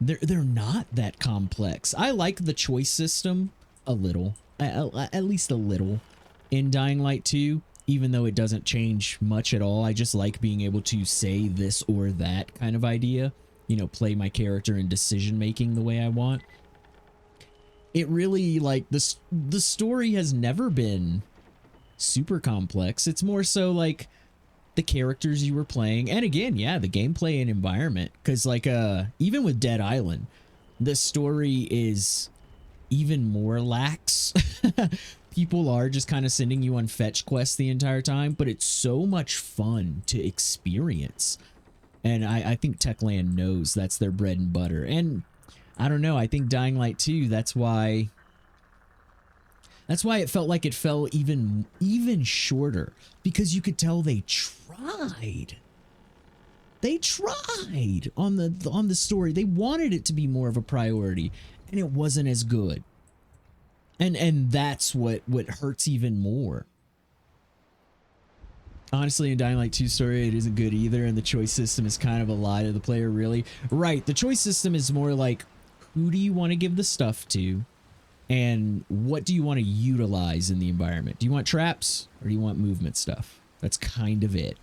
that complex. I like the choice system a little, at least a little, in Dying Light 2. even though it doesn't change much at all. I just like being able to say this or that kind of idea, you know, play my character in decision making the way I want. It really, like, the story has never been super complex. It's more so like the characters you were playing, and again, yeah, the gameplay and environment, because like even with Dead Island, the story is even more lax. People are just kind of sending you on fetch quests the entire time, but it's so much fun to experience. And I think Techland knows that's their bread and butter. And I don't know, I think Dying Light 2, that's why it felt like it fell even shorter, because you could tell they tried. They tried on the story. They wanted it to be more of a priority, and it wasn't as good. And that's what hurts even more. Honestly, in Dying Light 2 story, it isn't good either, and the choice system is kind of a lie to the player, really. Right, the choice system is more like, who do you want to give the stuff to, and what do you want to utilize in the environment? Do you want traps, or do you want movement stuff? That's kind of it.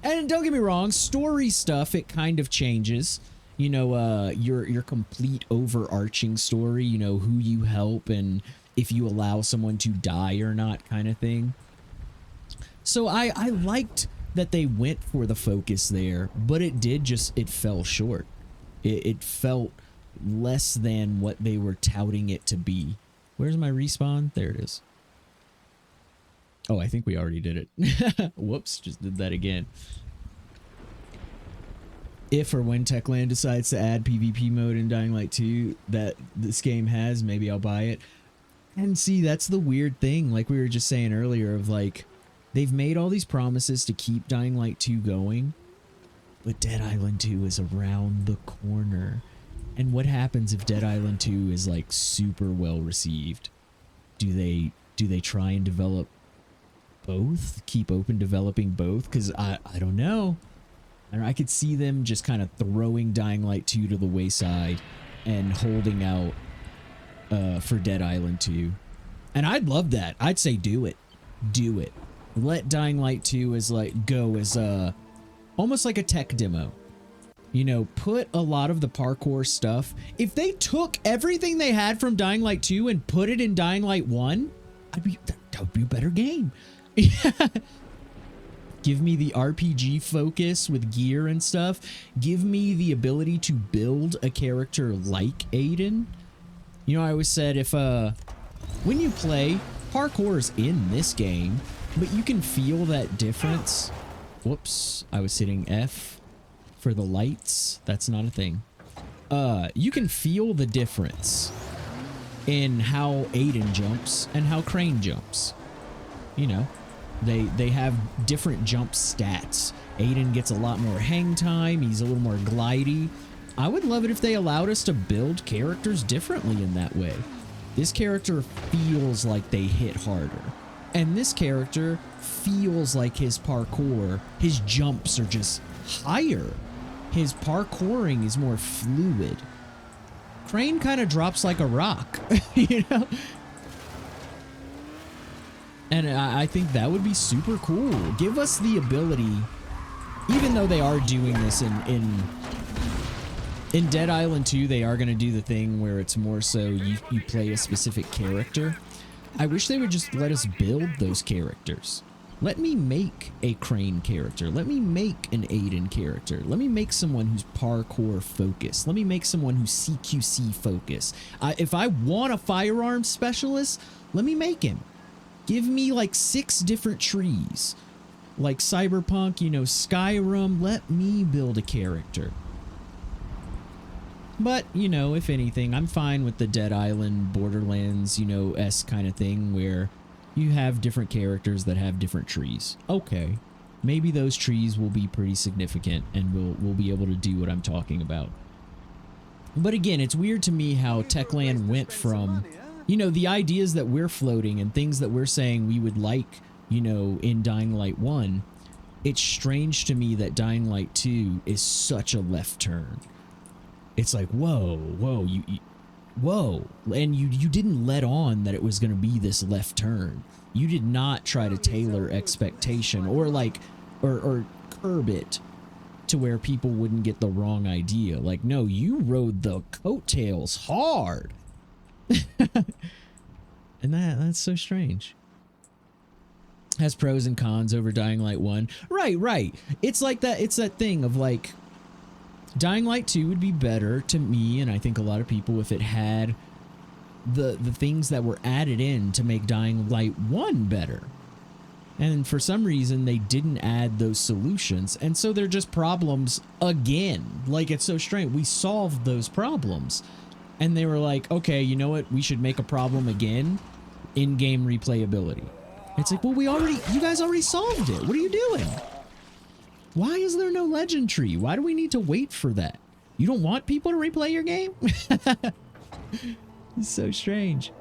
And don't get me wrong, story stuff, it kind of changes. You know, your complete overarching story, you know, who you help and if you allow someone to die or not kind of thing. So I liked that they went for the focus there, but it fell short. It felt less than what they were touting it to be. Where's my respawn? There it is. Oh, I think we already did it. Whoops, just did that again. If or when Techland decides to add PvP mode in Dying Light 2 that this game has, maybe I'll buy it. And see, that's the weird thing, like we were just saying earlier, of like, they've made all these promises to keep Dying Light 2 going, but Dead Island 2 is around the corner. And what happens if Dead Island 2 is like super well received? Do they try and develop both? Keep open developing both? Because I don't know. I could see them just kind of throwing Dying Light 2 to the wayside and holding out for Dead Island 2. And I'd love that. I'd say do it. Do it. Let Dying Light 2 go as almost like a tech demo. You know, put a lot of the parkour stuff. If they took everything they had from Dying Light 2 and put it in Dying Light 1, that would be a better game. Give me the RPG focus with gear and stuff. Give me the ability to build a character like Aiden. You know, I always said if when you play, parkour is in this game, but you can feel that difference. Whoops, I was hitting F for the lights. That's not a thing. You can feel the difference in how Aiden jumps and how Crane jumps. You know, they have different jump stats. Aiden gets a lot more hang time. He's a little more glidey. I would love it if they allowed us to build characters differently in that way. This character feels like they hit harder. And this character feels like his parkour, his jumps are just higher. His parkouring is more fluid. Crane kind of drops like a rock, you know? And I think that would be super cool. Give us the ability, even though they are doing this in Dead Island 2, they are going to do the thing where it's more so you play a specific character. I wish they would just let us build those characters. Let me make a Crane character. Let me make an Aiden character. Let me make someone who's parkour focused. Let me make someone who's CQC focused. If I want a firearms specialist, let me make him. Give me like 6 different trees. Like Cyberpunk, you know, Skyrim. Let me build a character. But, you know, if anything, I'm fine with the Dead Island, Borderlands, you know, S kind of thing where you have different characters that have different trees. Okay, maybe those trees will be pretty significant and we'll be able to do what I'm talking about. But again, it's weird to me how Techland went from, you know, the ideas that we're floating and things that we're saying we would like, you know, in Dying Light 1. It's strange to me that Dying Light 2 is such a left turn. It's like, whoa, whoa. And you didn't let on that it was going to be this left turn. You did not try to tailor expectation or like, or curb it to where people wouldn't get the wrong idea. Like, no, you rode the coattails hard. And that's so strange. Has pros and cons over Dying Light 1. Right. It's like that. It's that thing of like, Dying Light 2 would be better to me, and I think a lot of people, if it had the things that were added in to make Dying Light 1 better. And for some reason, they didn't add those solutions, and so they're just problems again. Like, it's so strange. We solved those problems, and they were like, okay, you know what? We should make a problem again. In-game replayability. It's like, well, you guys already solved it. What are you doing? Why is there no legend tree? Why do we need to wait for that? You don't want people to replay your game? It's so strange.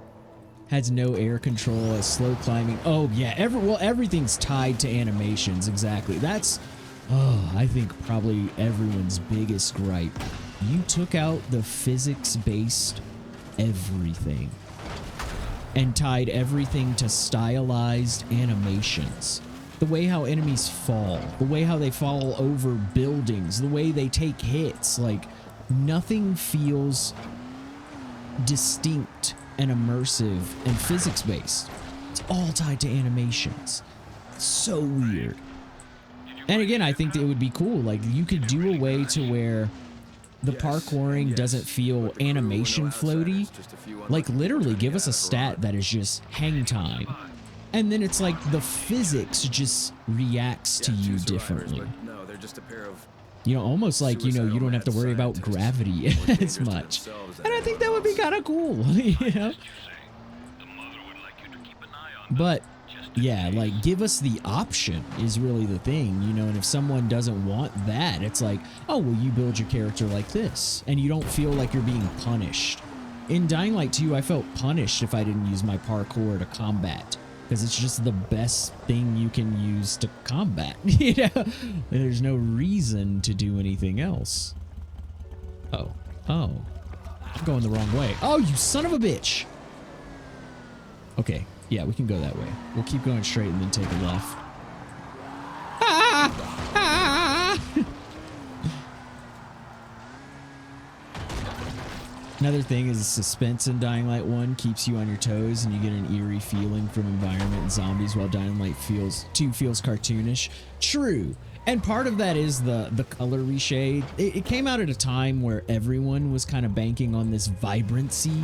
Has no air control, slow climbing. Oh yeah, everything's tied to animations. Exactly. That's, I think probably everyone's biggest gripe. You took out the physics-based everything and tied everything to stylized animations. The way how enemies fall, the way how they fall over buildings, the way they take hits, like nothing feels distinct and immersive and physics-based. It's all tied to animations. It's so weird. And again, I think that it would be cool. Like, you could do a way to where the parkouring doesn't feel animation floaty. Like, literally give us a stat that is just hang time. And then it's like the physics just reacts to you differently. No, they're just a pair of, you know, almost like, you know, you don't have to worry about gravity as much. And I think that would be kind of cool, you know? But yeah, like, give us the option is really the thing, you know, and if someone doesn't want that, it's like, oh, well, you build your character like this, and you don't feel like you're being punished. In Dying Light 2, I felt punished if I didn't use my parkour to combat, because it's just the best thing you can use to combat, you know? There's no reason to do anything else. Oh, I'm going the wrong way. Oh, you son of a bitch! Okay. Yeah, we can go that way. We'll keep going straight and then take a left. Another thing is the suspense in Dying Light 1 keeps you on your toes and you get an eerie feeling from environment and zombies, while Dying Light 2 feels cartoonish. True. And part of that is the color reshade. It came out at a time where everyone was kind of banking on this vibrancy.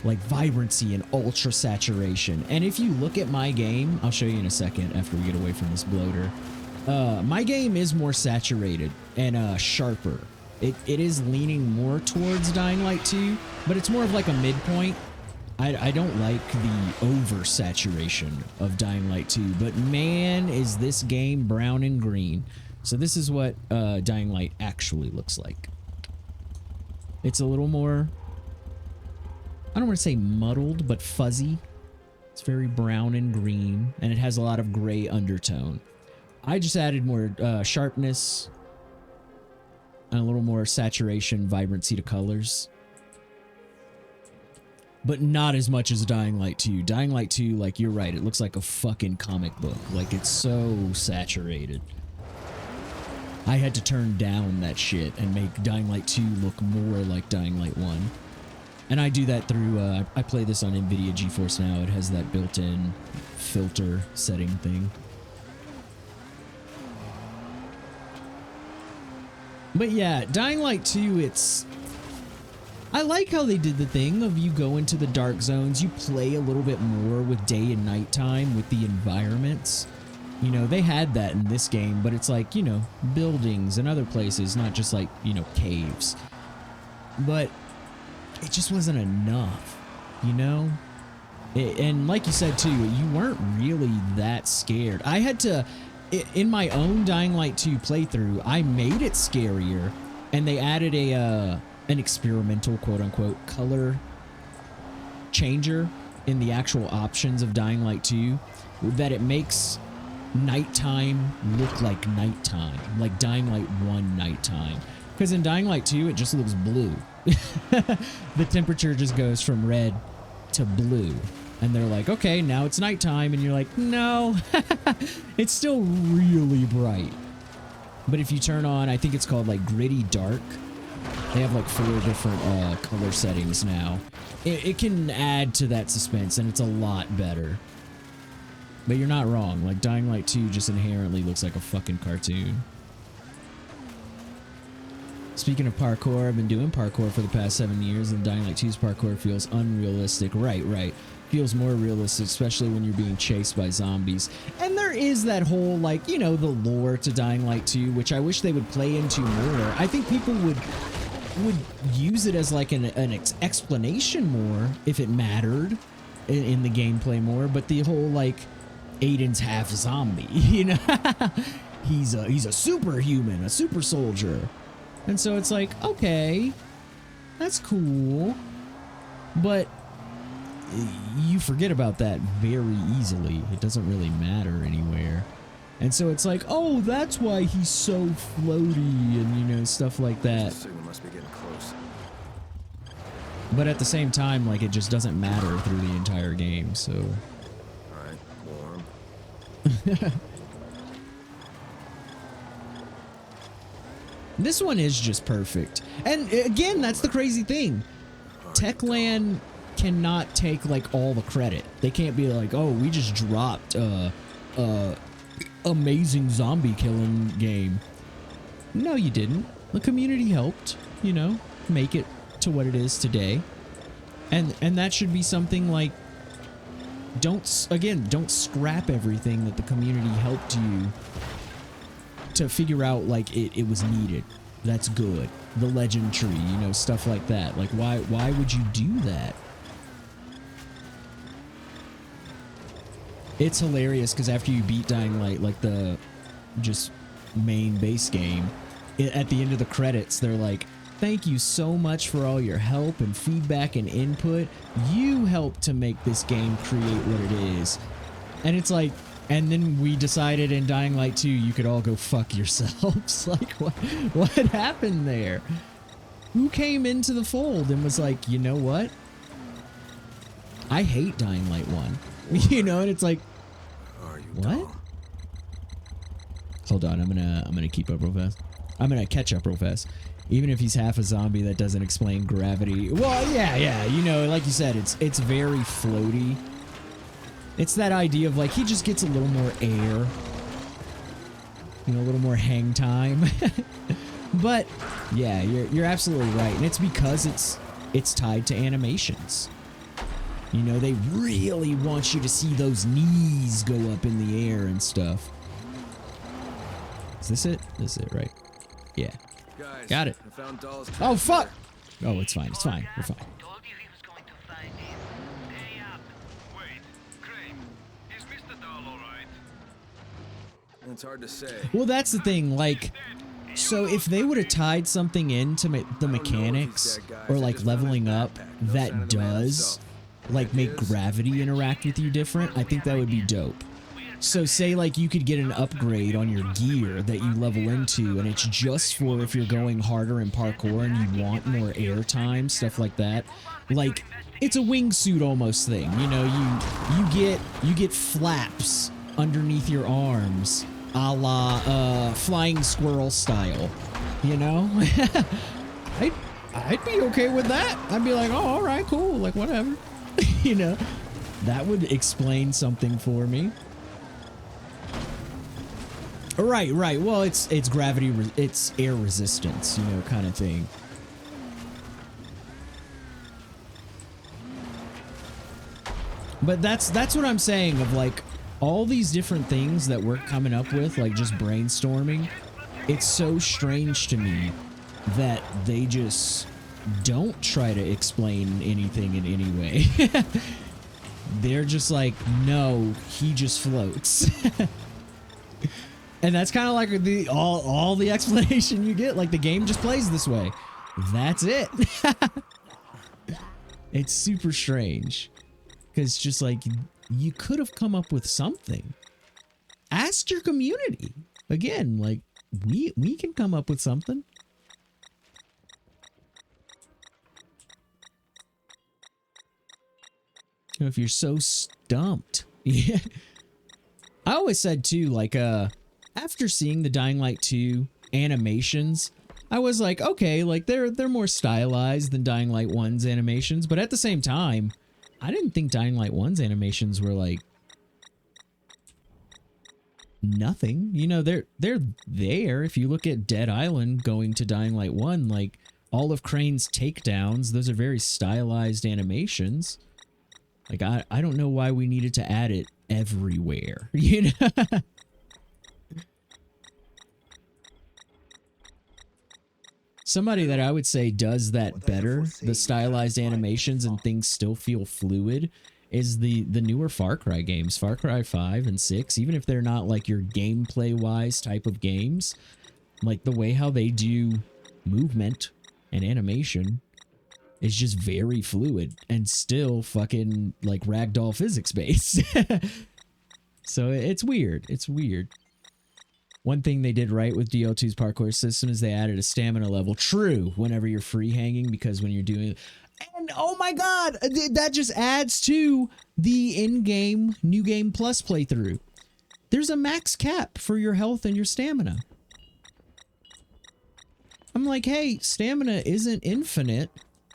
Like vibrancy and ultra saturation. And if you look at my game, I'll show you in a second after we get away from this bloater. My game is more saturated and sharper. It is leaning more towards Dying Light 2, but it's more of like a midpoint. I don't like the oversaturation of Dying Light 2, but man, is this game brown and green. So this is what Dying Light actually looks like. It's a little more, I don't want to say muddled, but fuzzy. It's very brown and green, and it has a lot of gray undertone. I just added more sharpness and a little more saturation, vibrancy to colors. But not as much as Dying Light 2. Dying Light 2, like, you're right, it looks like a fucking comic book. Like, it's so saturated. I had to turn down that shit and make Dying Light 2 look more like Dying Light 1. And I do that through, I play this on NVIDIA GeForce Now. It has that built-in filter setting thing. But yeah, Dying Light 2, it's... I like how they did the thing of you go into the dark zones, you play a little bit more with day and night time with the environments. You know, they had that in this game, but it's like, you know, buildings and other places, not just like, you know, caves. But it just wasn't enough, you know? And like you said too, you weren't really that scared. I had to, in my own Dying Light 2 playthrough, I made it scarier, and they added an experimental quote-unquote color changer in the actual options of Dying Light 2 that it makes nighttime look like nighttime, like Dying Light 1 nighttime. Because in Dying Light 2, it just looks blue. the temperature just goes from red to blue. And they're like, okay, now it's nighttime. And you're like, no, it's still really bright. But if you turn on, I think it's called like gritty dark. They have like 4 different color settings now. It can add to that suspense, and it's a lot better. But you're not wrong. Like Dying Light 2 just inherently looks like a fucking cartoon. Speaking of parkour, I've been doing parkour for the past 7 years, and Dying Light 2's parkour feels unrealistic. Right. Feels more realistic, especially when you're being chased by zombies. And there is that whole, like, you know, the lore to Dying Light 2, which I wish they would play into more. I think people would use it as like an explanation more if it mattered in the gameplay more. But the whole, like, Aiden's half zombie, you know? he's a superhuman, a super soldier. And so it's like, okay, that's cool. But you forget about that very easily. It doesn't really matter anywhere. And so it's like, oh, that's why he's so floaty and, you know, stuff like that. The signal must be getting close. But at the same time, like, it just doesn't matter through the entire game, so. Alright, warm. This one is just perfect. And again, that's the crazy thing. Techland cannot take like all the credit. They can't be like, oh, we just dropped amazing zombie killing game. No, you didn't. The community helped, you know, make it to what it is today. And that should be something like, don't scrap everything that the community helped you to figure out, like, it was needed. That's good. The legend tree, you know, stuff like that. Like, why would you do that? It's hilarious because after you beat Dying Light, like the just main base game, at the end of the credits, they're like, thank you so much for all your help and feedback and input. You helped to make this game create what it is. And it's like, and then we decided in Dying Light 2 you could all go fuck yourselves. Like, what happened there? Who came into the fold and was like, you know what? I hate Dying Light 1. You know, and it's like, what? Hold on, I'm gonna keep up real fast. I'm gonna catch up real fast. Even if he's half a zombie, that doesn't explain gravity. Well, yeah, you know, like you said, it's very floaty. It's that idea of like he just gets a little more air, you know, a little more hang time. But yeah, you're absolutely right, and it's because it's tied to animations. You know, they really want you to see those knees go up in the air and stuff. Is this it? This is it, right? Yeah. Guys, got it. I found Dahl's Oh, fuck! Oh, it's fine. It's fine. We're fine. It's hard to say. Well, that's the thing. Like, so if they would have tied something into the mechanics or like leveling up that does like make gravity interact with you different, I think that would be dope. So say like you could get an upgrade on your gear that you level into, and it's just for if you're going harder in parkour and you want more air time, stuff like that. Like, it's a wingsuit almost thing, you know, you get flaps underneath your arms, a la flying squirrel style, you know? I'd be okay with that. I'd be like, oh, all right, cool, like whatever. You know, that would explain something for me. Right. Well, it's gravity, it's air resistance, you know, kind of thing. But that's what I'm saying of like all these different things that we're coming up with, like just brainstorming. It's so strange to me that they just don't try to explain anything in any way. They're just like, no, he just floats. And that's kind of like all the explanation you get. Like, the game just plays this way. That's it. It's super strange. Because just like, you could have come up with something. Ask your community. Again, like, we can come up with something. You know, if you're so stumped. Yeah. I always said too, like, after seeing the Dying Light 2 animations, I was like, okay, like they're more stylized than Dying Light 1's animations, but at the same time, I didn't think Dying Light 1's animations were like nothing. You know, they're there. If you look at Dead Island going to Dying Light 1, like all of Crane's takedowns, those are very stylized animations. Like I don't know why we needed to add it everywhere. You know? Somebody that I would say does that better, the stylized animations and things still feel fluid, is the newer Far Cry games. Far Cry 5 and 6, even if they're not like your gameplay-wise type of games, like the way how they do movement and animation is just very fluid and still fucking like ragdoll physics based. So it's weird. It's weird. One thing they did right with DL2's parkour system is they added a stamina level. True, whenever you're free hanging, because when you're doing... And oh my god, that just adds to the in-game New Game Plus playthrough. There's a max cap for your health and your stamina. I'm like, hey, stamina isn't infinite,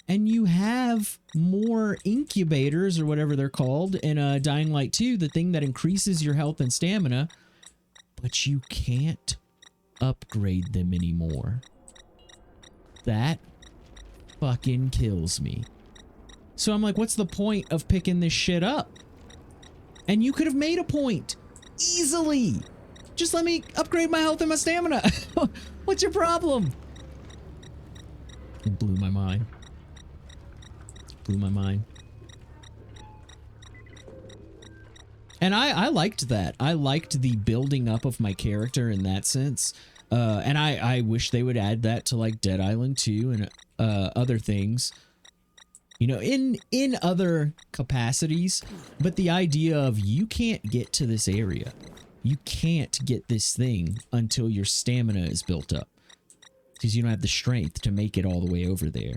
and you have more incubators, or whatever they're called, in Dying Light 2, the thing that increases your health and stamina, but you can't upgrade them anymore. That fucking kills me. So I'm like, what's the point of picking this shit up? And you could have made a point. Easily. Just let me upgrade my health and my stamina. What's your problem? It blew my mind. Blew my mind. And I liked that. I liked the building up of my character in that sense. And I wish they would add that to like Dead Island 2 and other things. You know, in other capacities. But the idea of you can't get to this area. You can't get this thing until your stamina is built up. Because you don't have the strength to make it all the way over there.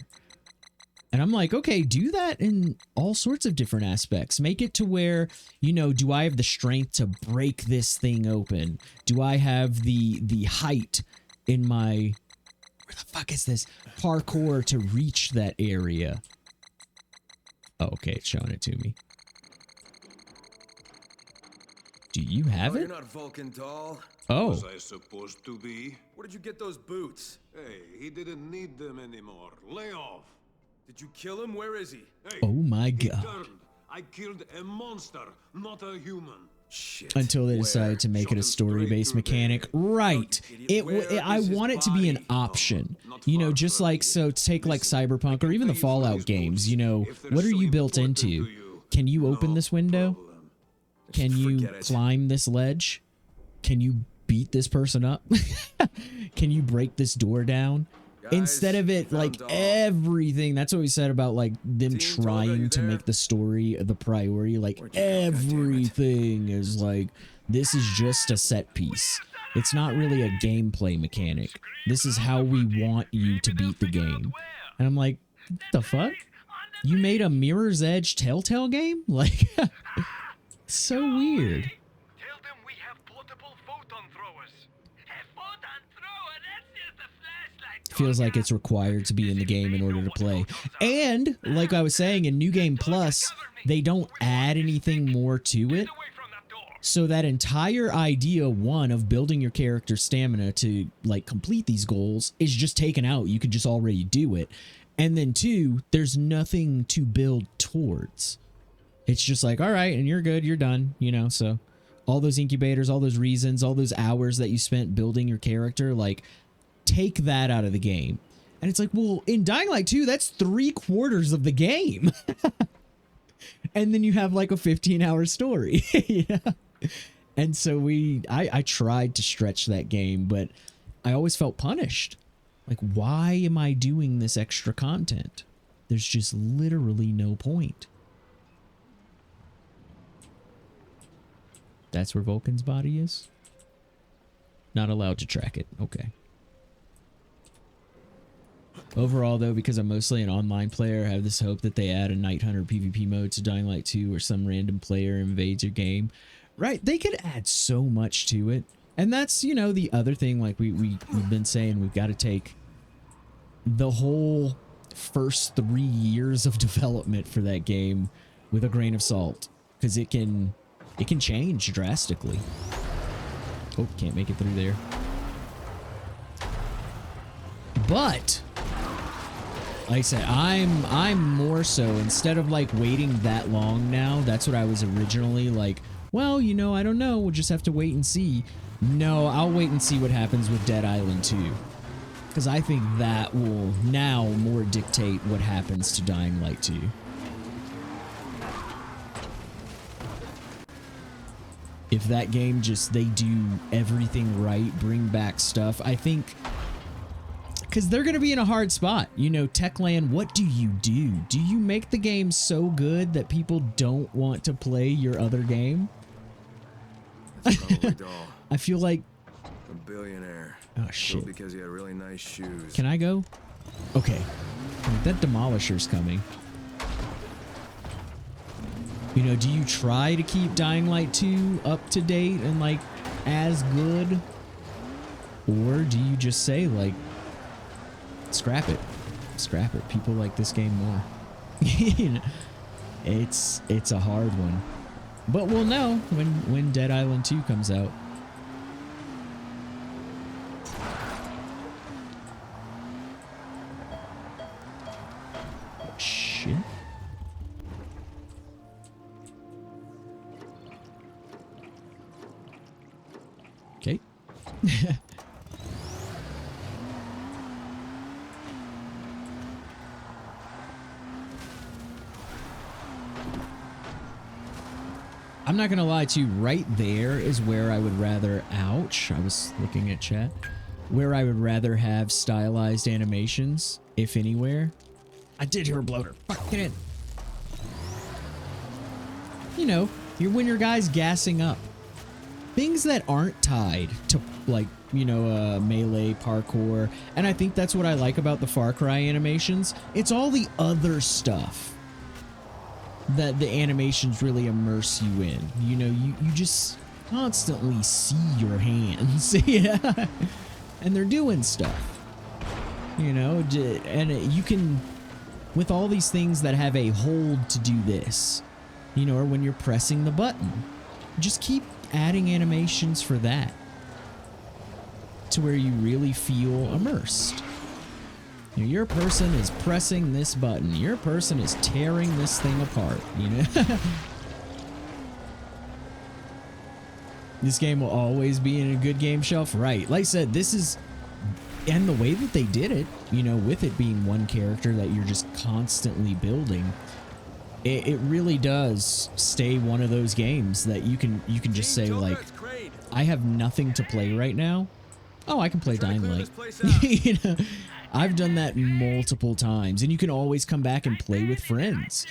And I'm like, okay, do that in all sorts of different aspects. Make it to where, you know, do I have the strength to break this thing open? Do I have the height in my... Where the fuck is this? Parkour to reach that area? Oh, okay, it's showing it to me. Do you have it? You're not Vulcan doll. Oh. Was I supposed to be? Where did you get those boots? Hey, he didn't need them anymore. Lay off. Did you kill him? Where is he? Hey, Oh my he god. turned. I killed a monster, not a human. Shit. Until they decided to make it a story-based mechanic. Right. I want it to be an option. You know, just like, so take like Cyberpunk or even the Fallout games, you know, what are you built into? Can you open this window? Can you climb this ledge? Can you beat this person up? Can you break this door down? Instead of it like everything, that's what we said about like them trying to make the story the priority. Like everything is like, this is just a set piece. It's not really a gameplay mechanic. This is how we want you to beat the game. And I'm like, what the fuck? You made a Mirror's Edge Telltale game? Like, so weird. Tell them we have portable photon throwers. A photon thrower, that's just a flashlight. Feels like it's required to be in the game in order to play. And, like I was saying, in New Game Plus, they don't add anything more to it. So that entire idea, one, of building your character's stamina to, like, complete these goals is just taken out. You could just already do it. And then two, there's nothing to build towards. It's just like, all right, and you're good, you're done, you know, so all those incubators, all those reasons, all those hours that you spent building your character, like, take that out of the game. And it's like, well, in Dying Light 2, that's 3/4 of the game. And then you have like a 15-hour story. Yeah. And so I tried to stretch that game, but I always felt punished. Like, why am I doing this extra content? There's just literally no point. That's where Vulcan's body is? Not allowed to track it. Okay. Overall, though, because I'm mostly an online player, I have this hope that they add a Night Hunter PvP mode to Dying Light 2 where some random player invades your game. Right, they could add so much to it. And that's, you know, the other thing, like we've been saying, we've got to take the whole first 3 years of development for that game with a grain of salt. Because it can change drastically. Oh, can't make it through there. But like I said, I'm more so, instead of like waiting that long now, that's what I was originally like, well, you know, I don't know, we'll just have to wait and see. No, I'll wait and see what happens with Dead Island 2. Because I think that will now more dictate what happens to Dying Light 2. If that game just, they do everything right, bring back stuff, I think, because they're going to be in a hard spot. You know, Techland, what do? Do you make the game so good that people don't want to play your other game? That's probably Doll. I feel like... A billionaire. Oh, shit. Because he had really nice shoes. Can I go? Okay. That Demolisher's coming. You know, do you try to keep Dying Light 2 up to date and, like, as good? Or do you just say, like, scrap it. Scrap it. People like this game more. You know, it's a hard one. But we'll know when Dead Island 2 comes out. Shit. Okay. I'm not gonna lie to you, right there is where I would rather, ouch, I was looking at chat, where I would rather have stylized animations, if anywhere. I did hear a bloater. Fuck, get in. You know, when your guy's gassing up. Things that aren't tied to, like, you know, melee, parkour. And I think that's what I like about the Far Cry animations. It's all the other stuff that the animations really immerse you in. You know, you just constantly see your hands. Yeah. And they're doing stuff. You know, and you can, with all these things that have a hold to do this, you know, or when you're pressing the button, just keep adding animations for that to where you really feel immersed. You know, your person is pressing this button. Your person is tearing this thing apart, you know? This game will always be in a good game shelf, right? Like I said, this is, and the way that they did it, you know, with it being one character that you're just constantly building, it really does stay one of those games that you can just say, like, I have nothing to play right now. Oh, I can play Dying Light. You know, I've done that multiple times, and you can always come back and play with friends.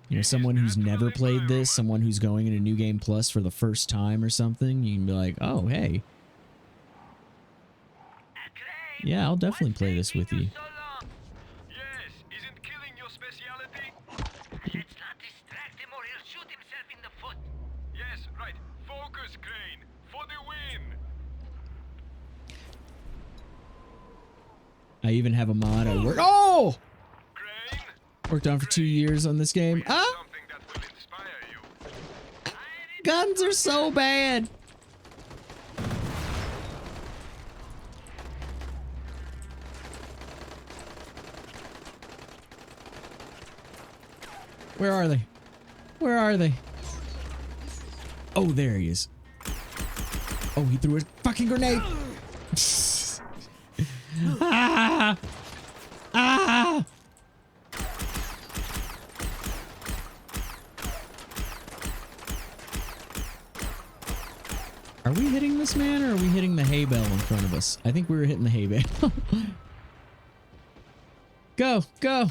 You know, someone who's never played this, someone who's going into New Game Plus for the first time or something, you can be like, oh, hey. Yeah, I'll definitely play this with you. Yes, isn't killing your speciality? Let's not distract him or he'll shoot himself in the foot. Yes, right. Focus, Crane. For the win. I even have a mod I work. Oh! Worked on for 2 years on this game. Ah! Guns are so bad. Where are they? Where are they? Oh, there he is. Oh, he threw a fucking grenade. Ah! Ah! Are we hitting this man, or are we hitting the hay bale in front of us? I think we were hitting the hay bale. Go, go.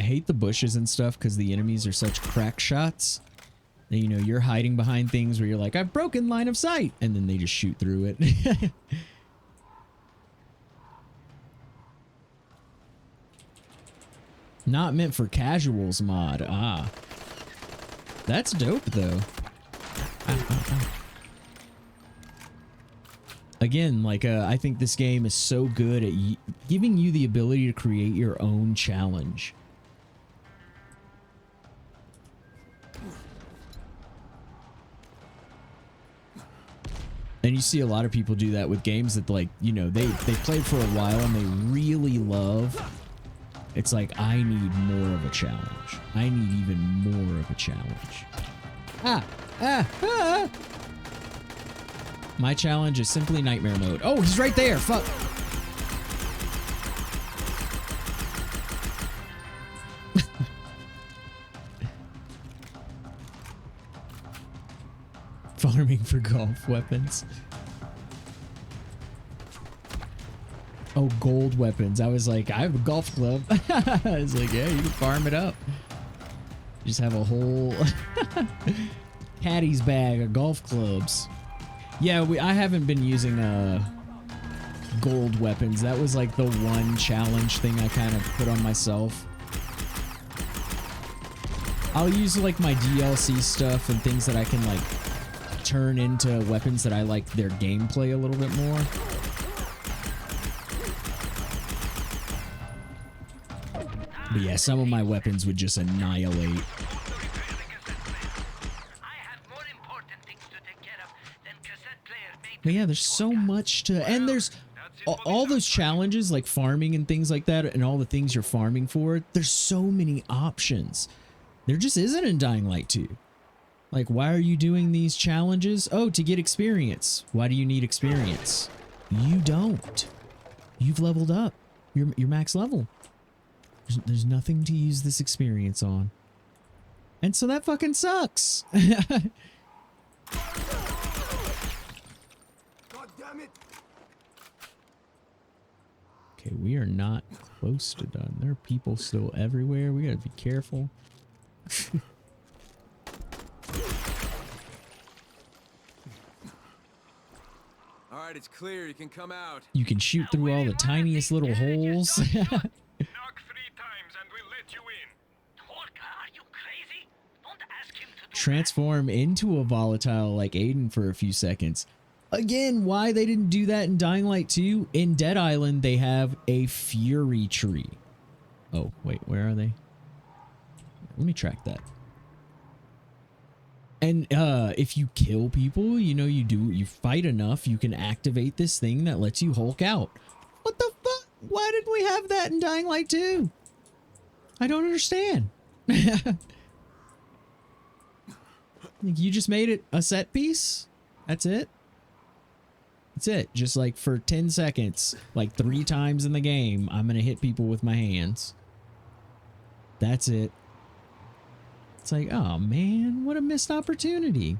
hate the bushes and stuff because the enemies are such crack shots. And, you know, you're hiding behind things where you're like, I've broken line of sight, and then they just shoot through it. Not meant for casuals mod. Ah. That's dope, though. Again, like, I think this game is so good at giving you the ability to create your own challenge. And you see a lot of people do that with games that, like, you know, they played for a while and they really love. It's like, I need more of a challenge. I need even more of a challenge. My challenge is simply nightmare mode. Oh, he's right there. Fuck. Farming for golf weapons. Oh, gold weapons. I was like, I have a golf club. I was like, yeah, you can farm it up. Just have a whole caddy's bag of golf clubs. Yeah, I haven't been using gold weapons. That was like the one challenge thing I kind of put on myself. I'll use like my DLC stuff and things that I can like turn into weapons that I like their gameplay a little bit more. But yeah, some of my weapons would just annihilate. But yeah, there's so much to, and there's all those challenges like farming and things like that, and all the things you're farming for. There's so many options. There just isn't in Dying Light 2. Like, why are you doing these challenges? Oh, to get experience. Why do you need experience? You don't. You've leveled up. You're max level. There's nothing to use this experience on. And so that fucking sucks. God damn it. Okay, we are not close to done. There are people still everywhere. We gotta be careful. All right, it's clear. You can come out. You can shoot through all the tiniest little holes. Knock 3 times and we'll let you in. Horka, are you crazy? Don't ask him to do Transform into a volatile like Aiden for a few seconds. Again, why they didn't do that in Dying Light 2? In Dead Island, they have a Fury Tree. Oh, wait, where are they? Let me track that. And if you kill people, you know, you fight enough, you can activate this thing that lets you Hulk out. What the fuck? Why didn't we have that in Dying Light 2? I don't understand. You just made it a set piece? That's it? That's it. Just like for 10 seconds, like 3 times in the game, I'm going to hit people with my hands. That's it. It's like, oh man, what a missed opportunity.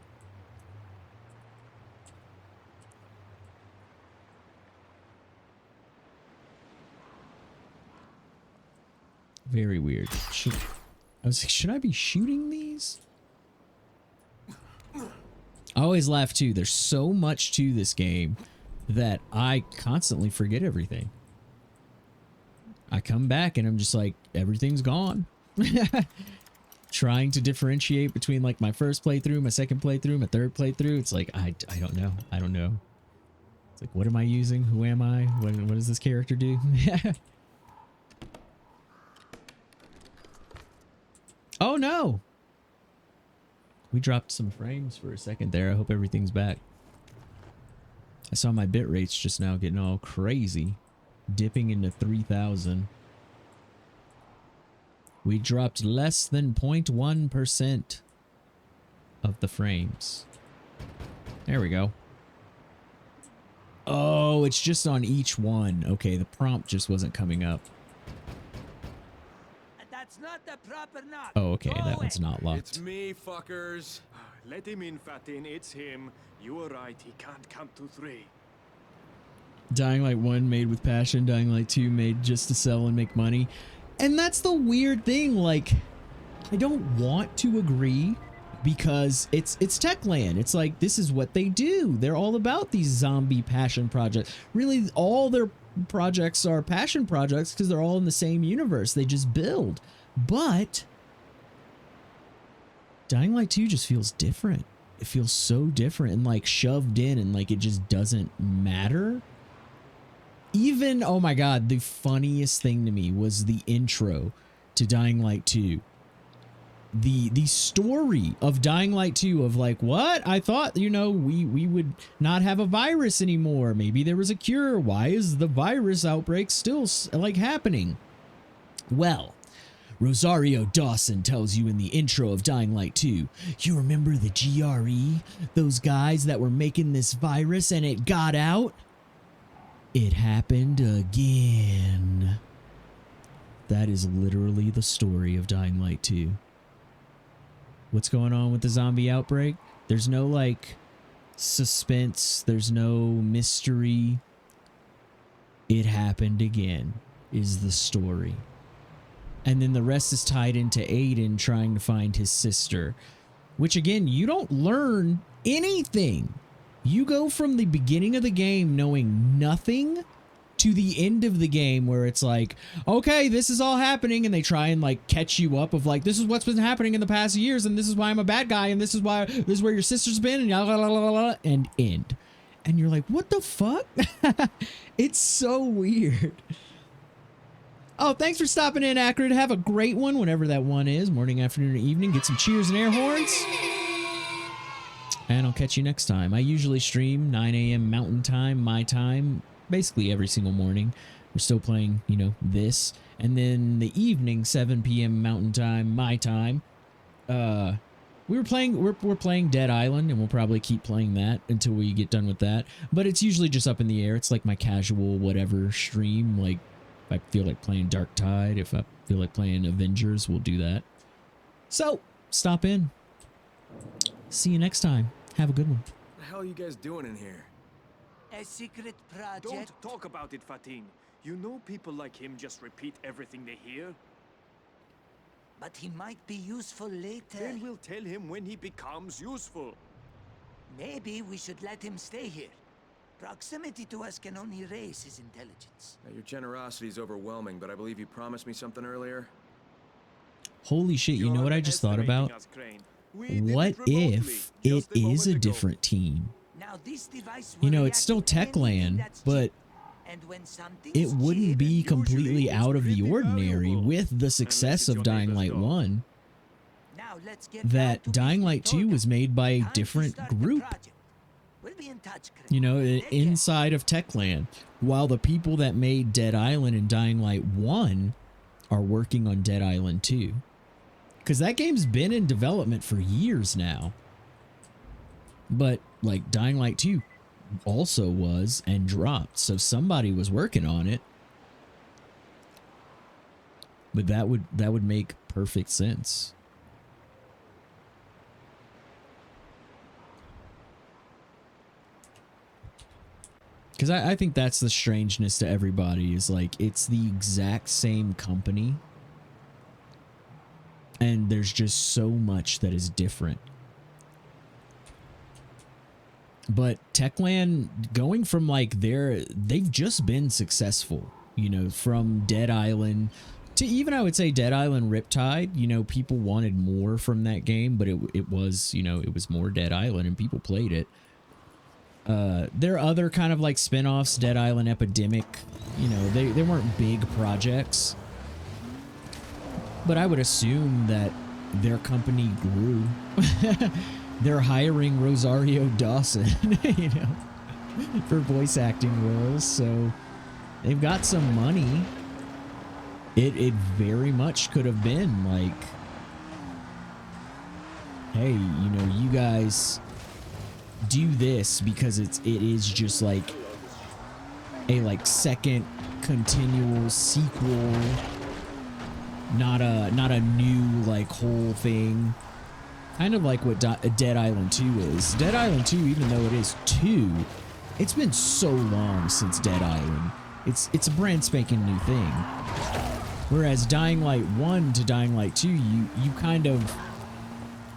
Very weird. I was like, should I be shooting these? I always laugh too. There's so much to this game that I constantly forget everything. I come back and I'm just like, everything's gone. Trying to differentiate between like my first playthrough, my second playthrough, my third playthrough. It's like, I don't know. I don't know. It's like, what am I using? Who am I? What does this character do? Oh no! We dropped some frames for a second there. I hope everything's back. I saw my bit rates just now getting all crazy. Dipping into 3,000. We dropped less than 0.1% of the frames. There we go. Oh, it's just on each one. Okay, the prompt just wasn't coming up. That's not the proper knock. Oh, okay, that one's not locked. It's me, fuckers. Let him in, Fatin. It's him. You were right. He can't count to 3. Dying Light 1 made with passion. Dying Light 2 made just to sell and make money. And that's the weird thing, like, I don't want to agree because it's Techland. It's like, this is what they do. They're all about these zombie passion projects. Really, all their projects are passion projects because they're all in the same universe. They just build. But Dying Light 2 just feels different. It feels so different and like shoved in, and like it just doesn't matter. Even, oh my god, the funniest thing to me was the intro to Dying Light 2. The story of Dying Light 2 of like, what? I thought, you know, we would not have a virus anymore. Maybe there was a cure. Why is the virus outbreak still like happening? Well, Rosario Dawson tells you in the intro of Dying Light 2, you remember the GRE? Those guys that were making this virus and it got out? It happened again. That is literally the story of Dying Light 2. What's going on with the zombie outbreak? There's no, like, suspense. There's no mystery. It happened again is the story. And then the rest is tied into Aiden trying to find his sister. Which, again, you don't learn anything. You go from the beginning of the game knowing nothing to the end of the game where it's like, okay, this is all happening, and they try and like catch you up of like, this is what's been happening in the past years, and this is why I'm a bad guy, and this is where your sister's been, and blah, blah, blah, blah, and end. And you're like, what the fuck? It's so weird. Oh, thanks for stopping in, Acrid. Have a great one, whenever that one is. Morning, afternoon, or evening. Get some cheers and air horns. And I'll catch you next time. I usually stream 9 a.m. Mountain Time, my time, basically every single morning. We're still playing, you know, this. And then the evening, 7 p.m. Mountain Time, my time. We're playing Dead Island, and we'll probably keep playing that until we get done with that. But it's usually just up in the air. It's like my casual whatever stream. Like, if I feel like playing Dark Tide, if I feel like playing Avengers, we'll do that. So, stop in. See you next time. Have a good one. What the hell are you guys doing in here? A secret project. Don't talk about it, Fatin. You know people like him just repeat everything they hear? But he might be useful later. Then we'll tell him when he becomes useful. Maybe we should let him stay here. Proximity to us can only raise his intelligence. Now, your generosity is overwhelming, but I believe you promised me something earlier. Holy shit, you know what I just thought about? What if it is a different team? You know, it's still Techland, but it wouldn't be completely out of the ordinary with the success of Dying Light 1 that Dying Light 2 was made by a different group. You know, inside of Techland, while the people that made Dead Island and Dying Light 1 are working on Dead Island 2. Because that game's been in development for years now. But, like, Dying Light 2 also was and dropped. So somebody was working on it. But that would make perfect sense. Because I think that's the strangeness to everybody is like, it's the exact same company. And there's just so much that is different. But Techland, going from like they've just been successful, you know, from Dead Island to even I would say Dead Island Riptide, you know, people wanted more from that game, but it was, you know, it was more Dead Island and people played it. There are other kind of like spin-offs, Dead Island Epidemic, you know, they weren't big projects. But I would assume that their company grew. They're hiring Rosario Dawson, you know, for voice acting roles. So they've got some money. It very much could have been like, hey, you know, you guys do this because it is just like a like second continual sequel. Not a new like whole thing. Kind of like what Dead Island 2 is. Dead Island 2, even though it is 2, it's been so long since Dead Island. It's a brand spanking new thing. Whereas Dying Light 1 to Dying Light 2, you kind of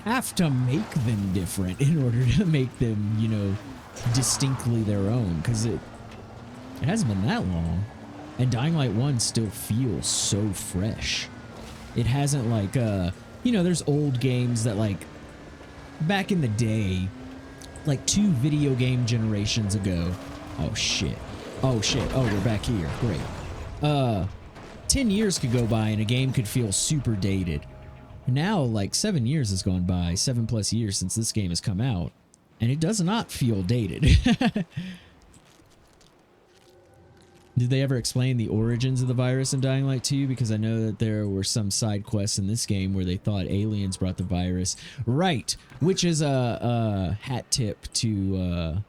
have to make them different in order to make them, you know, distinctly their own, because it hasn't been that long, and Dying Light 1 still feels so fresh. It hasn't like you know, there's old games that like back in the day, like 2 video game generations ago. Oh shit. Oh shit. Oh, we're back here. Great. 10 years could go by and a game could feel super dated. Now, like 7 years has gone by, 7+ years since this game has come out, and it does not feel dated. Did they ever explain the origins of the virus in Dying Light 2? Because I know that there were some side quests in this game where they thought aliens brought the virus. Right, which is a hat tip to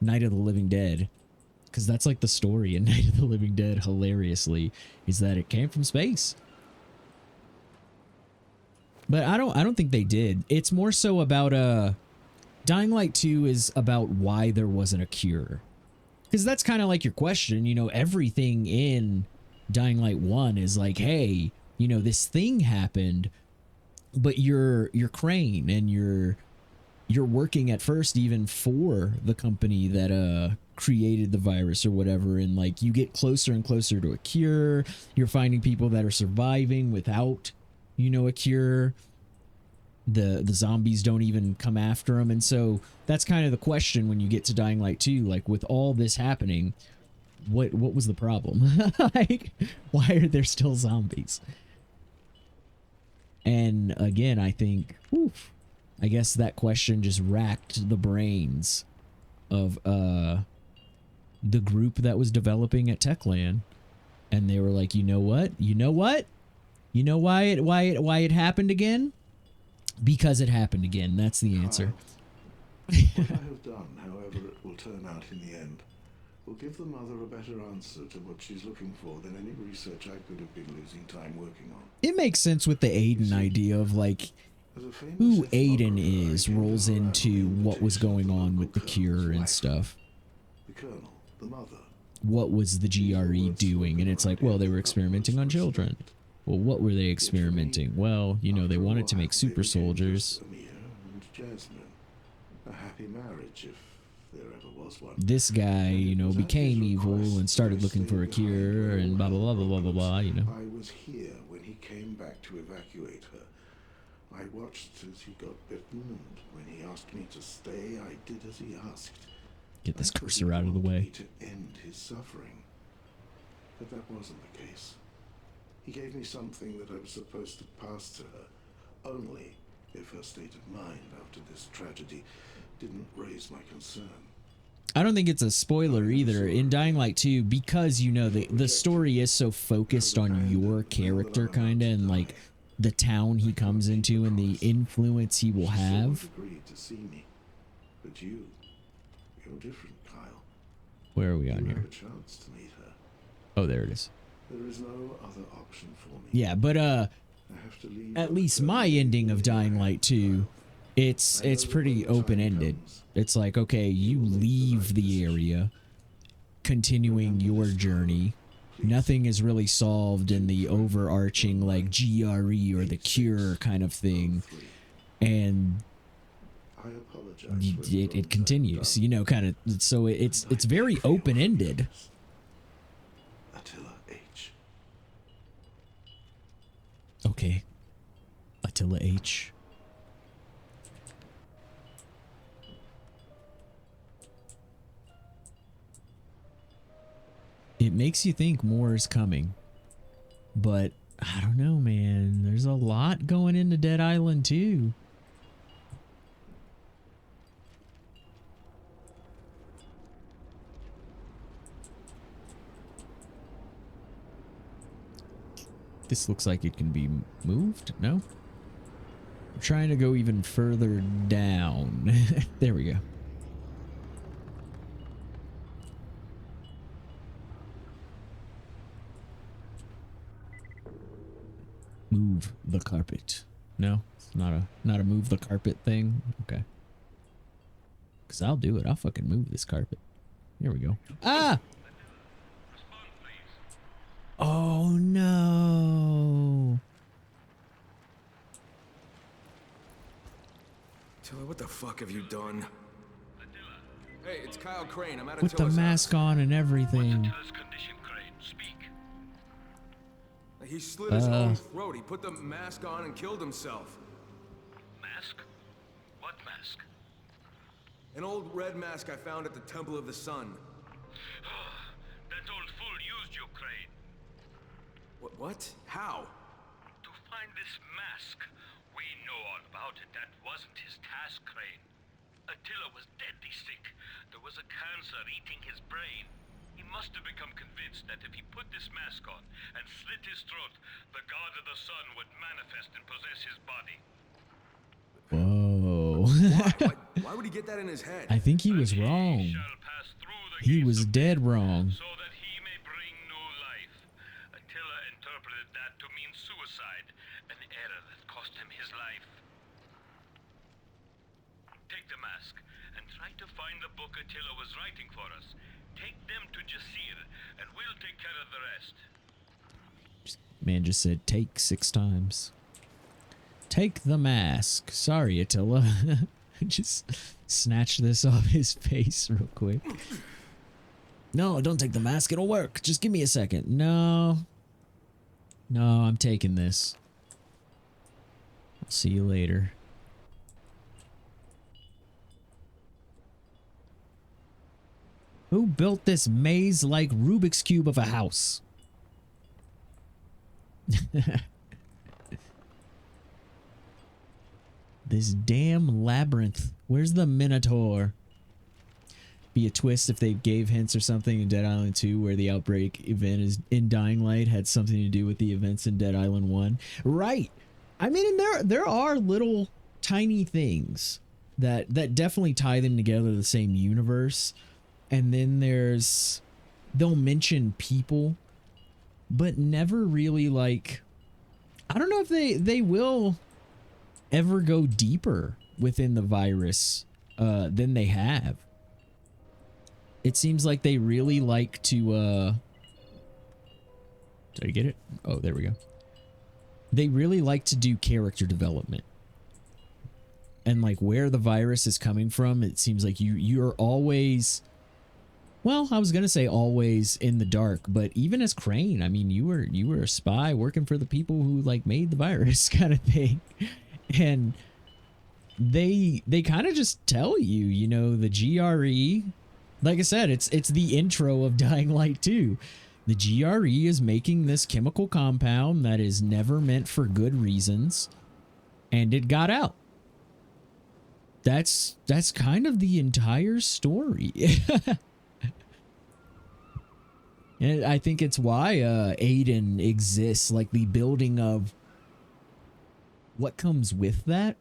Night of the Living Dead. Because that's like the story in Night of the Living Dead, hilariously, is that it came from space. But I don't think they did. It's more so about Dying Light 2 is about why there wasn't a cure. Because that's kind of like your question, you know, everything in Dying Light 1 is like, hey, you know, this thing happened, but you're Crane and you're working at first even for the company that created the virus or whatever, and like you get closer and closer to a cure. You're finding people that are surviving without, you know, a cure. The zombies don't even come after them, and so that's kind of the question when you get to Dying Light 2, like with all this happening, what was the problem? Like, why are there still zombies? And again, I think, oof, I guess that question just racked the brains of the group that was developing at Techland, and they were like, you know what? You know what? You know why it happened again? Because it happened again. That's the answer. What I have done, however it will turn out in the end, will give the mother a better answer to what she's looking for than any research I could have been losing time working on. It makes sense with the Aiden idea of like who Aiden is rolls into what was going on with the cure and stuff. The Colonel, the mother. What was the GRE doing? And it's like, well, they were experimenting on children. Well, what were they experimenting? Well, you know, they wanted to make super soldiers. And Jasmine. A happy marriage, if there ever was one. This guy, you know, became evil and started looking for a cure and blah, blah, blah, blah, blah, blah, blah, you know. I was here when he came back to evacuate her. I watched as he got bitten, and when he asked me to stay, I did as he asked. Get this cursor out of the way. To end his suffering. But that wasn't the case. He gave me something that I was supposed to pass to her, only if her state of mind after this tragedy didn't raise my concern. I don't think it's a spoiler either. In Dying Light 2, because, you know, the story is so focused on your character, kind of, and like the town he comes into and the influence he will have. Agreed to see me, but you're different, Kyle. Where are we on You here? have a chance to meet her. Oh, there it is. There is no other option for me. Yeah, but I have to leave at least my ending of Dying Light 2, it's pretty open-ended. It's like, okay, you leave the area, continuing your journey. Nothing is really solved in the overarching like GRE or the cure kind of thing, and it continues, you know, kind of. So it's very open-ended. Okay, Attila H. It makes you think more is coming, but I don't know, man. There's a lot going into Dead Island too. This looks like it can be moved. No? I'm trying to go even further down. There we go. Move the carpet. No, it's not a move the carpet thing. Okay. Cause I'll do it. I'll fucking move this carpet. Here we go. Ah! Oh no. Attila, what the fuck have you done? Hey, it's Kyle Crane. I'm at With the Attila's mask house. on and everything. Attila's condition, Crane. Speak. He slit his own throat. He put the mask on and killed himself. Mask? What mask? An old red mask I found at the Temple of the Sun. That old fool used you, Crane. What? How? To find this mask. We know all about it. That wasn't his task, Crane. Attila was deadly sick. There was a cancer eating his brain. He must have become convinced that if he put this mask on and slit his throat, the god of the sun would manifest and possess his body. Whoa. Why would he get that in his head? I think he was wrong. He was dead wrong. So that he may bring new life. Attila interpreted that to mean suicide, an error that cost him his life. Take the mask and try to find the book Attila was writing for us. Take them to Jasir, and we'll take care of the rest. Man just said take 6 times. Take the mask. Sorry, Attila. Just snatch this off his face real quick. No, don't take the mask. It'll work. Just give me a second. No. No, I'm taking this. I'll see you later. Who built this maze-like Rubik's Cube of a house? This damn labyrinth. Where's the Minotaur? Be a twist if they gave hints or something in Dead Island 2 where the outbreak event is in Dying Light had something to do with the events in Dead Island 1. Right. I mean, there are little tiny things that definitely tie them together to the same universe. And then they'll mention people, but never really like, I don't know if they will ever go deeper within the virus than they have. It seems like they really like to did I get it? Oh, there we go. They really like to do character development. And like where the virus is coming from, it seems like you're always, well, I was gonna say always in the dark, but even as Crane, I mean, you were a spy working for the people who like made the virus kind of thing. And they kind of just tell you, you know, the GRE, like I said, it's the intro of Dying Light 2. The GRE is making this chemical compound that is never meant for good reasons, and it got out. That's kind of the entire story. And I think it's why Aiden exists, like the building of what comes with that.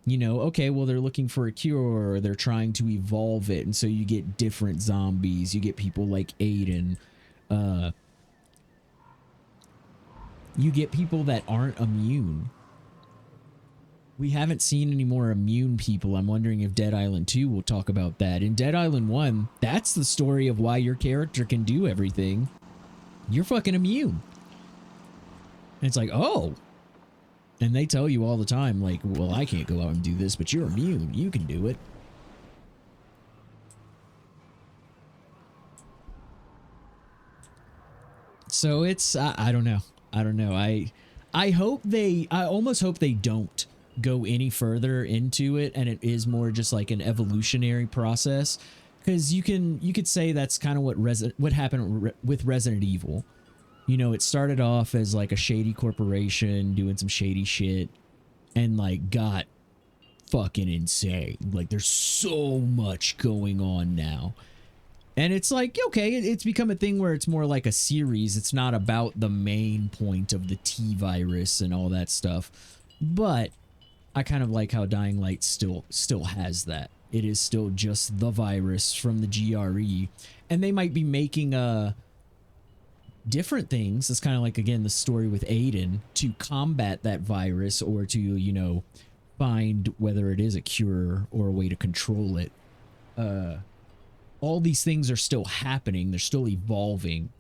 You know, okay, well, they're looking for a cure, or they're trying to evolve it, and so you get different zombies. You get people like Aiden. You get people that aren't immune. We haven't seen any more immune people. I'm wondering if Dead Island 2 will talk about that. In Dead Island 1, that's the story of why your character can do everything. You're fucking immune. And it's like, oh. And they tell you all the time, like, well, I can't go out and do this, but you're immune. You can do it. So it's, I don't know. I don't know. I almost hope they don't go any further into it, and it is more just like an evolutionary process, because you could say that's kind of what happened with Resident Evil. You know, it started off as like a shady corporation doing some shady shit, and like got fucking insane. Like there's so much going on now, and it's like, okay, it's become a thing where it's more like a series. It's not about the main point of the T virus and all that stuff, but I kind of like how Dying Light still has that. It is still just the virus from the GRE, and they might be making different things. It's kind of like, again, the story with Aiden, to combat that virus, or to, you know, find whether it is a cure or a way to control it. All these things are still happening. They're still evolving.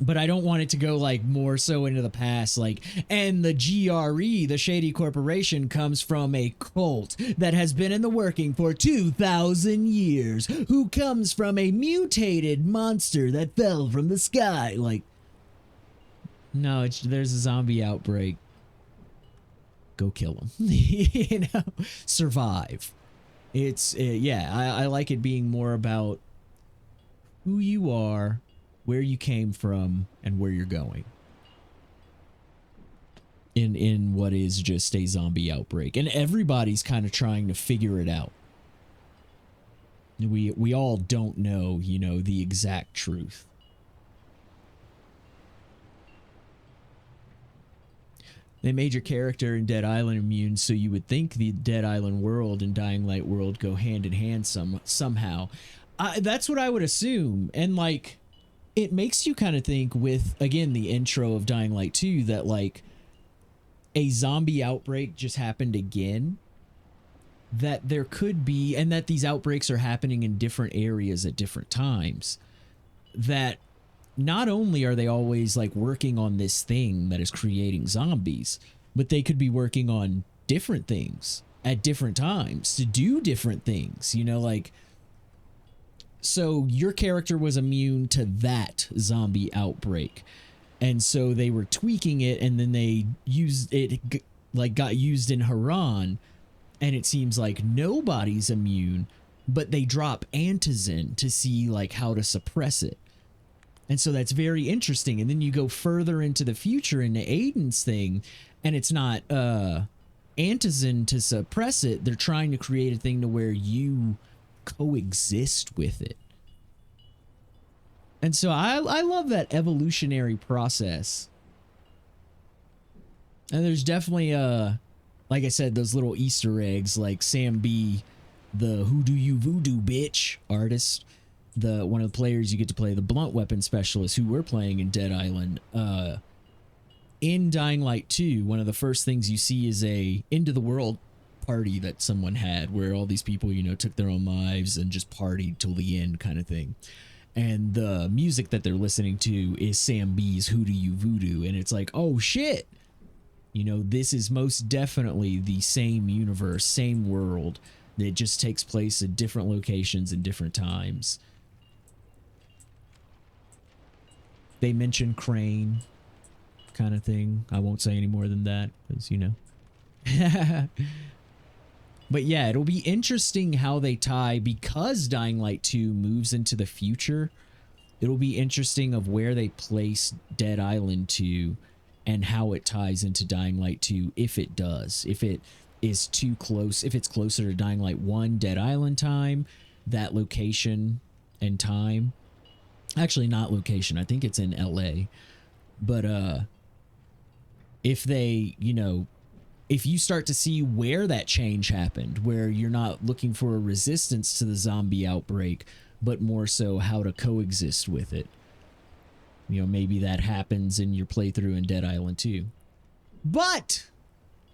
but I don't want it to go like more so into the past, like, and the GRE, the Shady Corporation, comes from a cult that has been in the working for 2,000 years, who comes from a mutated monster that fell from the sky. Like, no, there's a zombie outbreak. Go kill them. You know, survive. It's, yeah, I like it being more about who you are, where you came from, and where you're going. In what is just a zombie outbreak. And everybody's kind of trying to figure it out. We all don't know, you know, the exact truth. They made your character in Dead Island immune, so you would think the Dead Island world and Dying Light world go hand in hand somehow. That's what I would assume. And, like, it makes you kind of think with, again, the intro of Dying Light 2 that, like, a zombie outbreak just happened again. That there could be, and that these outbreaks are happening in different areas at different times. That not only are they always, like, working on this thing that is creating zombies, but they could be working on different things at different times to do different things, you know, like. So your character was immune to that zombie outbreak. And so they were tweaking it, and then they used it, like, got used in Haran. And it seems like nobody's immune, but they drop antizin to see, like, how to suppress it. And so that's very interesting. And then you go further into the future into Aiden's thing, and it's not antizin to suppress it. They're trying to create a thing to where you coexist with it. And so I love that evolutionary process. And there's definitely like I said, those little Easter eggs, like Sam B, the Who Do You Voodoo Bitch artist, one of the players you get to play, the blunt weapon specialist who we're playing in Dead Island. In Dying Light 2, one of the first things you see is a end of the world party that someone had where all these people, you know, took their own lives and just partied till the end kind of thing. And the music that they're listening to is Sam B's Who Do You Voodoo, and it's like, oh shit, you know, this is most definitely the same universe, same world, that just takes place at different locations and different times. They mention Crane kind of thing. I won't say any more than that because, you know. But yeah, it'll be interesting how they tie, because Dying Light 2 moves into the future. It'll be interesting of where they place Dead Island 2 and how it ties into Dying Light 2, if it does. If it is too close, if it's closer to Dying Light 1 Dead Island time, that location and time. Actually, not location. I think it's in LA. But if they, you know, if you start to see where that change happened, where you're not looking for a resistance to the zombie outbreak, but more so how to coexist with it. You know, maybe that happens in your playthrough in Dead Island 2. But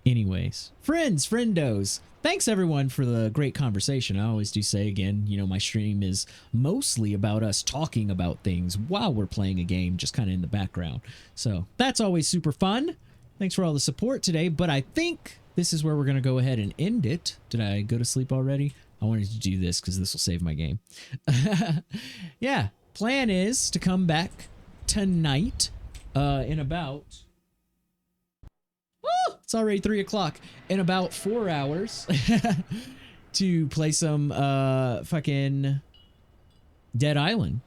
anyways, friendos, thanks everyone for the great conversation. I always do say again, you know, my stream is mostly about us talking about things while we're playing a game, just kind of in the background. So that's always super fun. Thanks for all the support today, but I think this is where we're going to go ahead and end it. Did I go to sleep already? I wanted to do this because this will save my game. Yeah, plan is to come back tonight in about... Woo! It's already 3 o'clock. In about 4 hours to play some fucking Dead Island.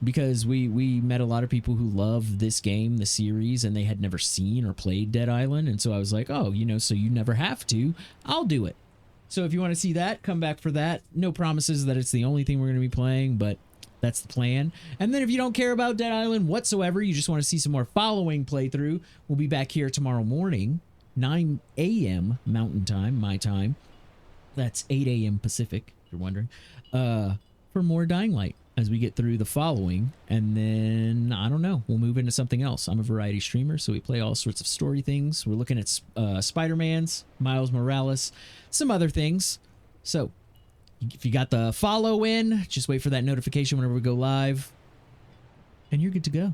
Because we met a lot of people who love this game, the series, and they had never seen or played Dead Island. And so I was like, oh, you know, so you never have to. I'll do it. So if you want to see that, come back for that. No promises that it's the only thing we're going to be playing, but that's the plan. And then if you don't care about Dead Island whatsoever, you just want to see some more following playthrough, we'll be back here tomorrow morning, 9 a.m. Mountain Time, my time. That's 8 a.m. Pacific, if you're wondering, for more Dying Light as we get through the following. And then, I don't know, we'll move into something else. I'm a variety streamer, so we play all sorts of story things. We're looking at Spider-Man's, Miles Morales, some other things. So if you got the follow in, just wait for that notification whenever we go live, and you're good to go.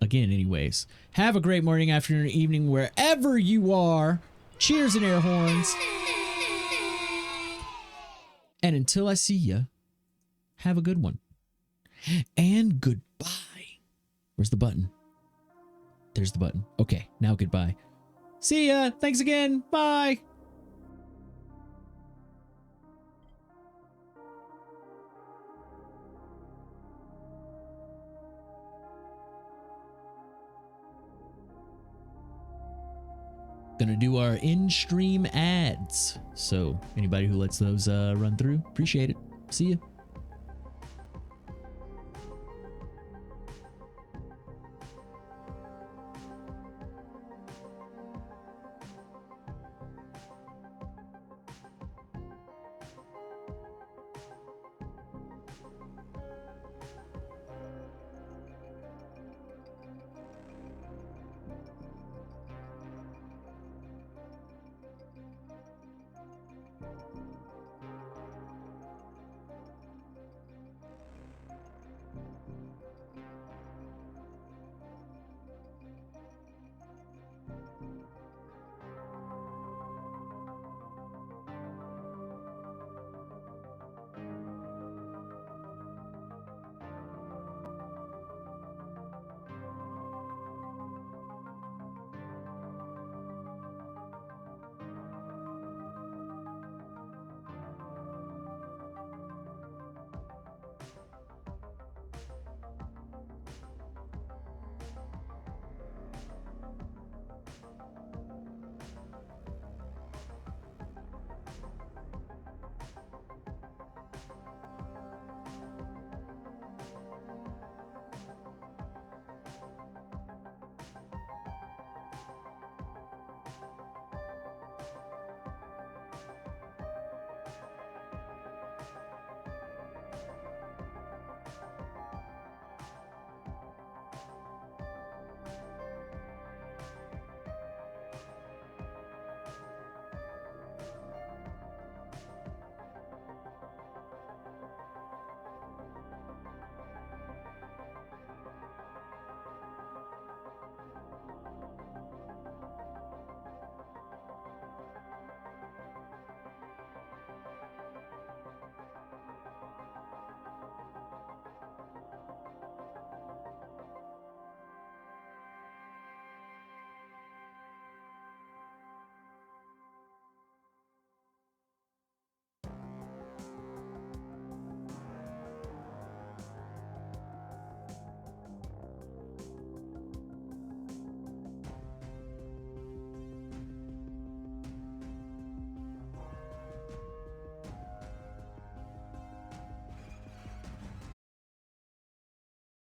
again, anyways, have a great morning, afternoon, evening, wherever you are. Cheers and air horns. And until I see ya, have a good one. And goodbye. Where's the button? There's the button. Okay, now goodbye. See ya. Thanks again. Bye. Gonna do our in-stream ads. So anybody who lets those run through, appreciate it. See ya.